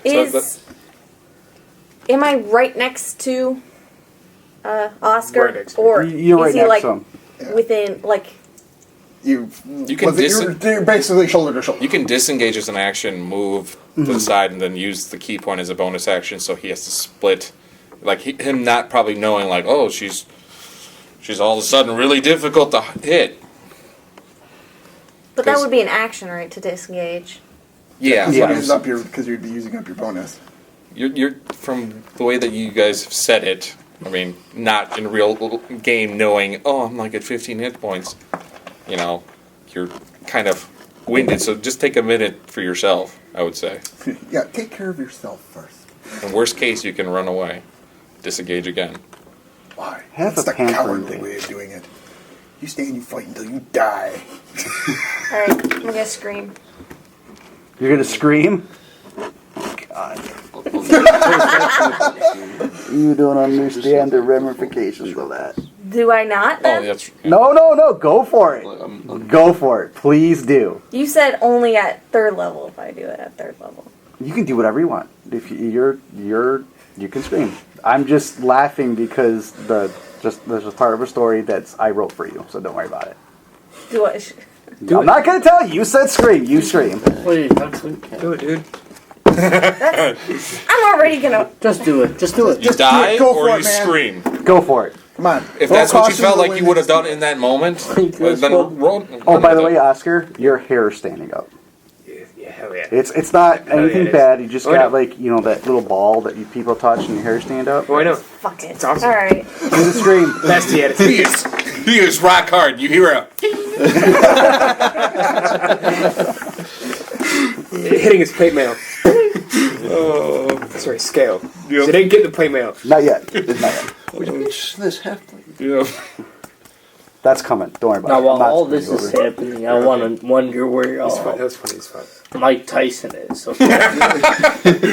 Am I right next to Oskar? Right next to or You're right is he next like to him. within, like... You can you're basically shoulder to shoulder. You can disengage as an action, move to the side, and then use the key point as a bonus action. So he has to split, like him not probably knowing, like, oh, she's all of a sudden really difficult to hit. But that would be an action, right, to disengage? Yeah, Because you'd be using up your bonus. You're from the way that you guys have said it. I mean, not in real game, knowing, oh, I'm like at 15 hit points. You know, you're kind of winded, so just take a minute for yourself, I would say. Yeah, take care of yourself first. In worst case, you can run away. Disengage again. Why? Have That's a the pampering cowardly day. way of doing it. You stay and you fight until you die. Alright, I'm going to scream. You're going to scream? God. You don't understand the ramifications of that. Do I not, then? Oh, that's... No. Go for it. Go for it. Please do. You said only at 3rd level if I do it at 3rd level. You can do whatever you want. If you can scream. I'm just laughing because there's a part of a story that I wrote for you, so don't worry about it. Do I? I'm not going to tell you. You said scream. You scream. Wait, Do it, dude. I'm already gonna... just do it. Just do it. You die go or for you it, man. scream. Go for it. Come on. If Throw that's what you caution felt to the like you wind. would have done in that moment, then roll. Oh, by the way, Oskar, your hair is standing up. Yeah, hell yeah. It's not Hell yeah, anything it is. bad. You just Oh, got no. that little ball that you people touch and your hair stand up. Oh, I know. Fuck it. It's awesome. Alright. Do the scream. Bestie attitude. He is rock hard. You hear a... Hitting his plate mail. Sorry, scale. So they didn't get the plate mail. Not yet. Not yet. This halfling. Yeah. That's coming. Don't worry about Now, it. while I'm not all screwing this you is over. happening, I want to wonder where That was funny as fuck. Mike Tyson is. Okay?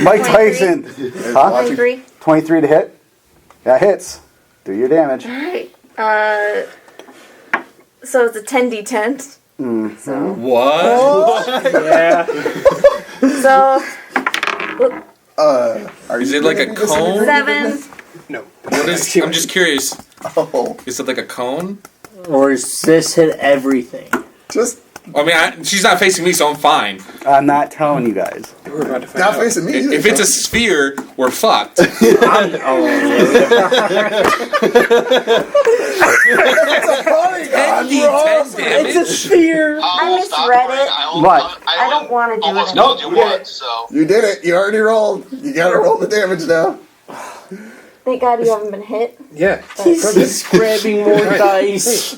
Mike Tyson. Huh? 23. 23 to hit. That hits. Do your damage. Alright. So it's a 10d10. So... What? Yeah. So... Is it like a cone? 7. No. What is? I'm just curious. Oh, Is it like a cone? Or is this hit everything? just I mean, she's not facing me, so I'm fine. I'm not telling you guys. We're about to find not out. facing me either. If it's a sphere, we're fucked. It's a sphere. I misread it. What? I don't want to do Almost it. told you once, so. You did it. You already rolled. You gotta roll the damage now. Thank God you haven't been hit. Yeah. He's just grabbing more dice.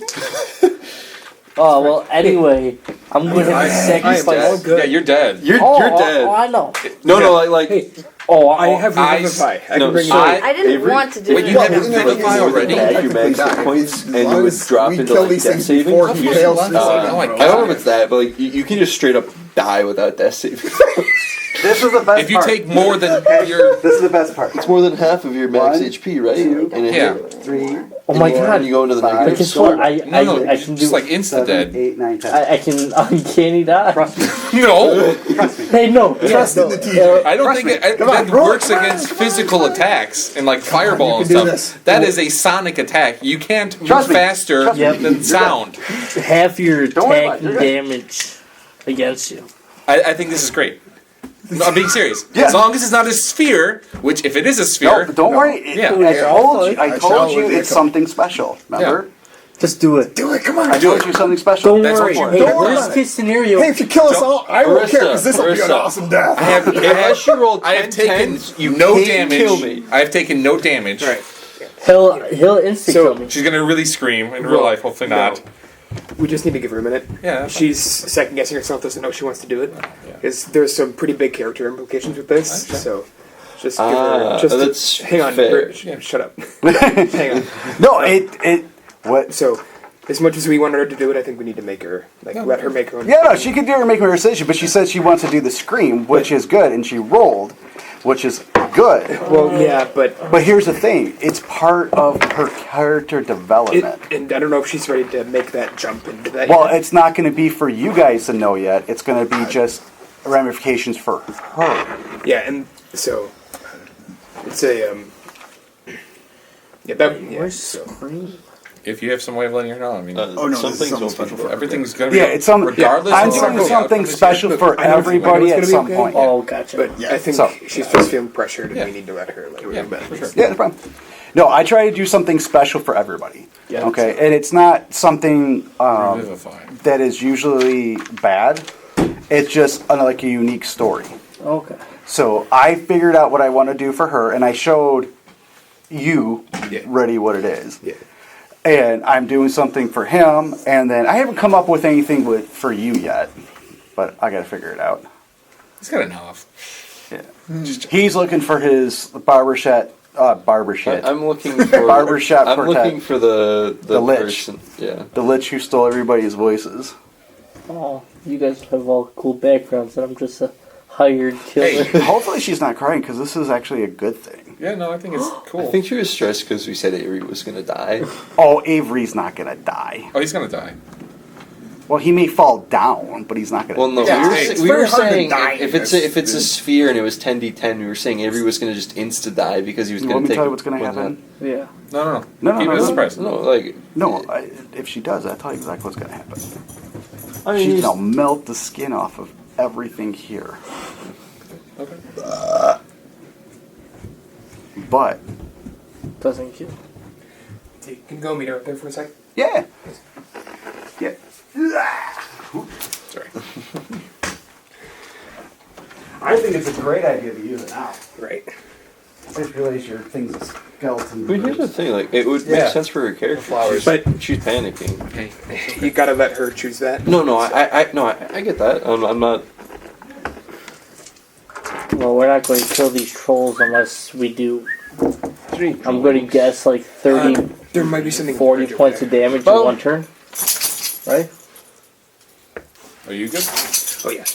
Oh, well, anyway, I'm going to I am sacrifice. all good. Yeah, you're dead. You're dead. Oh, I know. No, like Hey, Oh, I have Revivify. I can bring you in. I didn't want to do Wait, it. you have Revivify already? your max hit points, and you would drop we into kill like these death things saving. before he fails. Oh my I don't know if it's that, but like you can just straight up die without death saving. This is the best If you part. take more than your... This is the best part. It's more than half of your max 1, HP, right? And it Yeah. hit. 3, Oh my And god. you go into the Five. But negative. guess what? I can do. just like insta 7, dead. 8, 9, 10. I can uncanny die. Trust me. No, Trust me. Hey, no. Trust in the team. I don't think that roll works against physical attacks and like fireball and you can do stuff. this. That is a sonic attack. You can't move Trust me. faster Trust me. than sound. Half your Don't worry about attack it. and damage against you. I think this is great. No, I'm being serious. Yeah. As long as it's not a sphere, which if it is a No, sphere, don't worry. Yeah. I I told shall you with it's you. something special. Remember? Just do it. Do it. Come on. I told you something special. Don't That's worry. what Hey, you do. worst case scenario. Hey, if you kill us all, I won't care because this will be an Marisa. awesome death. Unless you roll 10 I have taken tens, no can't damage. kill me. I have taken no damage. Right. He'll insta kill me. She's gonna really scream in real life. Hopefully not. We just need to give her a minute. Yeah, that's She's second guessing herself, doesn't know she wants to do it. Because there's some pretty big character implications with this. So just give her. Just that's hang on. fair. Yeah, shut up. Hang on. No, it. What? So as much as we want her to do it, I think we need to make her let her make her own. Yeah, no, she can do her make her decision, but she said she wants to do the scream, which is good, and she rolled, which is good. Well, yeah, but here's the thing: it's part of her character development. and I don't know if she's ready to make that jump into that. Well, yet. it's not going to be for you guys to know yet. It's going to be just ramifications for her. Yeah, and so it's a yeah, that yeah. Where's So. Scream? If you have some way of letting her know, I mean, Oh no, Some this is things something don't special be- for everything's gonna be Yeah, it's some. regardless. I'm of doing what the something outcome is. special Look, for I know it's everybody gonna at be some okay. point. Oh, gotcha. But Yeah. I think So- she's just feeling pressured, and Yeah. we need to let her. Yeah, for sure. Yeah, no problem. No, I try to do something special for everybody. Yeah. Okay, and it's not something Revivify. that is usually bad. It's just like a unique story. Okay. So I figured out what I want to do for her, and I showed you Yeah. ready what it is. Yeah. And I'm doing something for him, and then I haven't come up with anything for you yet, but I got to figure it out. He's got enough. Yeah. He's looking for his barbershop. I'm looking for Barbershop I'm quartet. looking for the Lich. person. Yeah. The Lich who stole everybody's voices. Oh, you guys have all cool backgrounds, and I'm just a hired killer. Hopefully she's not crying, because this is actually a good thing. Yeah, no, I think it's cool. I think she was stressed because we said Avery was gonna die. Oh, Avery's not going to die. Oh, he's gonna die. Well, he may fall down, but he's not going to Well, no, Yeah, we it's were very hard to saying die if in it's this. if it's a sphere and it was 10d10, we were saying Avery was gonna just insta die because he was You gonna want me to take. tell you what's going to one happen? Yeah. No. No, Keep it a surprise. No, like No, if she does, I'll tell you exactly what's going to happen. I mean, She's he's- going to melt the skin off of everything here. Okay. But, Doesn't kill. You can go meet her up there for a sec. yeah. Yeah. Sorry. I think it's a great idea to use it now. Right. I just realized your thing's a skeleton. But here's the thing, like it would make Yeah. sense for her character. Flowers. But She's panicking. you gotta let her choose that. No, I get that. I'm not. Well, we're not going to kill these trolls unless we do. I'm going to guess like 30, There might be something 40 larger points there. of damage in Boom. one turn. Right? Are you good? Oh yeah.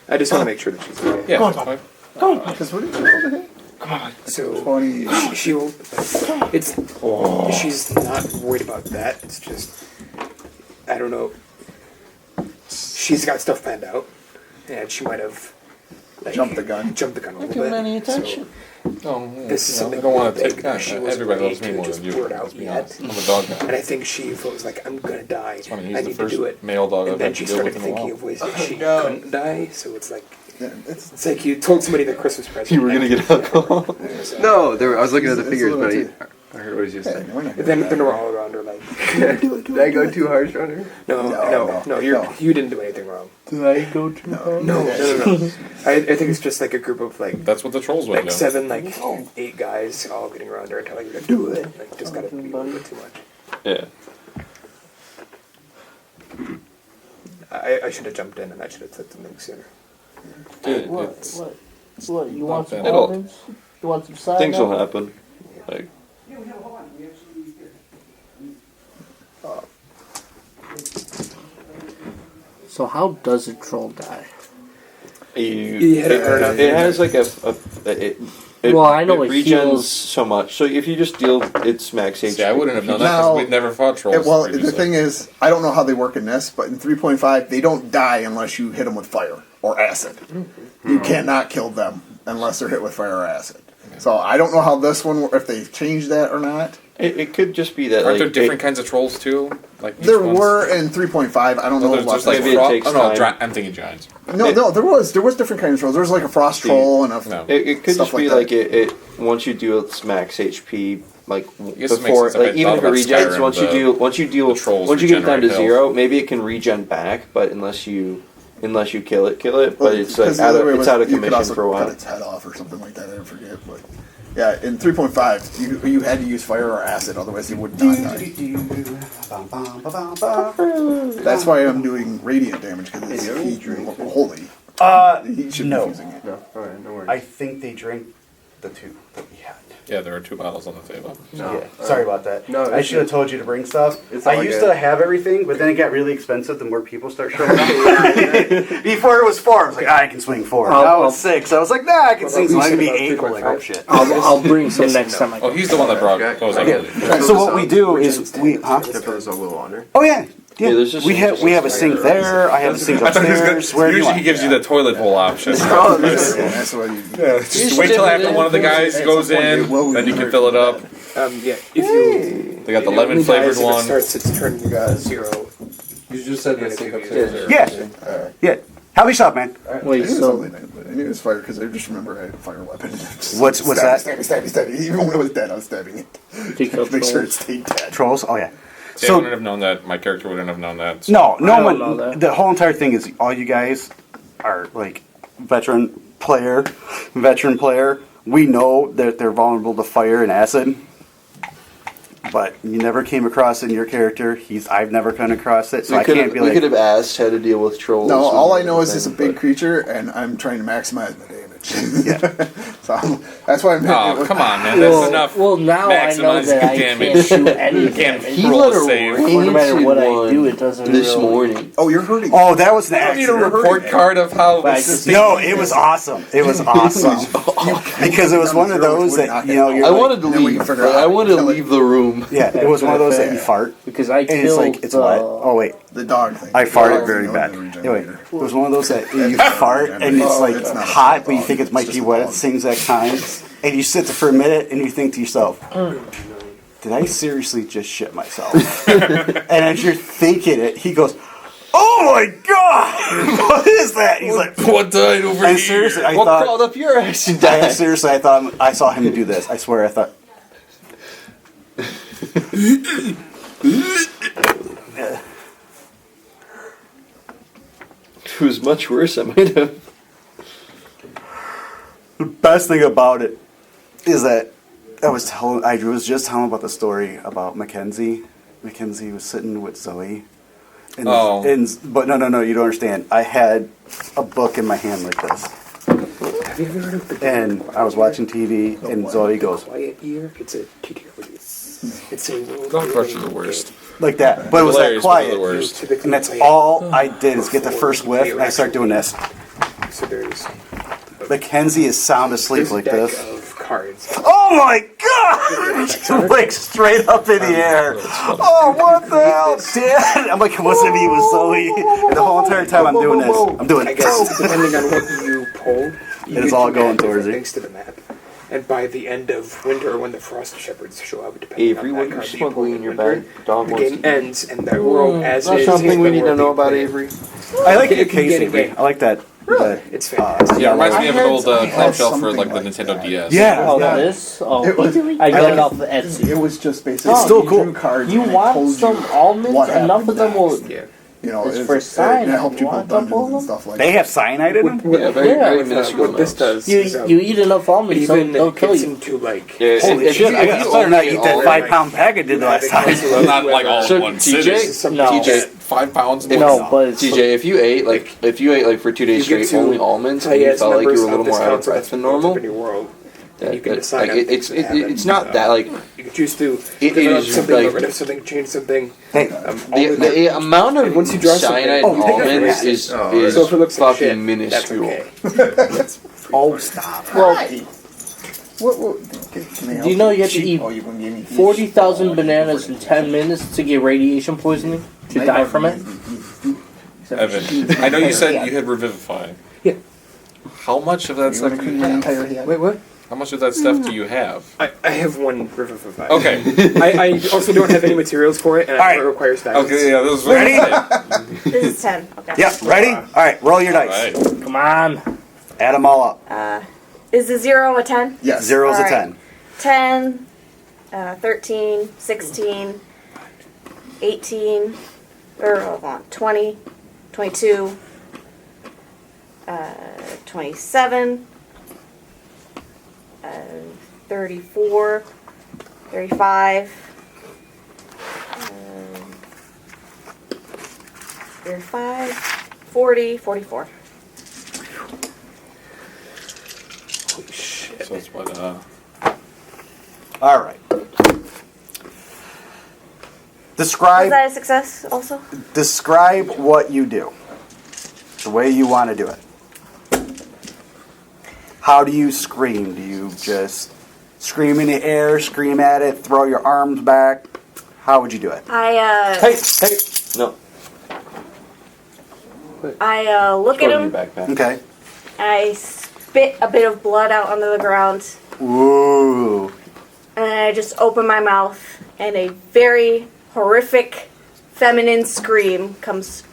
I just want to make sure that she's okay. Yeah. That's fine. Because what did you roll to hit? So 20. she'll. It's. She's not worried about that. It's just. I don't know. She's got stuff planned out, and she might have. Like, Jumped the gun. Jumped the gun a little Give bit. him any attention. Oh, yeah. This is I something don't want to big take. that she wasn't Everybody ready loves me to more just than you. blurt out Let's be yet. honest. I'm a dog guy. And I think she feels like I'm gonna die. funny, he's I the need to first do it. male dog and I've then had she to deal started with in a thinking while. of ways that she couldn't die. So it's like Yeah, it's like you told somebody their Christmas present. You were gonna get alcohol. So- No, I was looking at the It's a figures, little but I heard what he just Hey, said. we're not Then gonna then die. we're all around her like, Did I go too harsh on her? no, No, you no. you didn't do anything wrong. Did I go too hard? No. I think it's just like a group of like That's what the trolls would do. 7, 8 guys all getting around her and telling her to do it. Like just gotta be a little bit too much. Yeah. I should have jumped in and I should have said something sooner. Dude, What? it's, What? You want some bad. It'll- almonds? You want some side? things will happen. Like So how does a troll die? you hit it hard enough. it has like it, Well, I know it it regens heals- so much. So if you just deal its max HP. See, I wouldn't have known that Now- because we'd never fought trolls. Well, the previously. thing is, I don't know how they work in this, but in 3.5, they don't die unless you hit them with fire or acid. You cannot kill them unless they're hit with fire or acid. So I don't know how this one, if they've changed that or not. It could just be that. Aren't like, there different kinds of trolls too? Like each There one's- were in 3.5. I don't know There's about just like Maybe it frost. takes Oh no, time. I'm thinking giants. no, there was different kinds of trolls. There was like a frost troll and a No. It could Stuff just be like like that. it once you deal its max HP, like guess it makes before, sense if I like even thought if it about regens, Skyrim, once you deal, the trolls once you get it down to regenerate 0, maybe it can regen back, but unless you kill it. But Well, it's like because the other way was it's out of you could commission also for a while. Cut its head off or something like that. I forget, but yeah, in 3.5, you had to use fire or acid, otherwise you would not die. That's why I'm doing radiant damage because it's heat. Holy. He should no. be using it. No, alright, don't worry. I think they drink the two that we had. Yeah, there are 2 bottles on the table. Yeah, sorry about that. No, I should have told you to bring stuff. It's I all used good. to have everything, but then it got really expensive the more people start showing up. Before it was 4, I was like, I can swing 4. Now it's 6. I was like, I can swing. So I'm gonna be 8. I'm like, oh shit. I'll bring some next time I Oh, go. he's the one that brought those, I believe. So what we do is we, If it was a little under. Oh yeah. Yeah, there's just we have a sink there. I have a sink I thought he was upstairs. gonna, Where do you usually want? he gives you the toilet bowl option. That's what you. Just wait till after one of the guys goes in, then you can fill it up. If you They got the lemon flavored if it one. starts its turn, you got 0. You just said that sink upstairs. Yeah. Yeah. Help me stop, man. I Wait, knew it was so only night, but I knew it was fire because I just remember I had a fire weapon. What's that? Stabby. Even when it was dead, I was stabbing it. to kill Make sure it trolls. stayed dead. Trolls? Oh yeah. They wouldn't have known that. My character wouldn't have known that. So. No I don't one. know that. The whole entire thing is all you guys are like veteran player. We know that they're vulnerable to fire and acid, but you never came across it in your character. I've never come across it, so I can't be we like. could have asked how to deal with trolls. No, all I know is and it's a everything, big creature, and I'm trying to maximize my damage. Yeah. So that's why I'm hitting it Oh, with- come on, man. That's enough. Well, now I know maximizing that I damage. can't shoot any You can't damage. He roll let a a save. No matter what I one do, it doesn't this really- morning. Oh, you're hurting. Oh, that was an I don't need a accident. report card of how. But I just- No, it was awesome. It was awesome because it was one of those that you're I like, wanted to then we leave. can figure out how I to wanted to kill it. leave the room. yeah, it was one of those that you fart Because I and killed it's like it's what? Oh wait, The dog thing. I The farted dog very thing, bad. the Anyway, regenerator. it was one of those that you fart and it's Oh, like it's not a hot, dog. but you think it might It's be just a wet at dog. the same exact time, and you sit there for a minute and you think to yourself, "Did I seriously just shit myself?" And as you're thinking it, he goes, "Oh my god, what is that?" He's like, What died over and here? seriously, I What thought. crawled up your ass and I, died? seriously, I thought I saw him do this. I swear, I thought. It was much worse. I might have. The best thing about it is that I was just telling about the story about Mackenzie. Mackenzie was sitting with Zoe. And, but no, you don't understand. I had a book in my hand like this. Have you ever heard of the And I was watching TV, and Zoe goes, Quiet Year? It's a TTR. It's a world. Golf carts are the worst. like that. But it was that Hilarious, but they're the quiet. worst. And that's all I did is get the first whiff, and I start doing this. So there's Mackenzie is sound asleep a like deck this. of cards. Oh my god! Like straight up in the air. Oh, what the hell, Dad? I'm like, it wasn't me, it was Zoe. And the whole entire time I'm doing this. I'm doing I guess depending on what you pull, you It is get all to going add towards different it. things to the map. And by the end of winter, when the frost shepherds show up, depending Avery, on what that you card that you smuggling pull in your winter, bag? Dog the wants game to. ends, and that world as That's is. something we need to know about Avery. Avery. I like If your you get case, a Avery. game. I like that. Really? It's fantastic. Yeah, it reminds me I of an had- old I had clamshell for something like the like Nintendo that. DS. Yeah. Oh, yeah. this? Oh, It was- I got like it off of Etsy. It was just basically. It's still you cool. drew cards You and it want told some you almonds? what Enough happened of them will. next. Yeah. You know, It's for cyanide. It helped you Want build a couple of dungeons and them? stuff like They that. have cyanide in them? Yeah, very, Yeah. very What minuscule this amounts. does You is you eat enough almonds, so even they'll it kill gets you. into like Yeah, Holy if shit, you- I if better you not only eat that all- 5-pound pack I did last time. Well, not like all So, in one TJ? sitting. No. TJ, 5 pounds. No, but it's TJ, if you ate like for 2 days You get straight to only almonds, and play you as felt like you members were a little of this more out of council breath that's than built up normal, in your world. that, You can that- decide like on it's things that happen. it's not that like You can choose to It develop is, something, like- get rid of something, change something. Hey, the amount And of once you draw something, cyanide oh, in take it from almonds that. is So if it looks like fucking shit, minuscule. that's okay. oh, stop. well. Can they help Do you know you have to eat Oh, you gonna give me 40,000 bananas in 10 minutes to get radiation poisoning to die from it? Evan, I know you said you had Revivify. Yeah. How much of that You wanna stuff do clean you my have? entire head? Wait, what? How much of that stuff do you have? I have one Revivify. Okay. I also don't have any materials for it, and All right. it requires diamonds. Okay, yeah, this is Ready? This is 10. Okay. Yep, ready? All right, roll your dice. Alright. Come on. Add them all up. Is the 0 a 10? Yes. Zero's All a right. 10. 10, 13, 16, 18, or hold on, 20, 22, 27, 34, 35, 35, 40, 44. Holy shit. So it's what, All right. Was Describe that a success also? describe what you do. The way you want to do it. How do you scream? Do you just scream in the air, scream at it, throw your arms back? How would you do it? I No. look at Throw it in him. your backpack. Okay. I spit a bit of blood out onto the ground, Ooh. and then I just open my mouth, and a very horrific feminine scream comes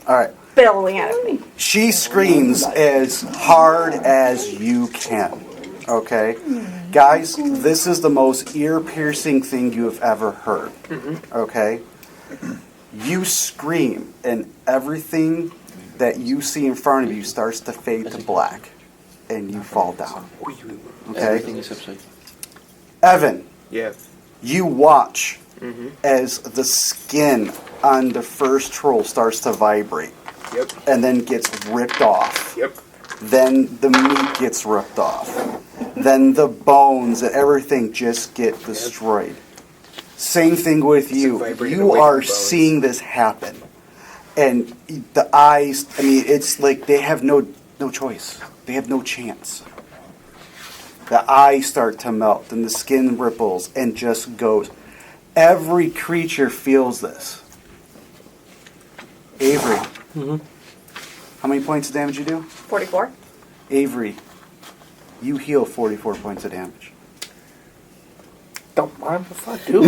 All right. billowing out of me. She screams as hard as you can. Okay? Guys, this is the most ear-piercing thing you have ever heard. Okay? You scream, and everything that you see in front of you starts to fade to black, and you fall down. Everything Okay? is upside. Evan, Yeah. you watch as the skin on the first troll starts to vibrate. Yep. And then gets ripped off. Yep. Then the meat gets ripped off. Then the bones and everything just get destroyed. Same thing with you. vibrating You away are from the bones. seeing this happen. And the eyes, I mean, it's like they have no choice. They have no chance. The eyes start to melt and the skin ripples and just goes. Every creature feels this. Avery. How many points of damage you do? 44. Avery, you heal 44 points of damage. Don't mind if I do.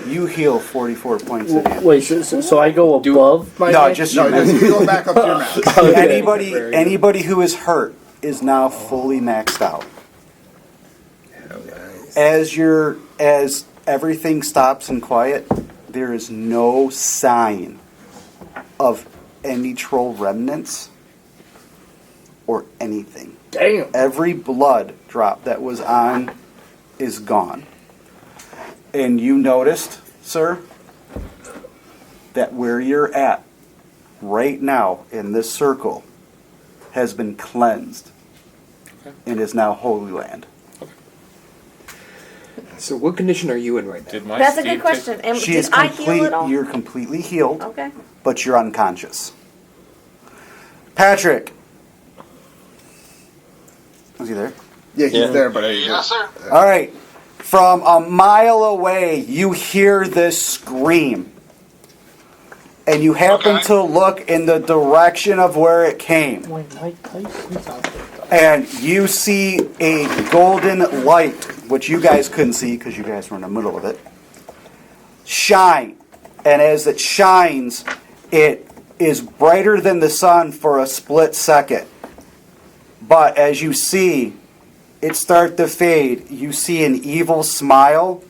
You heal 44 points of damage. Wait, so I go above my No, max? just No, you. just heal back up to your max. Okay. Anybody who is hurt is now fully maxed out. As everything stops and quiet, there is no sign of any troll remnants or anything. Damn. Every blood drop that was on is gone. And you noticed, sir, that where you're at right now in this circle has been cleansed and is now holy land. So what condition are you in right now? did my That's a steed good question. And She did is I heal at all? You're completely healed, Okay. but you're unconscious. Patrick. Was he there? Yeah, he's Yeah. there, but I. Yes, sir. All right. From a mile away, you hear this scream. And you happen Okay. to look in the direction of where it came. Wait, Mike Tyson's out there. And you see a golden light, which you guys couldn't see because you guys were in the middle of it, shine. And as it shines, it is brighter than the sun for a split second. But as you see it start to fade, you see an evil smile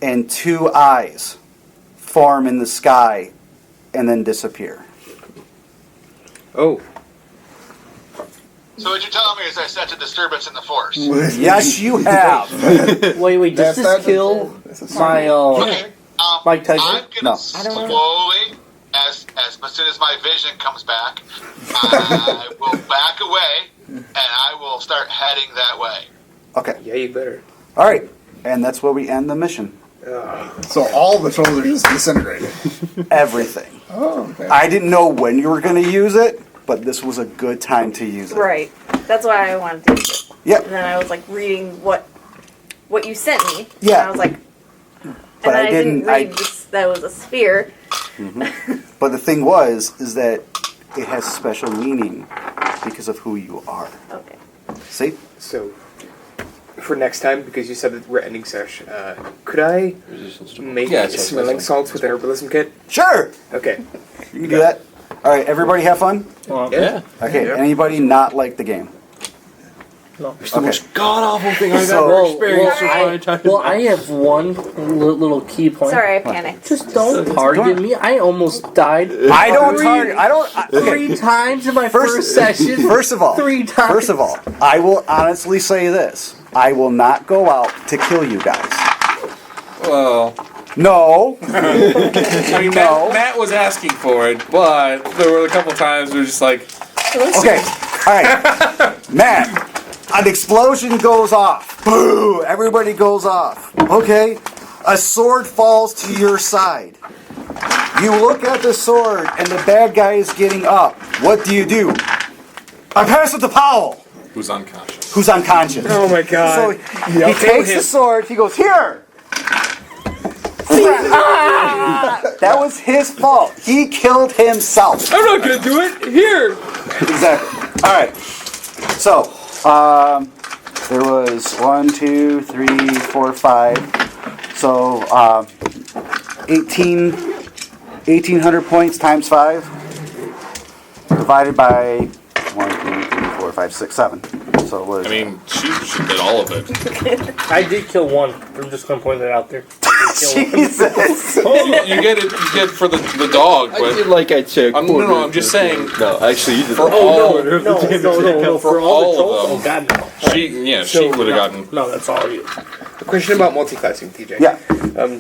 and two eyes form in the sky and then disappear. Oh. So what you're telling me is I set a disturbance in the force. Yes, you have. Wait, does this kill my, Okay. Mike Tyson? I'm gonna slowly, as soon as my vision comes back, I will back away and I will start heading that way. Okay. Yeah, you better. All right. And that's where we end the mission. So all the trolls are just disintegrated. Everything. Oh, okay. I didn't know when you were going to use it, but this was a good time to use it. Right. That's why I wanted to use it. Yep. And then I was like reading what you sent me. Yeah. And I was like, But and I I didn't didn't- read this, that was a sphere. But the thing is that it has special meaning because of who you are. Okay. See? So, for next time, because you said that we're ending sesh, could I make Yeah, so smelling salts with a herbalism kit? Sure. Okay. You can do that. All right. Everybody have fun? Yeah. Okay. Yeah. Anybody not like the game? No. It's the most god-awful thing I've So- ever experienced in my entire I have one little key point. Sorry, I panicked. Just don't target me. I almost died. I don't target. I don't. Okay. 3 times in my first session. First of all, 3 times. First of all, I will honestly say this: I will not go out to kill you guys. Well, No. I mean, No. Matt was asking for it, but there were a couple times we were just like, Okay. All right. Matt, An explosion goes off. Boo! Everybody goes off. Okay. A sword falls to your side. You look at the sword, and the bad guy is getting up. What do? I pass it to Pawel, Who's unconscious? who's unconscious. Oh my god. So he takes the sword, he goes, here! That was his fault. He killed himself. I'm not gonna do it! Here! Exactly. Alright. So, there was 1, 2, 3, 4, 5. So, 1,800 points times 5. Divided by 1, 2, 3, 4, 5, 6, 7. So it was. I mean, she did all of it. I did kill one. I'm just gonna point that out there. Jesus. You get it. You get for the dog, I but feel like I'd say. no. I'm just saying. No, actually, you did. For Oh all, no! For all the trolls. Oh god, no. she would have gotten. No, that's all you. A question about multiclassing, TJ. Yeah.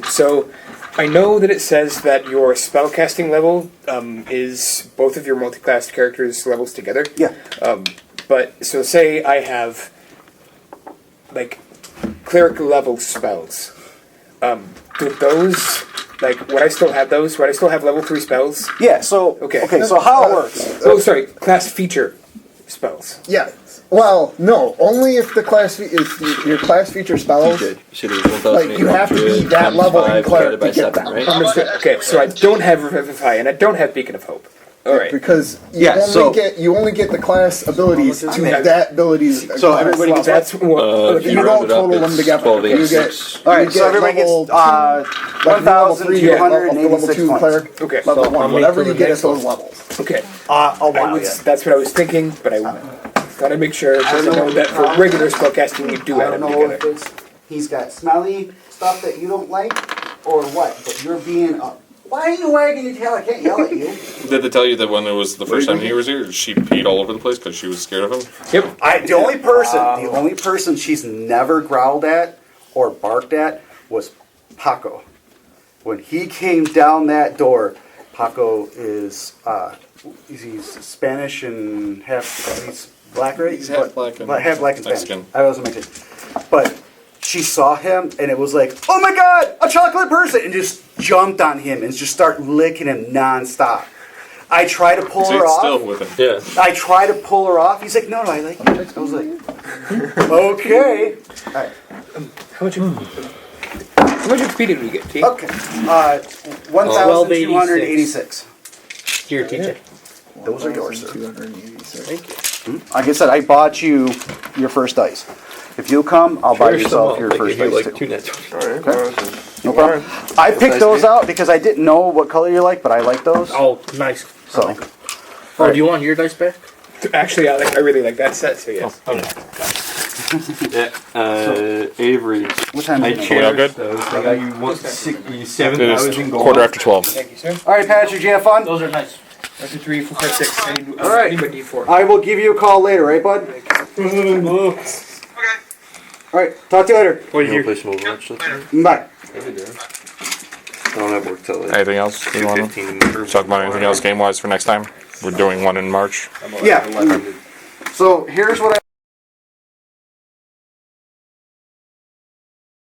So, I know that it says that your spellcasting level is both of your multiclassed characters' levels together. Yeah. But, so say I have, like, cleric level spells. Do those, like, would I still have those? Would I still have level 3 spells? Yeah, so. Okay. Okay, so how it works. Oh, sorry, class feature spells. Yeah. Well, no. Only if the class if your class feature spells. You said it was 1,800 Like, you have to be that level in cleric to get them. right? Understood. Okay, so I don't have Revivify and I don't have Beacon of Hope. Alright. Because you only get the class abilities to that abilities. So everybody gets That's what. you don't total them together. You get. Alright, so everybody gets like level 3 up to level 1,286 2 points. cleric. Okay. Level 1. I'll Whatever make you the get at next those levels. Okay. That's That's what I was thinking, but I gotta make sure because I know that for regular spellcasting you do I add don't them know together. if it's he's got smelly stuff that you don't like or what, but you're being up. Why are you wagging your tail? I can't yell at you. Did they tell you that when it was the first time he was here, she peed all over the place because she was scared of him? Yep. The only person she's never growled at or barked at was Paco. When he came down that door, Paco is he's Spanish and he's black, right? He's half black and half black and Spanish. Mexican. I wasn't Mexican, but she saw him and it was like, oh my god, a chocolate person, and just jumped on him and just start licking him nonstop. I try to pull her off. Still with him. Yeah. I try to pull her off.'s like, no, I like you. I was like, okay. All right. How much XP did we get, T? Okay. 1,286. Here, TJ. Those are yours, sir. 286. Thank you. Like I said, I bought you your first dice. If you come, I'll buy yourself your first dice too. Two net. Okay. No problem. I picked those out because I didn't know what color you like, but I like those. Oh, nice. So. Oh, do you want your dice back? Actually, I really like that set, so yes. Avery. What time I is it? checked good? those. I got you 7,000 It is gold. 12:15. Thank you, sir. All right, Patrick, did you have fun? Those are nice. 1, 2, 3, 4, 5, 6. All right. I need my D4. I will give you a call later, right, bud? Okay. All right, talk to you later. Well, you play some Overwatch. Bye. I don't have work till like Anything else you want to talk about? Anything else game wise for next time? We're doing one in March. Yeah. So here's what I.